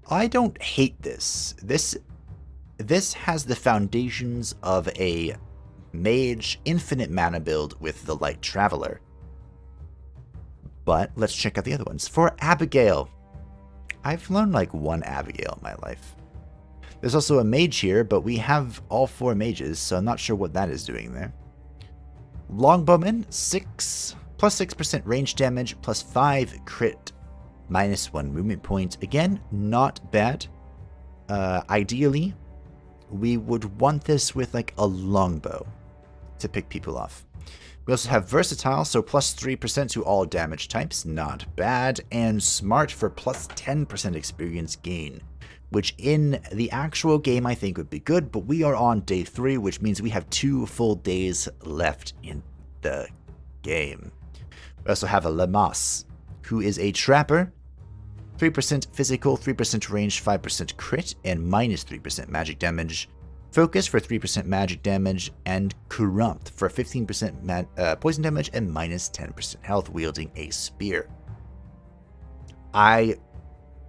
I don't hate this. This has the foundations of a mage infinite mana build with the light traveler. But let's check out the other ones. For Abigail, I've learned like one Abigail in my life. There's also a mage here, but we have all 4 mages, so I'm not sure what that is doing there. Longbowman, plus 6% range damage, plus 5 crit, -1 movement point. Again, not bad. Ideally, we would want this with like a longbow to pick people off. We also have Versatile, so plus 3% to all damage types, not bad, and Smart for plus 10% experience gain, which in the actual game I think would be good, but we are on day 3, which means we have 2 full days left in the game. We also have a Lamas, who is a Trapper, 3% physical, 3% range, 5% crit, and -3% magic damage. Focus for 3% magic damage, and Corrupt for 15% poison damage and -10% health, wielding a spear. I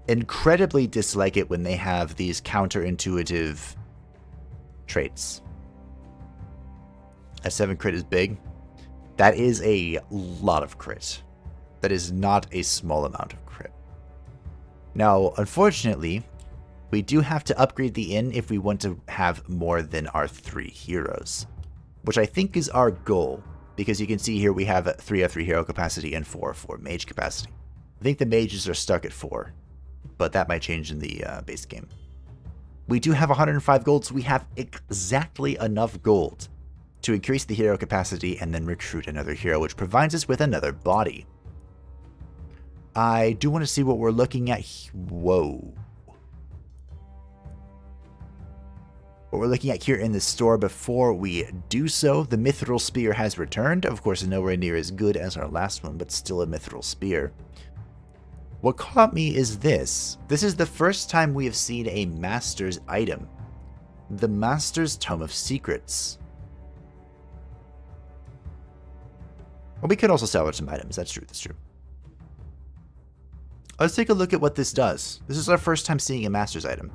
incredibly dislike it when they have these counterintuitive traits. A 7 crit is big. That is a lot of crit. That is not a small amount of crit. Now, unfortunately, we do have to upgrade the inn if we want to have more than our 3 heroes, which I think is our goal, because you can see here we have a 3 hero capacity and 4 mage capacity. I think the mages are stuck at 4, but that might change in the base game. We do have 105 gold, so we have exactly enough gold to increase the hero capacity and then recruit another hero, which provides us with another body. I do want to see what we're looking at. Whoa. What we're looking at here in the store before we do so, the Mithril Spear has returned. Of course, nowhere near as good as our last one, but still a Mithril Spear. What caught me is this. This is the first time we have seen a Master's item. The Master's Tome of Secrets. Well, we could also salvage some items. That's true, that's true. Let's take a look at what this does. This is our first time seeing a Master's item.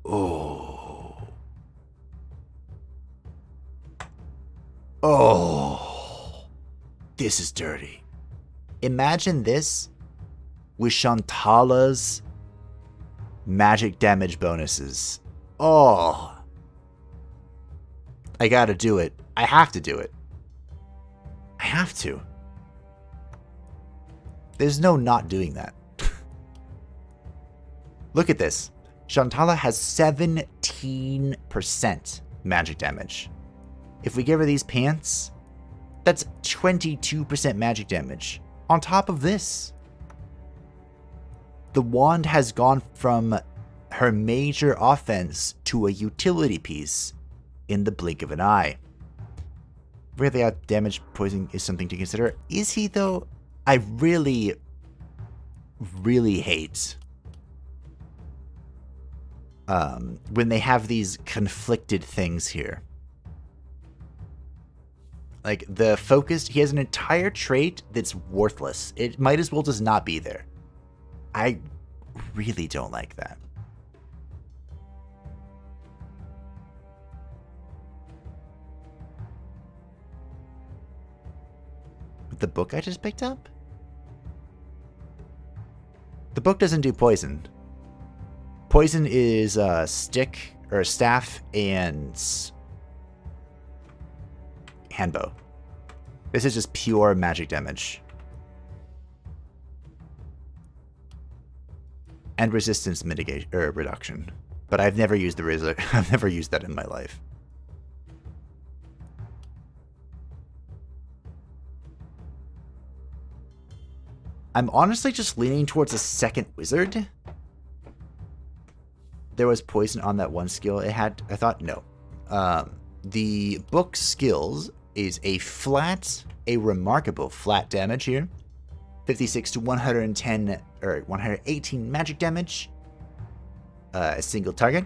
Oh. Oh. This is dirty. Imagine this with Shantala's magic damage bonuses. Oh. I gotta do it. I have to do it. I have to. There's no not doing that. Look at this. Shantala has 17% magic damage. If we give her these pants, That's 22% magic damage. On top of this, the wand has gone from her major offense to a utility piece in the blink of an eye. Really, damage poison is something to consider. Is he, though? I really, really hate when they have these conflicted things here. Like, the focused, he has an entire trait that's worthless. It might as well just not be there. I really don't like that. The book I just picked up? The book doesn't do poison. Poison is a stick, or a staff, and handbow. This is just pure magic damage. And resistance mitigation or reduction. But I've never used I've never used that in my life. I'm honestly just leaning towards a second wizard. There was poison on that one skill it had. I thought no. The book skills is a remarkable flat damage here. 56 to 110 or 118 magic damage. A single target.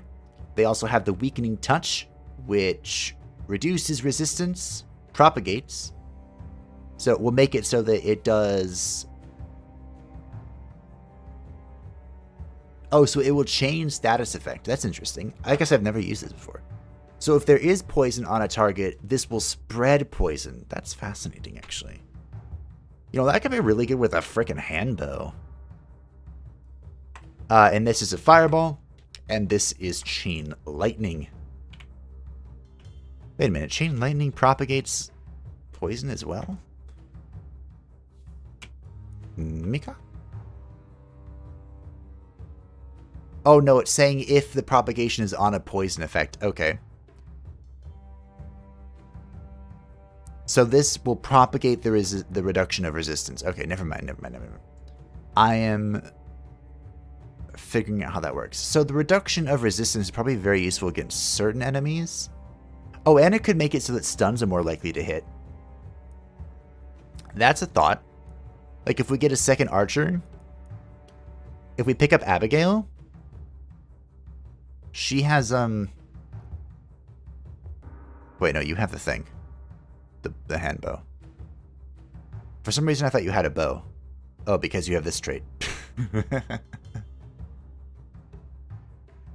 They also have the weakening touch, which reduces resistance, propagates. So it will make it so that it does. Oh, so it will change status effect. That's interesting. I guess I've never used this before. So if there is poison on a target, this will spread poison. That's fascinating, actually. You know, that could be really good with a frickin' handbow. And this is a fireball. And this is chain lightning. Wait a minute. Chain lightning propagates poison as well? Mika? Oh, no, it's saying if the propagation is on a poison effect. Okay. So this will propagate the reduction of resistance. Okay, never mind. I am figuring out how that works. So the reduction of resistance is probably very useful against certain enemies. Oh, and it could make it so that stuns are more likely to hit. That's a thought. Like if we get a second archer, if we pick up Abigail, she has, wait, no, you have the thing. The hand bow. For some reason, I thought you had a bow. Oh, because you have this trait.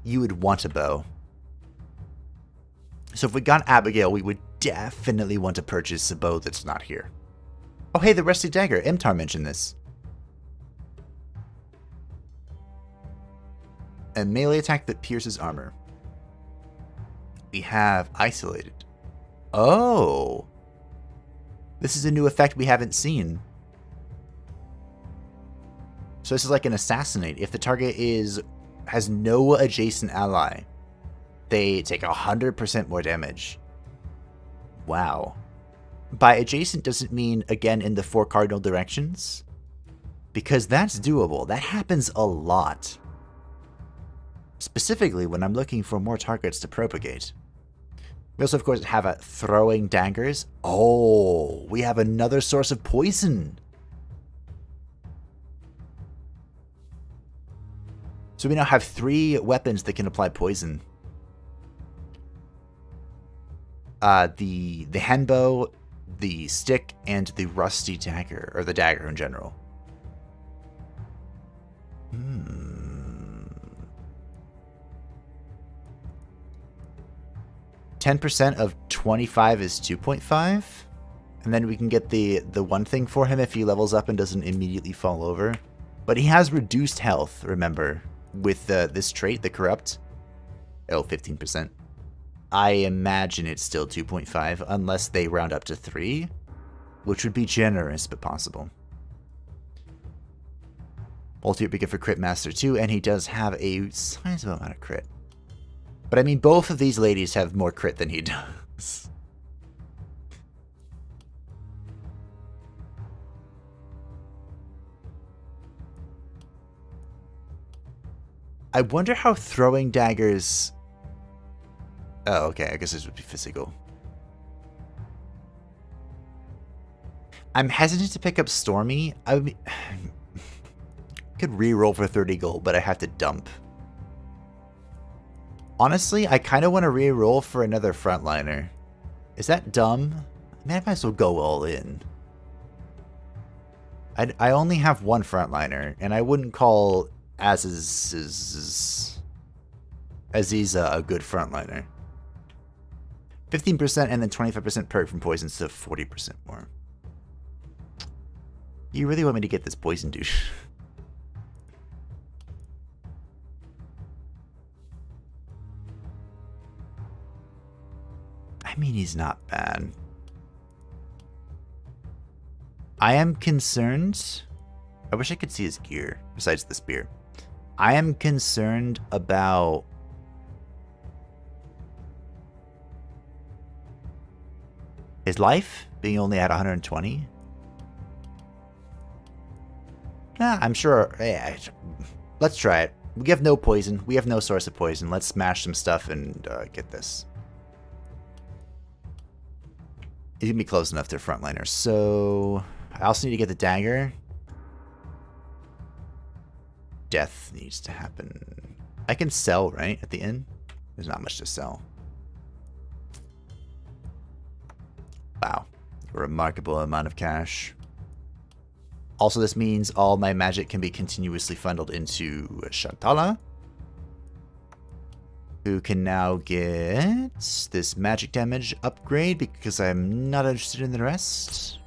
You would want a bow. So if we got Abigail, we would definitely want to purchase a bow that's not here. Oh, hey, the Rusty Dagger. Imtar mentioned this. A melee attack that pierces armor. We have Isolated. Oh! This is a new effect we haven't seen. So this is like an Assassinate. If the target has no adjacent ally, they take 100% more damage. Wow. By adjacent doesn't mean, again, in the 4 cardinal directions. Because that's doable. That happens a lot. Specifically when I'm looking for more targets to propagate. We also, of course, have throwing daggers. Oh, we have another source of poison. So we now have 3 weapons that can apply poison. The handbow, the stick, and the rusty dagger, or the dagger in general. 10% of 25 is 2.5. And then we can get the one thing for him if he levels up and doesn't immediately fall over. But he has reduced health, remember, with this trait, the Corrupt. Oh, 15%. I imagine it's still 2.5, unless they round up to 3, which would be generous, but possible. Ultimate Beacon for Crit Master 2, and he does have a sizable amount of crit. But I mean, both of these ladies have more crit than he does. I wonder how throwing daggers... Oh, okay, I guess this would be physical. I'm hesitant to pick up Stormy. I mean, could re-roll for 30 gold, but I have to dump. Honestly, I kind of want to re-roll for another frontliner. Is that dumb? Man, I might as well go all in. I only have one frontliner, and I wouldn't call Aziza a good frontliner. 15% and then 25% perk from poisons to 40% more. You really want me to get this poison dude? I mean, he's not bad. I am concerned. I wish I could see his gear besides the spear. I am concerned about his life being only at 120. Nah, I'm sure. Yeah, let's try it. We have no poison. We have no source of poison. Let's smash some stuff and get this. He's gonna be close enough to frontliner. So I also need to get the dagger. Death needs to happen. I can sell, right, at the inn? There's not much to sell. Wow. A remarkable amount of cash. Also, this means all my magic can be continuously funneled into Shantala, who can now get this magic damage upgrade because I'm not interested in the rest.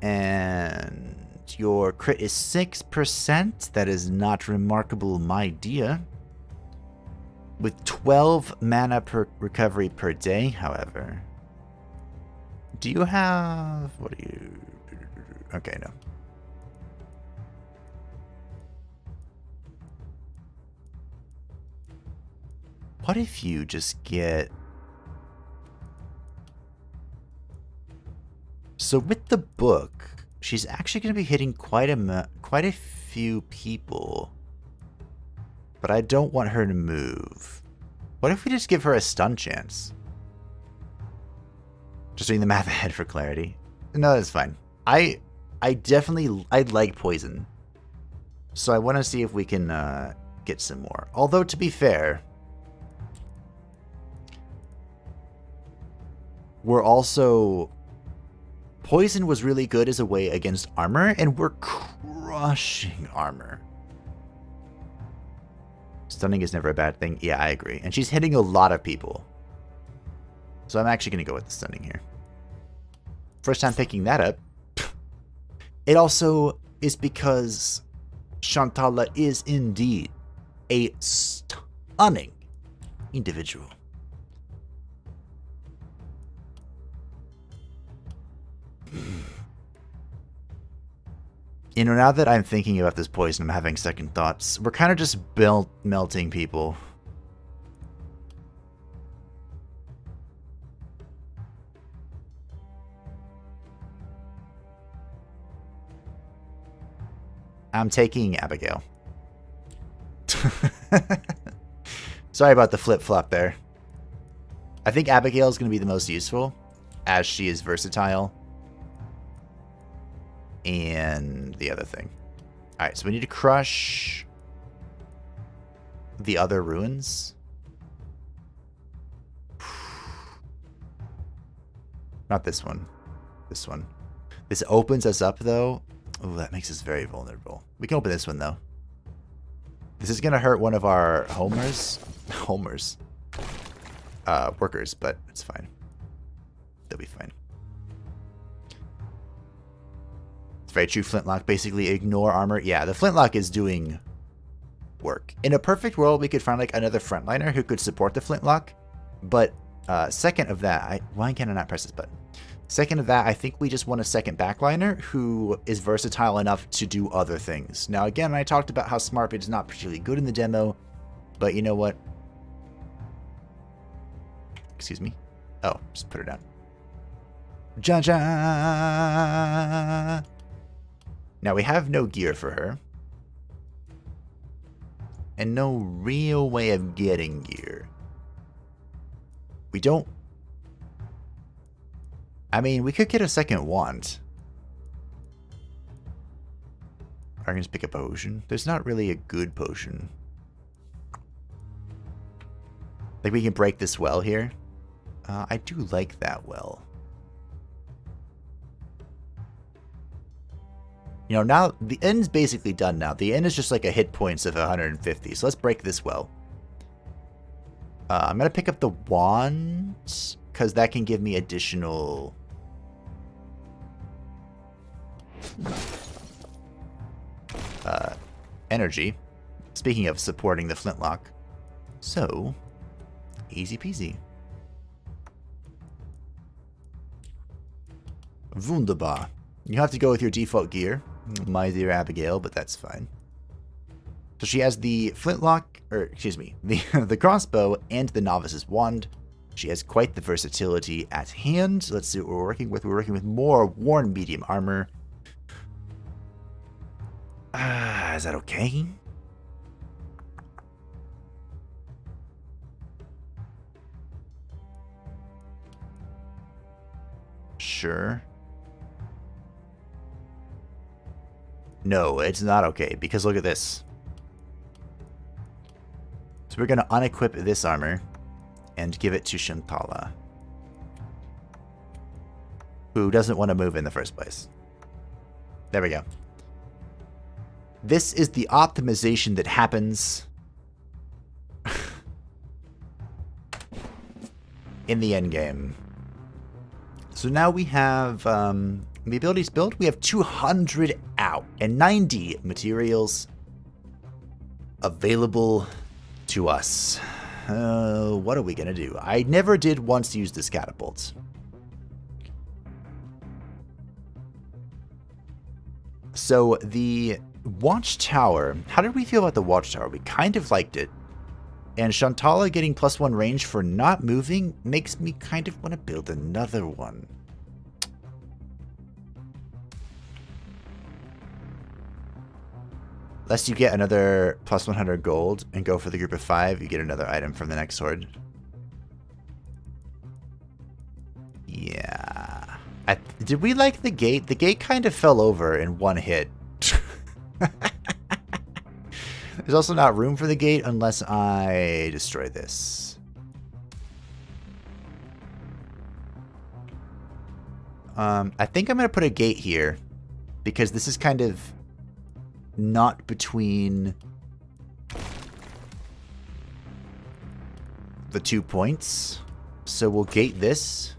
And your crit is 6%. That is not remarkable, my dear. With 12 mana per recovery per day, however. Do you have... What do you... Okay, no. What if you just get... So with the book, she's actually going to be hitting quite a few people. But I don't want her to move. What if we just give her a stun chance? Just doing the math ahead for clarity. No, that's fine. I like poison. So I want to see if we can get some more. Although, to be fair, we're also... Poison was really good as a way against armor, and we're crushing armor. Stunning is never a bad thing. Yeah, I agree. And she's hitting a lot of people. So I'm actually going to go with the stunning here. First time picking that up. It also is because Shantala is indeed a stunning individual. You know, now that I'm thinking about this poison, I'm having second thoughts. We're kind of just melting people. I'm taking Abigail. Sorry about the flip-flop there. I think Abigail is going to be the most useful, as she is versatile. And the other thing. Alright, so we need to crush the other ruins. Not this one. This one. This opens us up, though. Oh, that makes us very vulnerable. We can open this one, though. This is going to hurt one of our workers, but it's fine. They'll be fine. It's very true, Flintlock. Basically, ignore armor. Yeah, the Flintlock is doing work. In a perfect world, we could find like another frontliner who could support the Flintlock. But second of that, why can I not press this button? Second of that, I think we just want a second backliner who is versatile enough to do other things. Now, again, I talked about how Smart Bid is not particularly good in the demo, but you know what? Excuse me. Oh, just put her down. Ja-ja! Now, we have no gear for her. and no real way of getting gear. We don't... I mean, we could get a second wand. I can just pick a potion. There's not really a good potion. Like, we can break this well here. I do like that well. You know, now the end's basically done now. The end is just like a hit points of 150. So let's break this well. I'm going to pick up the wand because that can give me additional... energy. Speaking of supporting the flintlock. So, easy peasy. Wunderbar. You have to go with your default gear. My dear Abigail, but that's fine. So she has the flintlock, or excuse me, the crossbow and the novice's wand. She has quite the versatility at hand. Let's see what we're working with. We're working with more worn medium armor. Is that okay? Sure. No, it's not okay, because look at this. So we're going to unequip this armor and give it to Shantala, who doesn't want to move in the first place. There we go. This is the optimization that happens in the endgame. So now we have the abilities built. We have 200 out and 90 materials available to us. What are we going to do? I never did once use this catapult. So the watchtower, how did we feel about the watchtower? We kind of liked it. And Shantala getting +1 range for not moving makes me kind of want to build another one. Lest you get another +100 gold and go for the group of 5, you get another item from the next sword. Yeah. Did we like the gate? The gate kind of fell over in one hit. There's also not room for the gate unless I destroy this. I think I'm going to put a gate here because this is kind of not between the 2 points. So we'll gate this.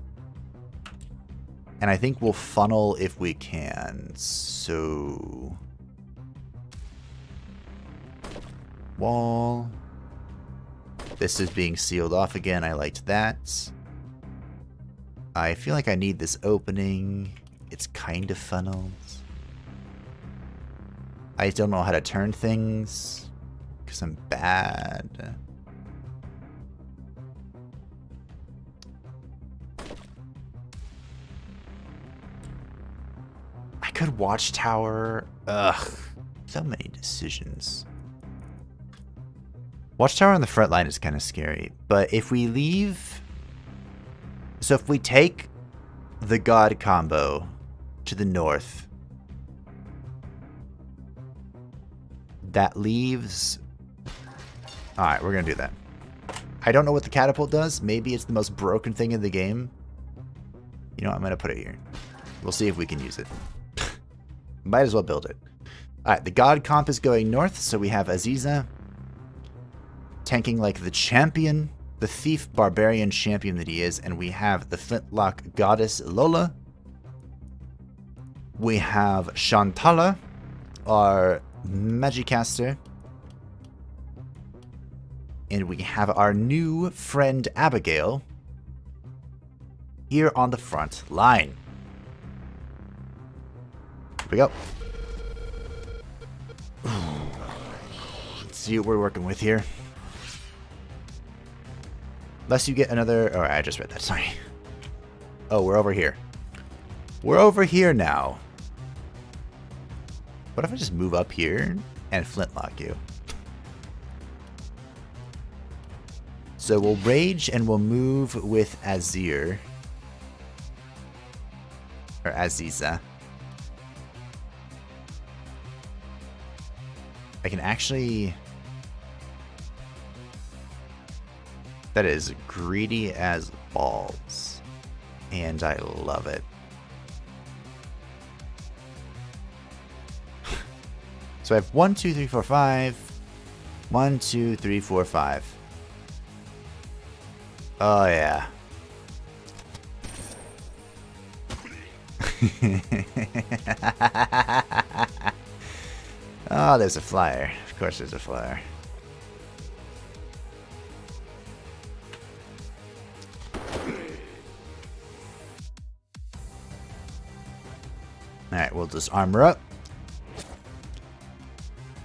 And I think we'll funnel if we can. So... wall. This is being sealed off again. I liked that. I feel like I need this opening. It's kind of funneled. I don't know how to turn things because I'm bad. I could watchtower. Ugh. So many decisions. Watchtower on the front line is kind of scary, but if we leave... So if we take the god combo to the north, that leaves... Alright, we're going to do that. I don't know what the catapult does. Maybe it's the most broken thing in the game. You know what? I'm going to put it here. We'll see if we can use it. Might as well build it. Alright, the god comp is going north, so we have Aziza tanking like the champion, the thief barbarian champion that he is, and we have the flintlock goddess Lola. We have Shantala, our Magicaster, and we have our new friend Abigail here on the front line. Here we go. Let's see what we're working with here. Unless you get another... Oh, I just read that. Sorry. Oh, we're over here. We're over here now. What if I just move up here and flintlock you? So we'll rage and we'll move with Azir. Or Aziza. I can actually... That is greedy as balls. And I love it. So I have 1, 2, 3, 4, 5. 1, 2, 3, 4, 5. Oh, yeah. Oh, there's a flyer. Of course there's a flyer. Alright, we'll just armor up.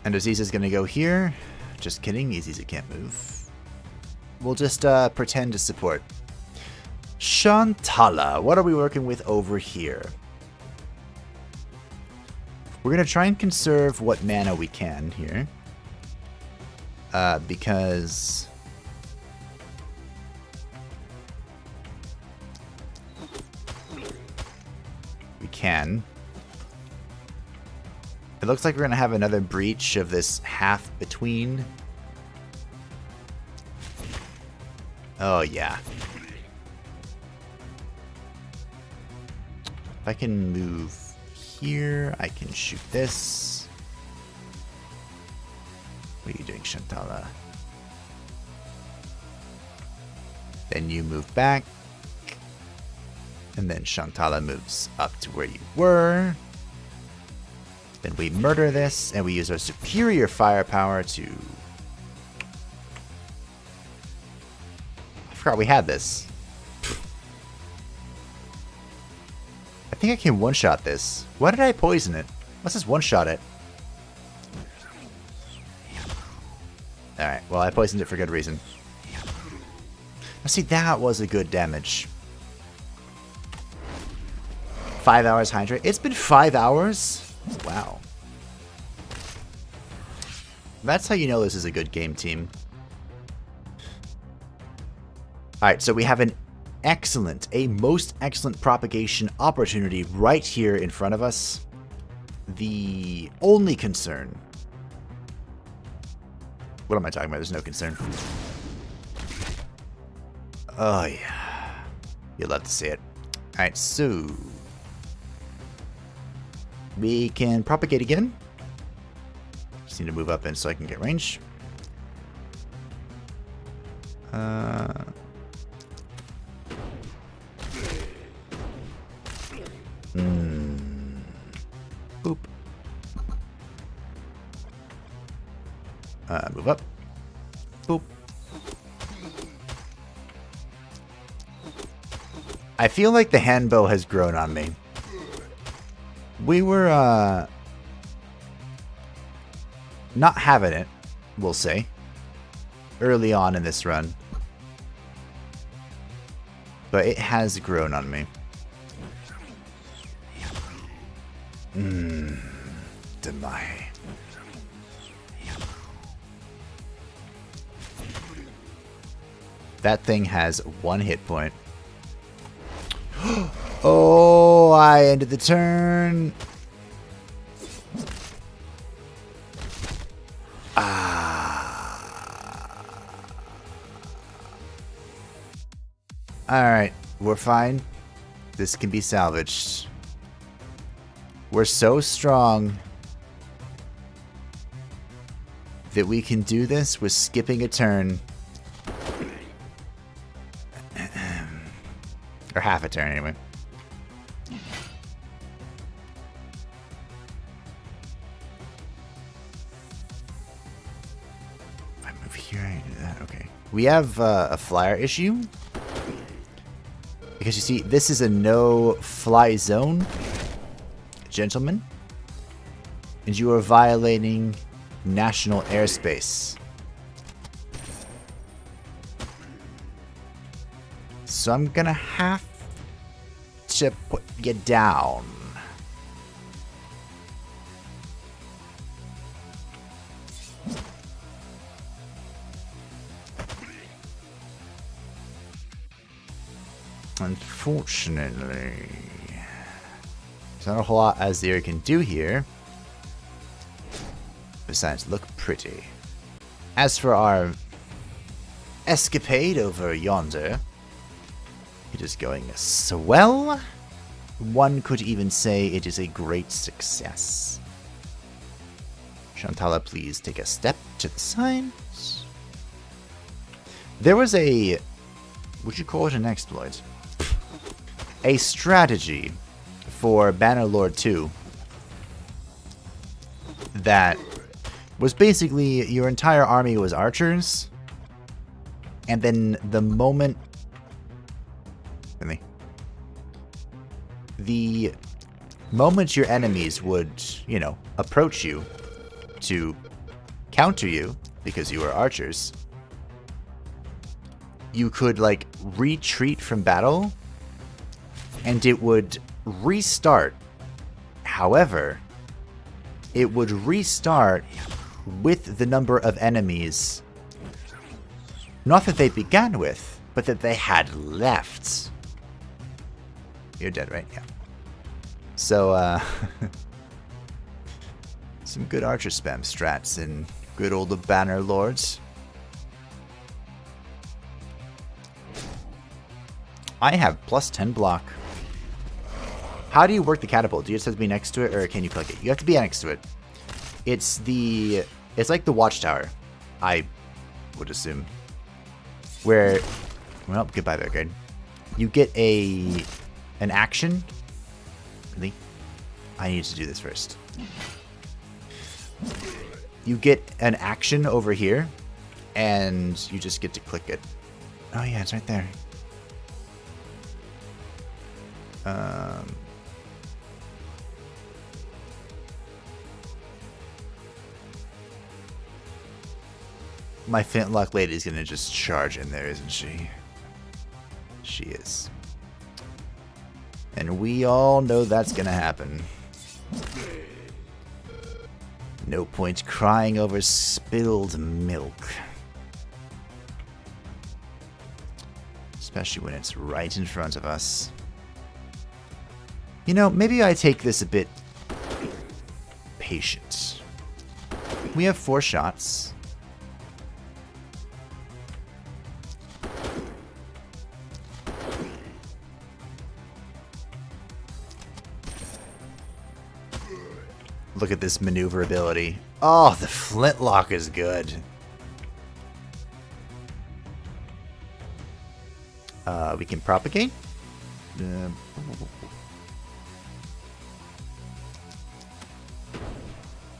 And Aziza's gonna go here. Just kidding, Aziza can't move. We'll just pretend to support. Shantala, what are we working with over here? We're gonna try and conserve what mana we can here. Because... we can. It looks like we're going to have another breach of this half between. Oh, yeah. If I can move here, I can shoot this. What are you doing, Shantala? Then you move back. And then Shantala moves up to where you were. Then we murder this, and we use our superior firepower to... I forgot we had this. I think I can one-shot this. Why did I poison it? Let's just one-shot it. Alright, well I poisoned it for good reason. Now see, that was a good damage. 5 hours hydrate. It's been 5 hours? Wow. That's how you know this is a good game, team. Alright, so we have an excellent, a most excellent propagation opportunity right here in front of us. The only concern... What am I talking about? There's no concern. Oh, yeah. You'll love to see it. Alright, so... we can propagate again. Just need to move up in so I can get range. Boop. Move up. Boop. I feel like the handbow has grown on me. We were, not having it, we'll say, early on in this run. But it has grown on me. Demai. That thing has 1 hit point. Oh, I ended the turn. Alright, we're fine. This can be salvaged. We're so strong that we can do this with skipping a turn. Or half a turn, anyway. If I move here, I can do that. Okay. We have a flyer issue. Because you see, this is a no-fly zone, gentlemen. And you are violating national airspace. So I'm gonna have to put you down. Unfortunately, there's not a whole lot Azir can do here. Besides, look pretty. As for our escapade over yonder, it is going swell. One could even say it is a great success. Shantala, please take a step to the side. There was a... would you call it an exploit? A strategy for Bannerlord 2 that was basically your entire army was archers, and then the moment... the moment your enemies would, you know, approach you to counter you because you were archers, you could, like, retreat from battle and it would restart. However, it would restart with the number of enemies, not that they began with, but that they had left. You're dead, right? Yeah. So, some good archer spam strats in good old Bannerlords. I have plus 10 block. How do you work the catapult? Do you just have to be next to it, or can you click it? You have to be next to it. It's like the watchtower, I would assume. Where, well, goodbye there, good. You get an action. Really? I need to do this first. You get an action over here, and you just get to click it. Oh yeah, it's right there. My flintlock lady is gonna just charge in there, isn't she? She is. And we all know that's gonna happen. No point crying over spilled milk. Especially when it's right in front of us. You know, maybe I take this a bit patient. We have 4 shots. Look at this maneuverability. Oh, the flintlock is good. We can propagate. I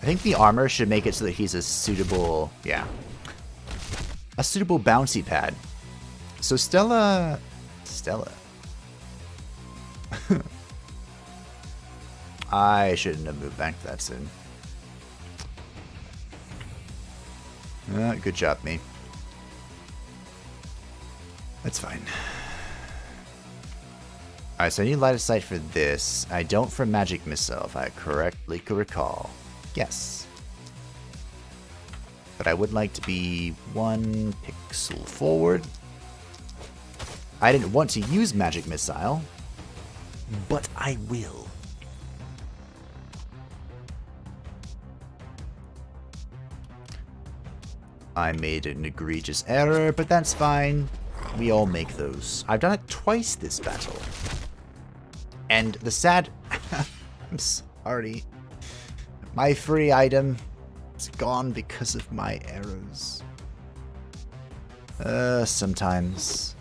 think the armor should make it so that he's a suitable, yeah, a suitable bouncy pad. So Stella. I shouldn't have moved back that soon. Good job, me. That's fine. Alright, so I need line of sight for this. I don't for magic missile, if I correctly recall. Yes. But I would like to be 1 pixel forward. I didn't want to use magic missile, but I will. I made an egregious error, but that's fine. We all make those. I've done it twice this battle. And the sad... I'm sorry. My free item is gone because of my errors. Sometimes.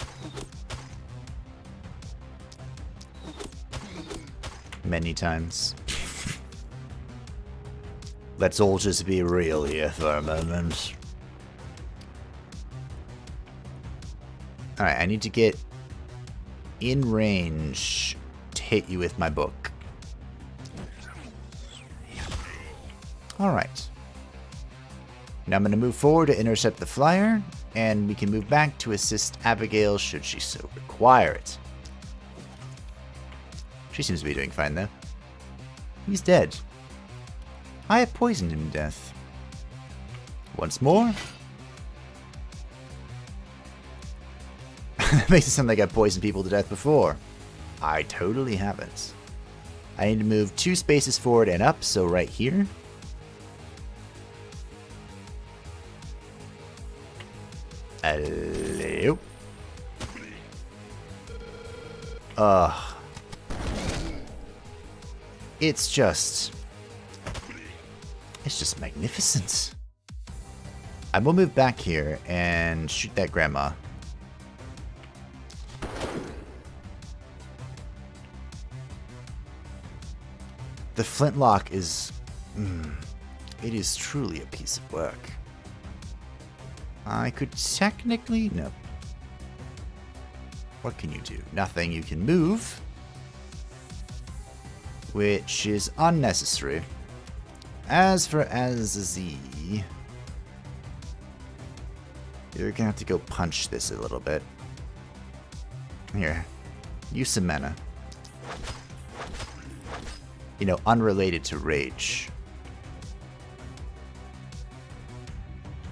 Many times. Let's all just be real here for a moment. Alright, I need to get in range to hit you with my book. Alright. Now I'm going to move forward to intercept the flyer, and we can move back to assist Abigail should she so require it. She seems to be doing fine though. He's dead. I have poisoned him to death. Once more. Makes it sound like I poisoned people to death before. I totally haven't. I need to move 2 spaces forward and up, so right here. Hello. It's just magnificent. I will move back here and shoot that grandma. The flintlock is... it is truly a piece of work. I could technically... No. What can you do? Nothing. You can move. Which is unnecessary. As for Azazi... You're gonna have to go punch this a little bit. Here. Use some mana. You know, unrelated to rage.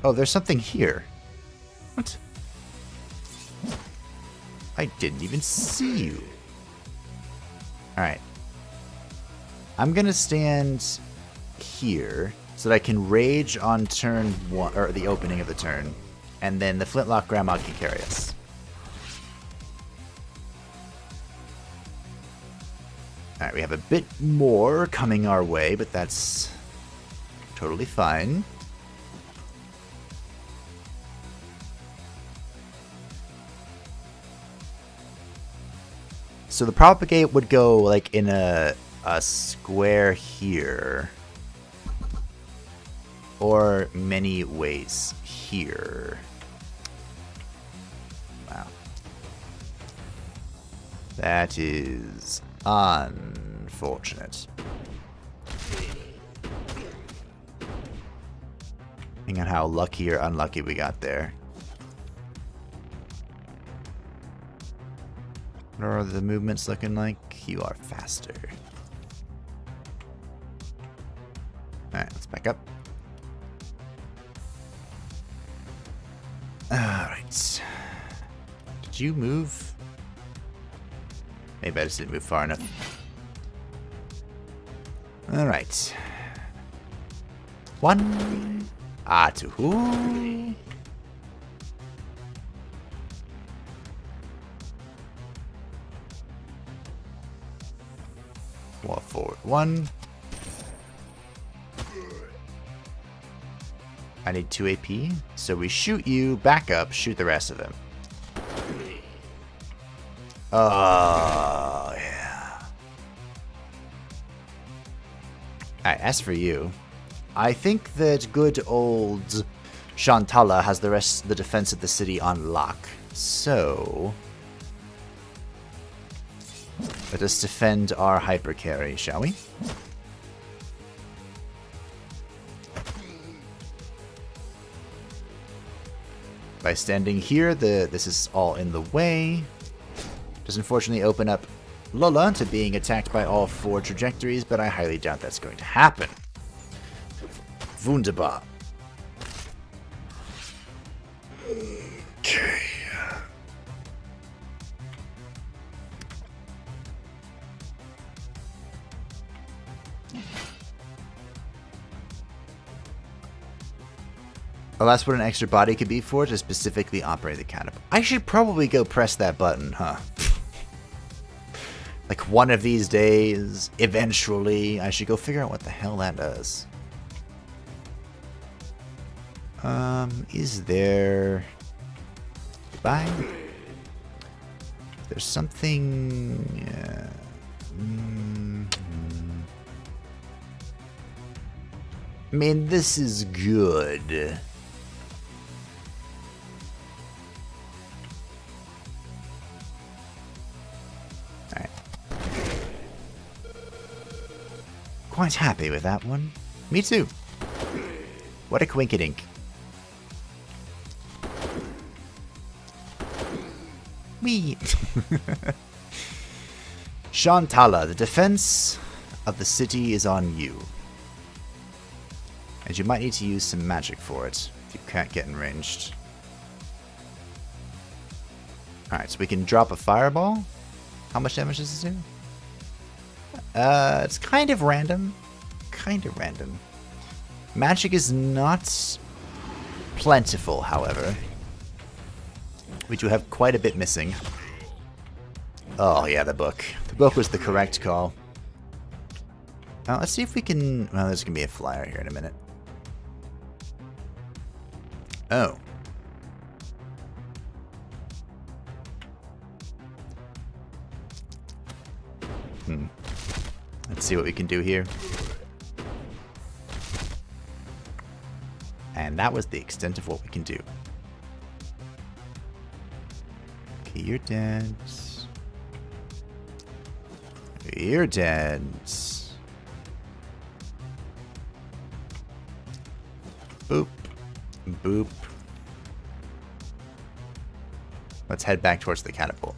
Oh, there's something here. What? I didn't even see you. Alright. I'm gonna stand here so that I can rage on turn 1, or the opening of the turn. And then the flintlock grandma can carry us. Alright, we have a bit more coming our way, but that's totally fine. So the propagate would go like in a square here. Or many ways here. Wow. That is unfortunate. Depending on how lucky or unlucky we got there. What are the movements looking like? You are faster. Alright, let's back up. Alright. Did you move? Maybe I just didn't move far enough. Alright. 1. 2. Walk forward 1. I need 2 AP, so we shoot you, back up, shoot the rest of them. Oh, yeah. Alright, as for you, I think that good old Shantala has the rest of the defense of the city on lock. So let us defend our hypercarry, shall we? By standing here, this is all in the way. Does unfortunately open up Lola to being attacked by all 4 trajectories, but I highly doubt that's going to happen. Wunderbar. Okay. Oh, that's what an extra body could be for, to specifically operate the catapult. I should probably go press that button, huh? Like one of these days, eventually, I should go figure out what the hell that does. Is there... Goodbye? There's something... I mean, this is good. Alright. Quite happy with that one. Me too. What a quinkydink. Wee. Shantala, the defense of the city is on you. And you might need to use some magic for it, if you can't get in ranged. Alright, so we can drop a fireball. How much damage does this do? It's kind of random. Kind of random. Magic is not plentiful, however. We do have quite a bit missing. Oh, yeah, the book. The book was the correct call. Now, let's see if we can... Well, there's going to be a flyer here in a minute. Oh. Let's see what we can do here. And that was the extent of what we can do. Okay, you're dead. You're dead. Boop. Boop. Let's head back towards the catapult.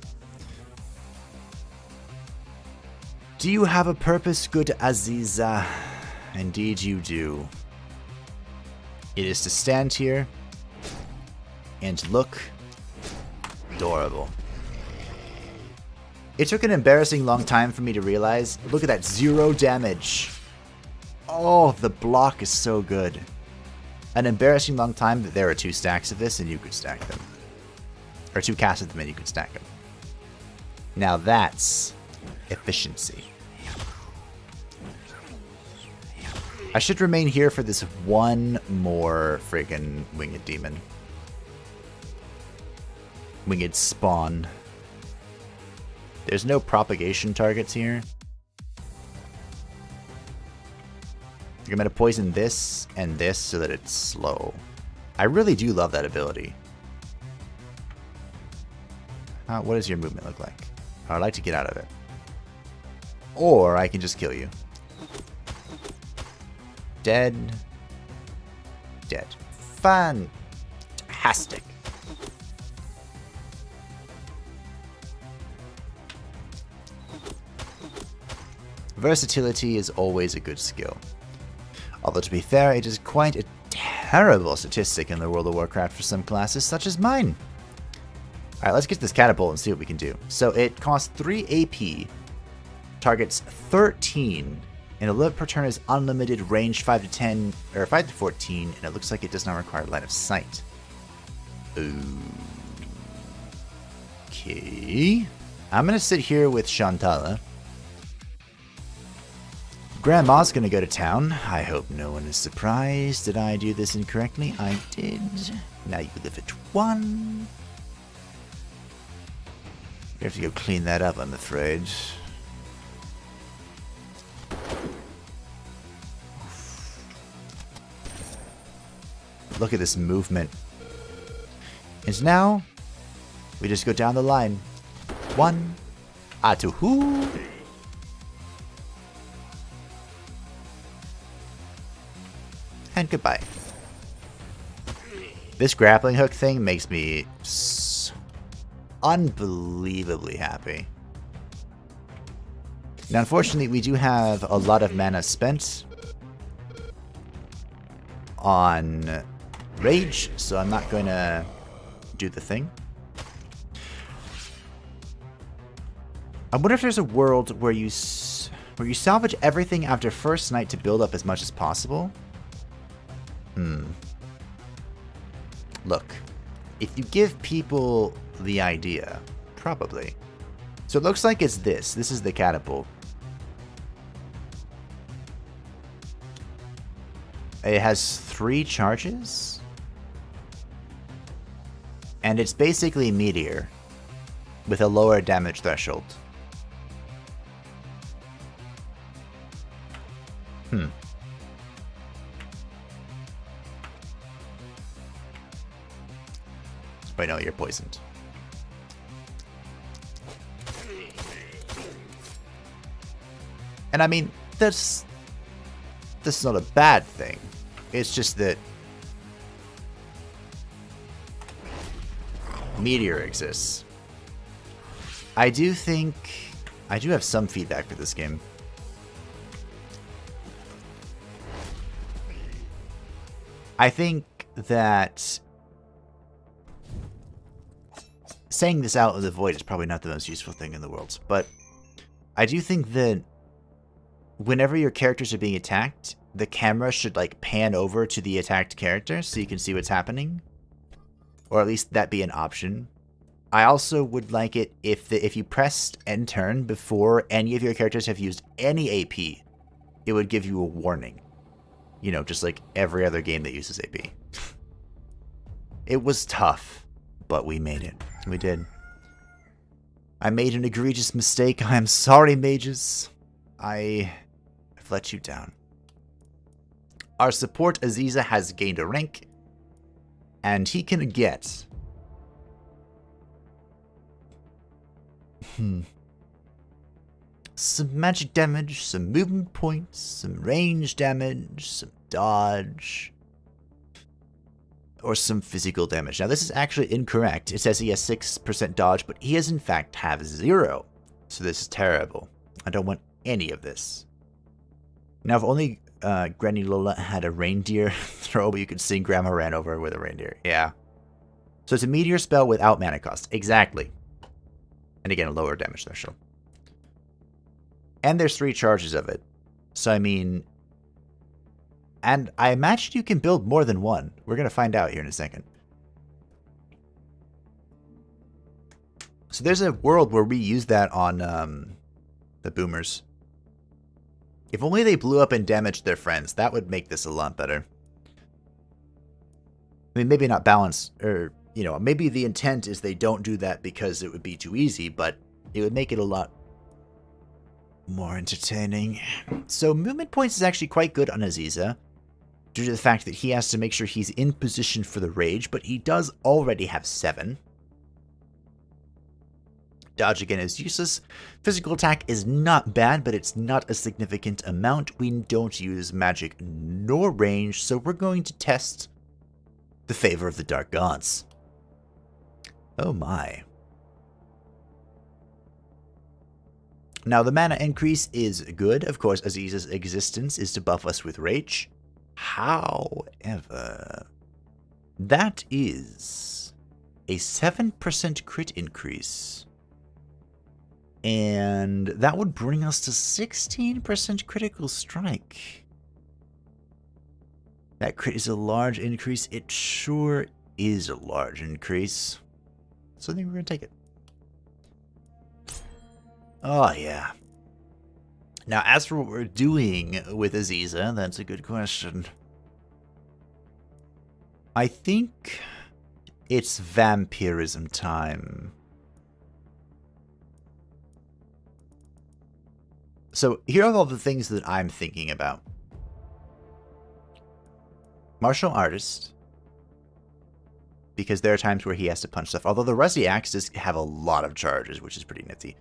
Do you have a purpose, good Aziza? Indeed you do. It is to stand here and look adorable. It took an embarrassing long time for me to realize. Look at that, 0 damage. Oh, the block is so good. An embarrassing long time that there are 2 stacks of this and you could stack them. Or 2 casts of them and you could stack them. Now that's efficiency. I should remain here for this one more friggin' winged demon. Winged spawn. There's no propagation targets here. I'm gonna poison this and this so that it's slow. I really do love that ability. What does your movement look like? I'd like to get out of it. Or I can just kill you. Dead. Dead. Fantastic. Versatility is always a good skill. Although to be fair, it is quite a terrible statistic in the World of Warcraft for some classes such as mine. Alright, let's get this catapult and see what we can do. So it costs 3 AP, targets 13, and a limit per turn is unlimited, range 5 to 10, or 5 to 14, and it looks like it does not require line of sight. Okay. I'm gonna sit here with Shantala. Grandma's gonna go to town. I hope no one is surprised. Did I do this incorrectly? I did. Now you live at 1. You have to go clean that up, I'm afraid. Look at this movement. And now, we just go down the line. 1, Atuhu. And goodbye. This grappling hook thing makes me unbelievably happy. Now, unfortunately, we do have a lot of mana spent on Rage, so I'm not going to do the thing. I wonder if there's a world where you salvage everything after first night to build up as much as possible. Look, if you give people the idea, probably. So it looks like it's this. This is the catapult. It has 3 charges. And it's basically Meteor with a lower damage threshold. But no, you're poisoned. And I mean, that's not a bad thing. It's just that Meteor exists. I do think I do have some feedback for this game. I think that saying this out of the void is probably not the most useful thing in the world, but I do think that whenever your characters are being attacked, the camera should like pan over to the attacked character so you can see what's happening, or at least that be an option. I also would like it if you pressed end turn before any of your characters have used any AP, it would give you a warning. You know, just like every other game that uses AP. It was tough, but we made it. We did. I made an egregious mistake. I am sorry, mages. I've let you down. Our support Aziza has gained a rank, and he can get some magic damage, some movement points, some range damage, some dodge, or some physical damage. Now, this is actually incorrect. It says he has 6% dodge, but he has in fact have 0. So this is terrible. I don't want any of this. Now, if only Granny Lola had a reindeer throw, but you could see Grandma ran over with a reindeer. Yeah. So it's a meteor spell without mana cost. Exactly. And again, a lower damage threshold. And there's 3 charges of it. So, I mean... And I imagine you can build more than one. We're going to find out here in a second. So there's a world where we use that on the boomers. If only they blew up and damaged their friends, that would make this a lot better. I mean, maybe not balance, or, you know, maybe the intent is they don't do that because it would be too easy, but it would make it a lot more entertaining. So movement points is actually quite good on Aziza, due to the fact that he has to make sure he's in position for the rage, but he does already have 7. Dodge again is useless. Physical attack is not bad, but it's not a significant amount. We don't use magic nor range, so we're going to test the favor of the Dark Gods. Oh my. Now, the mana increase is good. Of course, Aziza's existence is to buff us with rage. However, that is a 7% crit increase. And that would bring us to 16% critical strike. That crit is a large increase. It sure is a large increase. So I think we're going to take it. Oh, yeah. Now, as for what we're doing with Aziza, that's a good question. I think it's vampirism time. So, here are all the things that I'm thinking about. Martial Artist, because there are times where he has to punch stuff, although the Rusty Axe does have a lot of charges, which is pretty nifty.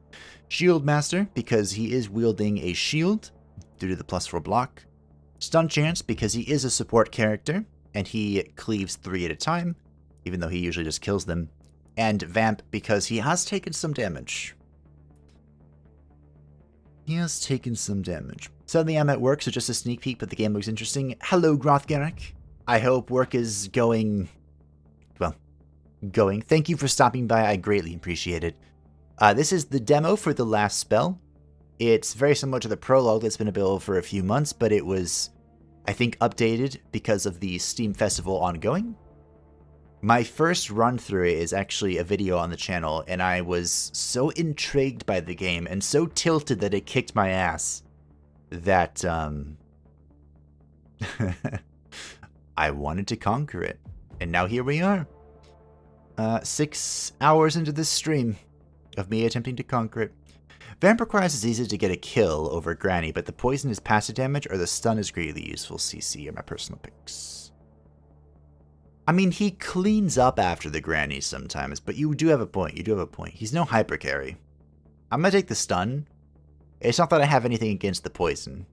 Shield Master, because he is wielding a shield due to the +4 block. Stun Chance, because he is a support character, and he cleaves 3 at a time, even though he usually just kills them. And Vamp, because he has taken some damage. He has taken some damage. Suddenly I'm at work, so just a sneak peek, but the game looks interesting. Hello, Grothgarrick. I hope work is going... well, going. Thank you for stopping by. I greatly appreciate it. This is the demo for the last spell. It's very similar to the prologue that's been available for a few months, but it was, I think, updated because of the Steam Festival ongoing. My first run through it is actually a video on the channel, and I was so intrigued by the game and so tilted that it kicked my ass that I wanted to conquer it. And now here we are. 6 hours into this stream of me attempting to conquer it. Vamp requires Aziza to get a kill over Granny, but the poison is passive damage or the stun is greatly useful. CC are my personal picks. I mean, he cleans up after the Granny sometimes, but you do have a point. You do have a point. He's no hyper carry. I'm going to take the stun. It's not that I have anything against the poison,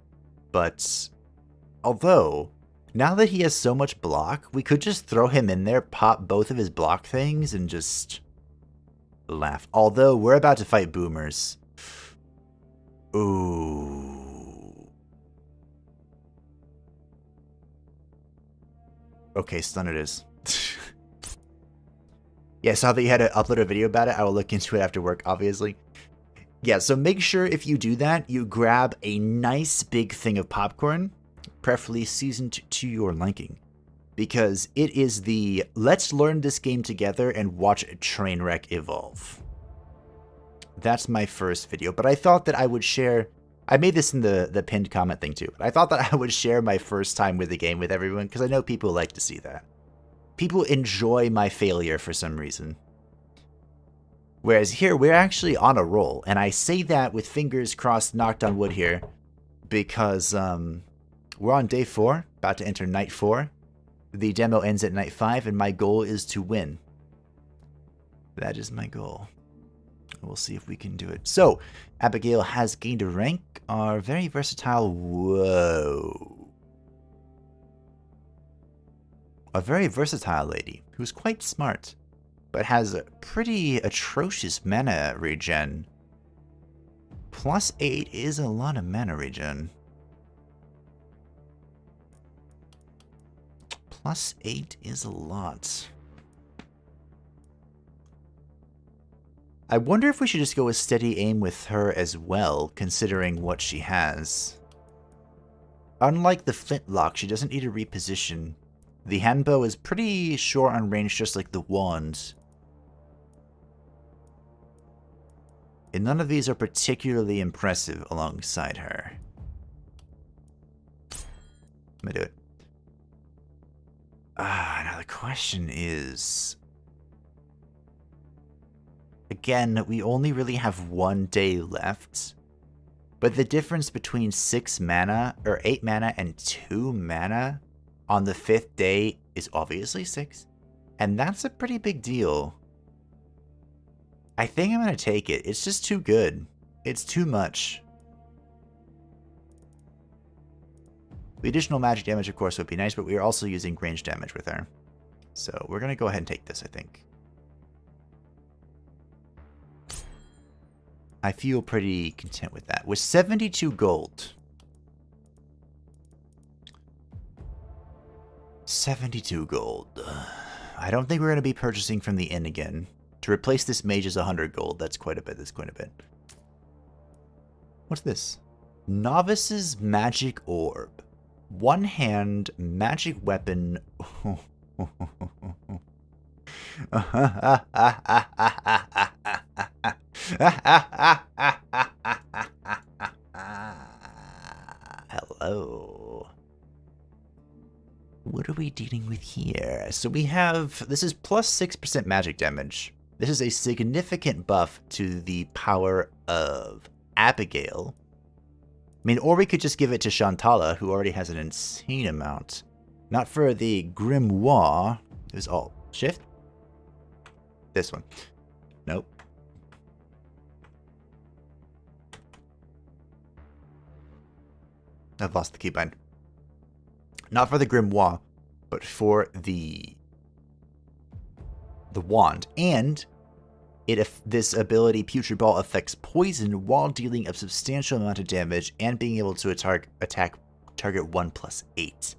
but although, now that he has so much block, we could just throw him in there, pop both of his block things, and just laugh. Although, we're about to fight boomers. Ooh. Okay, stun it is. Yeah, saw that you had to upload a video about it. I will look into it after work, obviously. Yeah, so make sure if you do that, you grab a nice big thing of popcorn, preferably seasoned to your liking. Because it is the let's learn this game together and watch a train wreck evolve. That's my first video, but I thought that I would share... I made this in the pinned comment thing too, but I thought that I would share my first time with the game with everyone, because I know people like to see that. People enjoy my failure for some reason. Whereas here, we're actually on a roll, and I say that with fingers crossed, knocked on wood here, because we're on day 4, about to enter night 4. The demo ends at night 5, and my goal is to win. That is my goal. We'll see if we can do it. So, Abigail has gained a rank, are very versatile. Whoa. A very versatile lady, who's quite smart, but has a pretty atrocious mana regen. +8 is a lot of mana regen. +8 is a lot. I wonder if we should just go with steady aim with her as well, considering what she has. Unlike the flintlock, she doesn't need to reposition. The handbow is pretty short on range, just like the wand. And none of these are particularly impressive alongside her. I'm gonna do it. Now the question is... Again, we only really have 1 day left. But the difference between 6 mana, or 8 mana and 2 mana on the 5th day is obviously 6. And that's a pretty big deal. I think I'm going to take it. It's just too good. It's too much. The additional magic damage, of course, would be nice, but we are also using range damage with her. So we're going to go ahead and take this, I think. I feel pretty content with that. With 72 gold. 72 gold. I don't think we're going to be purchasing from the inn again. To replace this mage is 100 gold. That's quite a bit. That's quite a bit. What's this? Novice's Magic Orb. One hand magic weapon. Hello. What are we dealing with here? So we have, this is plus 6% magic damage. This is a significant buff to the power of Abigail. I mean, or we could just give it to Shantala, who already has an insane amount. Not for the Grimoire. It was all shift. This one. Nope. I've lost the keybind. Not for the Grimoire, but for the wand. And this ability, Putrid Ball, affects poison while dealing a substantial amount of damage and being able to attack target 1+8.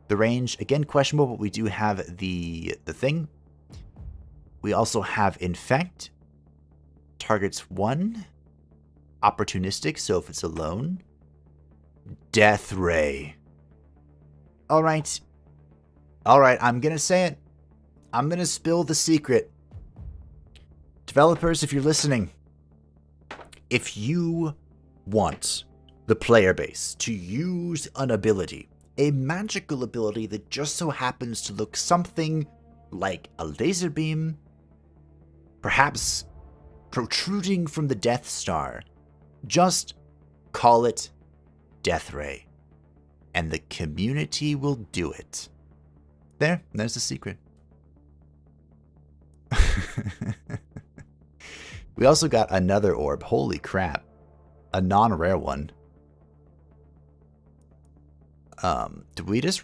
The range, again, questionable, but we do have the thing. We also have Infect. Targets 1. Opportunistic, so if it's alone. Death Ray. Alright. Alright, I'm gonna say it. I'm gonna spill the secret. Developers, if you're listening, if you want the player base to use an ability, a magical ability that just so happens to look something like a laser beam, perhaps protruding from the Death Star, just call it Death Ray, and the community will do it. There's the secret. We also got another orb. Holy crap. A non-rare one. Did we just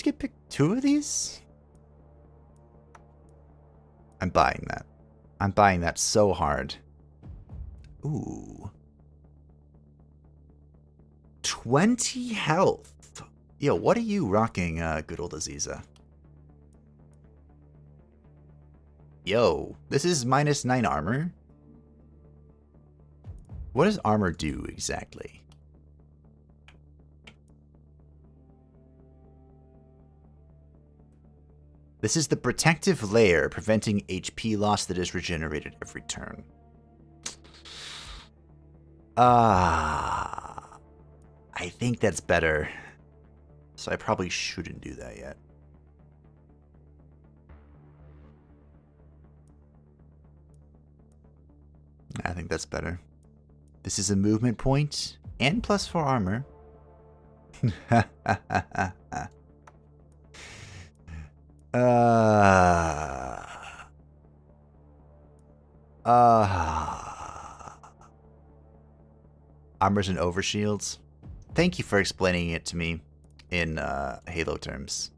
get picked 2 of these? I'm buying that. I'm buying that so hard. Ooh. 20 health. Yo, what are you rocking, good old Aziza? Yo, this is -9 armor. What does armor do exactly? This is the protective layer, preventing HP loss that is regenerated every turn. I think that's better. So I probably shouldn't do that yet. I think that's better. This is a movement point and +4 armor. Armors and overshields. Thank you for explaining it to me in Halo terms.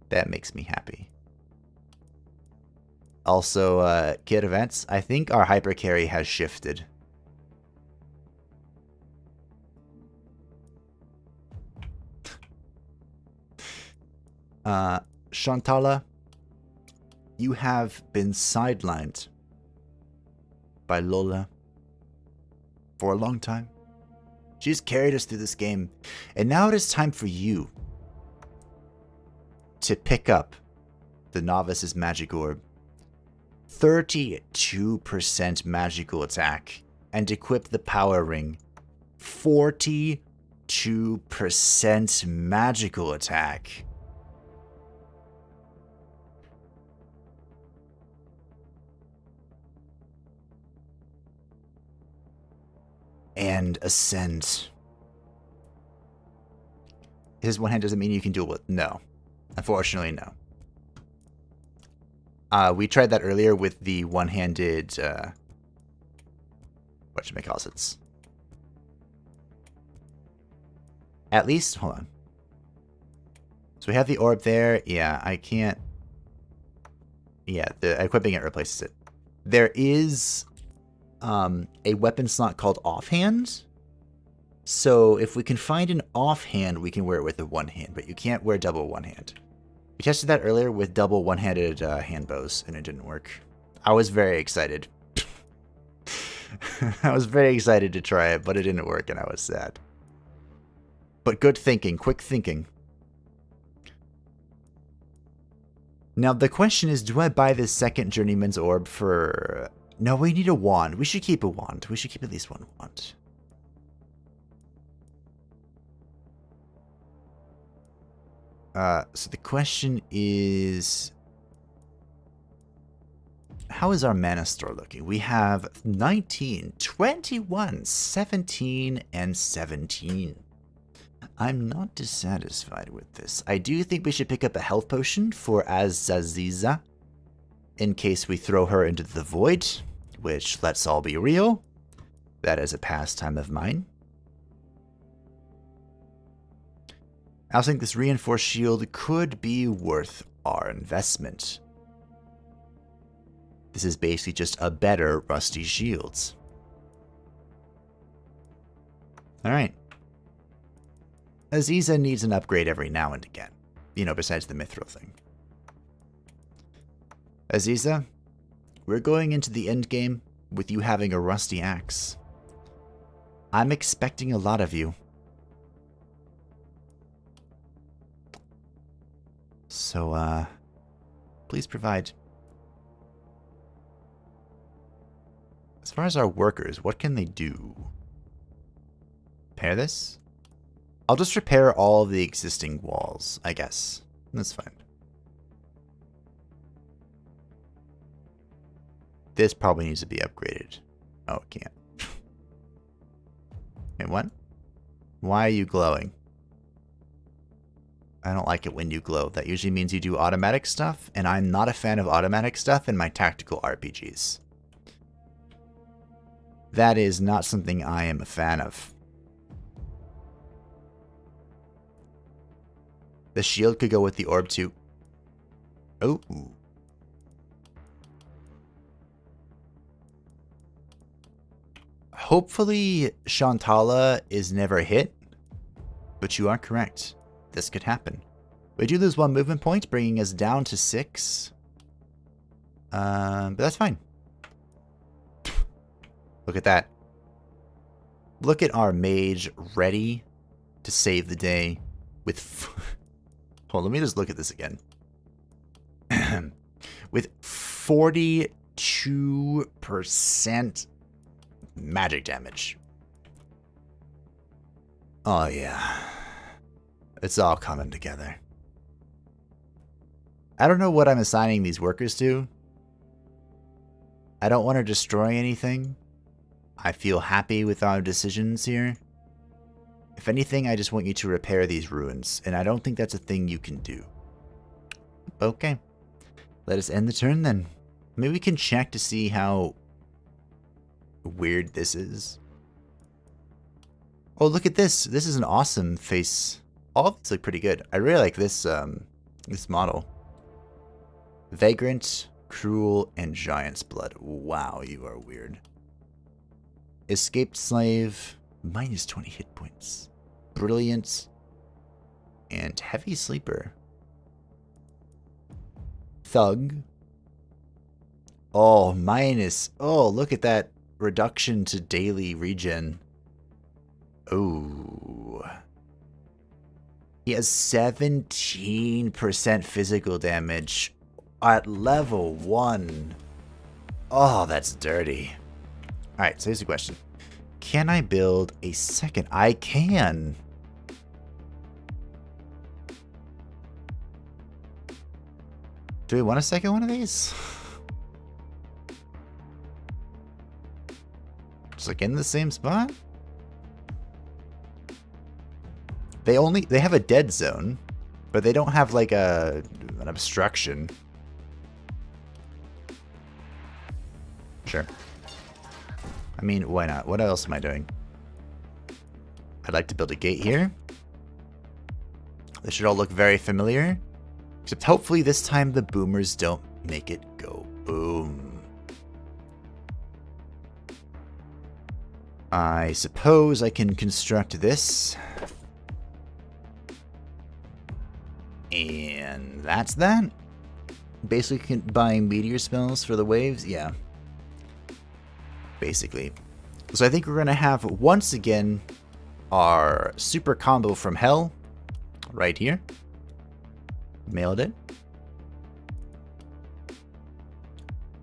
That makes me happy. Also, kit events. I think our hyper carry has shifted. Shantala, you have been sidelined by Lola for a long time. She's carried us through this game, and now it is time for you to pick up the Novice's Magic Orb. 32% magical attack, and equip the Power Ring. 42% magical attack. And Ascend. His one hand doesn't mean you can duel with. No. Unfortunately, no. We tried that earlier with the one-handed, whatchamacallits. At least, hold on. So we have the orb there. Yeah, I can't. Yeah, the equipping it replaces it. There is a weapon slot called Offhand. So if we can find an offhand, we can wear it with the one hand, but you can't wear double one hand. We tested that earlier with double one-handed hand bows, and it didn't work. I was very excited. I was very excited to try it, but it didn't work, and I was sad. But good thinking, quick thinking. Now, the question is, do I buy this second Journeyman's Orb for... No, we need a wand. We should keep a wand. We should keep at least one wand. So the question is... How is our mana store looking? We have 19, 21, 17, and 17. I'm not dissatisfied with this. I do think we should pick up a health potion for Azaziza in case we throw her into the void, which, let's all be real, that is a pastime of mine. I also think this reinforced shield could be worth our investment. This is basically just a better Rusty Shields. Alright. Aziza needs an upgrade every now and again. You know, besides the Mithril thing. Aziza, we're going into the end game with you having a rusty axe. I'm expecting a lot of you. So, please provide. As far as our workers, what can they do? Repair this? I'll just repair all the existing walls, I guess. That's fine. This probably needs to be upgraded. Oh, it can't. Wait, what? Why are you glowing? I don't like it when you glow. That usually means you do automatic stuff, and I'm not a fan of automatic stuff in my tactical RPGs. That is not something I am a fan of. The shield could go with the orb too. Oh. Hopefully Shantala is never hit, but you are correct. This could happen. We do lose one movement point, bringing us down to 6. But that's fine. Look at that. Look at our mage ready to save the day with... Hold on, let me just look at this again. With 42% magic damage. Oh yeah. It's all coming together. I don't know what I'm assigning these workers to. I don't want to destroy anything. I feel happy with our decisions here. If anything, I just want you to repair these ruins, and I don't think that's a thing you can do. Okay. Let us end the turn then. Maybe we can check to see how weird this is. Oh, look at this. This is an awesome face. All of these look pretty good. I really like this this model. Vagrant, Cruel, and Giant's Blood. Wow, you are weird. Escaped Slave, minus 20 hit points. Brilliant, and Heavy Sleeper. Thug. Oh, minus. Oh, look at that reduction to daily regen. Oh. He has 17% physical damage at level 1. Oh, that's dirty. Alright, so here's the question. Can I build a second? I can. Do we want a second one of these? Just like in the same spot? They have a dead zone, but they don't have like an obstruction. Sure. I mean, why not? What else am I doing? I'd like to build a gate here. This should all look very familiar. Except hopefully this time the boomers don't make it go boom. I suppose I can construct this. And that's that. Basically buying meteor spells for the waves, yeah. Basically. So I think we're going to have, once again, our super combo from hell. Right here. Nailed it.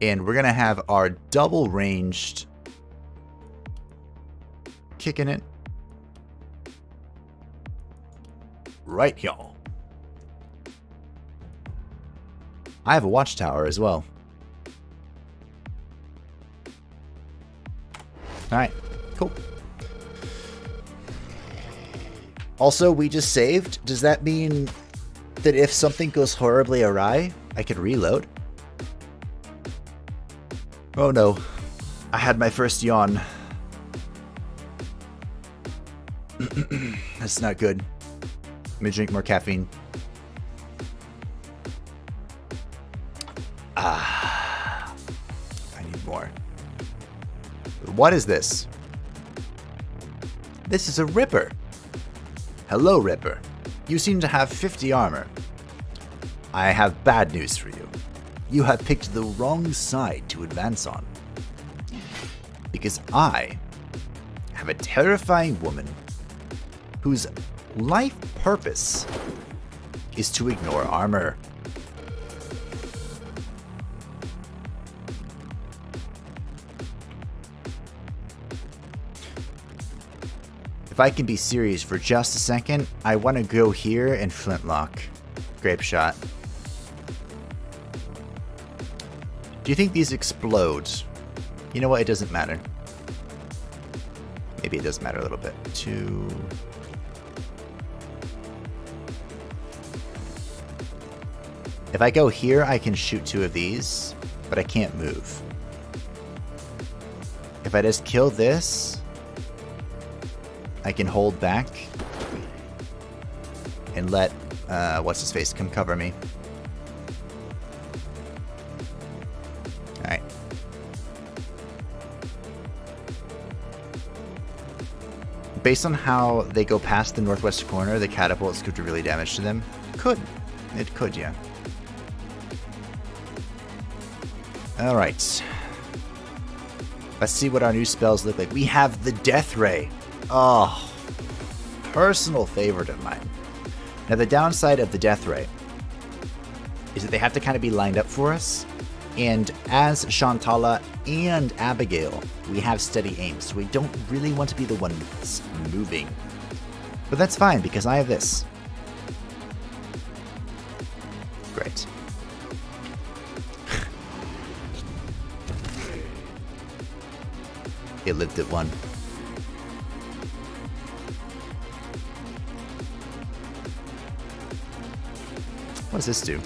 And we're going to have our double ranged. Kicking it. Right here. I have a watchtower as well. Alright, cool. Also, we just saved. Does that mean that if something goes horribly awry, I can reload? Oh no. I had my first yawn. That's not good. Let me drink more caffeine. I need more. What is this? This is a Ripper. Hello, Ripper. You seem to have 50 armor. I have bad news for you. You have picked the wrong side to advance on. Because I have a terrifying woman whose life purpose is to ignore armor. If I can be serious for just a second, I want to go here and flintlock. Grape shot. Do you think these explode? You know what? It doesn't matter. Maybe it does matter a little bit. 2. If I go here, I can shoot 2 of these, but I can't move. If I just kill this, I can hold back and let what's his face come cover me. Alright. Based on how they go past the northwest corner, the catapults could do really damage to them. It could, yeah. Alright. Let's see what our new spells look like. We have the Death Ray. Oh, personal favorite of mine. Now the downside of the Death Ray is that they have to kind of be lined up for us. And as Shantala and Abigail, we have steady aim, so we don't really want to be the ones moving. But that's fine, because I have this. Great. It lived at 1. What does this do?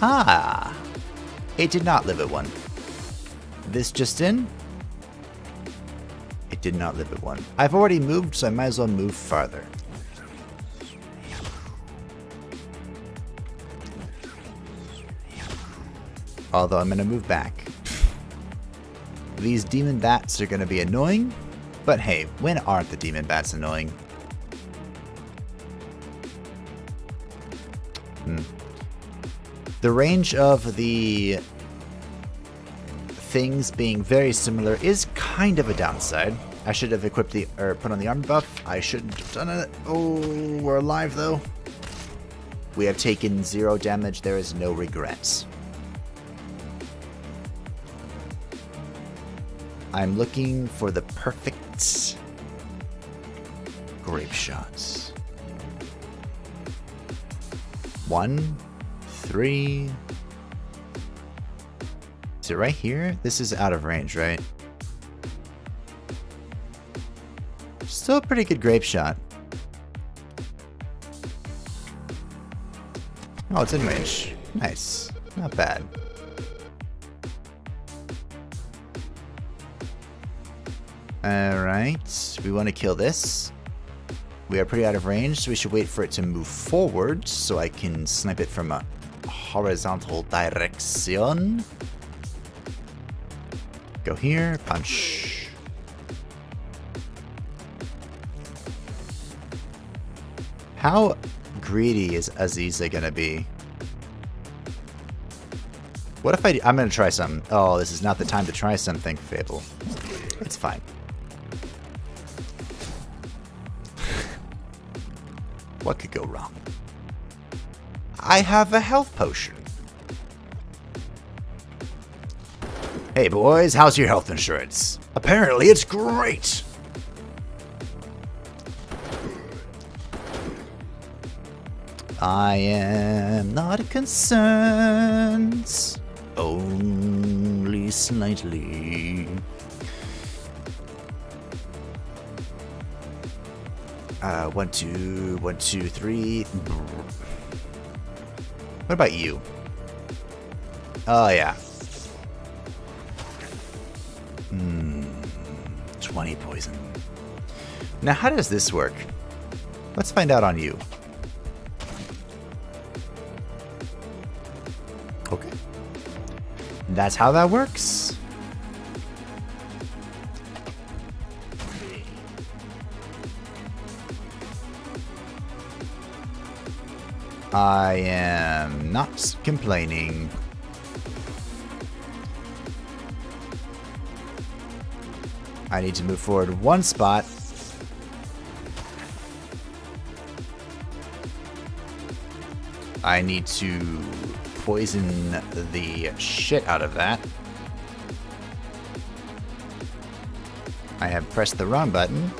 Ah! It did not live at 1. This just in? It did not live at 1. I've already moved, so I might as well move farther. Although I'm going to move back. These demon bats are going to be annoying, but hey, when aren't the demon bats annoying? The range of the things being very similar is kind of a downside. I should have equipped the, or put on the armor buff. I shouldn't have done it. Oh, we're alive though. We have taken 0 damage. There is no regrets. I'm looking for the perfect grape shots. 1, 3. Is it right here? This is out of range, right? Still a pretty good grape shot. Oh, it's in range. Nice. Not bad. Alright, we want to kill this. We are pretty out of range, so we should wait for it to move forward so I can snipe it from a horizontal direction. Go here, punch. How greedy is Aziza gonna be? What if I'm gonna try something. Oh, this is not the time to try something, Fable. It's fine. What could go wrong? I have a health potion. Hey boys, how's your health insurance? Apparently it's great! I am not concerned. Only slightly. 1, 2, 1, 2, 3. What about you? Oh, yeah. 20 poison. Now, how does this work? Let's find out on you. Okay. That's how that works. I am not complaining. I need to move forward 1 spot. I need to poison the shit out of that. I have pressed the wrong button.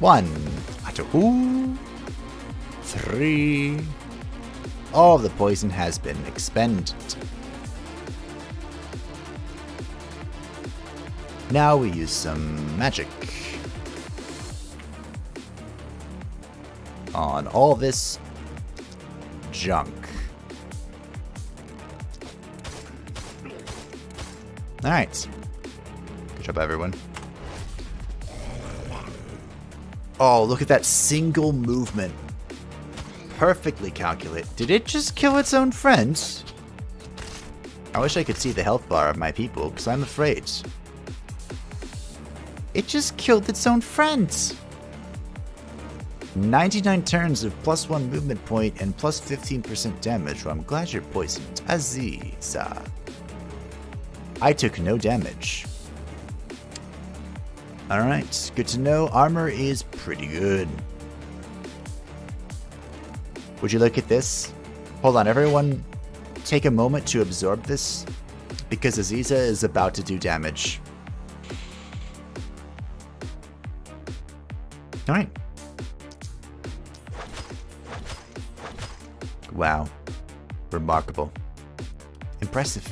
One, 2, 3. All of the poison has been expended. Now we use some magic on all this junk. Alright. Good job, everyone. Oh, look at that single movement. Perfectly calculated. Did it just kill its own friends? I wish I could see the health bar of my people, because I'm afraid. It just killed its own friends. 99 turns of +1 movement point and plus 15% damage. Well, I'm glad you're poisoned. Aziza. I took no damage. Alright, good to know. Armor is pretty good. Would you look at this? Hold on, everyone take a moment to absorb this, because Aziza is about to do damage. Alright. Wow. Remarkable. Impressive.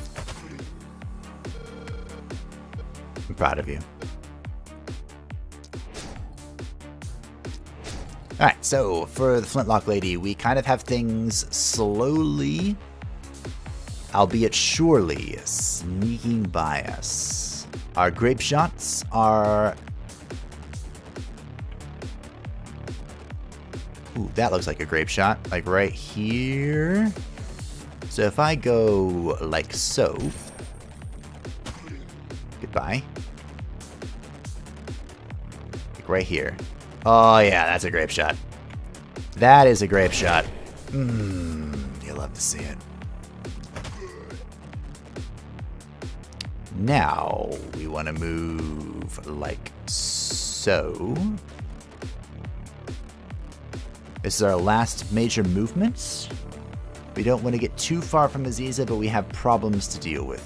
I'm proud of you. Alright, so for the Flintlock Lady, we kind of have things slowly, albeit surely, sneaking by us. Our grape shots are... Ooh, that looks like a grape shot, like right here. So if I go like so... Goodbye. Like right here. Oh yeah, that's a grape shot. That is a grape shot. You love to see it. Now, we want to move like so. This is our last major movement. We don't want to get too far from Aziza, but we have problems to deal with.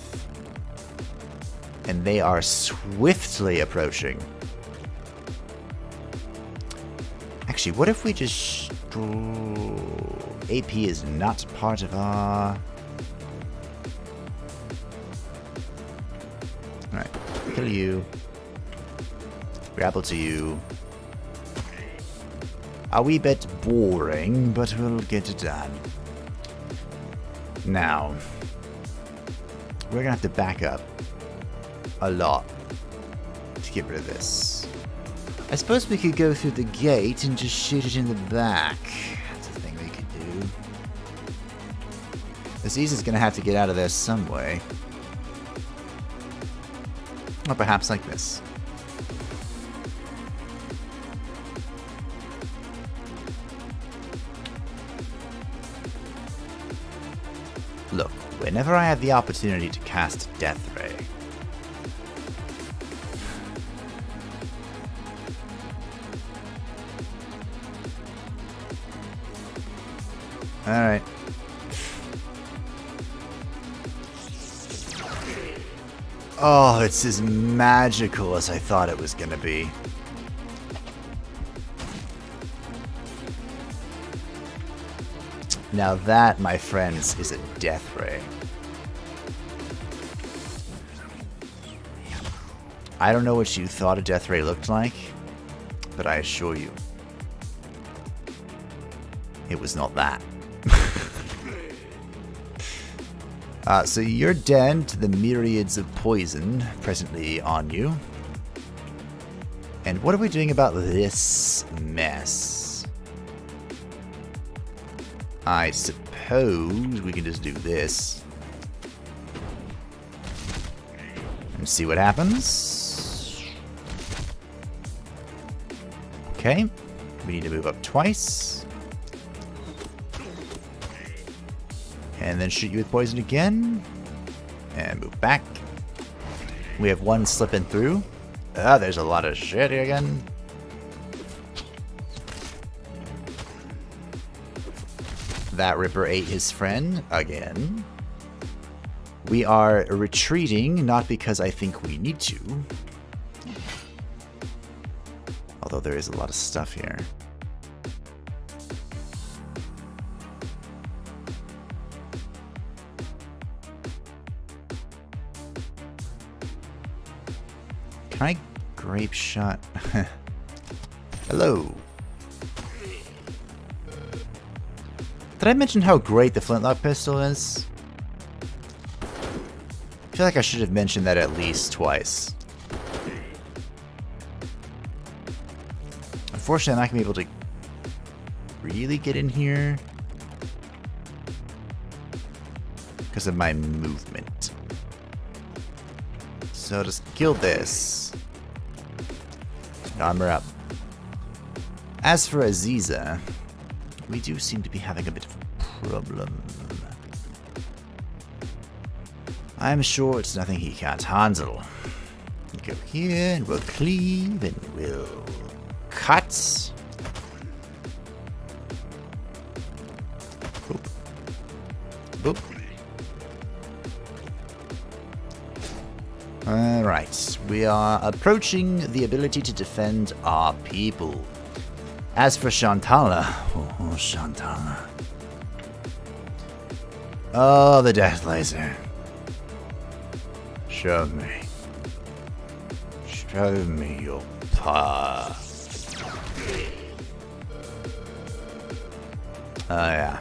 And they are swiftly approaching. Actually, what if we just... AP is not part of our... Alright, kill you. Grapple to you. A wee bit boring, but we'll get it done. Now, we're gonna have to back up a lot to get rid of this. I suppose we could go through the gate and just shoot it in the back. That's a thing we could do. Aziza's gonna have to get out of there some way. Or perhaps like this. Look, whenever I have the opportunity to cast Death Ray, alright. Oh, it's as magical as I thought it was gonna be. Now that, my friends, is a death ray. I don't know what you thought a death ray looked like, but I assure you, it was not that. So you're dead to the myriads of poison presently on you. And what are we doing about this mess? I suppose we can just do this. And see what happens. Okay. We need to move up twice. And then shoot you with poison again. And move back. We have one slipping through. Ah, there's a lot of shit here again. That Ripper ate his friend again. We are retreating, not because I think we need to. Although there is a lot of stuff here. Can I grape shot? Hello. Did I mention how great the flintlock pistol is? I feel like I should have mentioned that at least twice. Unfortunately, I'm not going to be able to really get in here because of my movement. So just kill this. Armor up. As for Aziza, we do seem to be having a bit of a problem. I'm sure it's nothing he can't handle. We'll go here, and we'll cleave, and we'll cut. Boop. Boop. Alright, we are approaching the ability to defend our people. As for Shantala, oh, Shantala. Oh, the Death Laser. Show me. Show me your power. Oh, yeah.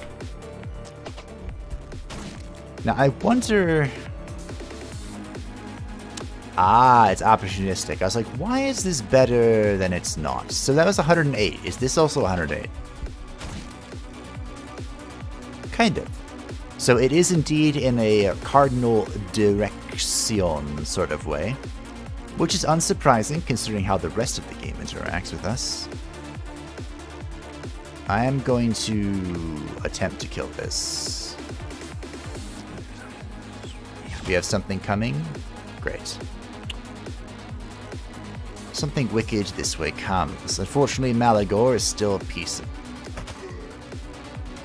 Now, I wonder... Ah, it's opportunistic. I was like, why is this better than it's not? So that was 108. Is this also 108? Kind of. So it is indeed in a cardinal direction sort of way, which is unsurprising considering how the rest of the game interacts with us. I am going to attempt to kill this. We have something coming. Great. Something wicked this way comes. Unfortunately, Malagor is still a piece of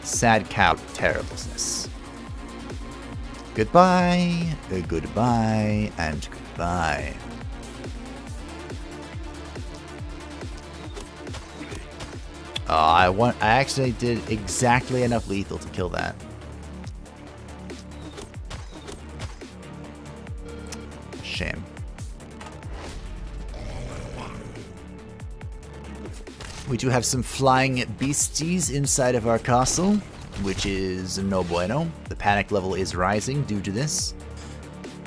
sad cow terribleness. Goodbye, goodbye, and goodbye. I actually did exactly enough lethal to kill that. Shame. We do have some flying beasties inside of our castle, which is no bueno. The panic level is rising due to this.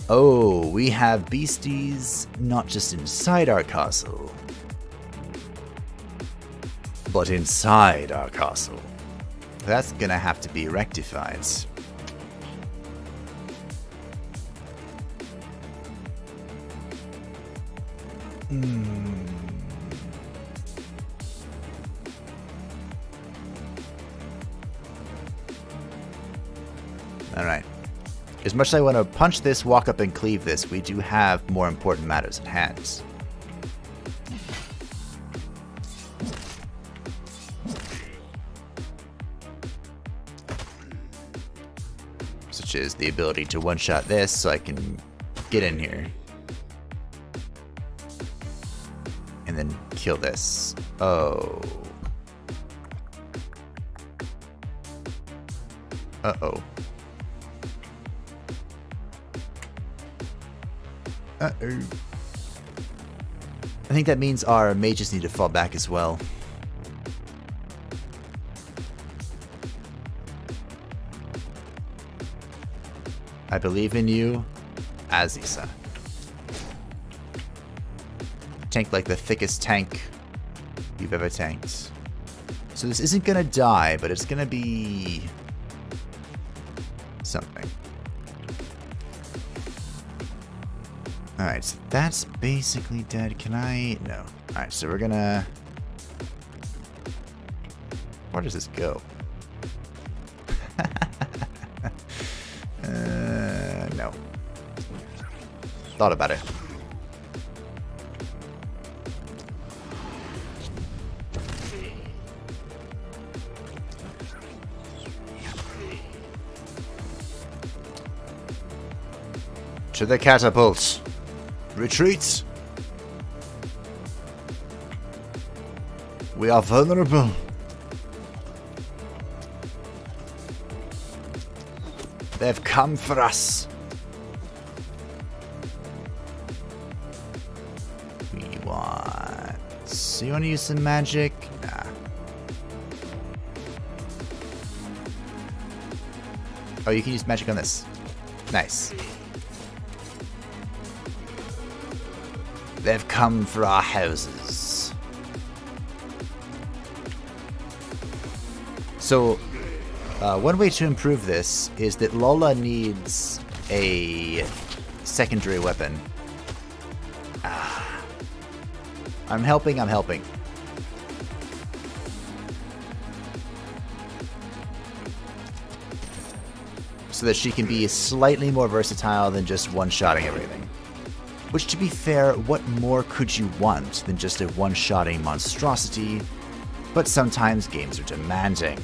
Oh, we have beasties not just inside our castle, but inside our castle. That's gonna have to be rectified. Alright. As much as I want to punch this, walk up, and cleave this, we do have more important matters at hand. Such as the ability to one-shot this so I can get in here. And then kill this. Oh. Uh-oh. Uh-oh. I think that means our mages need to fall back as well. I believe in you, Aziza. Tank like the thickest tank you've ever tanked. So this isn't gonna die, but it's gonna be something. Alright, so that's basically dead. Can I? No. Alright, so we're gonna... Where does this go? No. Thought about it. To the catapults. Retreat. We are vulnerable. They've come for us. We want... So you want to use some magic? Nah. Oh, you can use magic on this. Nice. They've come for our houses. So, one way to improve this is that Lola needs a secondary weapon. I'm helping. so that she can be slightly more versatile than just one-shotting everything. Which, to be fair, what more could you want than just a one-shotting monstrosity? But sometimes games are demanding.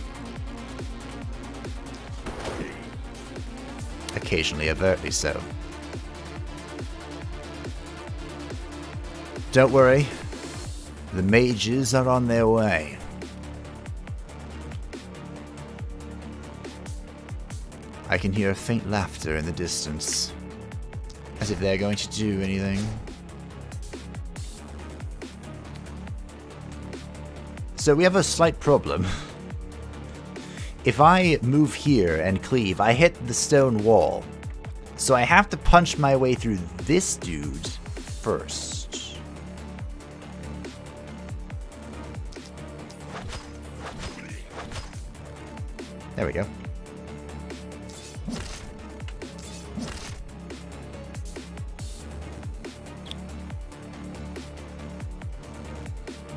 Occasionally overtly so. Don't worry, the mages are on their way. I can hear faint laughter in the distance, as if they're going to do anything. So we have a slight problem. If I move here and cleave, I hit the stone wall. So I have to punch my way through this dude first. There we go.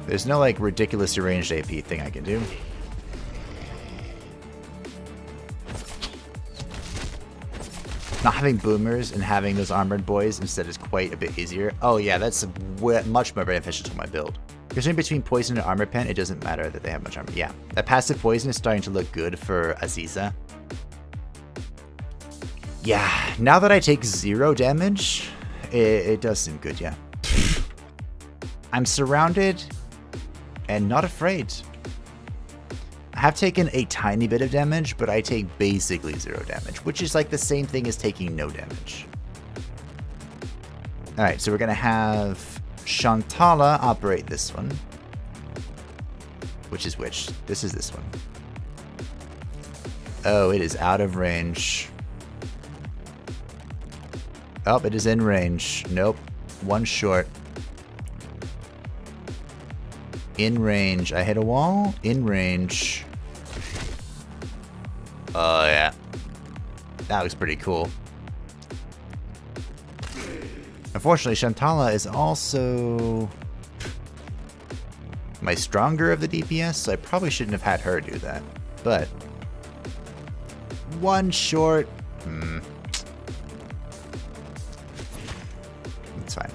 There's no, like, ridiculously ranged AP thing I can do. Not having boomers and having those armored boys instead is quite a bit easier. Oh yeah, that's much more beneficial to my build. Considering between poison and armor pen, it doesn't matter that they have much armor. Yeah, that passive poison is starting to look good for Aziza. Yeah, now that I take 0 damage, it does seem good, yeah. I'm surrounded and not afraid. I have taken a tiny bit of damage, but I take basically 0 damage, which is like the same thing as taking no damage. Alright, so we're gonna have Shantala operate this one. Which is which? This is this one. Oh, it is out of range. Oh, it is in range. Nope. One short. In range. I hit a wall. In range. Oh, yeah. That looks pretty cool. Unfortunately, Shantala is also my stronger of the DPS, so I probably shouldn't have had her do that. But one short. It's fine.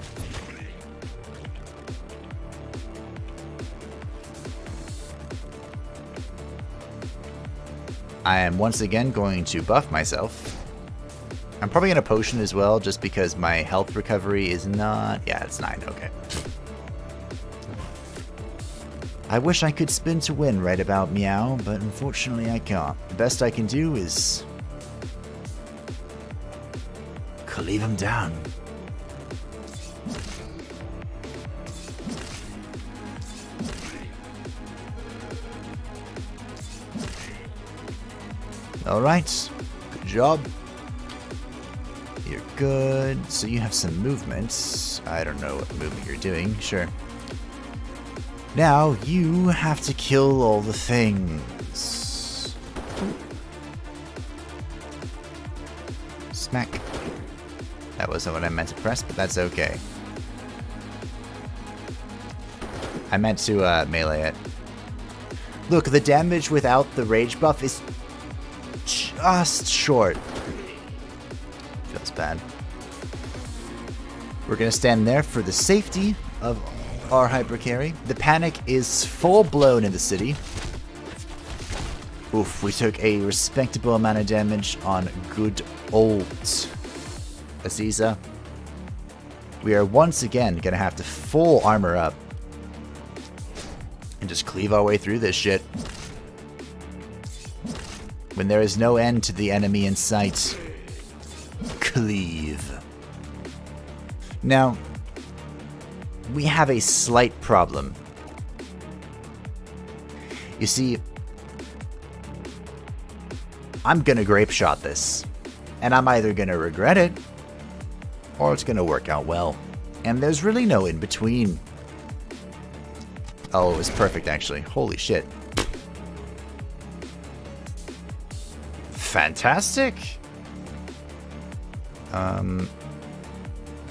I am once again going to buff myself. I'm probably going to potion as well, just because my health recovery is not... Yeah, it's 9, okay. I wish I could spin to win right about Meow, but unfortunately I can't. The best I can do is... cleave him down. Alright, good job. You're good. So you have some movements. I don't know what movement you're doing. Sure. Now you have to kill all the things. Smack. That wasn't what I meant to press, but that's okay. I meant to melee it. Look, the damage without the rage buff is just short. Feels bad. We're gonna stand there for the safety of our hyper carry. The panic is full blown in the city. Oof, we took a respectable amount of damage on good old Aziza. We are once again gonna have to full armor up and just cleave our way through this shit. When there is no end to the enemy in sight, cleave. Now, we have a slight problem. You see, I'm gonna grape shot this, and I'm either gonna regret it, or it's gonna work out well. And there's really no in between. Oh, it was perfect actually. Holy shit. Fantastic.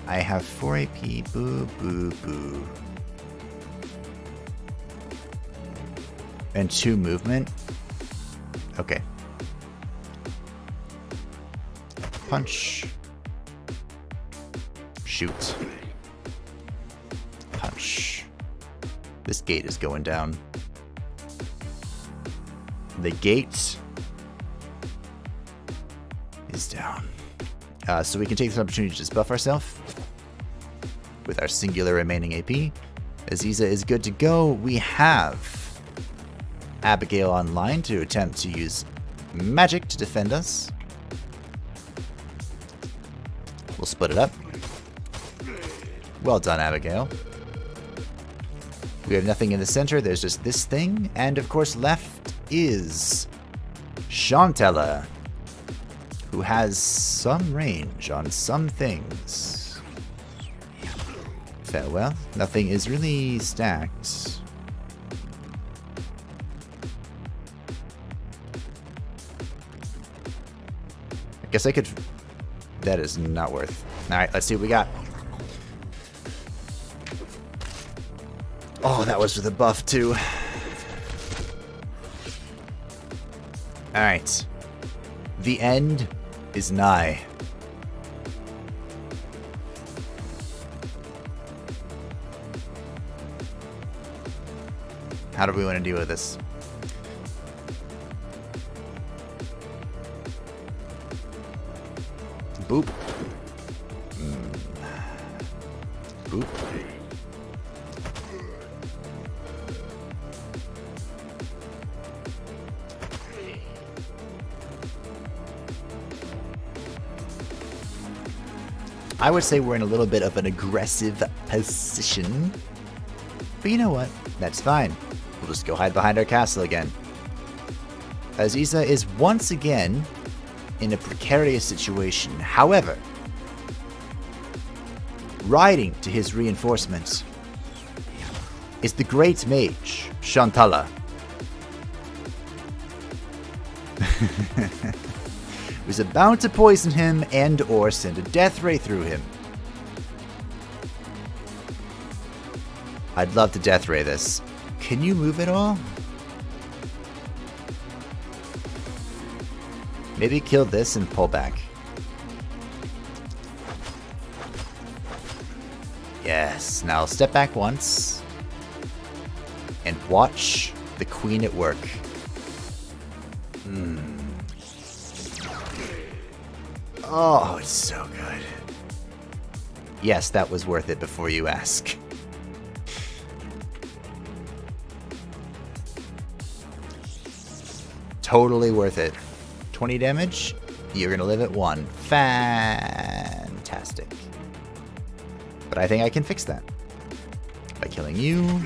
I have 4 AP. Boo, boo, boo. And 2 movement. Okay. Punch. Shoot. Punch. This gate is going down. The gate is down. So we can take this opportunity to just buff ourselves with our singular remaining AP. Aziza is good to go. We have Abigail online to attempt to use magic to defend us. We'll split it up. Well done, Abigail. We have nothing in the center. There's just this thing. And of course, left is Chantella, who has some range on some things. Farewell. Nothing is really stacked. I guess I could... That is not worth. Alright, let's see what we got. Oh, that was with a buff too. Alright. The end is nigh. How do we want to deal with this? Boop. Boop. I would say we're in a little bit of an aggressive position. But you know what? That's fine. We'll just go hide behind our castle again. Aziza is once again in a precarious situation. However, riding to his reinforcements is the great mage, Chantella. Was about to poison him and or send a death ray through him. I'd love to death ray this. Can you move at all? Maybe kill this and pull back. Yes, now I'll step back once and watch the queen at work. Oh, it's so good. Yes, that was worth it before you ask. Totally worth it. 20 damage, you're gonna live at 1. Fantastic. But I think I can fix that. By killing you.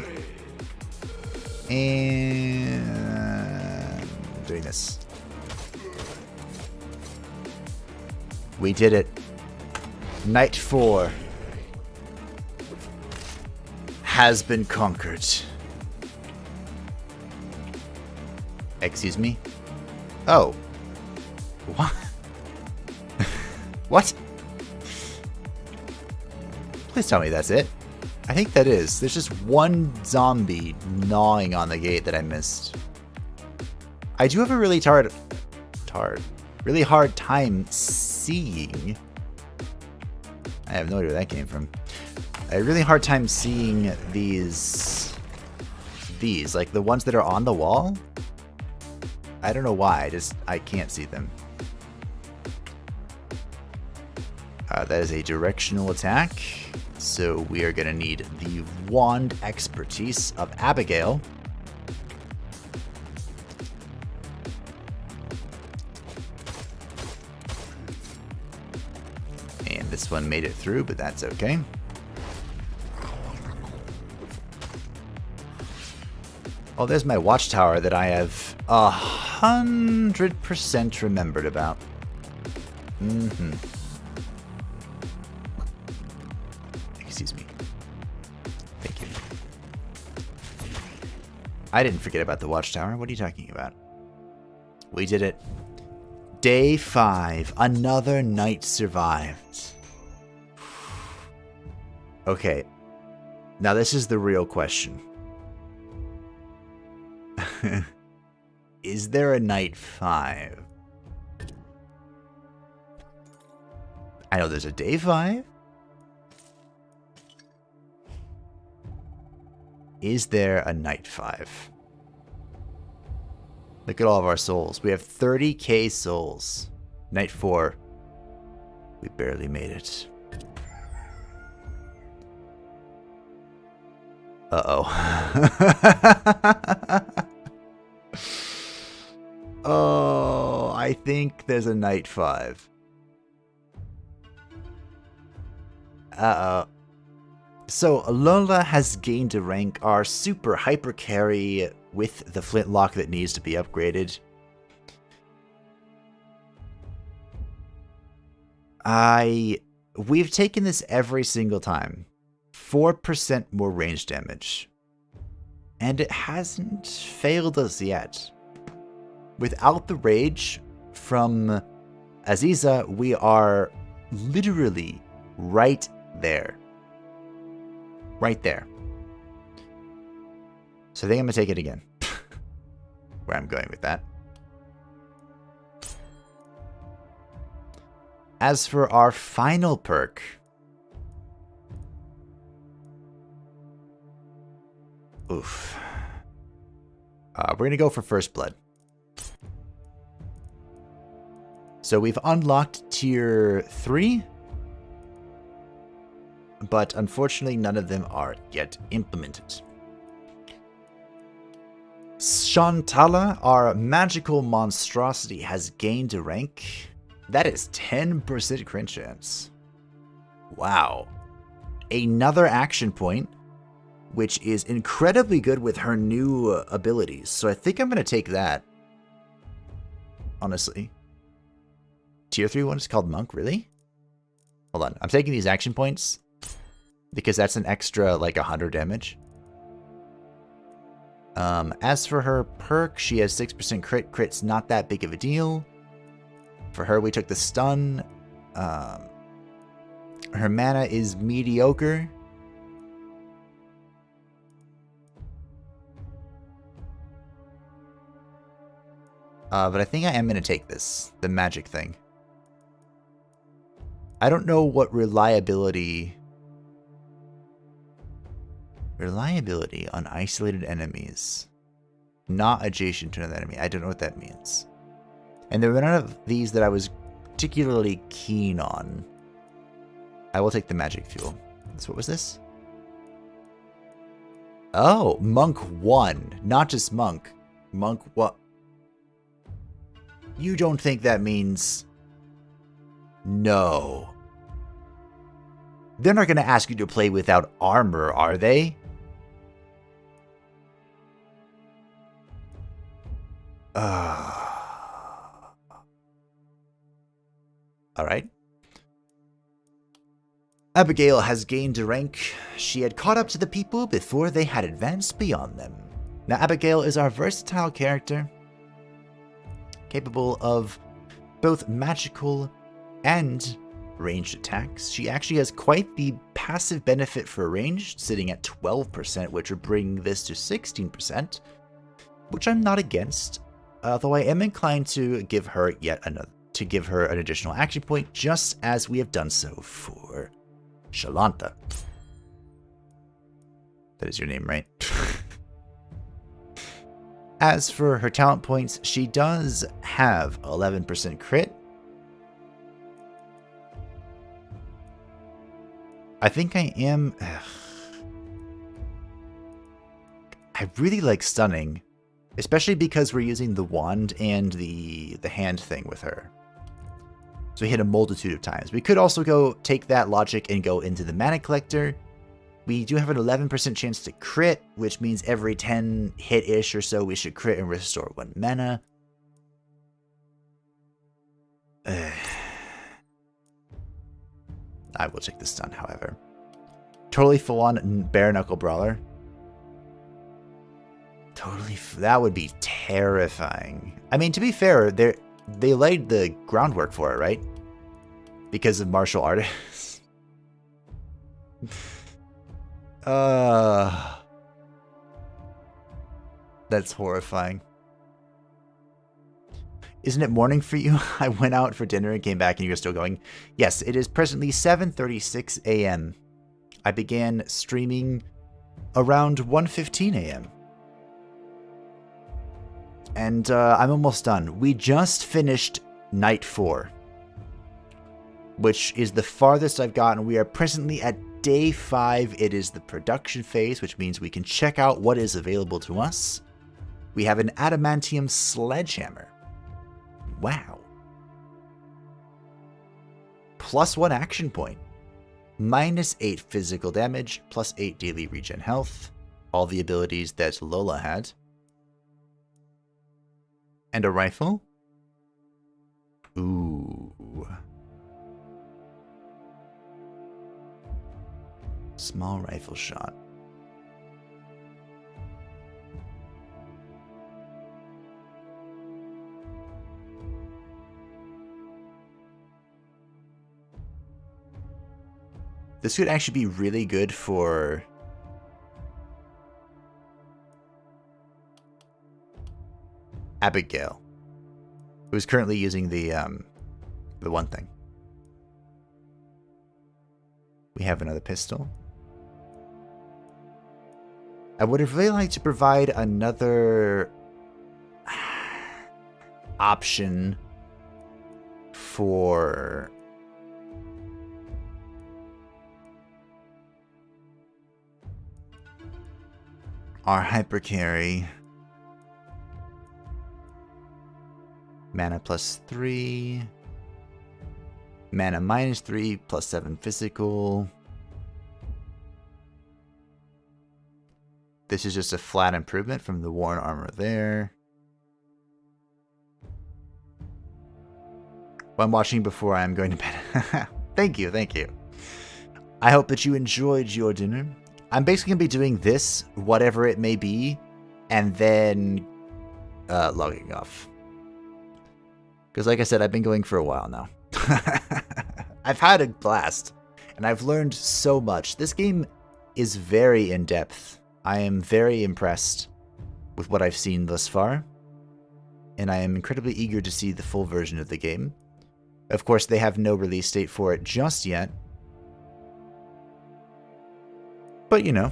And doing this. We did it. Night 4 has been conquered. Excuse me? Oh. What? What? Please tell me that's it. I think that is. There's just one zombie gnawing on the gate that I missed. I do have a really really hard time seeing. I have no idea where that came from. I have a really hard time seeing these, like the ones that are on the wall. I don't know why, I can't see them. That is a directional attack, so we are gonna need the wand expertise of Abigail. And this one made it through, but that's okay. Oh, there's my watchtower that I have 100% remembered about. Excuse me. Thank you. I didn't forget about the watchtower. What are you talking about? We did it. Day 5. Another night survived. Okay. Now this is the real question. Is there a night 5? I know there's a day 5. Is there a night 5? Look at all of our souls. We have 30k souls. Night 4. We barely made it. Uh-oh. Oh, I think there's a night 5. Uh-oh. So, Lola has gained a rank, our super hyper carry with the flintlock that needs to be upgraded. We've taken this every single time. 4% more range damage. And it hasn't failed us yet. Without the rage from Aziza, we are literally right there. Right there. So I think I'm going to take it again. Where I'm going with that. As for our final perk. Oof. We're going to go for First Blood. So we've unlocked tier 3. But unfortunately, none of them are yet implemented. Shantala, our magical monstrosity, has gained a rank. That is 10% crit chance. Wow. Another action point, which is incredibly good with her new abilities. So I think I'm going to take that. Honestly. Tier 3 one is called Monk, really? Hold on, I'm taking these action points. Because that's an extra, like, 100 damage. As for her perk, she has 6% crit. Crit's not that big of a deal. For her, we took the stun. Her mana is mediocre. But I think I am going to take this. The magic thing. I don't know what reliability on isolated enemies. Not adjacent to another enemy. I don't know what that means. And there were none of these that I was particularly keen on. I will take the magic fuel. So what was this? Oh, Monk 1. Not just Monk. Monk what? You don't think that means... No. They're not going to ask you to play without armor, are they? Alright. Abigail has gained a rank. She had caught up to the people before they had advanced beyond them. Now, Abigail is our versatile character, capable of both magical and ranged attacks. She actually has quite the passive benefit for ranged, sitting at 12%, which would bring this to 16%, which I'm not against. Though I am inclined to give her an additional action point, just as we have done so for Shalanta. That is your name, right? As for her talent points, she does have 11% crit. I think I am... I really like stunning. Especially because we're using the wand and the hand thing with her. So we hit a multitude of times. We could also go take that logic and go into the mana collector. We do have an 11% chance to crit, which means every 10 hit-ish or so we should crit and restore 1 mana. I will take the stun, however. Totally full-on bare-knuckle brawler. That would be terrifying. I mean, to be fair, they laid the groundwork for it, right? Because of martial artists. That's horrifying. Isn't it morning for you? I went out for dinner and came back and you're still going. Yes, it is presently 7:36 a.m. I began streaming around 1:15 a.m. And I'm almost done. We just finished Night 4, which is the farthest I've gotten. We are presently at Day 5. It is the production phase, which means we can check out what is available to us. We have an adamantium sledgehammer. Wow. +1 action point. -8 physical damage, +8 daily regen health. All the abilities that Lola had. And a rifle. Ooh. Small rifle shot. This could actually be really good for Abigail, who's currently using the one thing. We have another pistol. I would have really liked to provide another option for our hypercarry. Mana +3. Mana -3, +7 physical. This is just a flat improvement from the worn armor there. While I'm watching before I'm going to bed. Thank you, thank you. I hope that you enjoyed your dinner. I'm basically going to be doing this, whatever it may be, and then logging off. Because like I said, I've been going for a while now. I've had a blast, and I've learned so much. This game is very in-depth. I am very impressed with what I've seen thus far, and I am incredibly eager to see the full version of the game. Of course, they have no release date for it just yet. But, you know,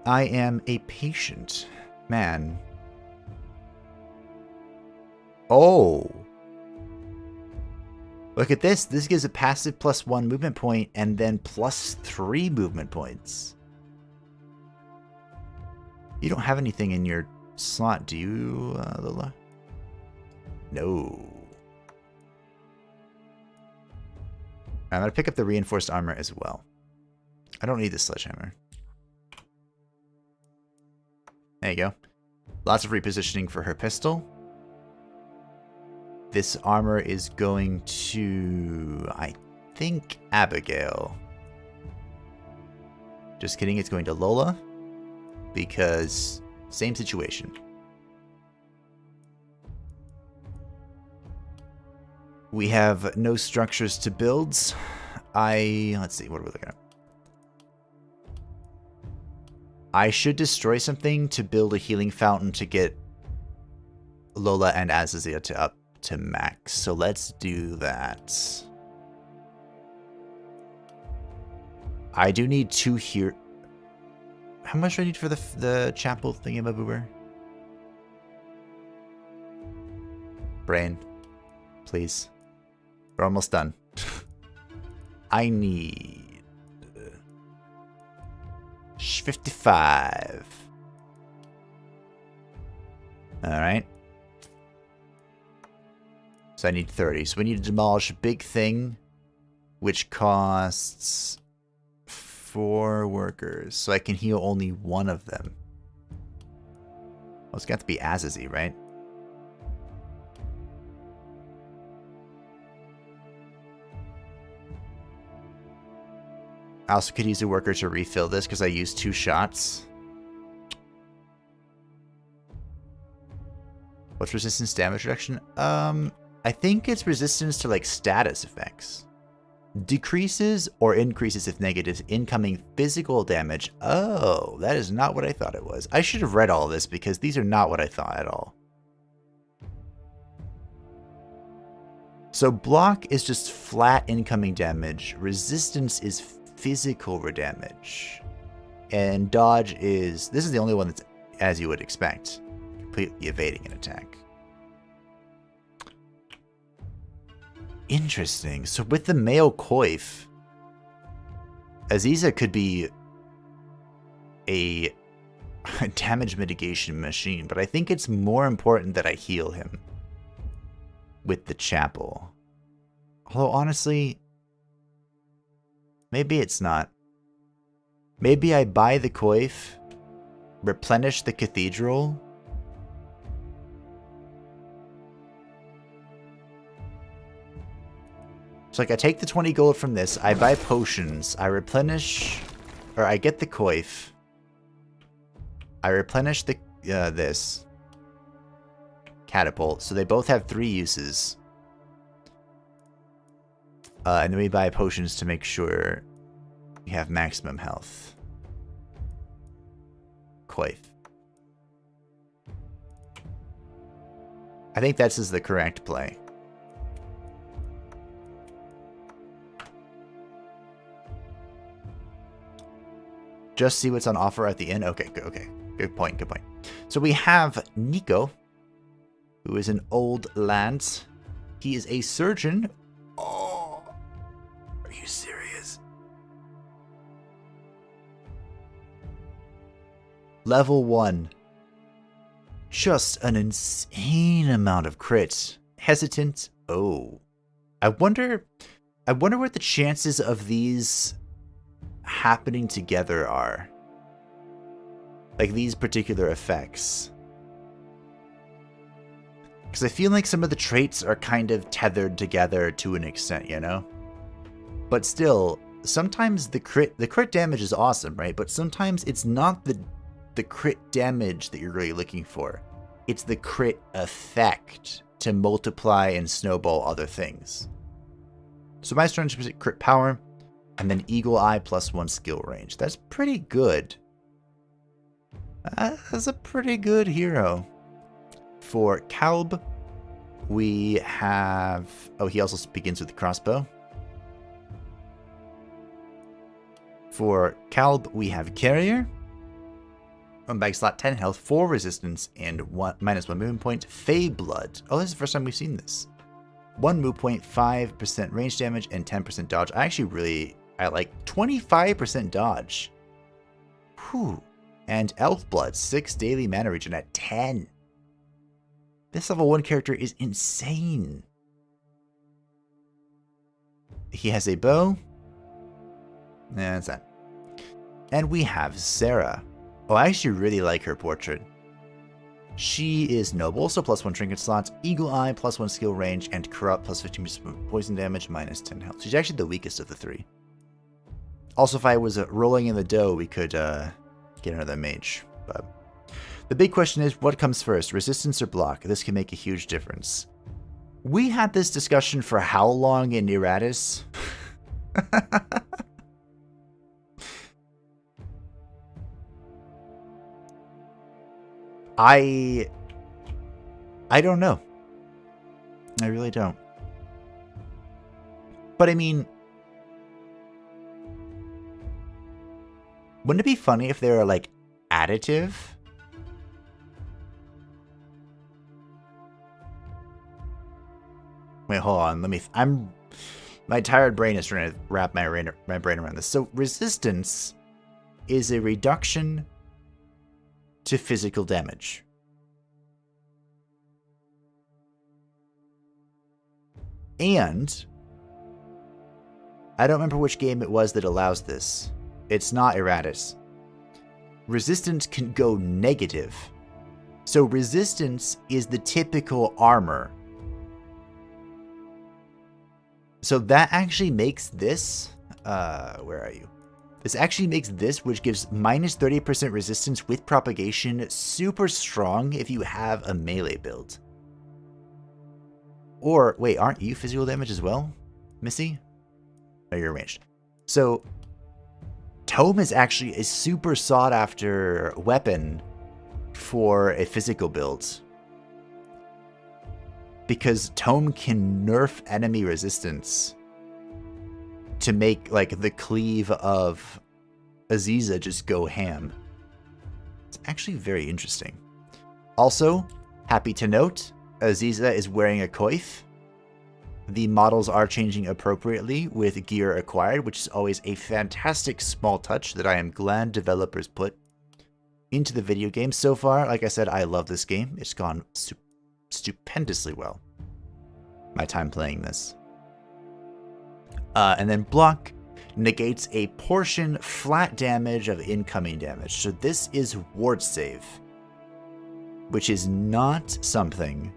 I am a patient man. Oh! Look at this. This gives a passive +1 movement point and then +3 movement points. You don't have anything in your slot, do you, Lola? No. I'm going to pick up the reinforced armor as well. I don't need the sledgehammer. There you go. Lots of repositioning for her pistol. This armor is going to, I think, Abigail. Just kidding, it's going to Lola. Because, same situation. We have no structures to build. Let's see, what are we looking at? I should destroy something to build a healing fountain to get Lola and Azazel to up to max. So let's do that. I do need 2 here. How much do I need for the chapel thingamaboober? Brain, please. We're almost done. I need 55. Alright. So I need 30. So we need to demolish a big thing, which costs 4 workers. So I can heal only one of them. Well, it's got to be Azazel, right? I also could use a worker to refill this because I used 2 shots. What's resistance damage reduction? I think it's resistance to like status effects. Decreases or increases if negative incoming physical damage. Oh, that is not what I thought it was. I should have read all of this because these are not what I thought at all. So block is just flat incoming damage. Resistance is physical damage. And dodge is... This is the only one that's as you would expect. Completely evading an attack. Interesting. So with the male coif, Aziza could be a damage mitigation machine, but I think it's more important that I heal him with the chapel. Although honestly, maybe it's not. Maybe I buy the coif, replenish the cathedral, so like I take the 20 gold from this, I buy potions, I replenish, or I get the coif, I replenish the this catapult, so they both have 3 uses, and then we buy potions to make sure we have maximum health. Coif. I think this is the correct play. Just see what's on offer at the end. Okay, okay. Good point, good point. So we have Nico, who is an old lance. He is a surgeon. Oh, are you serious? Level 1. Just an insane amount of crits. Hesitant. Oh. I wonder what the chances of these happening together are. Like these particular effects. Because I feel like some of the traits are kind of tethered together to an extent, you know? But still, sometimes the crit damage is awesome, right? But sometimes it's not the crit damage that you're really looking for. It's the crit effect to multiply and snowball other things. So my 100% crit power, and then Eagle Eye +1 skill range. That's pretty good. That's a pretty good hero. For Kalb, we have... Oh, he also begins with the crossbow. For Kalb, we have Carrier. 1 bag slot, 10 health, 4 resistance, and -1 movement point. Fey Blood. Oh, this is the first time we've seen this. 1 move point, 5% range damage, and 10% dodge. I like 25% dodge. Whew. And Elf Blood, 6 daily mana regen at 10. This level 1 character is insane. He has a bow. That's that. And we have Sarah. Oh, I actually really like her portrait. She is noble, so +1 trinket slots, Eagle Eye, +1 skill range, and Corrupt, +15% poison damage, -10 health. She's actually the weakest of the 3. Also, if I was rolling in the dough, we could get another mage. But the big question is, what comes first, resistance or block? This can make a huge difference. We had this discussion for how long in Iratus? I don't know. I really don't. But I mean, wouldn't it be funny if they were like additive? Wait, hold on. My tired brain is trying to wrap my brain around this. So resistance is a reduction to physical damage. And I don't remember which game it was that allows this. It's not Iratus. Resistance can go negative. So resistance is the typical armor. So that actually makes this, where are you? This actually makes this, which gives -30% resistance with propagation, super strong if you have a melee build. Or, wait, aren't you physical damage as well, Missy? Oh, you're ranged. So, Tome is actually a super sought after weapon for a physical build. because Tome can nerf enemy resistance to make like the cleave of Aziza just go ham. It's actually very interesting. Also, happy to note, Aziza is wearing a coif. The models are changing appropriately with gear acquired, which is always a fantastic small touch that I am glad developers put into the video game. So far, like I said, I love this game. It's gone stupendously well. My time playing this. And then block negates a portion flat damage of incoming damage. So this is ward save, which is not something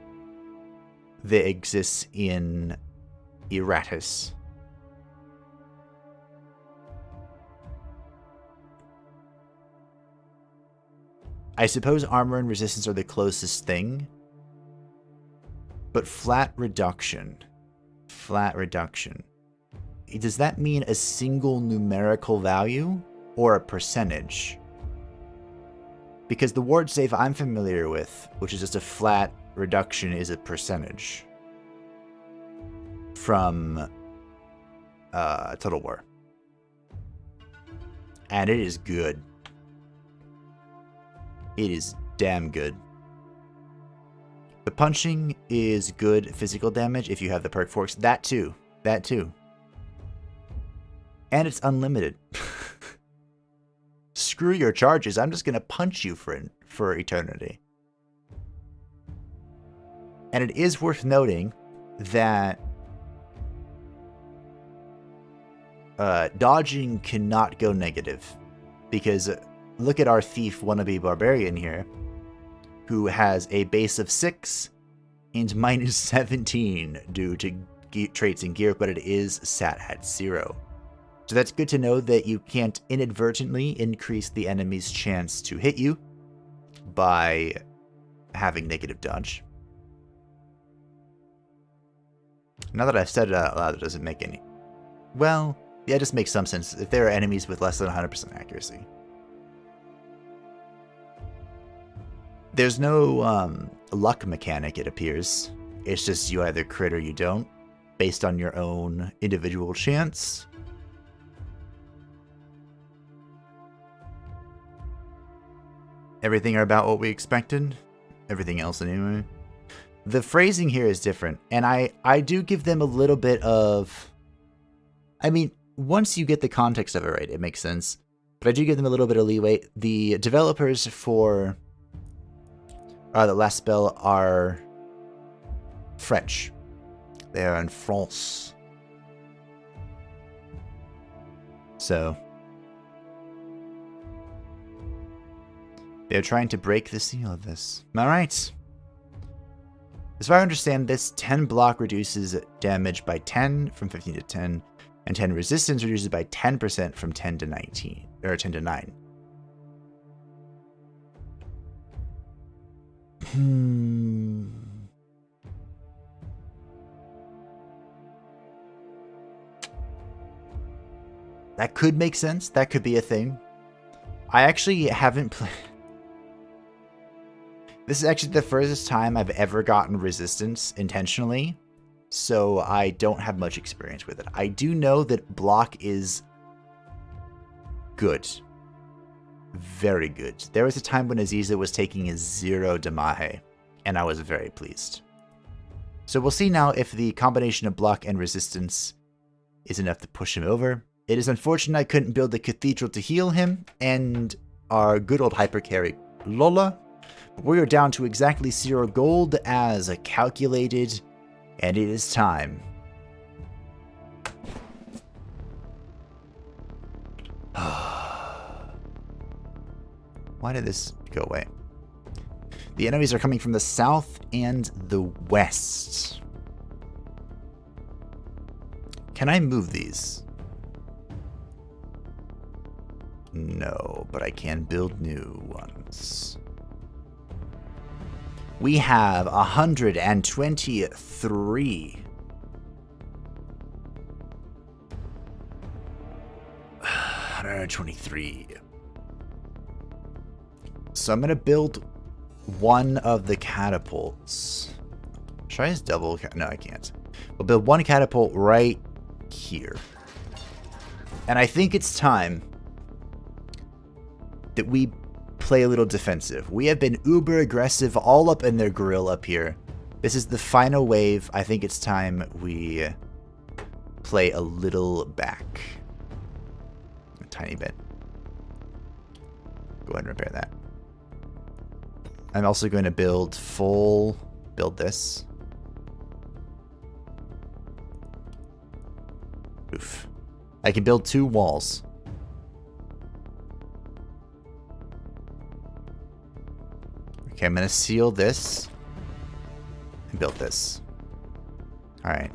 that exists in Eratus. I suppose armor and resistance are the closest thing, but flat reduction. Flat reduction. Does that mean a single numerical value or a percentage? Because the ward save I'm familiar with, which is just a flat reduction, is a percentage from Total War. And it is good. It is damn good. The punching is good physical damage if you have the perk forks. That too. That too. And it's unlimited. Screw your charges. I'm just going to punch you for eternity. And it is worth noting that dodging cannot go negative. Because look at our thief wannabe barbarian here, who has a base of 6 and minus 17 due to traits and gear, but it is sat at 0. So that's good to know that you can't inadvertently increase the enemy's chance to hit you by having negative dodge. Now that I've said it out loud, it doesn't make any... Well, yeah, it just makes some sense if there are enemies with less than 100% accuracy. There's no luck mechanic, it appears. It's just you either crit or you don't, based on your own individual chance. Everything are about what we expected. Everything else anyway. The phrasing here is different, and I do give them a little bit of... I mean, once you get the context of it right, it makes sense. But I do give them a little bit of leeway. The developers for the last spell are French. They are in France. So they're trying to break the seal of this. Alright. As far as I understand this, 10 block reduces damage by 10 from 15 to 10, and 10 resistance reduces by 10% from 10 to 19, or 10 to 9. That could make sense. That could be a thing. I actually haven't played... This is actually the first time I've ever gotten resistance intentionally, so I don't have much experience with it. I do know that block is good. Very good. There was a time when Aziza was taking a 0 Damahe, and I was very pleased. So we'll see now if the combination of block and resistance is enough to push him over. It is unfortunate I couldn't build a cathedral to heal him, and our good old hypercarry Lola. But we are down to exactly 0 gold as calculated, and it is time. Why did this go away? The enemies are coming from the south and the west. Can I move these? No, but I can build new ones. We have 123. 123. So I'm going to build one of the catapults. Should I just double? No, I can't. We'll build one catapult right here. And I think it's time that we play a little defensive. We have been uber aggressive all up in their grill up here. This is the final wave. I think it's time we play a little back. A tiny bit. Go ahead and repair that. I'm also going to build this. Oof. I can build 2 walls. Okay, I'm going to seal this and build this. Alright.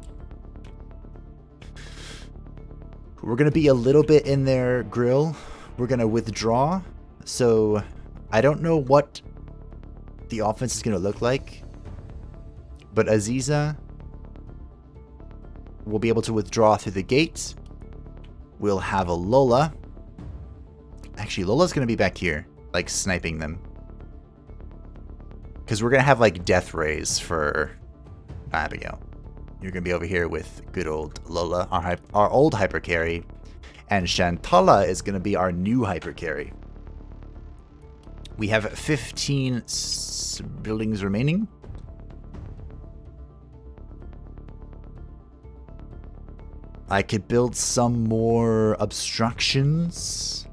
We're going to be a little bit in their grill. We're going to withdraw. So I don't know what the offense is going to look like. But Aziza will be able to withdraw through the gate. We'll have a Lola. Actually, Lola's going to be back here, like sniping them. Because we're going to have like death rays for Abigail. You're going to be over here with good old Lola, our old hyper carry. And Shantala is going to be our new hyper carry. We have 15 buildings remaining. I could build some more obstructions,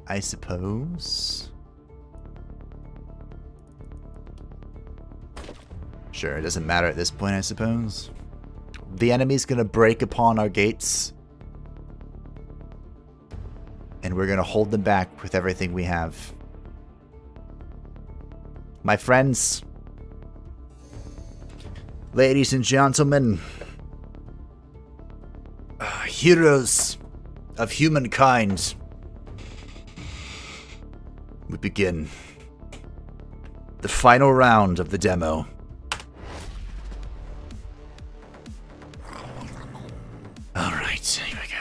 I suppose. Sure, it doesn't matter at this point, I suppose. The enemy's gonna break upon our gates. And we're gonna hold them back with everything we have. My friends, ladies and gentlemen, heroes of humankind, we begin the final round of the demo. Alright, here we go.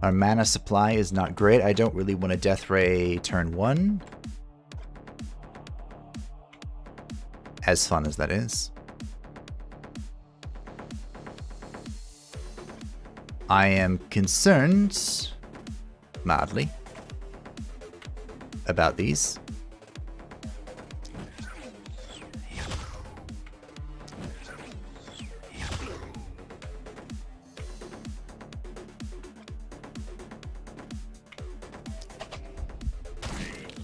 Our mana supply is not great. I don't really want a Death Ray turn 1. As fun as that is. I am concerned, mildly, about these.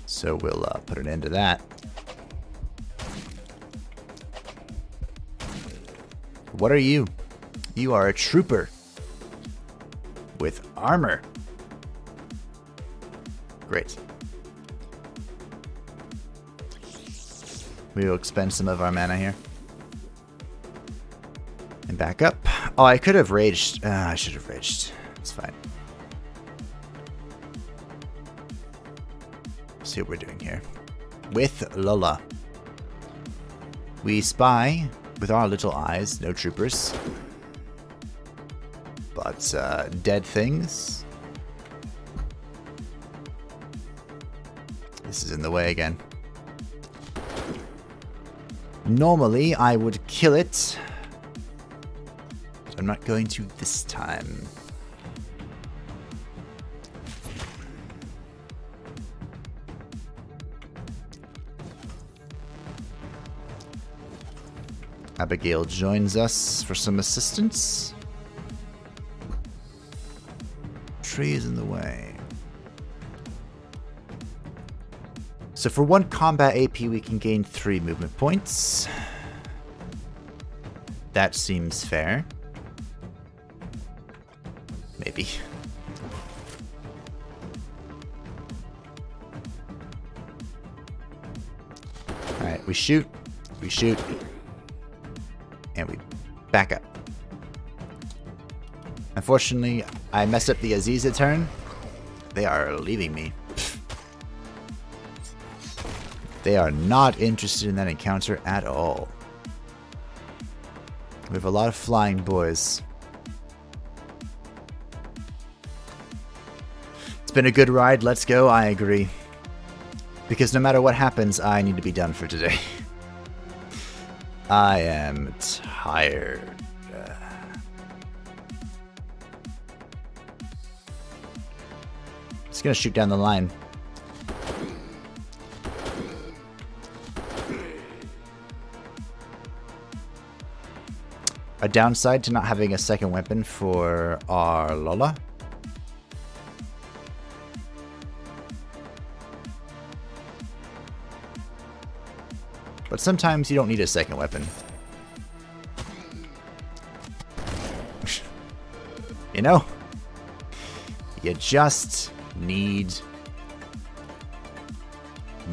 So we'll put an end to that. What are you? You are a trooper with armor. Great. We will expend some of our mana here. And back up. Oh, I could have raged. I should have raged. It's fine. See what we're doing here. With Lola. We spy with our little eyes, no troopers. But dead things. This is in the way again. Normally I would kill it. But I'm not going to this time. Abigail joins us for some assistance. Tree is in the way. So for 1 combat AP, we can gain 3 movement points. That seems fair. Maybe. Alright, we shoot. We shoot. And we back up. Unfortunately, I messed up the Aziza turn. They are leaving me. They are not interested in that encounter at all. We have a lot of flying boys. It's been a good ride. Let's go. I agree. Because no matter what happens, I need to be done for today. I am tired. Just gonna shoot down the line. A downside to not having a second weapon for our Lola. But sometimes you don't need a second weapon. You know? You just need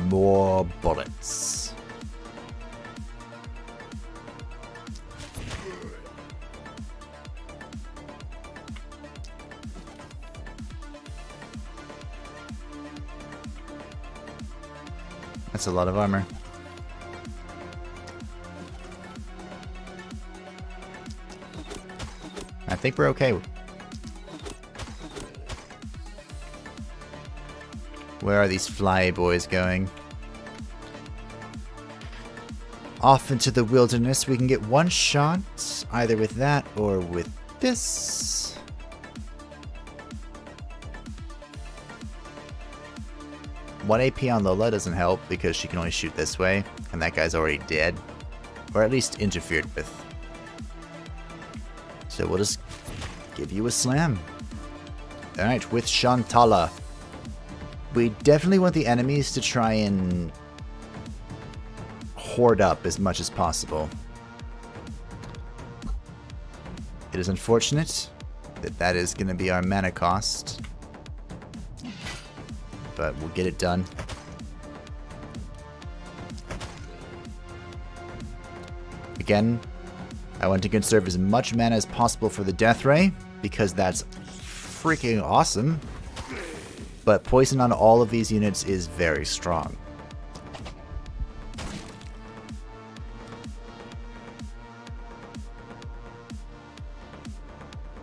more bullets. That's a lot of armor. I think we're okay. Where are these fly boys going? Off into the wilderness. We can get one shot, either with that or with this. One AP on Lola doesn't help because she can only shoot this way, and that guy's already dead. Or at least interfered with. So we'll just give you a slam. Alright, with Shantala. We definitely want the enemies to try and hoard up as much as possible. It is unfortunate that that is going to be our mana cost. But we'll get it done. Again, I want to conserve as much mana as possible for the Death Ray, because that's freaking awesome. But poison on all of these units is very strong.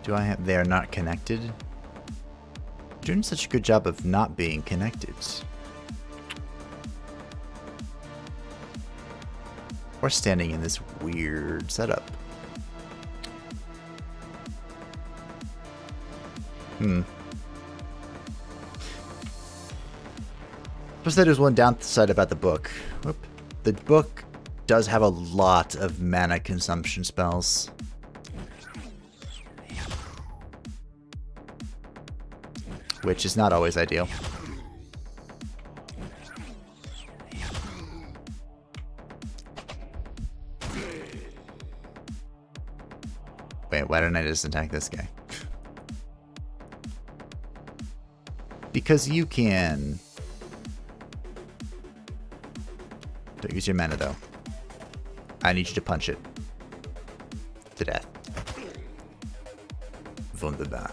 Do I have... They are not connected? Doing such a good job of not being connected. Or standing in this weird setup. Plus there's one downside about the book. Whoop. The book does have a lot of mana consumption spells. Which is not always ideal. Wait, why didn't I just attack this guy? Because you can. Don't use your mana though. I need you to punch it. To death. Wunderbar.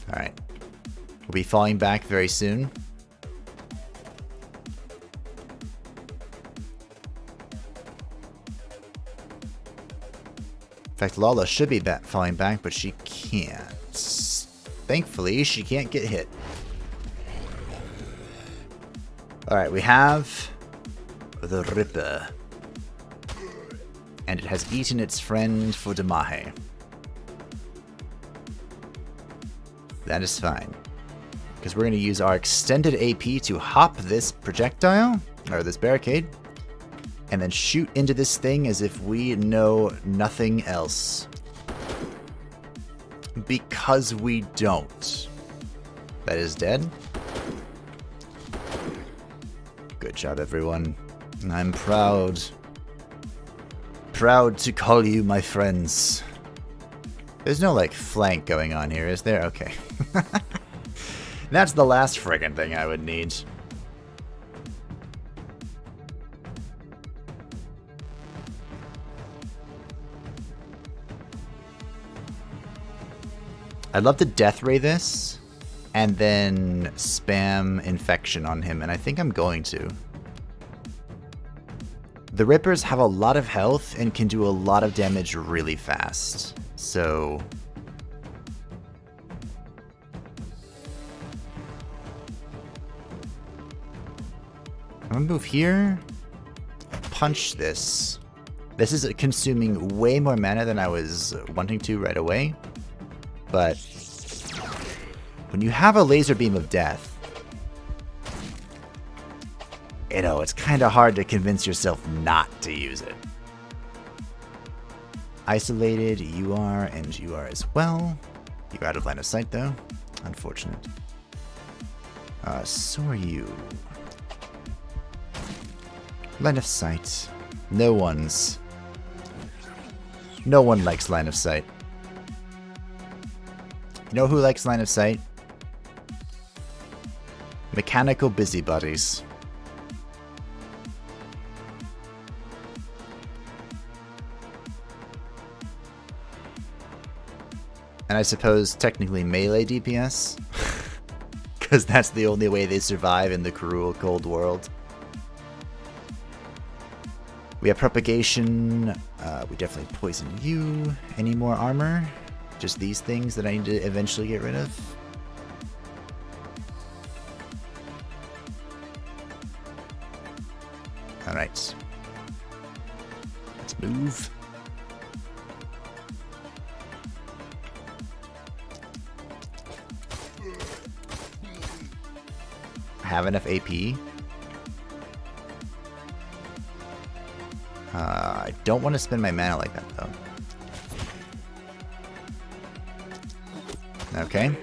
Alright. We'll be falling back very soon. In fact, Lola should be falling back, but she can't. Thankfully, she can't get hit. Alright, we have the Ripper. And it has eaten its friend for Damahe. That is fine. Because we're going to use our extended AP to hop this projectile, or this barricade, and then shoot into this thing as if we know nothing else. Because we don't. That is dead. Good job, everyone. I'm proud. Proud to call you my friends. There's no, like, flank going on here, is there? Okay. That's the last friggin' thing I would need. I'd love to Death Ray this, and then spam Infection on him, and I think I'm going to. The Rippers have a lot of health and can do a lot of damage really fast. So I'm gonna move here. Punch this. This is consuming way more mana than I was wanting to right away. But when you have a laser beam of death, you know, it's kind of hard to convince yourself not to use it. Isolated, you are, and you are as well. You're out of line of sight though. Unfortunate. So are you. Line of sight. No one likes line of sight. You know who likes line of sight? Mechanical busybodies. And I suppose technically melee DPS, because that's the only way they survive in the cruel cold world. We have propagation. We definitely poison you. Any more armor? Just these things that I need to eventually get rid of. All right. Let's move. I have enough AP. I don't want to spend my mana like that, though. Okay.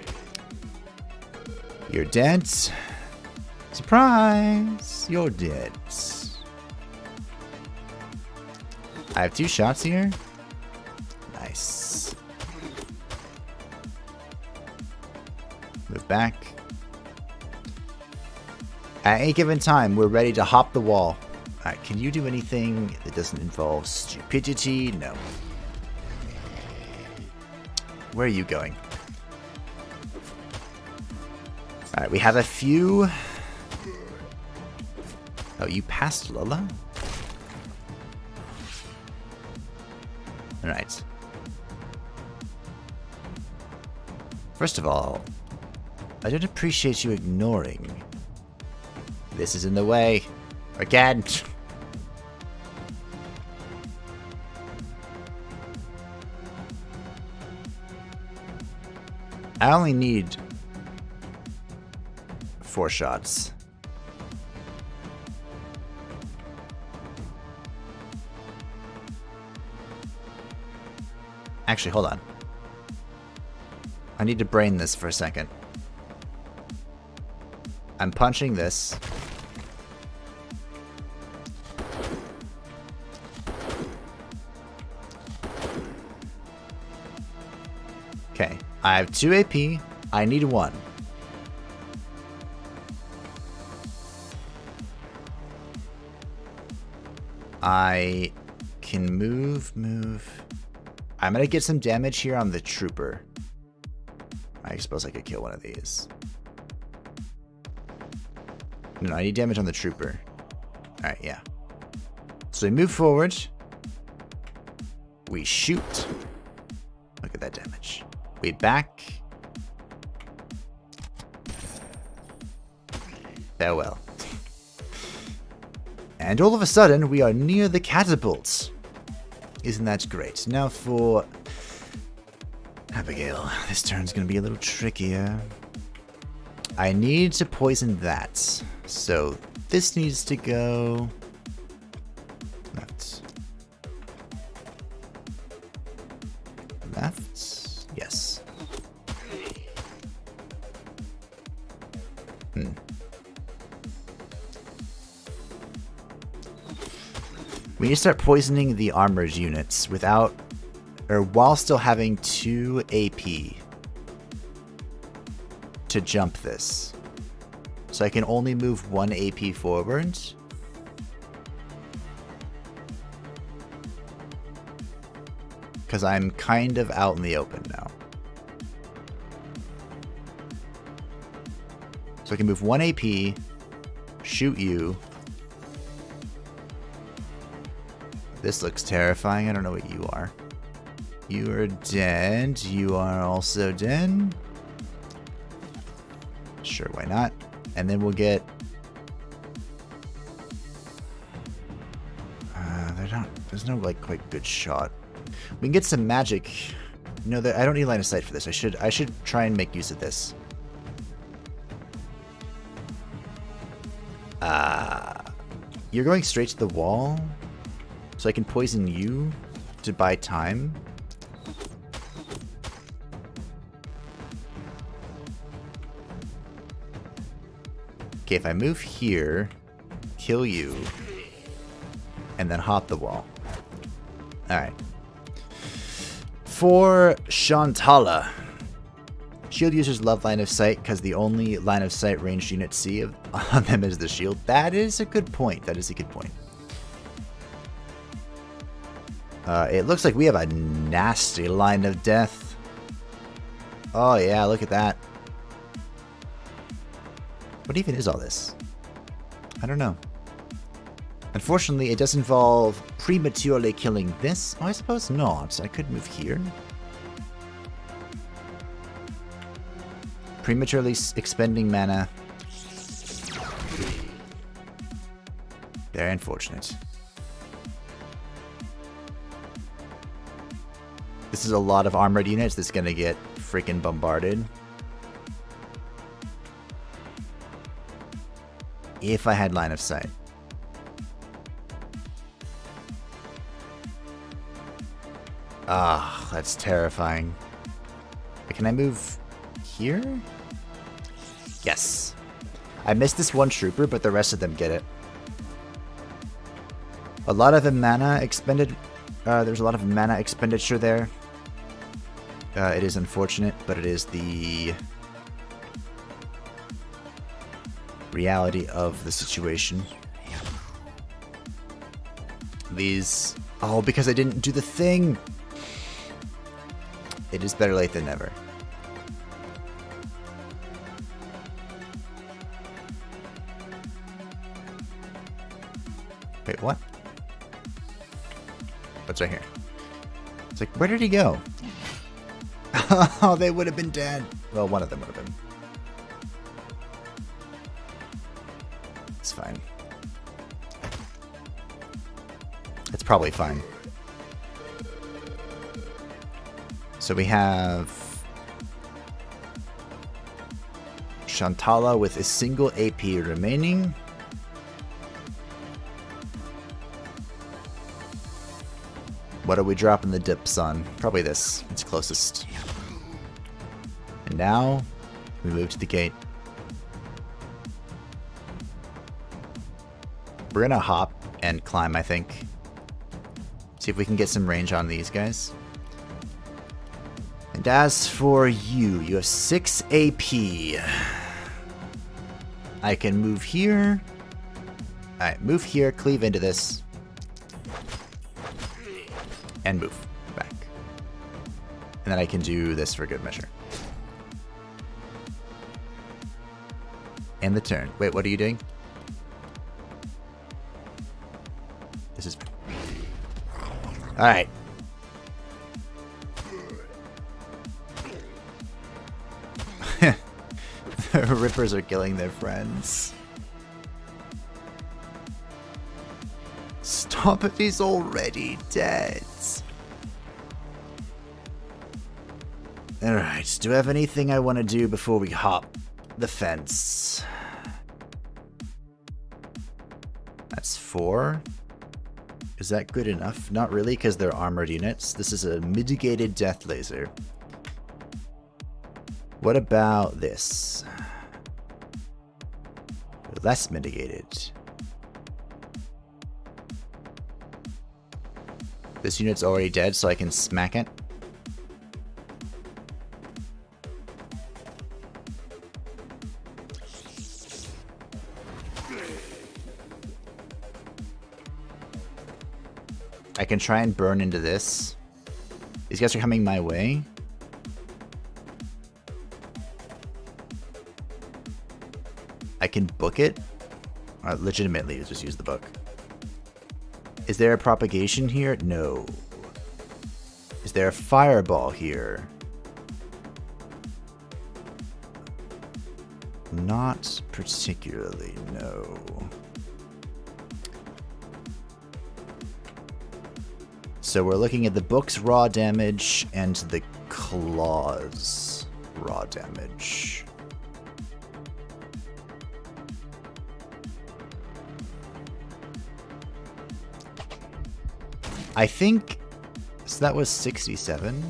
You're dead. Surprise! You're dead. I have 2 shots here. Nice. Move back. At any given time, we're ready to hop the wall. Alright, can you do anything that doesn't involve stupidity? No. Where are you going? Alright, we have a few... Oh, you passed Lola? Alright. First of all, I don't appreciate you ignoring. This is in the way. Again. I only need 4 shots. Actually, hold on. I need to brain this for a second. I'm punching this. Okay, I have 2 AP. I need 1. I can move. I'm gonna get some damage here on the trooper. I suppose I could kill one of these. No, I need damage on the trooper. Alright, yeah. So we move forward. We shoot. Look at that damage. We back. Farewell. And all of a sudden, we are near the catapults. Isn't that great? Now for Abigail. This turn's gonna be a little trickier. I need to poison that. So this needs to go left. Left? Yes. We need to start poisoning the armored units without, or while still having 2 AP to jump this. So I can only move 1 AP forward. Because I'm kind of out in the open now. So I can move 1 AP, shoot you. This looks terrifying. I don't know what you are. You are dead. You are also dead. Sure, why not? And then we'll get There's no like quite good shot. We can get some magic. No, I don't need line of sight for this. I should try and make use of this. You're going straight to the wall, so I can poison you to buy time. Okay, if I move here, kill you, and then hop the wall. Alright. For Shantala. Shield users love line of sight because the only line of sight ranged units see on them is the shield. That is a good point. That is a good point. It looks like we have a nasty line of death. Oh yeah, look at that. What even is all this? I don't know. Unfortunately, it does involve prematurely killing this. Oh, I suppose not. I could move here. Prematurely expending mana. Very unfortunate. This is a lot of armored units that's gonna get freaking bombarded. If I had line of sight. Ah, that's terrifying. Can I move here? Yes. I missed this one trooper, but the rest of them get it. A lot of the mana expended. There's a lot of mana expenditure there. It is unfortunate, but it is the reality of the situation. These... Oh, because I didn't do the thing! It is better late than never. Wait, what? What's right here? It's like, where did he go? Oh, they would have been dead. Well, one of them would have been. It's fine. It's probably fine. So we have Shantala with a single AP remaining. What are we dropping the dips on? Probably this. It's closest. And now we move to the gate. We're gonna hop and climb, I think. See if we can get some range on these guys. And as for you, you have 6 AP. I can move here. Alright, move here, cleave into this. And move back. And then I can do this for good measure. And the turn. Wait, what are you doing? This is... Alright. The Rippers are killing their friends. Stop it, he's already dead. Alright, do I have anything I want to do before we hop the fence? That's 4. Is that good enough? Not really, because they're armored units. This is a mitigated death laser. What about this? Less mitigated. This unit's already dead, so I can smack it. I can try and burn into this. These guys are coming my way. I can book it. Legitimately, just use the book. Is there a propagation here? No. Is there a fireball here? Not particularly, no. So we're looking at the book's raw damage and the claws raw damage. I think, so that was 67.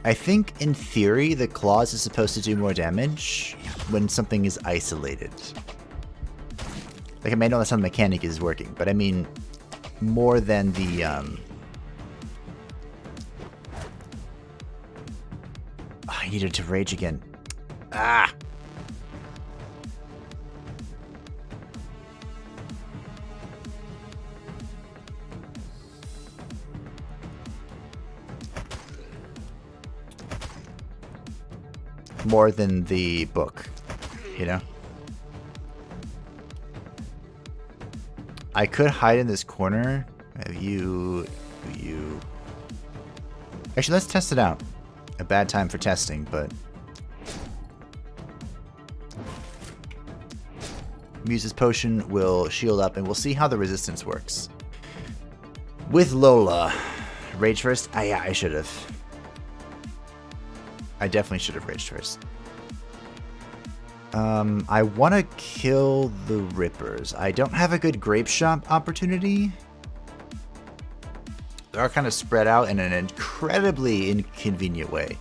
I think, in theory, the claws is supposed to do more damage when something is isolated. Like, I may know that's how the mechanic is working, but I mean, more than the, I needed to rage again. Ah! More than the book, you know? I could hide in this corner. You. Actually, let's test it out. A bad time for testing, but Muse's potion will shield up, and we'll see how the resistance works. With Lola. Rage first? Yeah, I should have. I definitely should have raged first. I want to kill the Rippers. I don't have a good grape shop opportunity. They're kind of spread out in an incredibly inconvenient way.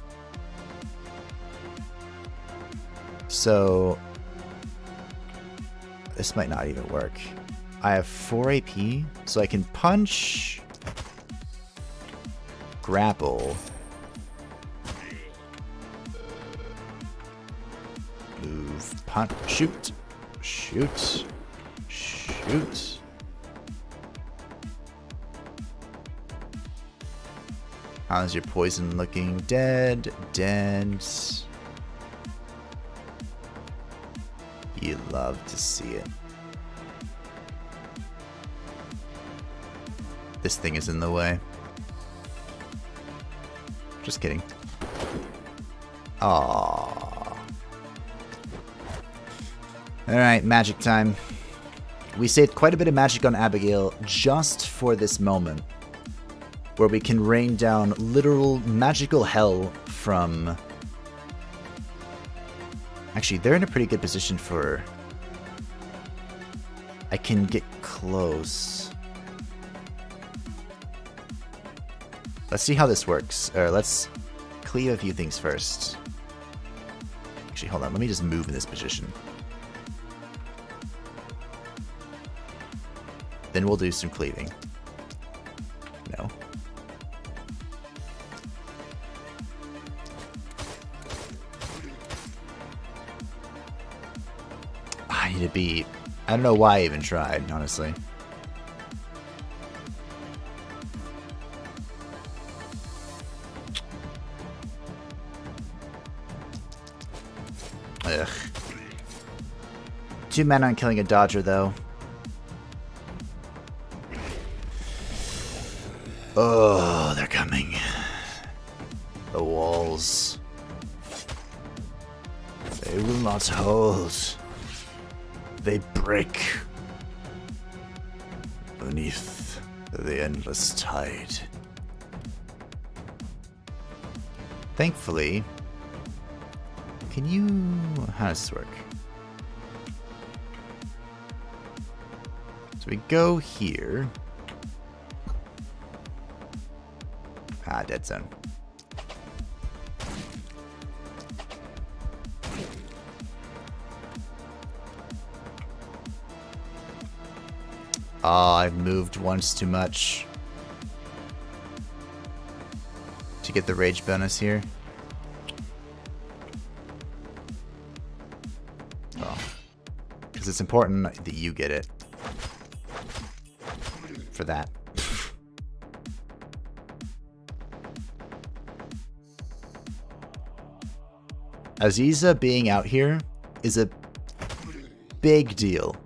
So this might not even work. I have 4 AP, so I can punch, grapple, move, punch, shoot, shoot, shoot. How's your poison looking? Dead, dead. You love to see it. This thing is in the way. Just kidding. Aww. Alright, magic time. We saved quite a bit of magic on Abigail just for this moment, where we can rain down literal magical hell from... Actually, they're in a pretty good position for... I can get close. Let's see how this works. Let's cleave a few things first. Actually, hold on. Let me just move in this position. Then we'll do some cleaving. No. I need to be... I don't know why I even tried, honestly. Ugh. 2 men on killing a dodger, though. Oh, they're coming. The walls. They will not hold. They break beneath the endless tide. Thankfully, can you... How does this work? So we go here. Ah, dead zone. Oh, I've moved once too much to get the rage bonus here. Oh, because it's important that you get it for that. Aziza being out here is a big deal.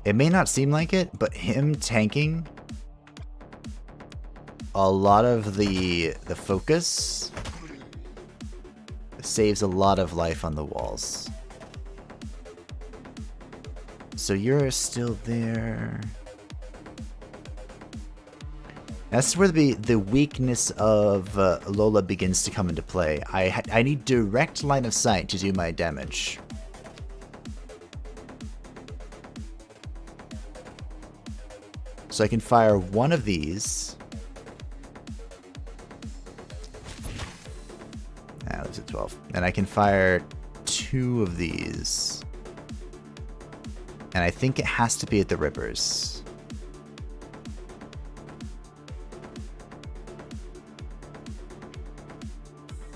It may not seem like it, but him tanking a lot of the focus saves a lot of life on the walls. So you're still there. That's where the weakness of Lola begins to come into play. I need direct line of sight to do my damage. So I can fire one of these. That was at 12. And I can fire 2 of these. And I think it has to be at the Rippers.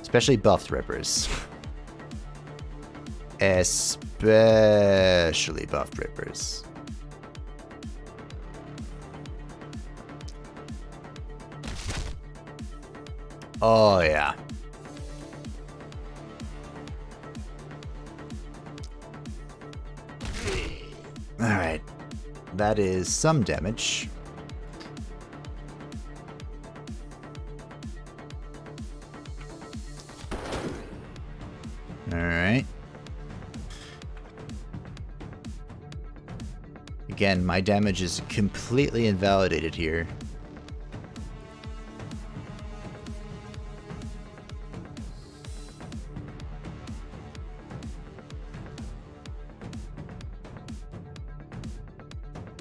Especially buffed Rippers. Especially buffed Rippers. Oh, yeah. Alright. That is some damage. Alright. Again, my damage is completely invalidated here.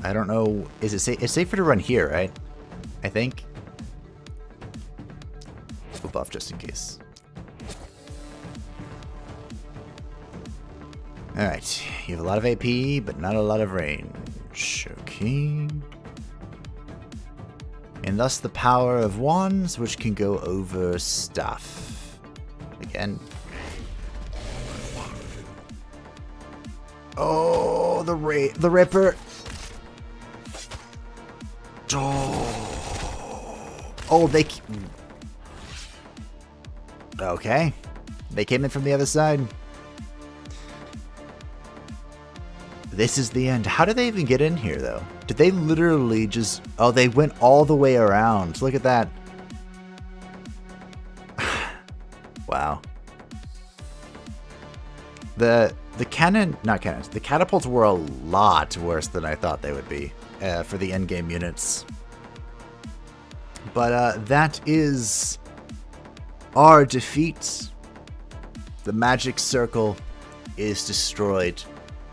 I don't know. Is it safe? It's safer to run here, right? I think. Let's go buff just in case. Alright, you have a lot of AP, but not a lot of range. Okay. And thus the power of wands, which can go over stuff. Again. Oh, the Ripper. Oh, they... Okay. They came in from the other side. This is the end. How did they even get in here, though? Did they literally just... Oh, they went all the way around. Look at that. Wow. The cannon... Not cannons. The catapults were a lot worse than I thought they would be for the endgame units. But that is our defeat. The magic circle is destroyed.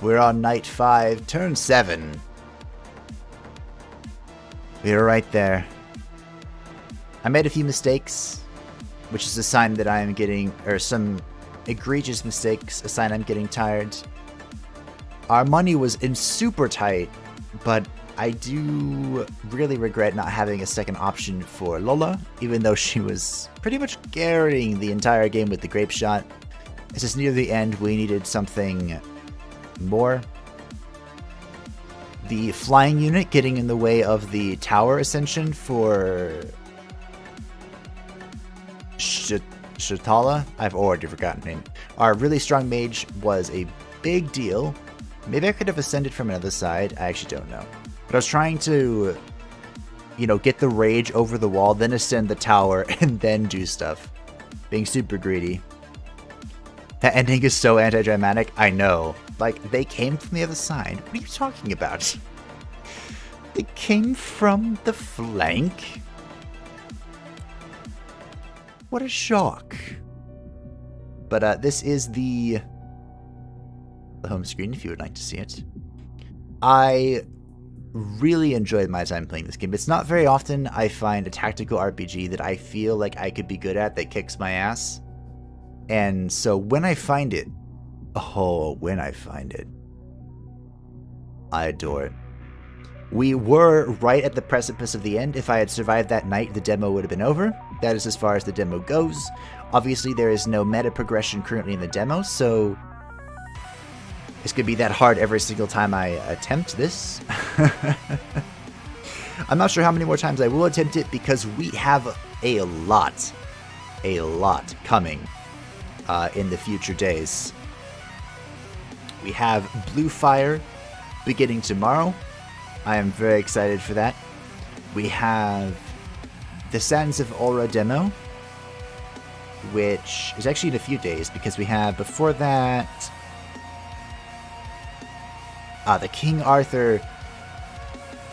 We're on night 5, turn 7. We're right there. I made a few mistakes, which is a sign that I am getting, or some egregious mistakes, a sign I'm getting tired. Our money was in super tight, but I do really regret not having a second option for Lola, even though she was pretty much carrying the entire game with the grape shot. It's just near the end, we needed something more. The flying unit getting in the way of the tower ascension for Shatala, I've already forgotten her name. Our really strong mage was a big deal. Maybe I could have ascended from another side, I actually don't know. But I was trying to, you know, get the rage over the wall, then ascend the tower, and then do stuff. Being super greedy. That ending is so anti-dramatic, I know. Like, they came from the other side. What are you talking about? They came from the flank? What a shock. But this is the home screen if you would like to see it. I really enjoyed my time playing this game. It's not very often I find a tactical RPG that I feel like I could be good at that kicks my ass. And so when I find it, I adore it. We were right at the precipice of the end. If I had survived that night, the demo would have been over. That is as far as the demo goes. Obviously, there is no meta progression currently in the demo, so it's going to be that hard every single time I attempt this. I'm not sure how many more times I will attempt it because we have a lot coming in the future days. We have Blue Fire beginning tomorrow. I am very excited for that. We have the Sands of Aura demo, which is actually in a few days because we have before that the King Arthur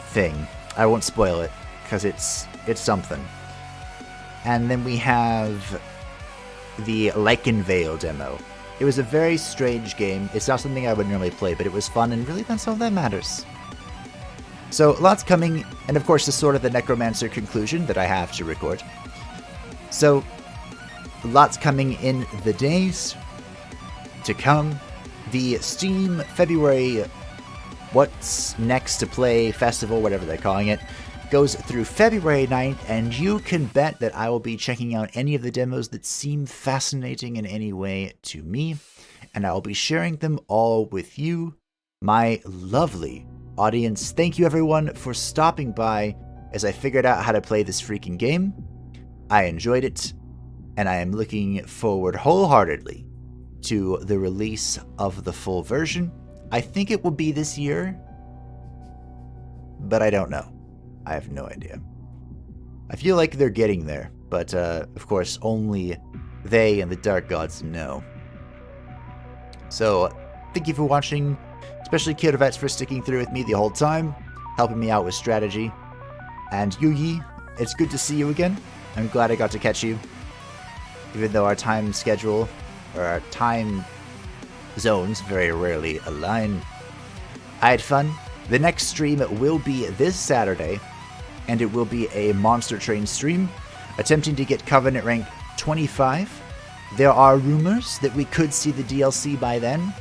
thing. I won't spoil it, because it's something. And then we have the Lycanvale demo. It was a very strange game. It's not something I would normally play, but it was fun, and really that's all that matters. So, lots coming, and of course the Sword of the Necromancer conclusion that I have to record. So, lots coming in the days to come. The Steam February What's Next to Play Festival, whatever they're calling it, goes through February 9th, and you can bet that I will be checking out any of the demos that seem fascinating in any way to me, and I will be sharing them all with you, my lovely audience. Thank you everyone for stopping by as I figured out how to play this freaking game. I enjoyed it, and I am looking forward wholeheartedly to the release of the full version. I think it will be this year, but I don't know. I have no idea. I feel like they're getting there, but of course only they and the Dark Gods know. So, thank you for watching, especially Kirovets for sticking through with me the whole time, helping me out with strategy. And Yuyi, it's good to see you again. I'm glad I got to catch you, even though our time schedule, or our time zones very rarely align. I had fun. The next stream will be this Saturday, and it will be a Monster Train stream, attempting to get Covenant rank 25. There are rumors that we could see the DLC by then,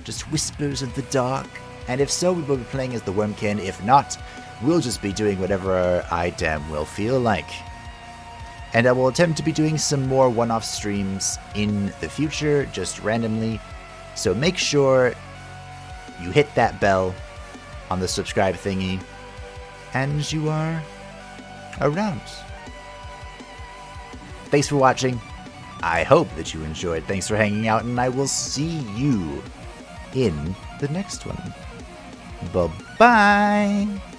just whispers of the dark, and if so, we will be playing as the Wormkin. If not, we'll just be doing whatever I damn well feel like. And I will attempt to be doing some more one-off streams in the future, just randomly, so make sure you hit that bell on the subscribe thingy, and you are around. Thanks for watching. I hope that you enjoyed. Thanks for hanging out, and I will see you in the next one. Bye-bye!